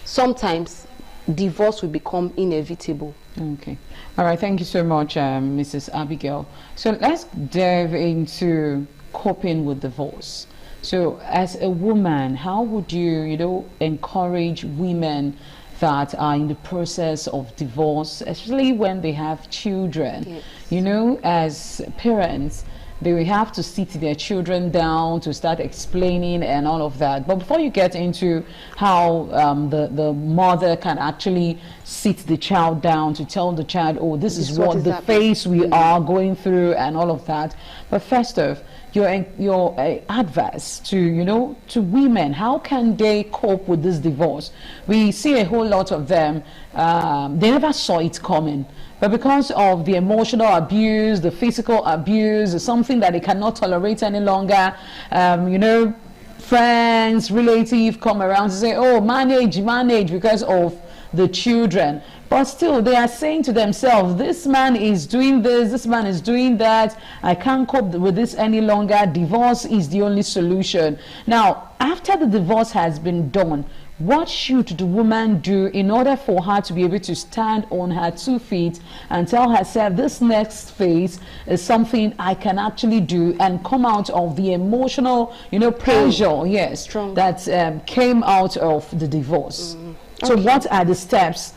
sometimes divorce will become inevitable. Okay. All right. Thank you so much, Mrs. Abigail. So let's dive into coping with divorce. So as a woman, how would you, encourage women that are in the process of divorce, especially when they have children? Yes. As parents, they will have to sit their children down to start explaining and all of that. But before you get into how the mother can actually sit the child down to tell the child, oh, this is what the phase we are going through and all of that. But first off, your advice to, you know, to women? How can they cope with this divorce? We see a whole lot of them, they never saw it coming, but because of the emotional abuse, the physical abuse, something that they cannot tolerate any longer, you know, friends, relatives come around and say, oh, manage because of the children. But still, they are saying to themselves, this man is doing this man is doing that. I can't cope with this any longer. Divorce is the only solution. Now, after the divorce has been done, what should the woman do in order for her to be able to stand on her 2 feet and tell herself, this next phase is something I can actually do, and come out of the emotional, you know, pressure, yes, that came out of the divorce? So what are the steps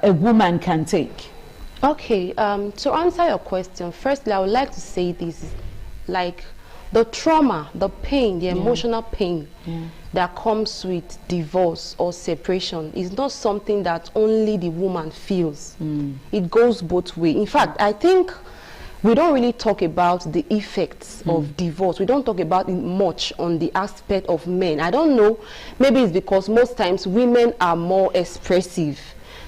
a woman can take? Okay, to answer your question, firstly, I would like to say this, like the trauma, the pain, the emotional pain that comes with divorce or separation is not something that only the woman feels. It goes both ways. In fact, I think we don't really talk about the effects of divorce. We don't talk about it much on the aspect of men. I don't know, maybe it's because most times women are more expressive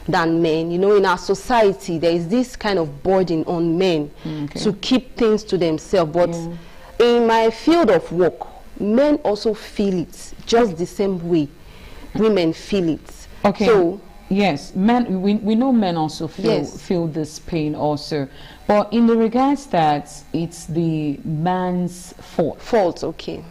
than men. You know, in our society, there is this kind of burden on men to keep things to themselves. But in my field of work, men also feel it just the same way women feel it. Okay. So, yes, men, we know men also feel this pain also. But in the regards that it's the man's fault. Okay.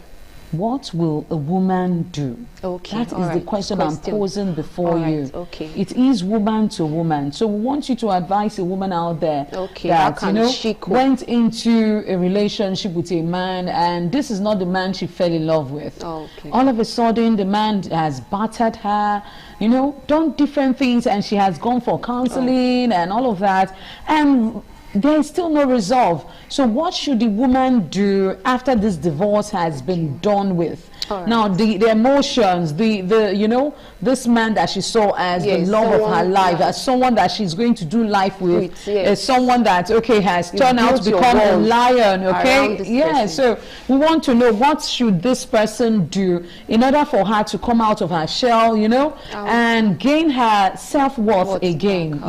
What will a woman do? Okay. That is the question I'm posing before you. Okay. It is woman to woman. So we want you to advise a woman out there that, you know, went into a relationship with a man and this is not the man she fell in love with. Okay. All of a sudden the man has battered her, you know, done different things, and she has gone for counseling and all of that, and there is still no resolve. So what should the woman do after this divorce has been done with? Now the emotions, the you know, this man that she saw as the love of her life, as someone that she's going to do life with, as someone that has turned out to become a lion, so we want to know, what should this person do in order for her to come out of her shell, you know, and gain her self-worth again?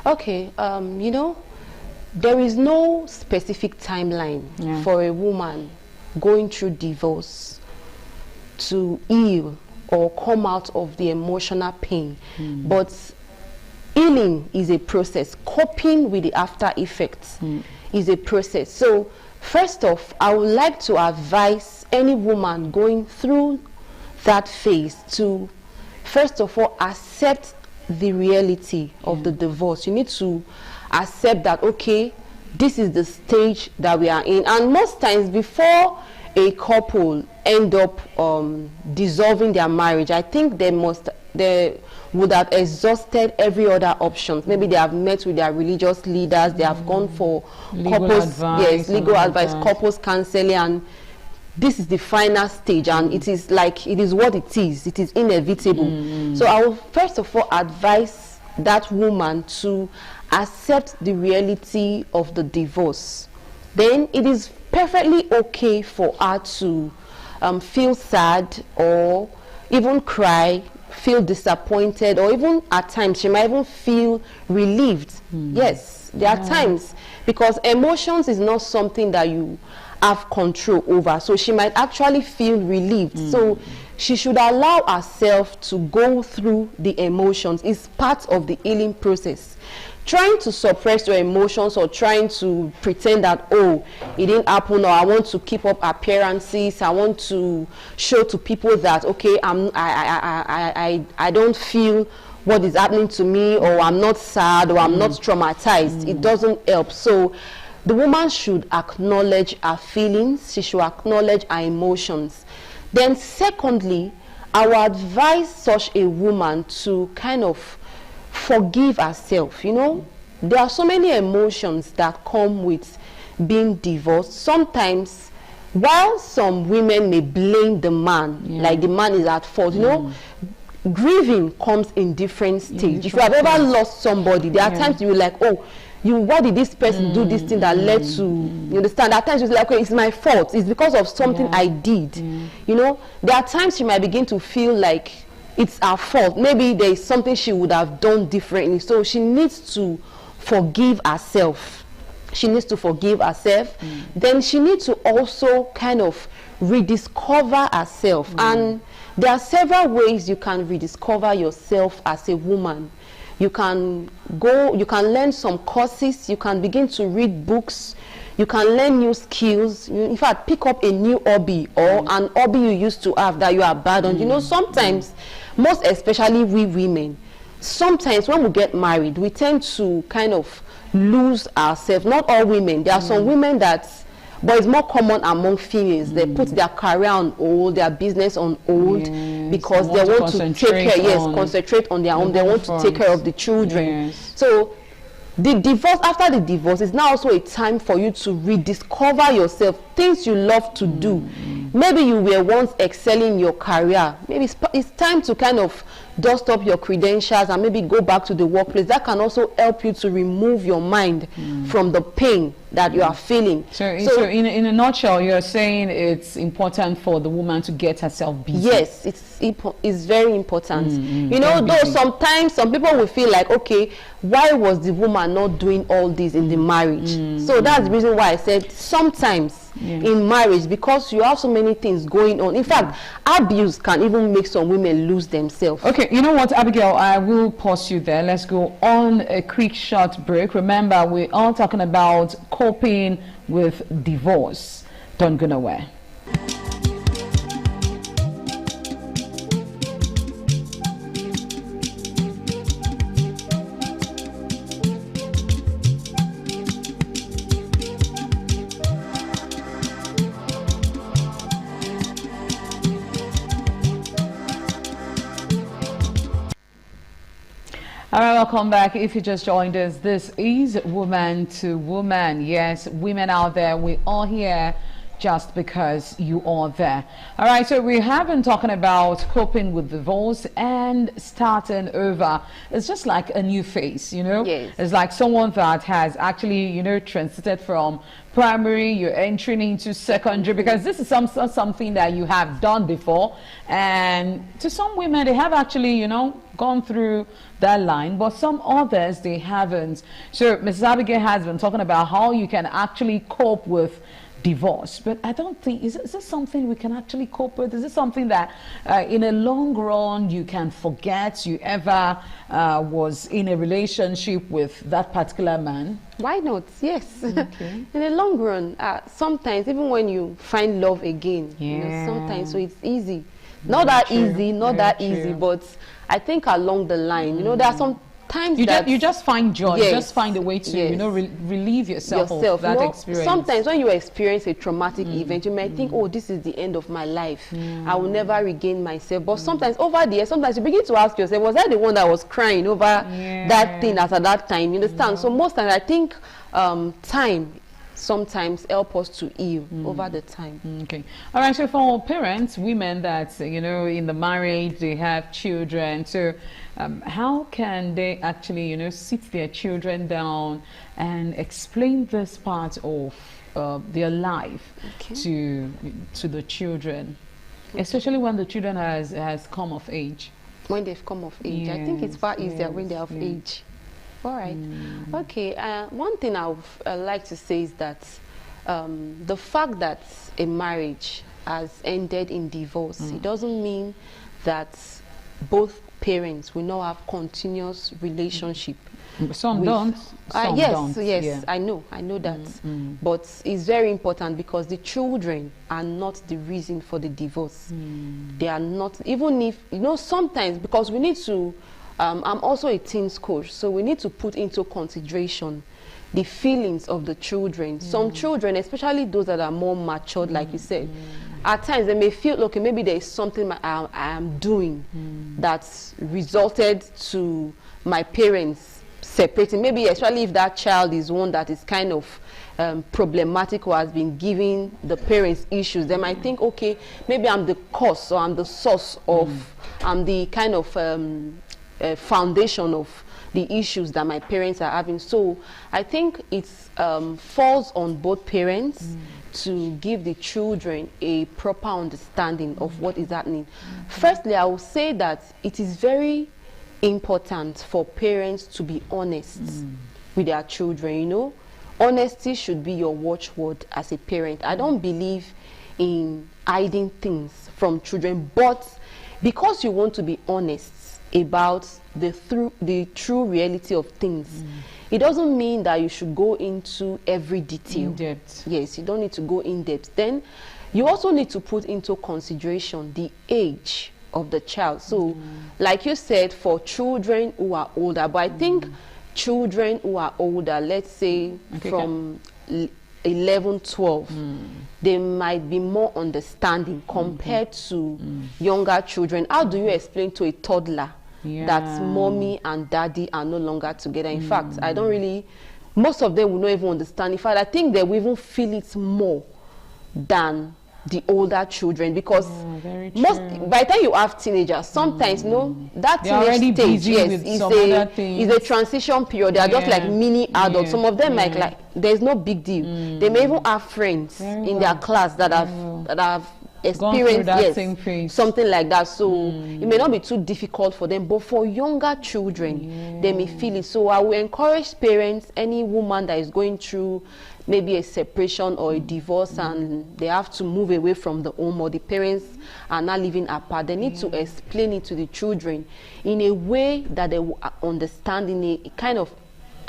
Okay, you know, there is no specific timeline for a woman going through divorce to heal or come out of the emotional pain. But healing is a process. Coping with the after effects is a process. So first off, I would like to advise any woman going through that phase to, first of all, accept the reality of the divorce. You need to accept that, okay, this is the stage that we are in. And most times, before a couple end up dissolving their marriage, I think they would have exhausted every other option. Maybe they have met with their religious leaders, they have gone for legal advice, couples counseling, and this is the final stage, and it is like, it is what it is inevitable. So I will first of all advise that woman to accept the reality of the divorce. Then it is perfectly okay for her to feel sad or even cry, feel disappointed, or even at times she might even feel relieved. Yes, there are times, because emotions is not something that you have control over, so she might actually feel relieved. So she should allow herself to go through the emotions. It's part of the healing process. Trying to suppress your emotions or trying to pretend that, oh, it didn't happen, or I want to keep up appearances, I want to show to people that, okay, I don't feel what is happening to me, or I'm not sad, or I'm not traumatized. It doesn't help. So the woman should acknowledge her feelings, she should acknowledge her emotions. Then secondly, I would advise such a woman to kind of forgive herself. You know, there are so many emotions that come with being divorced. Sometimes, while some women may blame the man, like the man is at fault, you know, grieving comes in different stages. If you have ever lost somebody, there are times you're like, oh, why did this person do this thing that led to, you understand? At times it's like, okay, it's my fault. It's because of something I did. You know, there are times she might begin to feel like it's our fault. Maybe there is something she would have done differently. So she needs to forgive herself. She needs to forgive herself. Then she needs to also kind of rediscover herself. And there are several ways you can rediscover yourself as a woman. You can learn some courses, you can begin to read books, you can learn new skills, in fact, pick up a new hobby or an hobby you used to have that you abandoned. You know, sometimes, most especially we women, sometimes when we get married, we tend to kind of lose ourselves. Not all women. There are some women that, but it's more common among females. They put their career on hold, their business on hold, because they want to take care, concentrate on their own. They want to take care of the children. So the divorce, after the divorce, is now also a time for you to rediscover yourself, things you love to do. Maybe you were once excelling in your career. Maybe it's time to kind of dust up your credentials and maybe go back to the workplace. That can also help you to remove your mind from the pain that you are feeling. So in a nutshell, you're saying it's important for the woman to get herself busy. Yes, it's very important. You know, though sometimes some people will feel like, okay, why was the woman not doing all this in the marriage? So that's the reason why I said sometimes in marriage, because you have so many things going on. In fact, abuse can even make some women lose themselves. Okay, you know what, Abigail, I will pause you there. Let's go on a quick short break. Remember, we're all talking about coping with divorce. Don't go nowhere. All right, welcome back. If you just joined us, this is Woman to Woman. Yes, women out there, we all here just because you are there. All right, so we have been talking about coping with divorce and starting over. It's just like a new phase, you know? Yes. It's like someone that has actually, you know, transited from primary, you're entering into secondary, because this is something that you have done before. And to some women, they have actually, you know, gone through that line, but some others, they haven't. So Mrs. Abigail has been talking about how you can actually cope with divorce, but I don't think, is this something we can actually cope with? Is this something that in a long run you can forget you ever was in a relationship with that particular man? Why not? Yes. Okay. In the long run, sometimes even when you find love again, you know, sometimes, so it's easy. Not that easy, but I think along the line, you know, there are some times you just find joy, yes, just find a way to you know, relieve yourself of that experience. Sometimes when you experience a traumatic event, you might think, oh, this is the end of my life, I will never regain myself. But sometimes over the years, sometimes you begin to ask yourself, was I the one that was crying over that thing at that time? You understand? So most times I think time sometimes help us to heal over the time. Okay. All right, so for parents, women that, you know, in the marriage, they have children, so how can they actually, you know, sit their children down and explain this part of their life to the children, especially when the children has come of age? When they've come of age, I think it's far easier when they're of age. All right. Okay. One thing I would like to say is that the fact that a marriage has ended in divorce, it doesn't mean that both parents will not have continuous relationship. Some don't. Some yes, don't. Yes, I know that. But it's very important because the children are not the reason for the divorce. They are not, even if, you know, sometimes, because we need to, I'm also a teens coach, so we need to put into consideration the feelings of the children. Some children, especially those that are more matured, like you said, at times they may feel, okay, maybe there is something I am doing that's resulted to my parents separating. Maybe especially if that child is one that is kind of problematic or has been giving the parents issues, they might think, okay, maybe I'm the cause or I'm the source of, I'm the kind of foundation of the issues that my parents are having. So I think it falls on both parents to give the children a proper understanding of what is happening. Firstly, I will say that it is very important for parents to be honest with their children. You know, honesty should be your watchword as a parent. I don't believe in hiding things from children, but because you want to be honest about the true reality of things, it doesn't mean that you should go into every detail. In depth. Yes, you don't need to go in depth. Then you also need to put into consideration the age of the child. So like you said, for children who are older, but I think children who are older, let's say from 11, 12, they might be more understanding compared to younger children. How do you explain to a toddler that mommy and daddy are no longer together? In fact, I don't really, most of them will not even understand. In fact, I think they will even feel it more than the older children, because by the time you have teenagers, sometimes that teenage stage, yes, is a transition period. They are just like mini adults. Some of them like there's no big deal. They may even have friends in their class that have experienced something like that. So it may not be too difficult for them, but for younger children, they may feel it. So I will encourage parents, any woman that is going through maybe a separation or a divorce and they have to move away from the home, or the parents are not living apart, they need to explain it to the children in a way that they will understand, in a kind of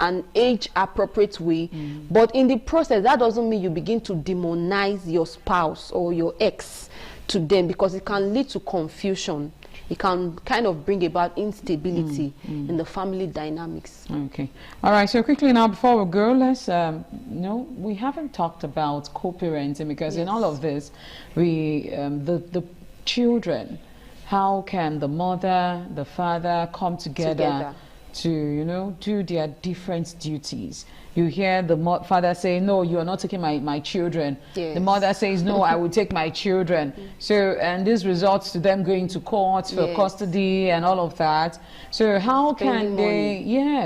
an age appropriate way. But in the process, that doesn't mean you begin to demonize your spouse or your ex to them, because it can lead to confusion. It can kind of bring about instability in the family dynamics. Okay. All right. So quickly now, before we go, let's, we haven't talked about co-parenting, because in all of this, the children, how can the mother, the father come together to, do their different duties? You hear the father say, no, you are not taking my children. The mother says, no, I will take my children. So, and this results to them going to court for custody and all of that. So how can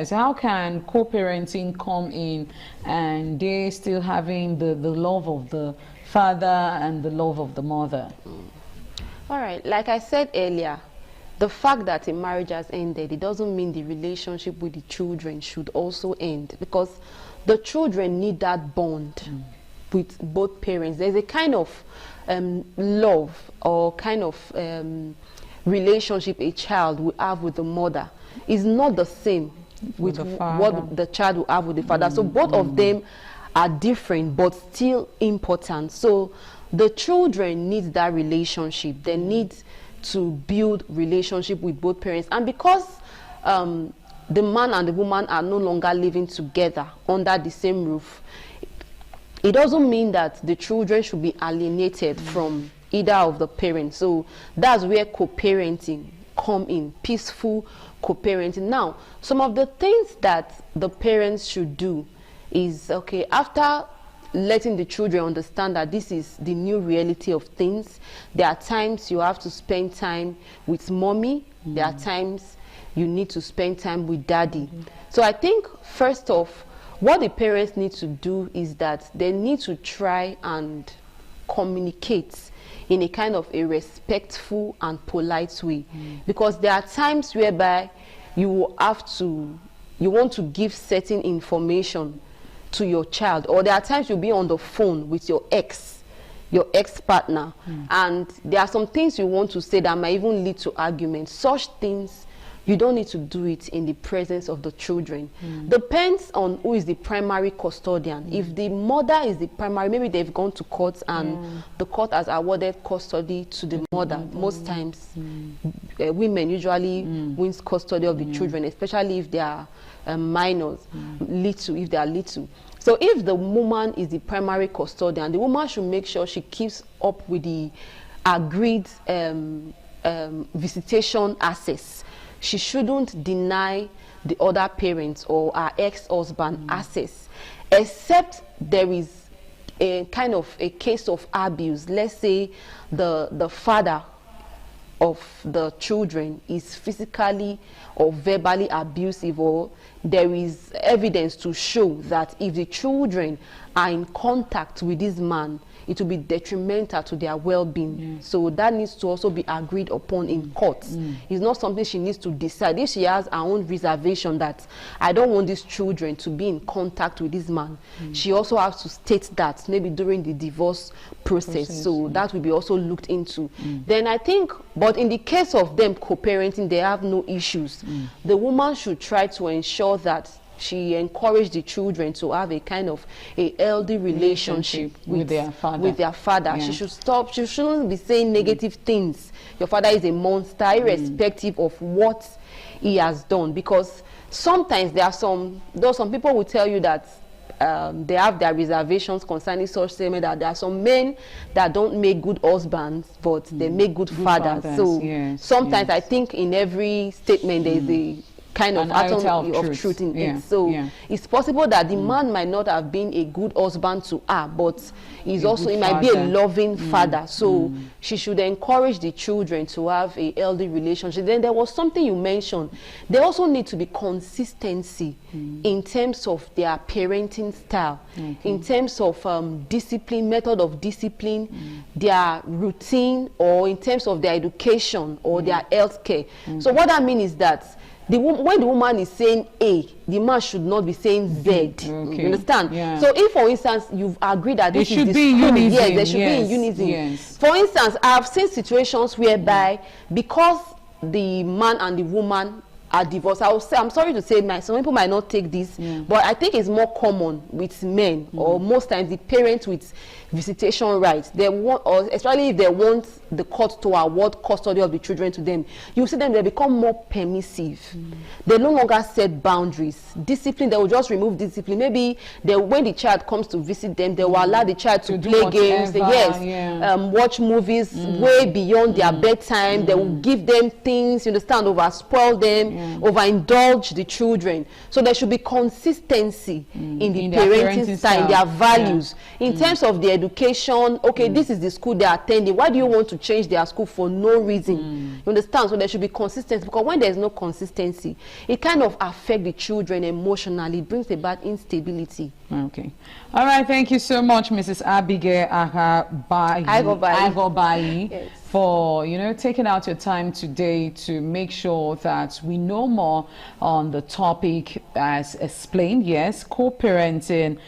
how can co-parenting come in and they still having the love of the father and the love of the mother? All right, like I said earlier, the fact that a marriage has ended, it doesn't mean the relationship with the children should also end, because the children need that bond with both parents. There's a kind of love or kind of relationship a child will have with the mother is not the same with what the child will have with the father. So both of them are different but still important. So the children need that relationship. They need to build relationship with both parents. And because the man and the woman are no longer living together under the same roof, it doesn't mean that the children should be alienated from either of the parents. So that's where co-parenting come in, peaceful co-parenting. Now, some of the things that the parents should do is, okay, after letting the children understand that this is the new reality of things, there are times you have to spend time with mommy, there are times you need to spend time with daddy. So I think first off, what the parents need to do is that they need to try and communicate in a kind of a respectful and polite way, because there are times whereby you will have to, you want to give certain information to your child, or there are times you'll be on the phone with your ex-partner, and there are some things you want to say that might even lead to arguments. Such things, you don't need to do it in the presence of the children. Depends on who is the primary custodian. If the mother is the primary, maybe they've gone to court and the court has awarded custody to the mother. Most times, women usually wins custody of the children, especially if they are minors, if they are little. So if the woman is the primary custodian, the woman should make sure she keeps up with the agreed visitation access. She shouldn't deny the other parents or her ex-husband access, except there is a kind of a case of abuse. Let's say the father of the children is physically or verbally abusive, or there is evidence to show that if the children are in contact with this man, it will be detrimental to their well-being. So that needs to also be agreed upon in court. It's not something she needs to decide. If she has her own reservation that I don't want these children to be in contact with this man, she also has to state that maybe during the divorce process. So that will be also looked into. Then I think, but in the case of them co-parenting, they have no issues. The woman should try to ensure that she encouraged the children to have a kind of a healthy relationship with their father. Yeah. She should stop. She shouldn't be saying negative things. Your father is a monster, irrespective of what he has done. Because sometimes there are some people will tell you that they have their reservations concerning such statement, that there are some men that don't make good husbands, but they make good fathers. So sometimes I think in every statement there is a kind of atom of truth in it. So it's possible that the man might not have been a good husband to her, but he might be a loving father. So she should encourage the children to have a healthy relationship. Then there was something you mentioned. There also need to be consistency in terms of their parenting style, in terms of discipline, method of discipline, their routine, or in terms of their education or their health care. So what I mean is that when the woman is saying A, the man should not be saying Z. You understand? So if, for instance, you've agreed that this is the school, yes, they should be in unison. For instance, I have seen situations whereby because the man and the woman are divorced, I will say, I'm sorry to say, some people might not take this, but I think it's more common with men, or most times the parents with visitation rights. They want, or especially if they want the court to award custody of the children to them, you see them, they become more permissive. They no longer set boundaries. Discipline, they will just remove discipline. Maybe when the child comes to visit them, they will allow the child to play games, watch movies way beyond their bedtime. They will give them things, you understand, over spoil them, overindulge the children. So there should be consistency in the parenting style, in their values. In terms of the education, this is the school they are attending. Why do you want to change their school for no reason? You understand? So there should be consistency, because when there is no consistency, it kind of affects the children emotionally. It brings about instability. Okay. All right. Thank you so much, Mrs. Abigail Agobayi, for taking out your time today to make sure that we know more on the topic as explained. Yes, co-parenting,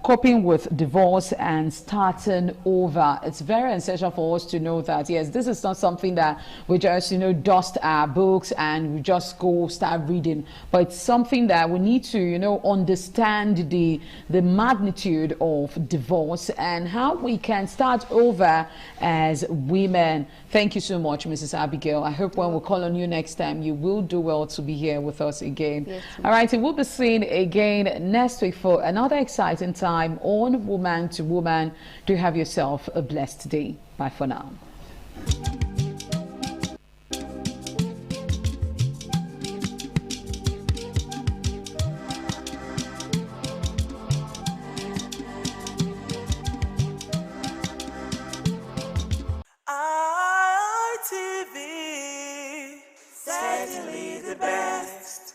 coping with divorce and starting over. It's very essential for us to know that yes, this is not something that we just dust our books and we just go start reading, but it's something that we need to understand the magnitude of divorce and how we can start over as women. Thank you so much, Mrs. Abigail. I hope when we call on you next time, you will do well to be here with us again. Yes, all right, we'll be seen again next week for another exciting time on Woman to Woman. Do have yourself a blessed day. Bye for now. ITV, certainly the best.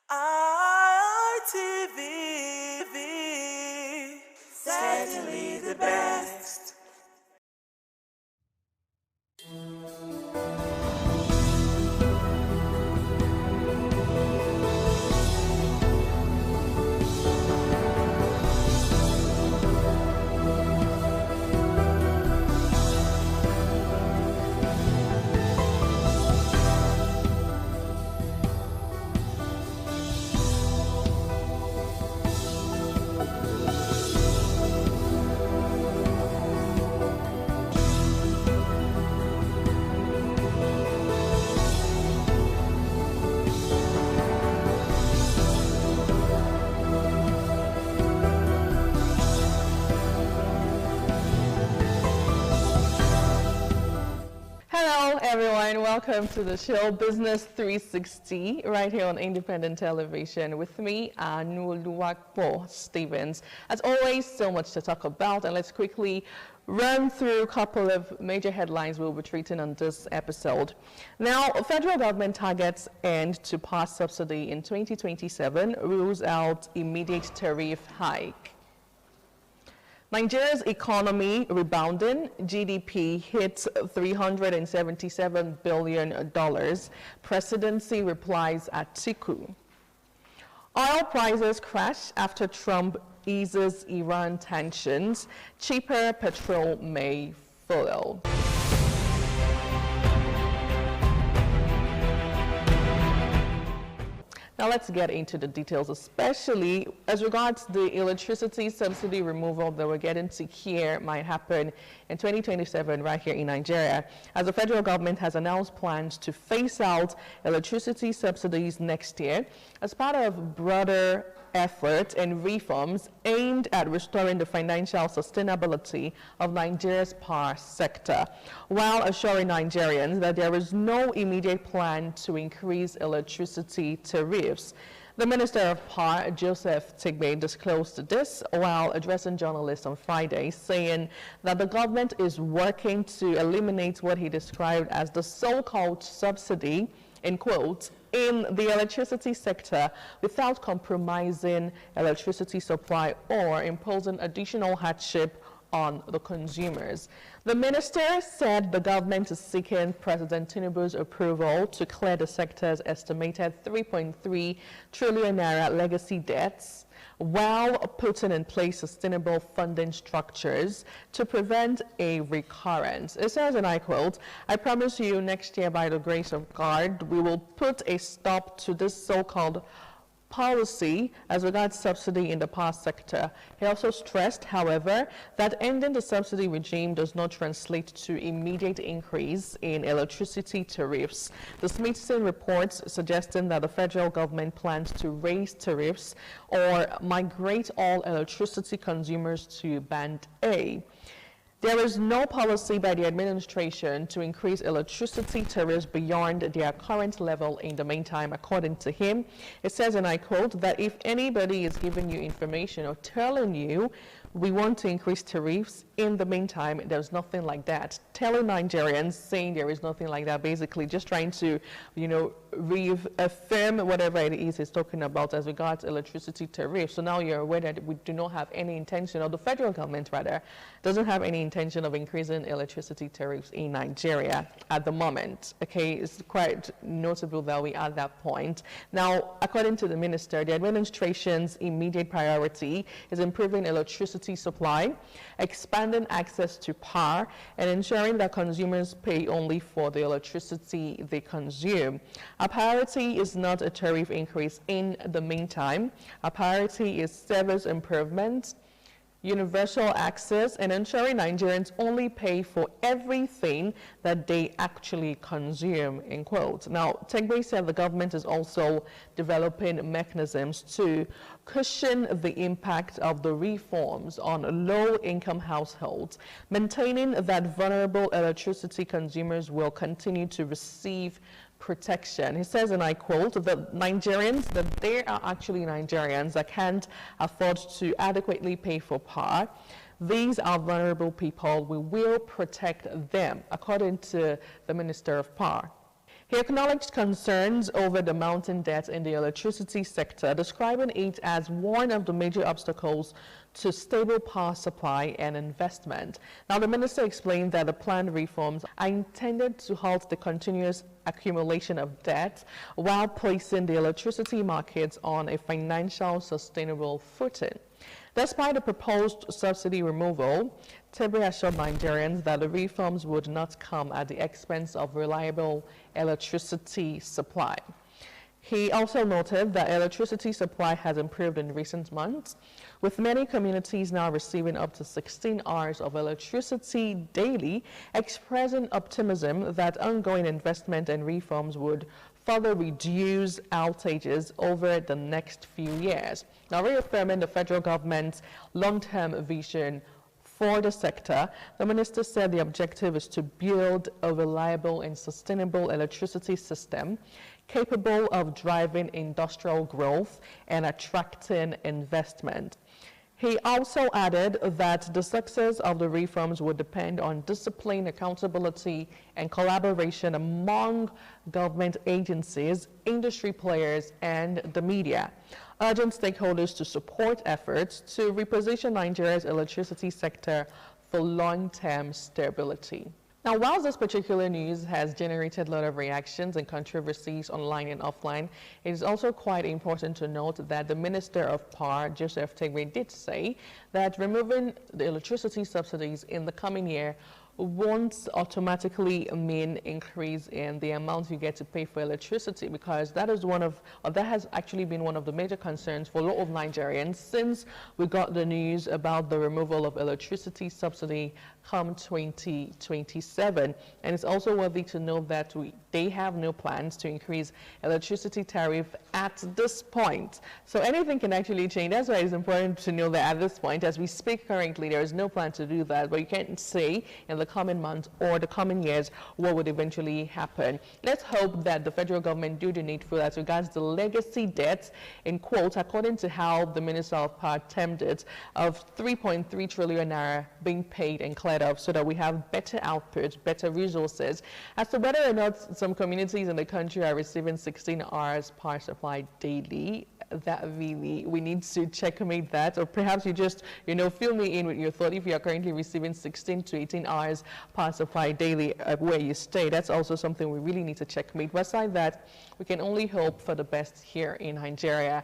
ITV, certainly the best. Hello everyone, welcome to the show Business 360 right here on Independent Television with me, Anuluwakpo Stevens. As always, so much to talk about, and let's quickly run through a couple of major headlines we'll be treating on this episode. Now, federal government targets end to pass subsidy in 2027, rules out immediate tariff hike. Nigeria's economy rebounding, GDP hits $377 billion. Presidency replies Atiku. Oil prices crash after Trump eases Iran tensions. Cheaper petrol may follow. Now let's get into the details, especially as regards the electricity subsidy removal that we're getting to hear might happen in 2027 right here in Nigeria, as the federal government has announced plans to phase out electricity subsidies next year as part of broader efforts and reforms aimed at restoring the financial sustainability of Nigeria's power sector, while assuring Nigerians that there is no immediate plan to increase electricity tariffs. The Minister of Power, Joseph Tigbe, disclosed this while addressing journalists on Friday, saying that the government is working to eliminate what he described as the so-called subsidy, in quotes, in the electricity sector without compromising electricity supply or imposing additional hardship on the consumers. The minister said the government is seeking President Tinubu's approval to clear the sector's estimated 3.3 trillion naira legacy debts, while putting in place sustainable funding structures to prevent a recurrence. It says, and I quote, "I promise you next year, by the grace of God, we will put a stop to this so-called policy as regards subsidy in the power sector." He also stressed, however, that ending the subsidy regime does not translate to immediate increase in electricity tariffs. The Smithson reports suggesting that the federal government plans to raise tariffs or migrate all electricity consumers to Band A. There is no policy by the administration to increase electricity tariffs beyond their current level in the meantime, according to him. It says, and I quote, that if anybody is giving you information or telling you we want to increase tariffs, in the meantime, there's nothing like that. Telling Nigerians, saying there is nothing like that, basically just trying to, reaffirm whatever it is he's talking about as regards electricity tariffs. So now you're aware that we do not have any intention, or the federal government rather, doesn't have any intention of increasing electricity tariffs in Nigeria at the moment. Okay, it's quite notable that we are at that point. Now, according to the minister, the administration's immediate priority is improving electricity supply, expanding access to power, and ensuring that consumers pay only for the electricity they consume. Our priority is not a tariff increase in the meantime. Our priority is service improvement, universal access, and ensuring Nigerians only pay for everything that they actually consume, in quotes. Now, Tegbe said the government is also developing mechanisms to cushion the impact of the reforms on low-income households, maintaining that vulnerable electricity consumers will continue to receive protection. He says, and I quote, that there are actually Nigerians that can't afford to adequately pay for power. These are vulnerable people. We will protect them, according to the Minister of Power. He acknowledged concerns over the mounting debt in the electricity sector, describing it as one of the major obstacles to stable power supply and investment. Now, the minister explained that the planned reforms are intended to halt the continuous accumulation of debt while placing the electricity markets on a financial sustainable footing. Despite the proposed subsidy removal, Tebre assured Nigerians that the reforms would not come at the expense of reliable electricity supply. He also noted that electricity supply has improved in recent months, with many communities now receiving up to 16 hours of electricity daily, expressing optimism that ongoing investment and reforms would further reduce outages over the next few years. Now, reaffirming the federal government's long-term vision for the sector, the minister said the objective is to build a reliable and sustainable electricity system capable of driving industrial growth and attracting investment. He also added that the success of the reforms would depend on discipline, accountability, and collaboration among government agencies, industry players, and the media, urging stakeholders to support efforts to reposition Nigeria's electricity sector for long-term stability. Now, while this particular news has generated a lot of reactions and controversies online and offline, it is also quite important to note that the Minister of Power, Joseph Tegbe, did say that removing the electricity subsidies in the coming year won't automatically mean increase in the amount you get to pay for electricity, because that is that has actually been one of the major concerns for a lot of Nigerians since we got the news about the removal of electricity subsidy come 2027. And it's also worthy to note that they have no plans to increase electricity tariff at this point. So anything can actually change. That's why it's important to know that at this point, as we speak currently, there is no plan to do that, but you can't say in the coming months or the coming years what would eventually happen. Let's hope that the federal government do the needful as regards the legacy debts, in quotes, according to how the Minister of Power termed it, of 3.3 trillion naira being paid and cleared up, so that we have better output, better resources. As to whether or not some communities in the country are receiving 16 hours power supply daily, that really, we need to checkmate that, or perhaps you just, fill me in with your thought. If you are currently receiving 16 to 18 hours power supply daily where you stay, that's also something we really need to checkmate. Besides that, we can only hope for the best here in Nigeria.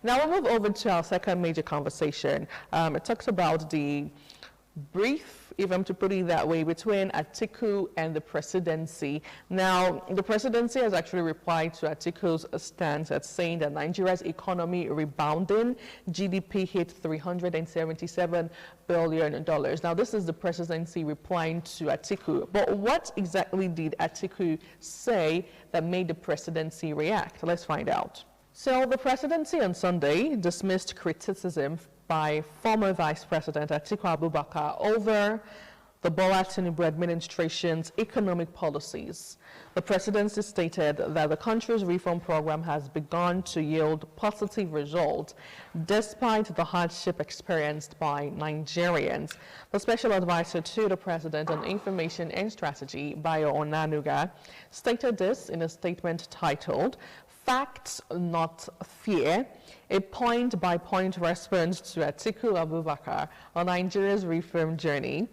Now we'll move over to our second major conversation. It talks about the brief, if I'm to put it that way, between Atiku and the presidency. Now, the presidency has actually replied to Atiku's stance at saying that Nigeria's economy rebounding, GDP hit $377 billion. Now, this is the presidency replying to Atiku. But what exactly did Atiku say that made the presidency react? Let's find out. So, the presidency on Sunday dismissed criticism by former Vice President Atiku Abubakar over the Bola Tinubu administration's economic policies. The presidency stated that the country's reform program has begun to yield positive results despite the hardship experienced by Nigerians. The special advisor to the president on information and strategy, Bayo Onanuga, stated this in a statement titled "Facts, Not Fear," a point-by-point response to Atiku Abubakar on Nigeria's reform journey.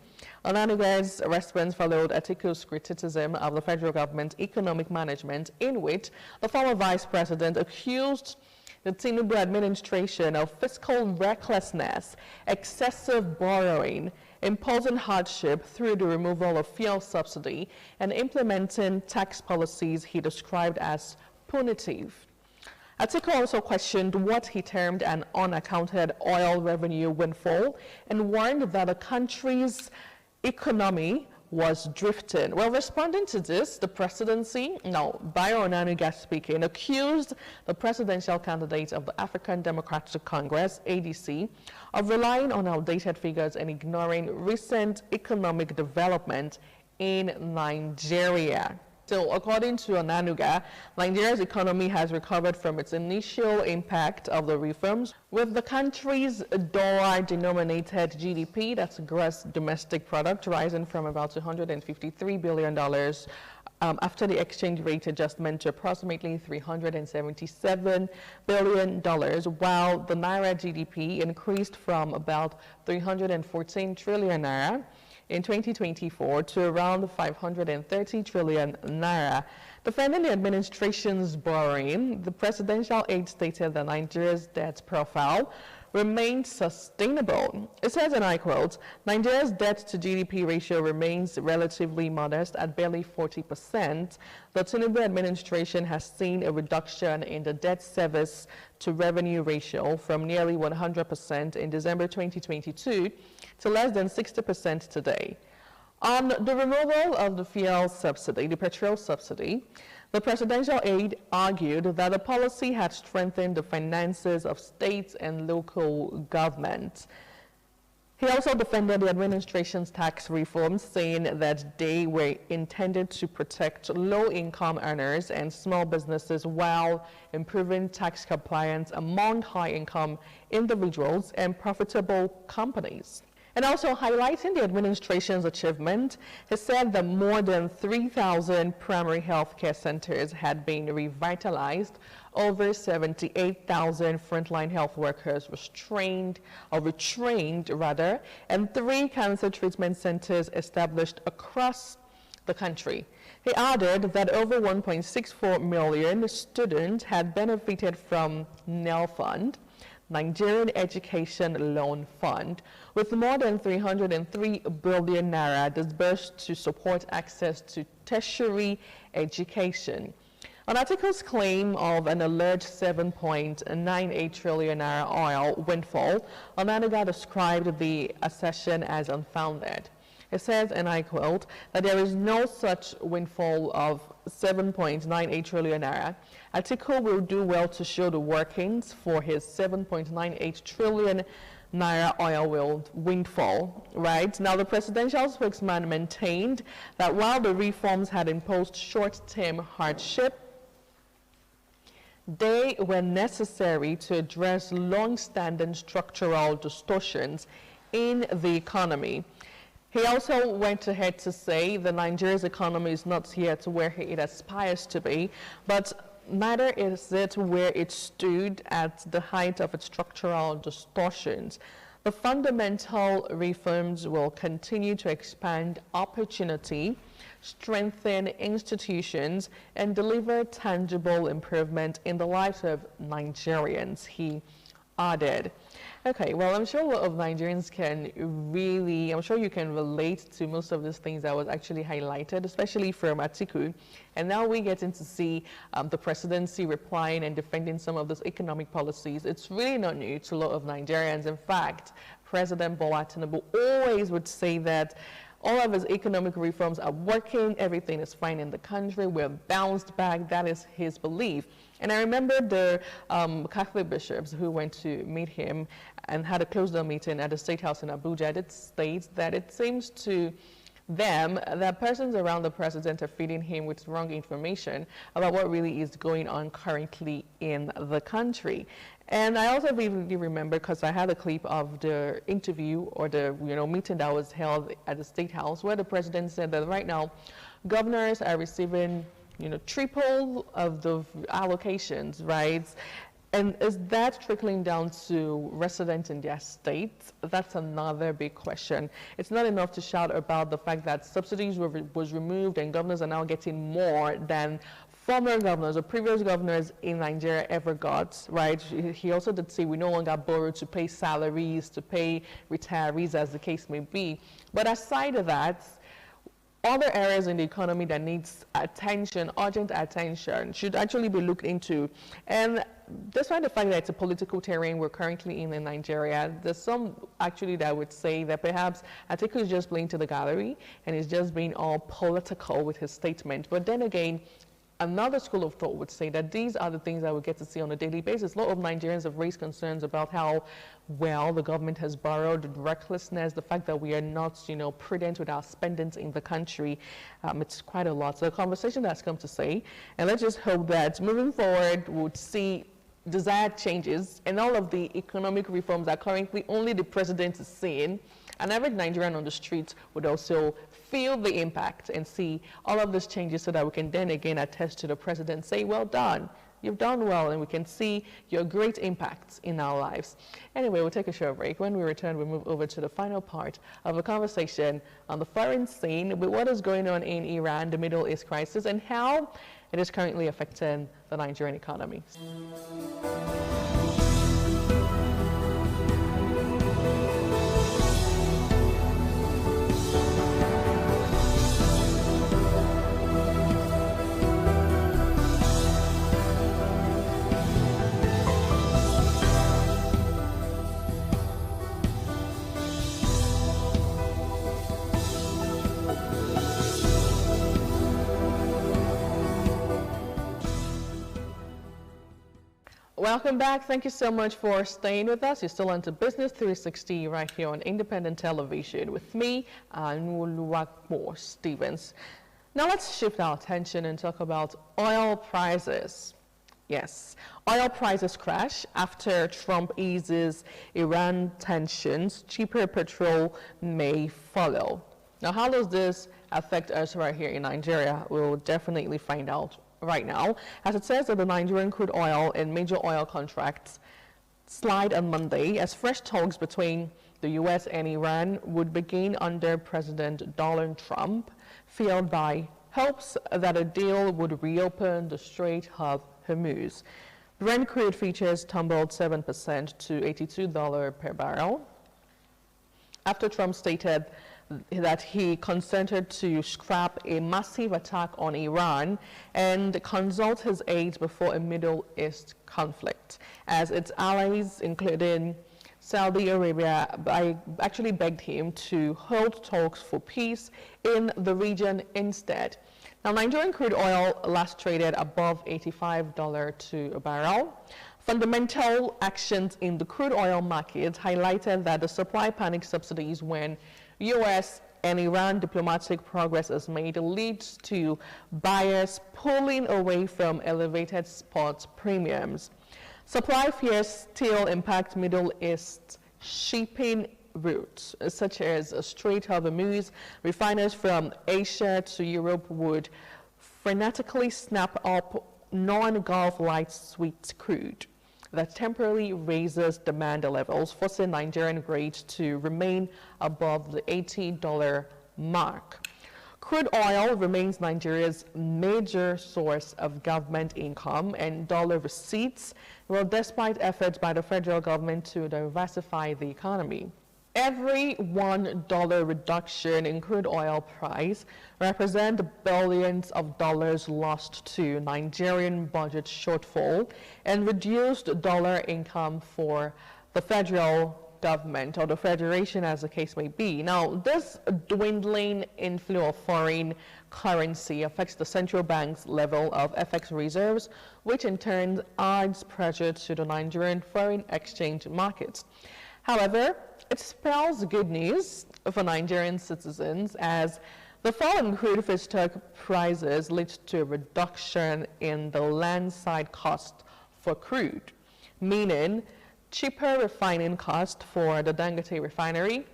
Onanuga's response followed Atiku's criticism of the federal government's economic management, in which the former vice president accused the Tinubu administration of fiscal recklessness, excessive borrowing, imposing hardship through the removal of fuel subsidy, and implementing tax policies he described as punitive. Atiku also questioned what he termed an unaccounted oil revenue windfall and warned that the country's economy was drifting. Well, responding to this, the presidency, Bayo Onanuga speaking, accused the presidential candidate of the African Democratic Congress, ADC, of relying on outdated figures and ignoring recent economic development in Nigeria. still, according to Onanuga, Nigeria's economy has recovered from its initial impact of the reforms, with the country's dollar-denominated GDP, that's gross domestic product, rising from about $253 billion after the exchange rate adjustment to approximately $377 billion, while the Naira GDP increased from about 314 trillion Naira in 2024 to around 530 trillion Naira. Defending the administration's borrowing, the presidential aide stated that Nigeria's debt profile remains sustainable. It says, and I quote, Nigeria's debt to GDP ratio remains relatively modest at barely 40%. The Tinubu administration has seen a reduction in the debt service to revenue ratio from nearly 100% in December 2022 to less than 60% today. On the removal of the fuel subsidy, the petrol subsidy, the presidential aide argued that the policy had strengthened the finances of states and local governments. He also defended the administration's tax reforms, saying that they were intended to protect low-income earners and small businesses while improving tax compliance among high-income individuals and profitable companies. And also highlighting the administration's achievement, he said that more than 3,000 primary health care centers had been revitalized, over 78,000 frontline health workers retrained, and 3 cancer treatment centers established across the country. He added that over 1.64 million students had benefited from NEL Fund, Nigerian Education Loan Fund, with more than 303 billion Naira disbursed to support access to tertiary education. On Article's claim of an alleged 7.98 trillion Naira oil windfall, Onanuga described the assertion as unfounded. It says, and I quote, that there is no such windfall of 7.98 trillion Naira. Atiku will do well to show the workings for his 7.98 trillion Naira oil windfall, right? Now, the presidential spokesman maintained that while the reforms had imposed short-term hardship, they were necessary to address long-standing structural distortions in the economy. He also went ahead to say that Nigeria's economy is not yet where it aspires to be, but neither is it where it stood at the height of its structural distortions. The fundamental reforms will continue to expand opportunity, strengthen institutions, and deliver tangible improvement in the lives of Nigerians, he added. Okay, well, I'm sure a lot of Nigerians I'm sure you can relate to most of these things that was actually highlighted, especially from Atiku. And now we're getting to see the presidency replying and defending some of those economic policies. It's really not new to a lot of Nigerians. In fact, President Bola Tinubu always would say that all of his economic reforms are working, everything is fine in the country, we're bounced back. That is his belief. And I remember the Catholic bishops who went to meet him and had a closed-door meeting at the State House in Abuja. It states that it seems to them that persons around the president are feeding him with wrong information about what really is going on currently in the country. And I also vividly remember, because I had a clip of the interview or the meeting that was held at the State House, where the president said that right now governors are receiving triple of the allocations, right? And is that trickling down to residents in their states? That's another big question. It's not enough to shout about the fact that subsidies was removed and governors are now getting more than former governors or previous governors in Nigeria ever got, right? He also did say we no longer borrow to pay salaries, to pay retirees, as the case may be. But aside of that, other areas in the economy that needs attention, urgent attention, should actually be looked into. And despite the fact that it's a political terrain we're currently in Nigeria, there's some actually that would say that perhaps Atiku is just playing to the gallery and is just being all political with his statement. But then again, Another school of thought would say that these are the things that we get to see on a daily basis. A lot of Nigerians have raised concerns about how well the government has borrowed, recklessness, the fact that we are not, prudent with our spendings in the country. It's quite a lot. So the conversation that's come to say, and let's just hope that moving forward we'll see desired changes and all of the economic reforms that currently only the president is seeing. An average Nigerian on the streets would also feel the impact and see all of these changes so that we can then again attest to the president and say, well done, you've done well, and we can see your great impacts in our lives. Anyway, we'll take a short break. When we return, we'll move over to the final part of a conversation on the foreign scene with what is going on in Iran, the Middle East crisis, and how it is currently affecting the Nigerian economy. Welcome back. Thank you so much for staying with us. You're still on to Business 360 right here on Independent Television with me, Anuluwakmo Stevens. Now let's shift our attention and talk about oil prices. Yes, oil prices crash after Trump eases Iran tensions. Cheaper petrol may follow. Now, how does this affect us right here in Nigeria? We'll definitely find out right now, as it says that the Nigerian crude oil and major oil contracts slide on Monday as fresh talks between the U.S. and Iran would begin under President Donald Trump, fueled by hopes that a deal would reopen the Strait of Hormuz. Brent crude futures tumbled 7% to $82 per barrel after Trump stated that he consented to scrap a massive attack on Iran and consult his aides before a Middle East conflict, as its allies, including Saudi Arabia, actually begged him to hold talks for peace in the region instead. Now, Nigerian crude oil last traded above $85 to a barrel. Fundamental actions in the crude oil market highlighted that the supply panic subsidies when U.S. and Iran diplomatic progress is made leads to buyers pulling away from elevated spot premiums. Supply fears still impact Middle East shipping routes, such as Strait of Hormuz. Refiners from Asia to Europe would frenetically snap up non-Gulf light sweet crude that temporarily raises demand levels, forcing Nigerian grades to remain above the $80 mark. Crude oil remains Nigeria's major source of government income and dollar receipts, well, despite efforts by the federal government to diversify the economy. Every $1 reduction in crude oil price represents billions of dollars lost to Nigerian budget shortfall and reduced dollar income for the federal government or the federation, as the case may be. Now, this dwindling inflow of foreign currency affects the central bank's level of FX reserves, which in turn adds pressure to the Nigerian foreign exchange markets. However, it spells good news for Nigerian citizens as the fall in crude feedstock prices leads to a reduction in the landside cost for crude, meaning cheaper refining cost for the Dangote refinery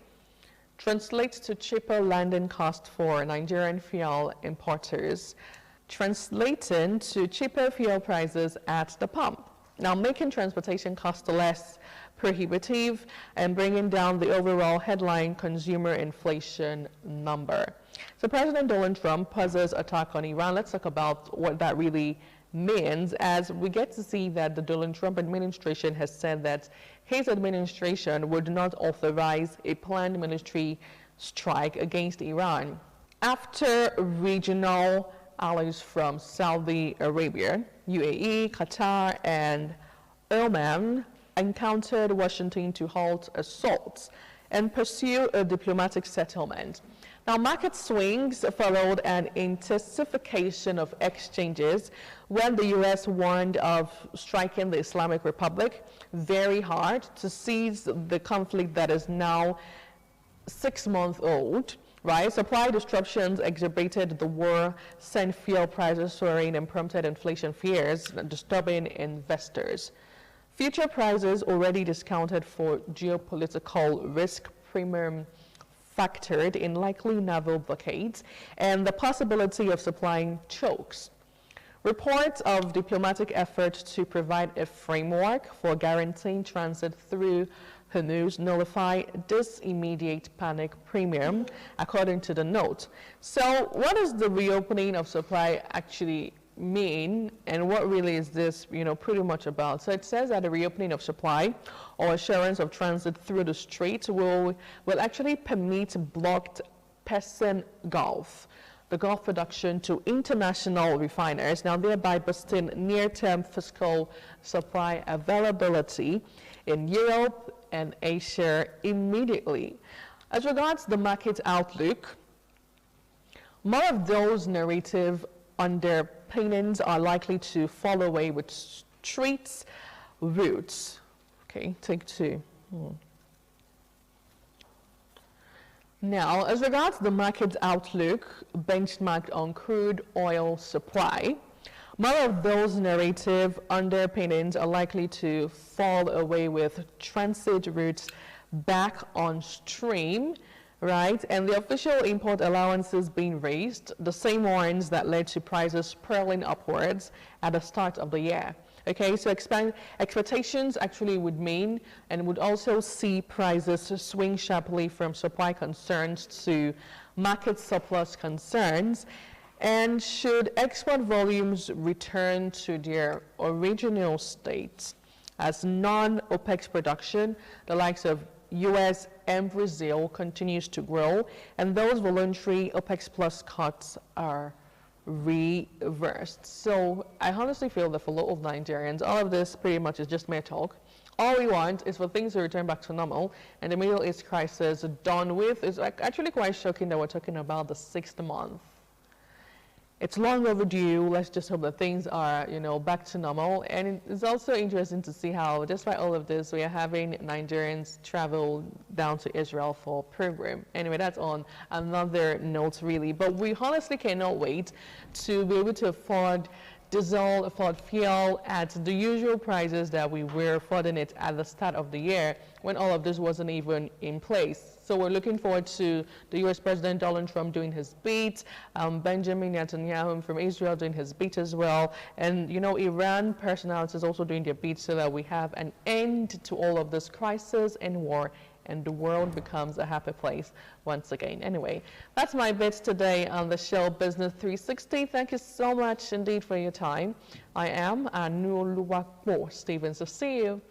translates to cheaper landing cost for Nigerian fuel importers, translating to cheaper fuel prices at the pump. Now, making transportation costs less prohibitive and bringing down the overall headline consumer inflation number. So President Donald Trump pauses attack on Iran. Let's talk about what that really means, as we get to see that the Donald Trump administration has said that his administration would not authorize a planned military strike against Iran after regional allies from Saudi Arabia, UAE, Qatar, and Oman encountered Washington to halt assaults and pursue a diplomatic settlement. Now, market swings followed an intensification of exchanges when the U.S. warned of striking the Islamic Republic very hard to seize the conflict that is now 6 months old. Right? Supply disruptions exacerbated the war, sent fuel prices soaring, and prompted inflation fears, disturbing investors. Future prices already discounted for geopolitical risk premium factored in likely naval blockades and the possibility of supplying chokes. Reports of diplomatic efforts to provide a framework for guaranteeing transit through Hormuz nullify this immediate panic premium, according to the note. So what does the reopening of supply actually mean, and what really is this, pretty much about? So it says that the reopening of supply or assurance of transit through the strait will actually permit blocked Persian Gulf, the Gulf production to international refiners, now thereby boosting near-term fiscal supply availability in Europe and Asia immediately. As regards the market outlook, more of those narrative underpinnings are likely to fall away with streets routes. Okay, take two. Now, as regards the market outlook benchmarked on crude oil supply, more of those narrative underpinnings are likely to fall away with transit routes back on stream, right? And the official import allowances being raised, the same ones that led to prices spiraling upwards at the start of the year. Okay, so expectations actually would mean and would also see prices swing sharply from supply concerns to market surplus concerns. And should export volumes return to their original state as non-OPEC production, the likes of US and Brazil, continues to grow, and those voluntary OPEC plus cuts are reversed. So I honestly feel that for a lot of Nigerians, all of this pretty much is just mere talk. All we want is for things to return back to normal, and the Middle East crisis done with. It's actually quite shocking that we're talking about the 6th month. It's long overdue. Let's just hope that things are, back to normal. And it's also interesting to see how, despite all of this, we are having Nigerians travel down to Israel for a program. Anyway, that's on another note, really. But we honestly cannot wait to be able to afford diesel, afford fuel at the usual prices that we were affording it at the start of the year when all of this wasn't even in place. So we're looking forward to the US President Donald Trump doing his beat, Benjamin Netanyahu from Israel doing his beat as well, and Iran personalities also doing their beat so that we have an end to all of this crisis and war, and the world becomes a happy place once again. Anyway, that's my bit today on the show Business 360. Thank you so much indeed for your time. I am Anuoluwapo Stevens. So see you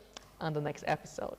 on the next episode.